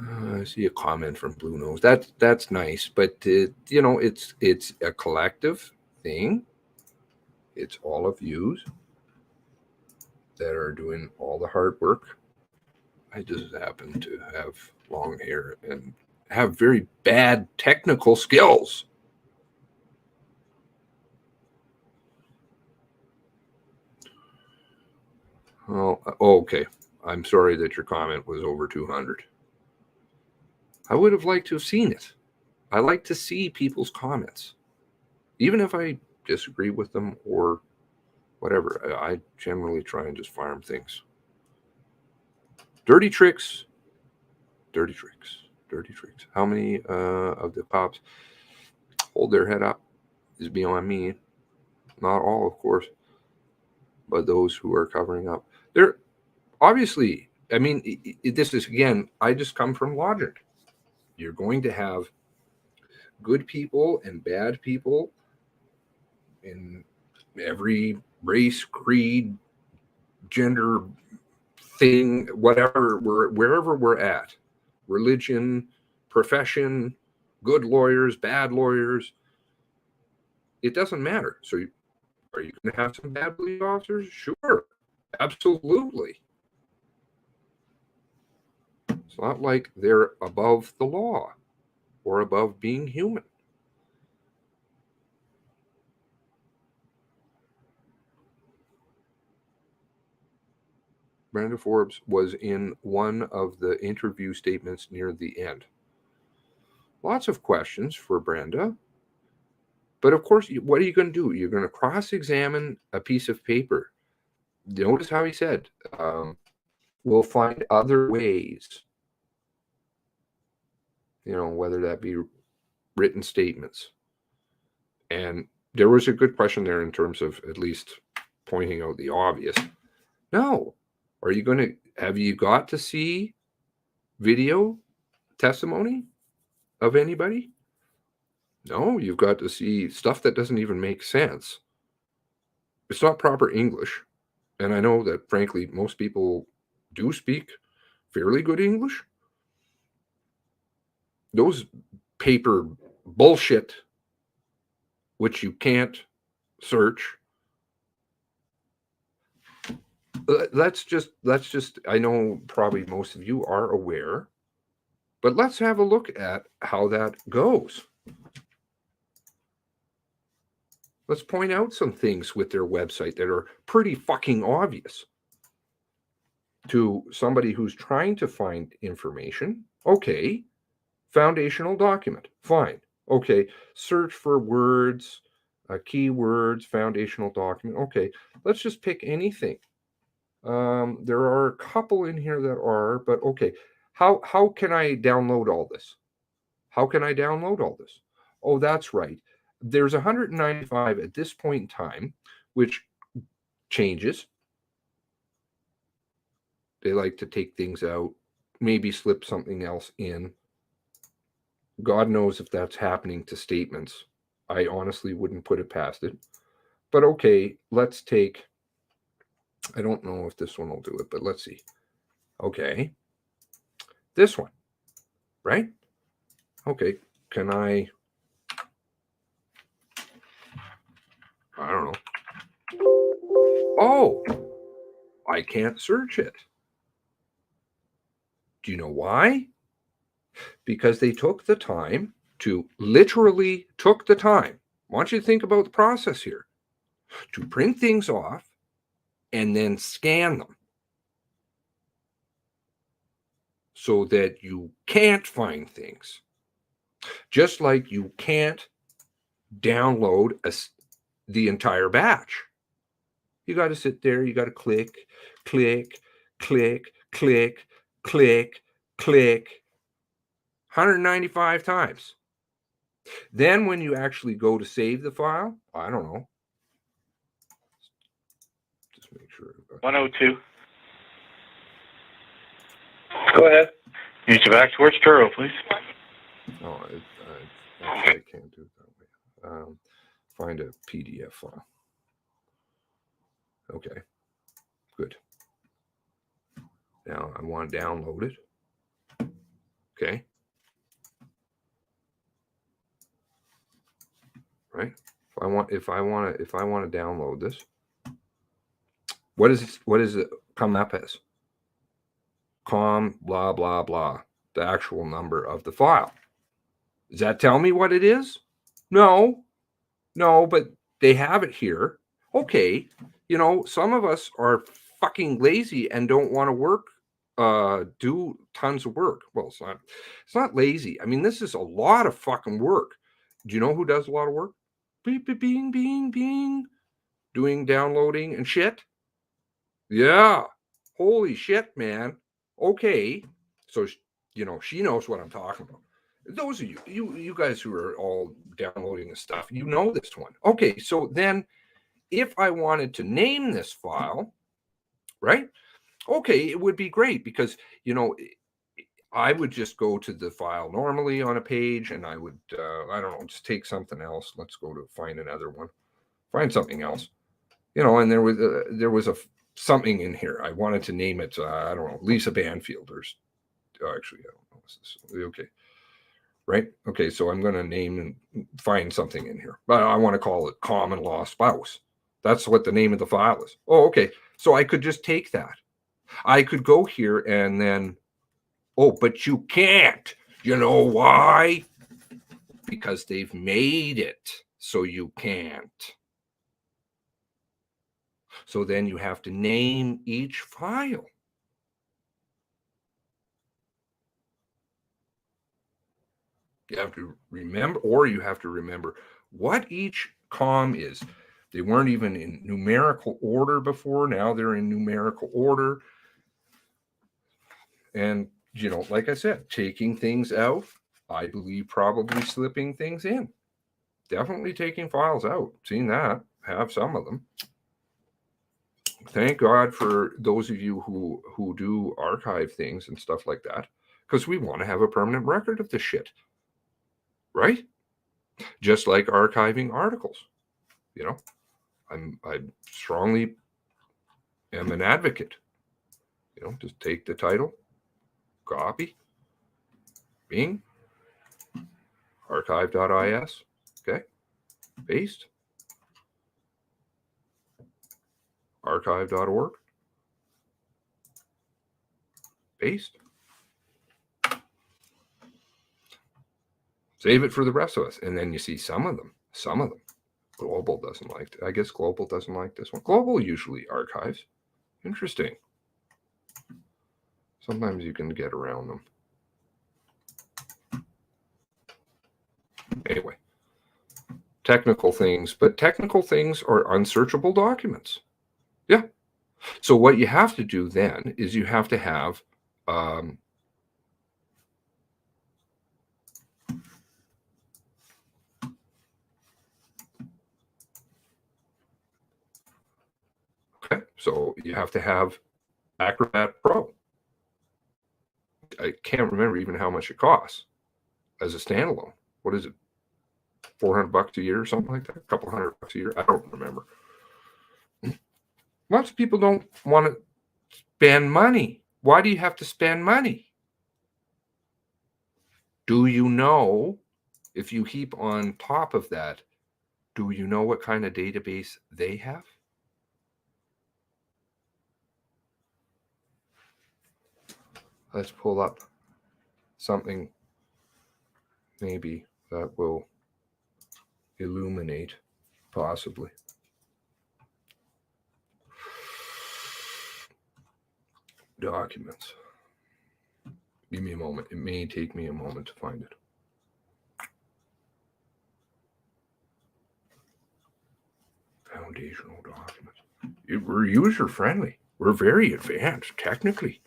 S6: I see a comment from Blue Nose. That's nice, but it's a collective thing. It's all of you that are doing all the hard work. I just happen to have long hair and have very bad technical skills. Oh, okay. I'm sorry that your comment was over 200. I would have liked to have seen it. I like to see people's comments, even if I disagree with them or whatever. I generally try and just farm things. Dirty tricks, dirty tricks, dirty tricks. How many of the cops hold their head up is beyond me. Not all, of course, but those who are covering up. They're obviously, I mean, this is, again, I just come from logic. You're going to have good people and bad people in every race, creed, gender thing, whatever, wherever we're at, religion, profession, good lawyers, bad lawyers, it doesn't matter. So are you going to have some bad police officers? Sure, absolutely. It's not like they're above the law or above being human. Brenda Forbes was in one of the interview statements near the end. Lots of questions for Brenda. But of course, what are you going to do? You're going to cross-examine a piece of paper. Notice how he said, we'll find other ways, whether that be written statements. And there was a good question there in terms of at least pointing out the obvious. No. Have you got to see video testimony of anybody? No, you've got to see stuff that doesn't even make sense. It's not proper English. And I know that, frankly, most people do speak fairly good English. Those paper bullshit, which you can't search, let's just, I know probably most of you are aware, but let's have a look at how that goes. Let's point out some things with their website that are pretty fucking obvious to somebody who's trying to find information. Okay, foundational document, fine. Okay, search for words, keywords, foundational document. Okay, let's just pick anything. There are a couple in here that are, but okay. How can I download all this? How can I download all this? Oh, that's right. There's 195 at this point in time, which changes. They like to take things out, maybe slip something else in. God knows if that's happening to statements. I honestly wouldn't put it past it. But okay, let's take, I don't know if this one will do it, but let's see. Okay. This one, right? Okay, can I don't know. Oh, I can't search it. Do you know why? Because they took the time literally took the time. I want you to think about the process here. To print things off and then scan them so that you can't find things. Just like you can't download the entire batch. You got to sit there, you got to click, click, click, click, click, click, 195 times. Then when you actually go to save the file, I don't know. Just make sure.
S3: 102. Go ahead. You need back towards Turo, please.
S6: Oh, I can't do it that way. Find a PDF file. Okay, good. Now I want to download it. Okay. Right. If I want to download this, what does it come up as? Com blah blah blah. The actual number of the file. Does that tell me what it is? No, but they have it here. Okay, some of us are fucking lazy and don't want to work, do tons of work. Well, it's not lazy. I mean, this is a lot of fucking work. Do you know who does a lot of work? Beep, beep, bing, bing, bing. Doing downloading and shit. Yeah. Holy shit, man. Okay. So, she knows what I'm talking about. Those of you guys who are all downloading this stuff, you know this one. Okay. So then if I wanted to name this file, right? Okay, it would be great because, I would just go to the file normally on a page and I would, I don't know, just take something else. Let's go to find another one. Find something else. And there was something in here. I wanted to name it, I don't know, Lisa Banfield or, actually, I don't know. Okay. Right. Okay. So I'm going to name and find something in here, but I want to call it common law spouse. That's what the name of the file is. Oh, okay. So I could just take that. I could go here and then, but you can't. You know why? Because they've made it so you can't. So then you have to name each file. You have to remember, or you have to remember what each COM is. They weren't even in numerical order before. Now they're in numerical order. And, like I said, taking things out, I believe probably slipping things in. Definitely taking files out. Seen that. Have some of them. Thank God for those of you who do archive things and stuff like that, because we want to have a permanent record of this shit. Right? Just like archiving articles. I strongly am an advocate. Just take the title, copy, bing, archive.is, okay, paste, archive.org, paste, save it for the rest of us. And then you see some of them. Global doesn't like it. I guess Global doesn't like this one. Global usually archives. Interesting. Sometimes you can get around them. Anyway, technical things, but technical things are unsearchable documents. Yeah. So what you have to do then is you have to have okay, so you have to have Acrobat Pro. I can't remember even how much it costs as a standalone. What is it? $400 a year or something like that? A couple $100 a year? I don't remember. Lots of people don't want to spend money. Why do you have to spend money? Do you know, if you heap on top of that, do you know what kind of database they have? Let's pull up something maybe that will illuminate, possibly. Documents. Give me a moment. It may take me a moment to find it. Foundational documents. We're user friendly. We're very advanced technically.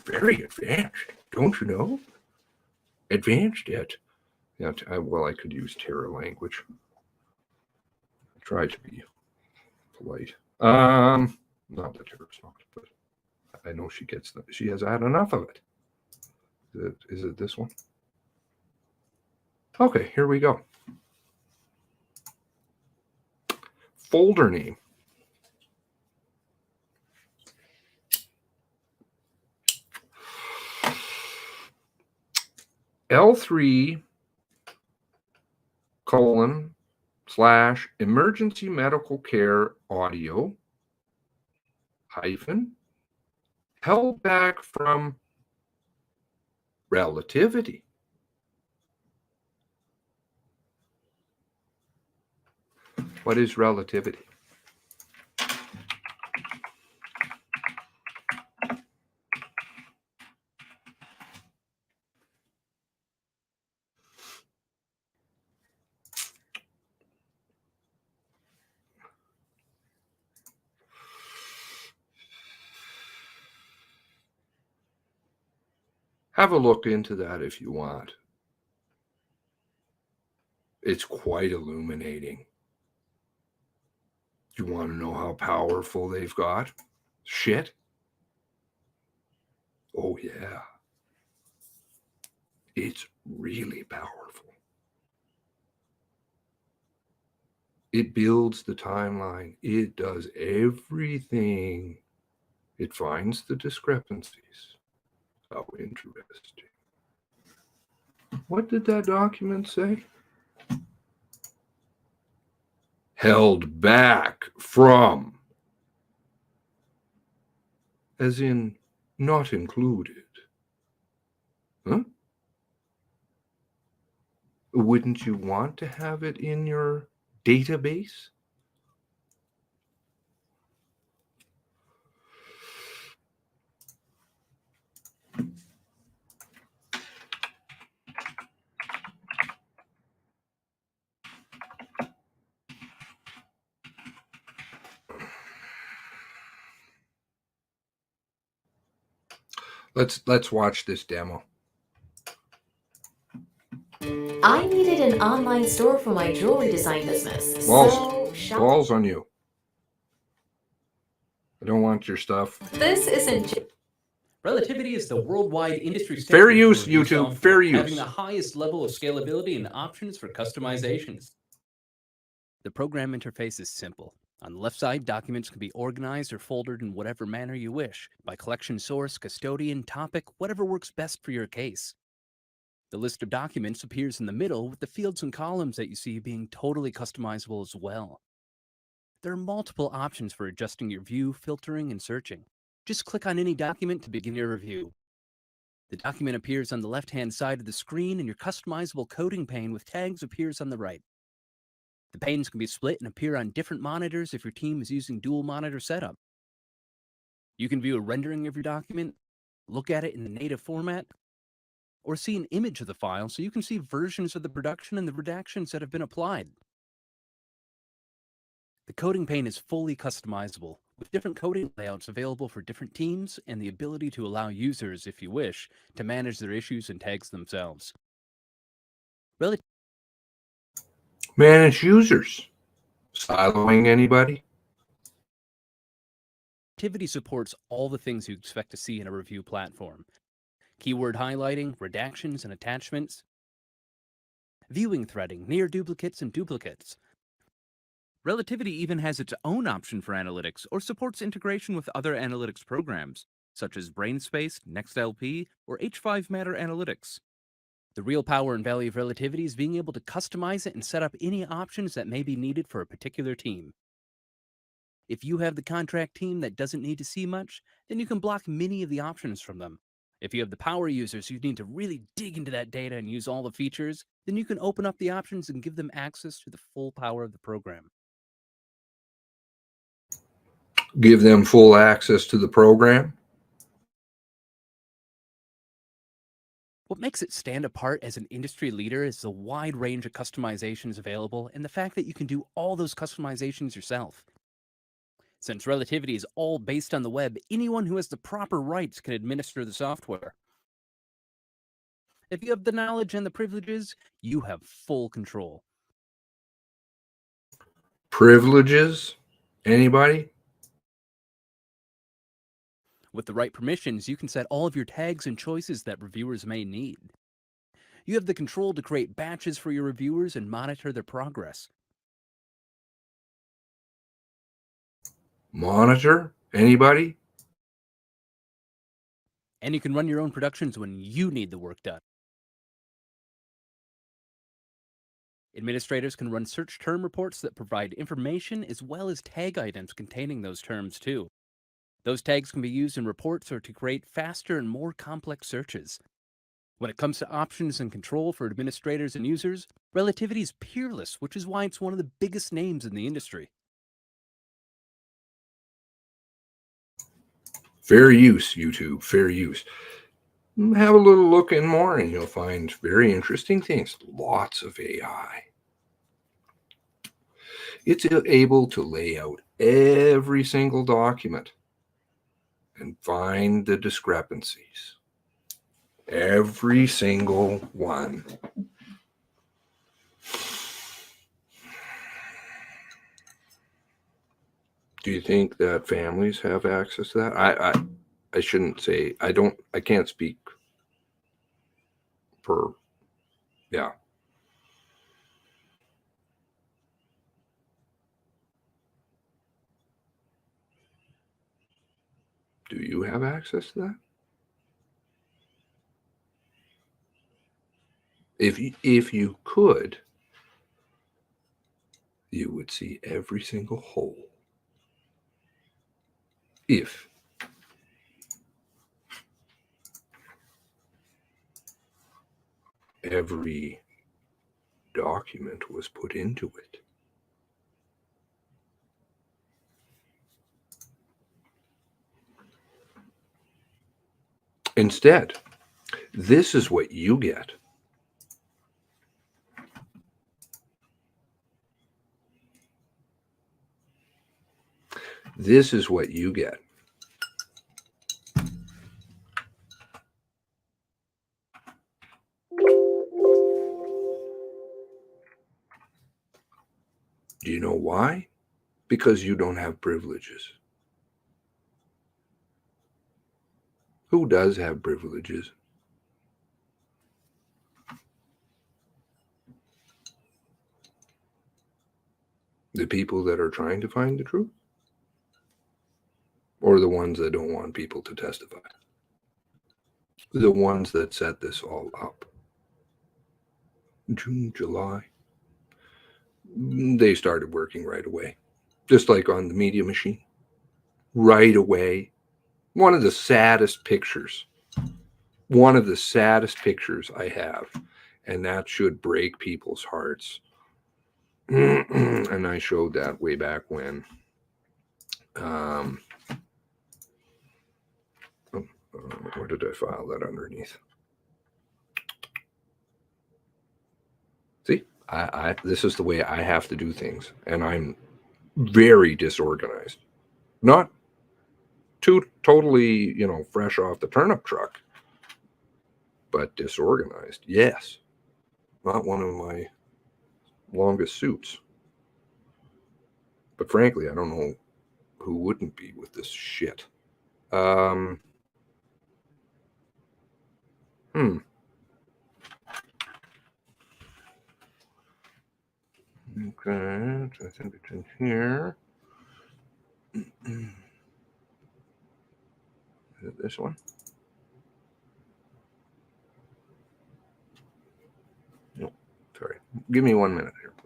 S6: Very advanced. Don't you know? Advanced yet. Yeah, well, I could use Terra language. I try to be polite. Not that Terra's not, but I know she gets that. She has had enough of it. Is it this one? Okay, here we go. Folder name. L3:emergency medical care audio hyphen held back from relativity. What is relativity? Have a look into that if you want. It's quite illuminating. You want to know how powerful they've got? Shit. Oh, yeah. It's really powerful. It builds the timeline. It does everything. It finds the discrepancies. How interesting. What did that document say? Held back from, as in not included. Huh? Wouldn't you want to have it in your database? Let's watch this demo.
S4: I needed an online store for my jewelry design business.
S6: Balls on you. I don't want your stuff.
S4: This isn't.
S5: Relativity is the worldwide industry standard
S6: Fair
S5: for
S6: use,
S5: review
S6: YouTube.
S5: software,
S6: Fair
S5: having
S6: use.
S5: the highest level of scalability and options for customizations.
S7: The program interface is simple. On the left side, documents can be organized or folded in whatever manner you wish, by collection source, custodian, topic, whatever works best for your case. The list of documents appears in the middle with the fields and columns that you see being totally customizable as well. There are multiple options for adjusting your view, filtering, and searching. Just click on any document to begin your review. The document appears on the left-hand side of the screen, and your customizable coding pane with tags appears on the right. The panes can be split and appear on different monitors if your team is using dual monitor setup. You can view a rendering of your document, look at it in the native format, or see an image of the file so you can see versions of the production and the redactions that have been applied. The coding pane is fully customizable, with different coding layouts available for different teams and the ability to allow users, if you wish, to manage their issues and tags themselves.
S6: Manage users. Siloing anybody?
S7: Relativity supports all the things you expect to see in a review platform. Keyword highlighting, redactions and attachments, viewing threading, near duplicates and duplicates. Relativity even has its own option for analytics or supports integration with other analytics programs, such as BrainSpace, NextLP, or H5 Matter Analytics. The real power and value of Relativity is being able to customize it and set up any options that may be needed for a particular team. If you have the contract team that doesn't need to see much, then you can block many of the options from them. If you have the power users who need to really dig into that data and use all the features, then you can open up the options and give them access to the full power of the program.
S6: Give them full access to the program?
S7: What makes it stand apart as an industry leader is the wide range of customizations available and the fact that you can do all those customizations yourself. Since Relativity is all based on the web, anyone who has the proper rights can administer the software. If you have the knowledge and the privileges, you have full control.
S6: Privileges? Anybody?
S7: With the right permissions, you can set all of your tags and choices that reviewers may need. You have the control to create batches for your reviewers and monitor their progress.
S6: Monitor? Anybody?
S7: And you can run your own productions when you need the work done. Administrators can run search term reports that provide information as well as tag items containing those terms too. Those tags can be used in reports or to create faster and more complex searches. When it comes to options and control for administrators and users, Relativity is peerless, which is why it's one of the biggest names in the industry.
S6: Fair use, YouTube. Fair use. Have a little look in more and you'll find very interesting things. Lots of AI. It's able to lay out every single document and find the discrepancies. Every single one. Do you think that families have access to that? I shouldn't say, I can't speak for, yeah. Do you have access to that? If you could, you would see every single hole. If every document was put into it. Instead, this is what you get. This is what you get. Do you know why? Because you don't have privileges. Who does have privileges? The people that are trying to find the truth? Or the ones that don't want people to testify? The ones that set this all up. June, July. They started working right away. Just like on the media machine. Right away. One of the saddest pictures. One of the saddest pictures I have. And that should break people's hearts. And I showed that way back when. Where did I file that underneath? See, this is the way I have to do things, and I'm very disorganized. Not too totally, fresh off the turnip truck, but disorganized. Yes, not one of my longest suits. But frankly, I don't know who wouldn't be with this shit. Okay, I think it's in here. Is it this one? No, sorry. Give me 1 minute here, please.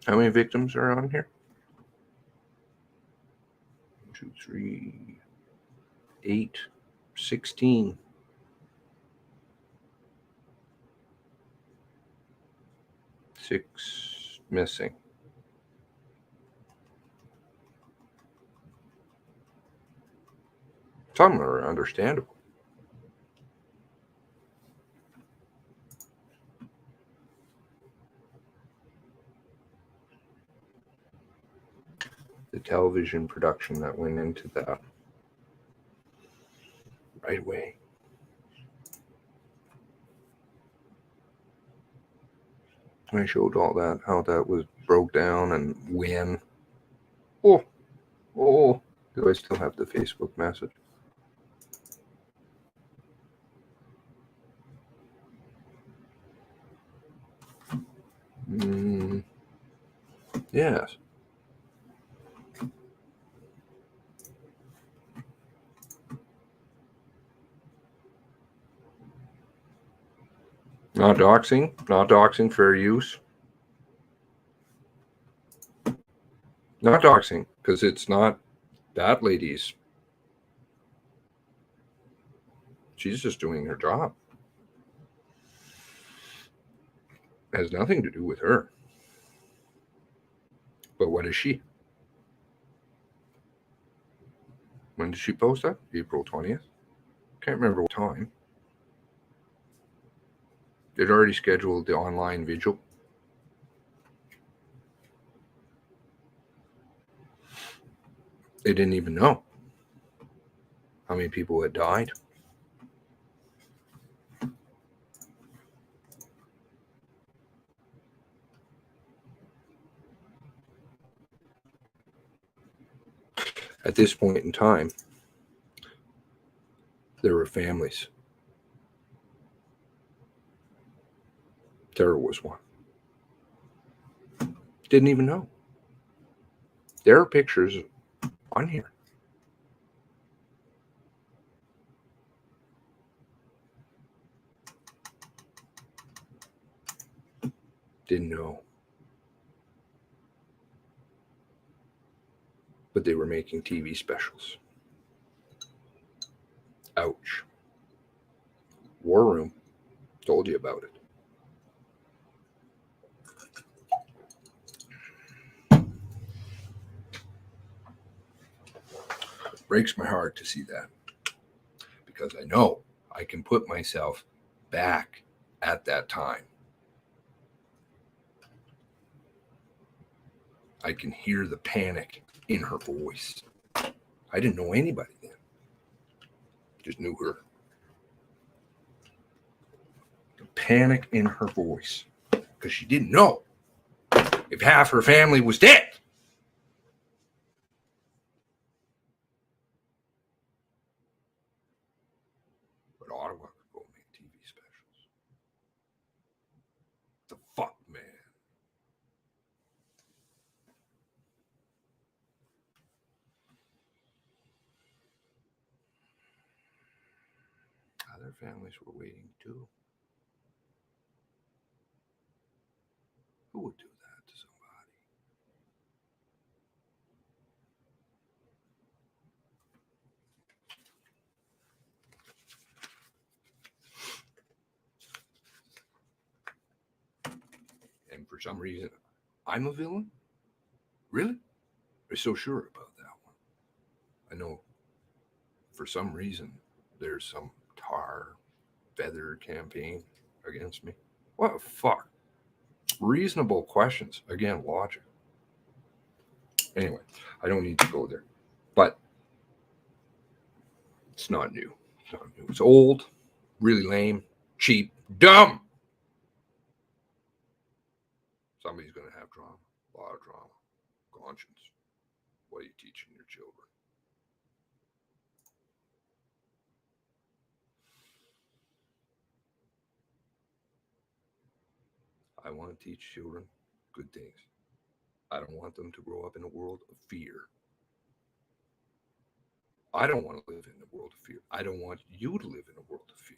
S6: How many victims are on here? 2, 3, 8, 16. 6 missing. Some are understandable. The television production that went into that right away. I showed all that, how that was broke down and when. Oh, do I still have the Facebook message? Yes. Not doxing, fair use. Not doxing, because it's not that lady's. She's just doing her job. It has nothing to do with her. But what is she? When did she post that? April 20th? Can't remember what time. They'd already scheduled the online vigil. They didn't even know how many people had died. At this point in time, there were families. Tara was one. Didn't even know. There are pictures on here. Didn't know. But they were making TV specials. Ouch. War Room told you about it. Breaks my heart to see that, because I know I can put myself back at that time. I can hear the panic in her voice. I didn't know anybody then. Just knew her. The panic in her voice, because she didn't know if half her family was dead. But Ottawa could go make TV specials. The fuck, man. Other families were waiting too. Who would do that to somebody? And for some reason, I'm a villain? Really? You're so sure about that one? I know for some reason there's some tar feather campaign against me. What the fuck? Reasonable questions. Again, logic. Anyway, I don't need to go there. But it's not new. It's not new. It's old, really lame, cheap, dumb. Somebody's going to have drama. A lot of drama. Conscience. What are you teaching your children? I want to teach children good things. I don't want them to grow up in a world of fear. I don't want to live in a world of fear. I don't want you to live in a world of fear.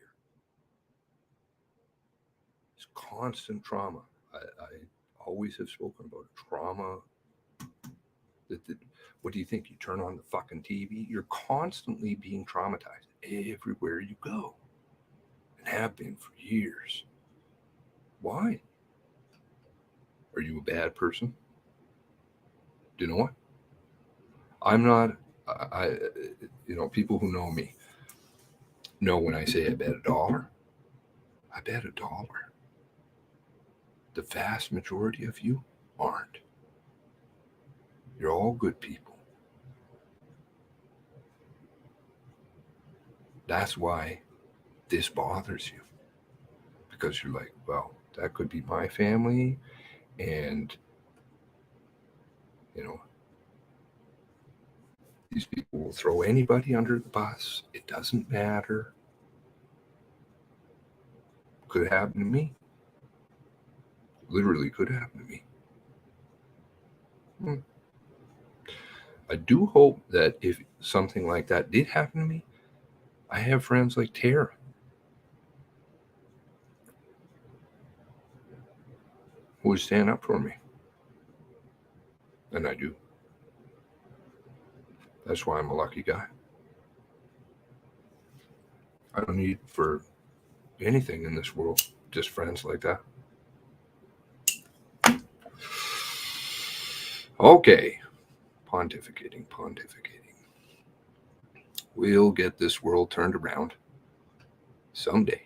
S6: It's constant trauma. I always have spoken about it. Trauma. What do you think? You turn on the fucking TV? You're constantly being traumatized everywhere you go. And have been for years. Why? Are you a bad person? Do you know what? I'm not, people who know me know when I say I bet $1, I bet $1. The vast majority of you aren't. You're all good people. That's why this bothers you. Because you're like, well, that could be my family, and, these people will throw anybody under the bus. It doesn't matter. Could happen to me. Literally could happen to me. I do hope that if something like that did happen to me, I have friends like Tara. Who would stand up for me. And I do. That's why I'm a lucky guy. I don't need for anything in this world, just friends like that. Okay. Pontificating. We'll get this world turned around someday.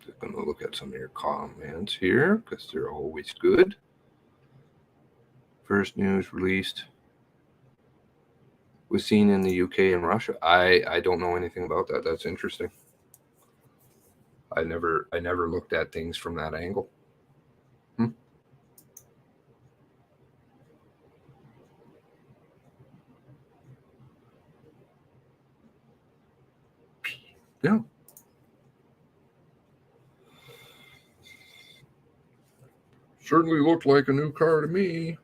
S6: Just going to look at some of your comments here because they're always good. First news released was seen in the UK and Russia. I don't know anything about that. That's interesting. I never looked at things from that angle. Yeah. Certainly looked like a new car to me.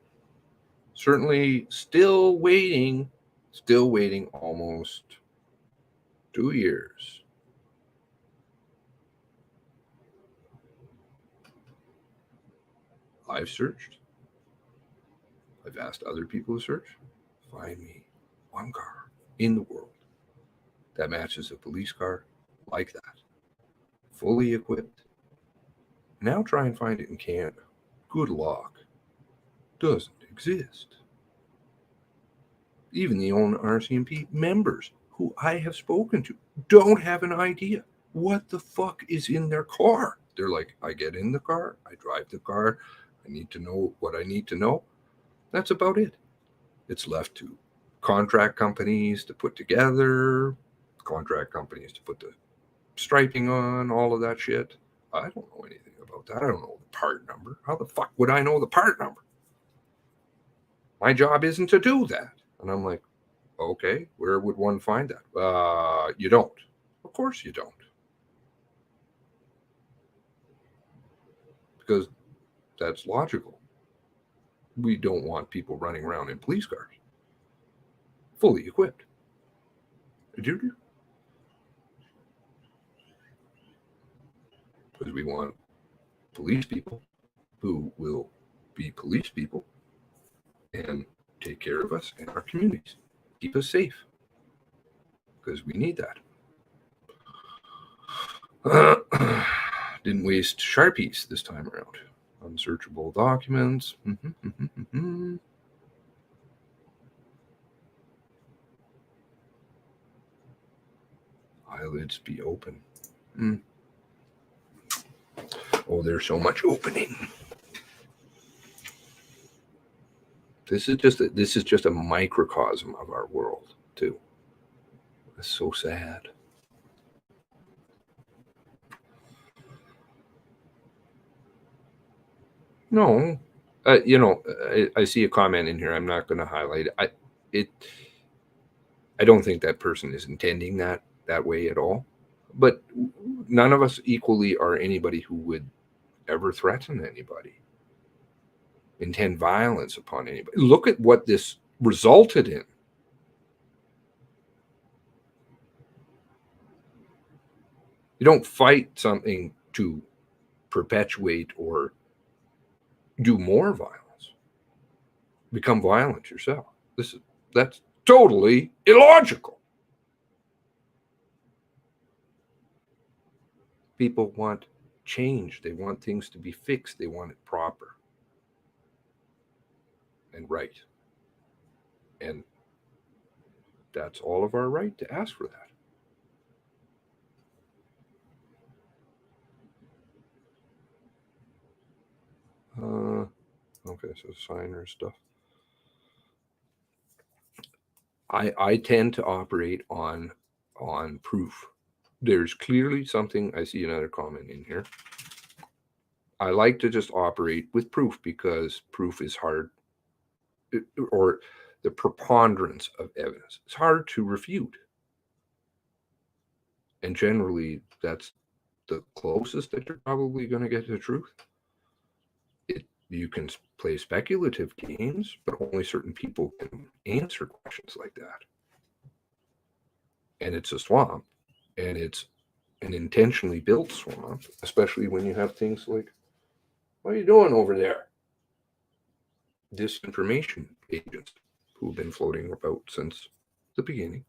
S6: Certainly still waiting almost 2 years. I've searched. I've asked other people to search. Find me one car in the world that matches a police car like that. Fully equipped. Now try and find it in Canada. Good luck. Doesn't exist. Even the own RCMP members who I have spoken to don't have an idea what the fuck is in their car. They're like, I get in the car, I drive the car, I need to know what I need to know. That's about it. It's left to contract companies to put together, contract companies to put the striping on, all of that shit. I don't know anything about that. I don't know the part number. How the fuck would I know the part number? My job isn't to do that. And I'm like, okay, where would one find that? You don't. Of course you don't. Because that's logical. We don't want people running around in police cars, fully equipped. Because we want police people who will be police people and take care of us and our communities, keep us safe, because we need that. Didn't waste Sharpies this time around. Unsearchable documents. Eyelids be open. Oh, there's so much opening. This is just a microcosm of our world, too. It's so sad. No, I see a comment in here. I'm not going to highlight it. I don't think that person is intending that way at all. But none of us equally are anybody who would ever threaten anybody, intend violence upon anybody. Look at what this resulted in. You don't fight something to perpetuate or do more violence. Become violent yourself. That's totally illogical. People want change. They want things to be fixed. They want it proper and right. And that's all of our right to ask for that. Okay, so signer stuff. I tend to operate on proof. There's clearly something. I see another comment in here. I like to just operate with proof because proof is hard, or the preponderance of evidence. It's hard to refute. And generally, that's the closest that you're probably going to get to the truth. You can play speculative games, but only certain people can answer questions like that. And it's a swamp, and it's an intentionally built swamp, especially when you have things like, what are you doing over there? Disinformation agents who've been floating about since the beginning.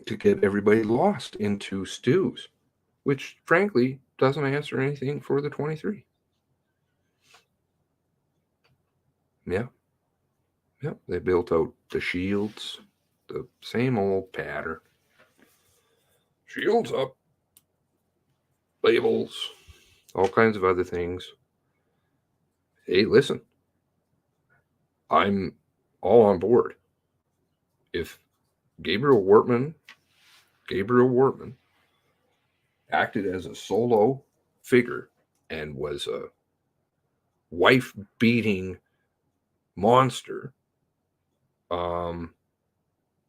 S6: to get everybody lost into stews, which frankly doesn't answer anything for the 23. Yeah. Yep, they built out the shields, the same old pattern. Shields up, labels, all kinds of other things. Hey, listen, I'm all on board. If Gabriel Wortman acted as a solo figure and was a wife-beating monster,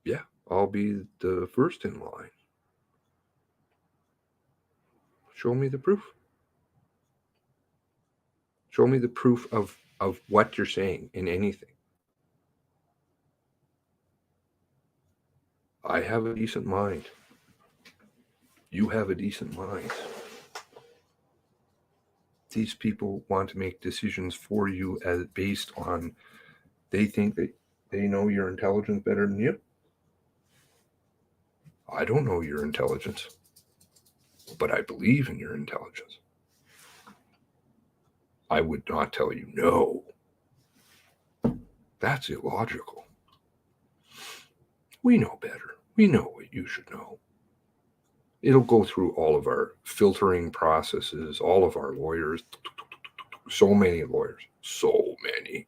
S6: yeah, I'll be the first in line. Show me the proof. Show me the proof of what you're saying in anything. I have a decent mind. You have a decent mind. These people want to make decisions for you as based on they think that they know your intelligence better than you. I don't know your intelligence, but I believe in your intelligence. I would not tell you no. That's illogical. We know better. We know what you should know. It'll go through all of our filtering processes, all of our lawyers, so many lawyers, so many,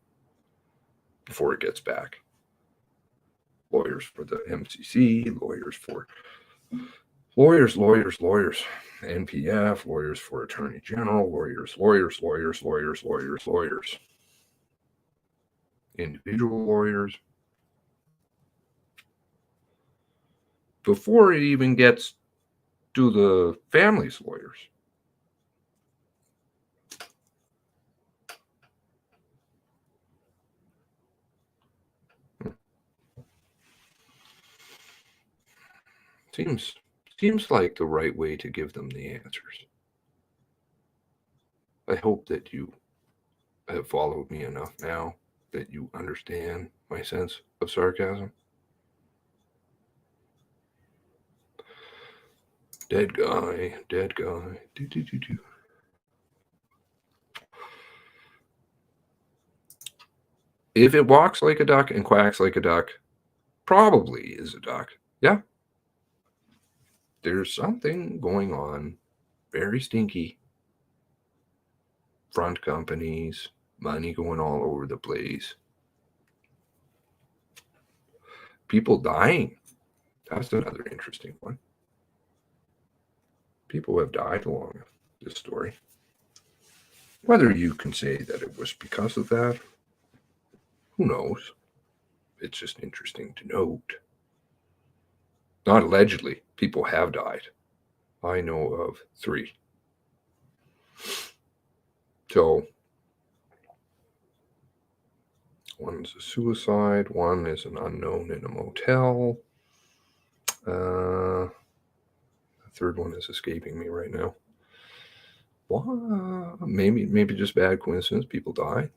S6: before it gets back. Lawyers for the MCC, lawyers, NPF, lawyers for Attorney General, lawyers, individual lawyers. Before it even gets to the family's lawyers. Seems like the right way to give them the answers. I hope that you have followed me enough now that you understand my sense of sarcasm. Dead guy. Do. If it walks like a duck and quacks like a duck, probably is a duck. Yeah. There's something going on, very stinky. Front companies, money going all over the place. People dying. That's another interesting one. People have died along this story. Whether you can say that it was because of that, who knows? It's just interesting to note. Not allegedly. People have died. I know of 3. So, one is a suicide. One is an unknown in a motel. The third one is escaping me right now. Well, maybe just bad coincidence. People die.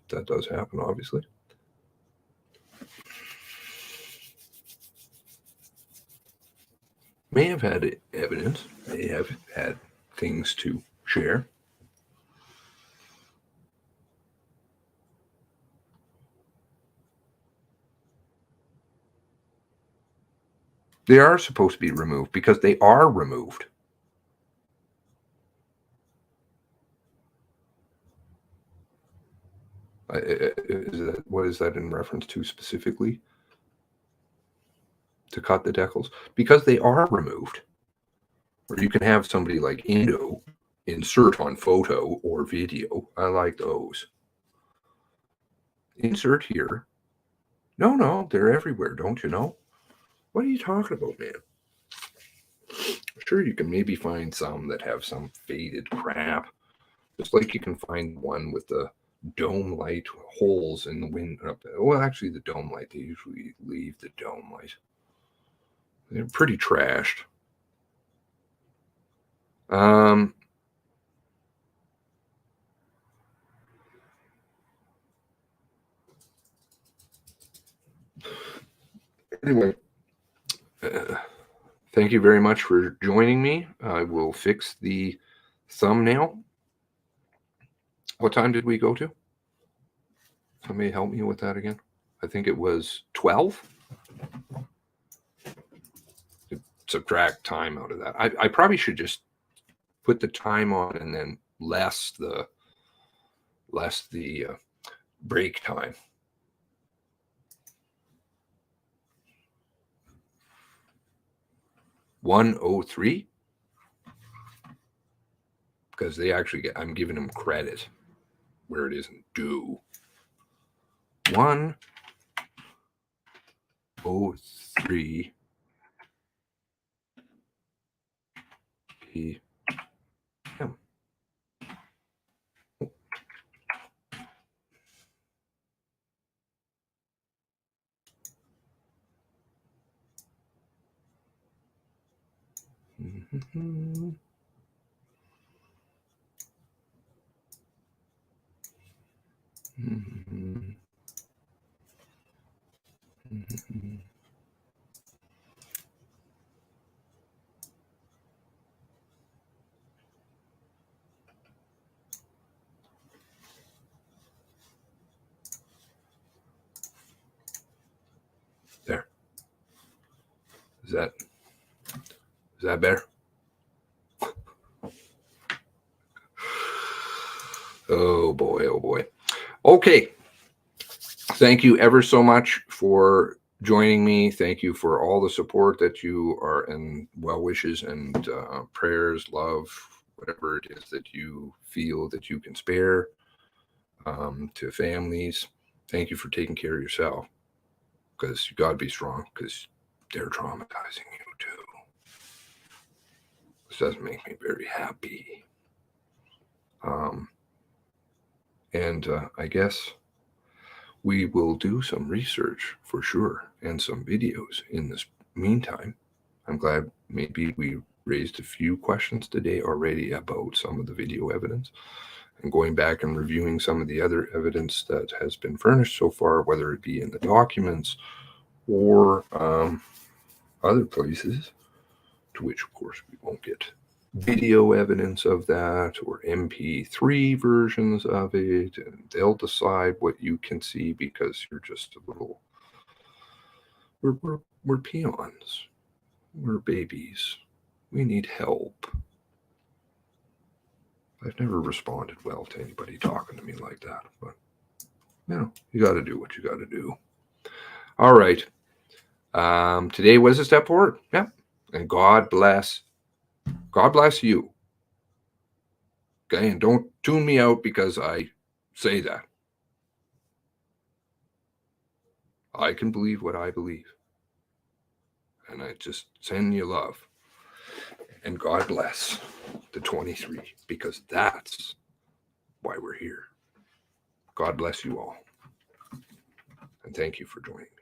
S6: That does happen, obviously. May have had evidence. May have had things to share. They are supposed to be removed because they are removed. What is that in reference to specifically? To cut the decals? Because they are removed. Or you can have somebody like Indo insert on photo or video. I like those. Insert here. No, they're everywhere, don't you know? What are you talking about, man? Sure, you can maybe find some that have some faded crap. Just like you can find one with the dome light holes in the window. Well, actually, the dome light, they usually leave the dome light. They're pretty trashed. Anyway, Thank you very much for joining me. I will fix the thumbnail. What time did we go to? Somebody help me with that again. I think it was 12. Subtract time out of that. I probably should just put the time on and then less the break time. $1:03 because they actually get. I'm giving them credit where it isn't due. 1:03 p.m. There. Is that better? Oh boy, oh boy. Okay. Thank you ever so much for joining me. Thank you for all the support that you are, and well wishes and prayers, love, whatever it is that you feel that you can spare to families. Thank you for taking care of yourself, because you got to be strong, because they're traumatizing you too. This doesn't make me very happy. And I guess we will do some research for sure and some videos in this meantime. I'm glad maybe we raised a few questions today already about some of the video evidence, and going back and reviewing some of the other evidence that has been furnished so far, whether it be in the documents or other places, to which of course we won't get video evidence of that, or MP3 versions of it, and they'll decide what you can see, because you're just a little, we're peons, we're babies, we need help. I've never responded well to anybody talking to me like that, but you know, you got to do what you got to do. All right. Today was a step forward. Yeah. And God bless you. Okay. And don't tune me out because I say that. I can believe what I believe. And I just send you love. And God bless the 23, because that's why we're here. God bless you all. And thank you for joining me.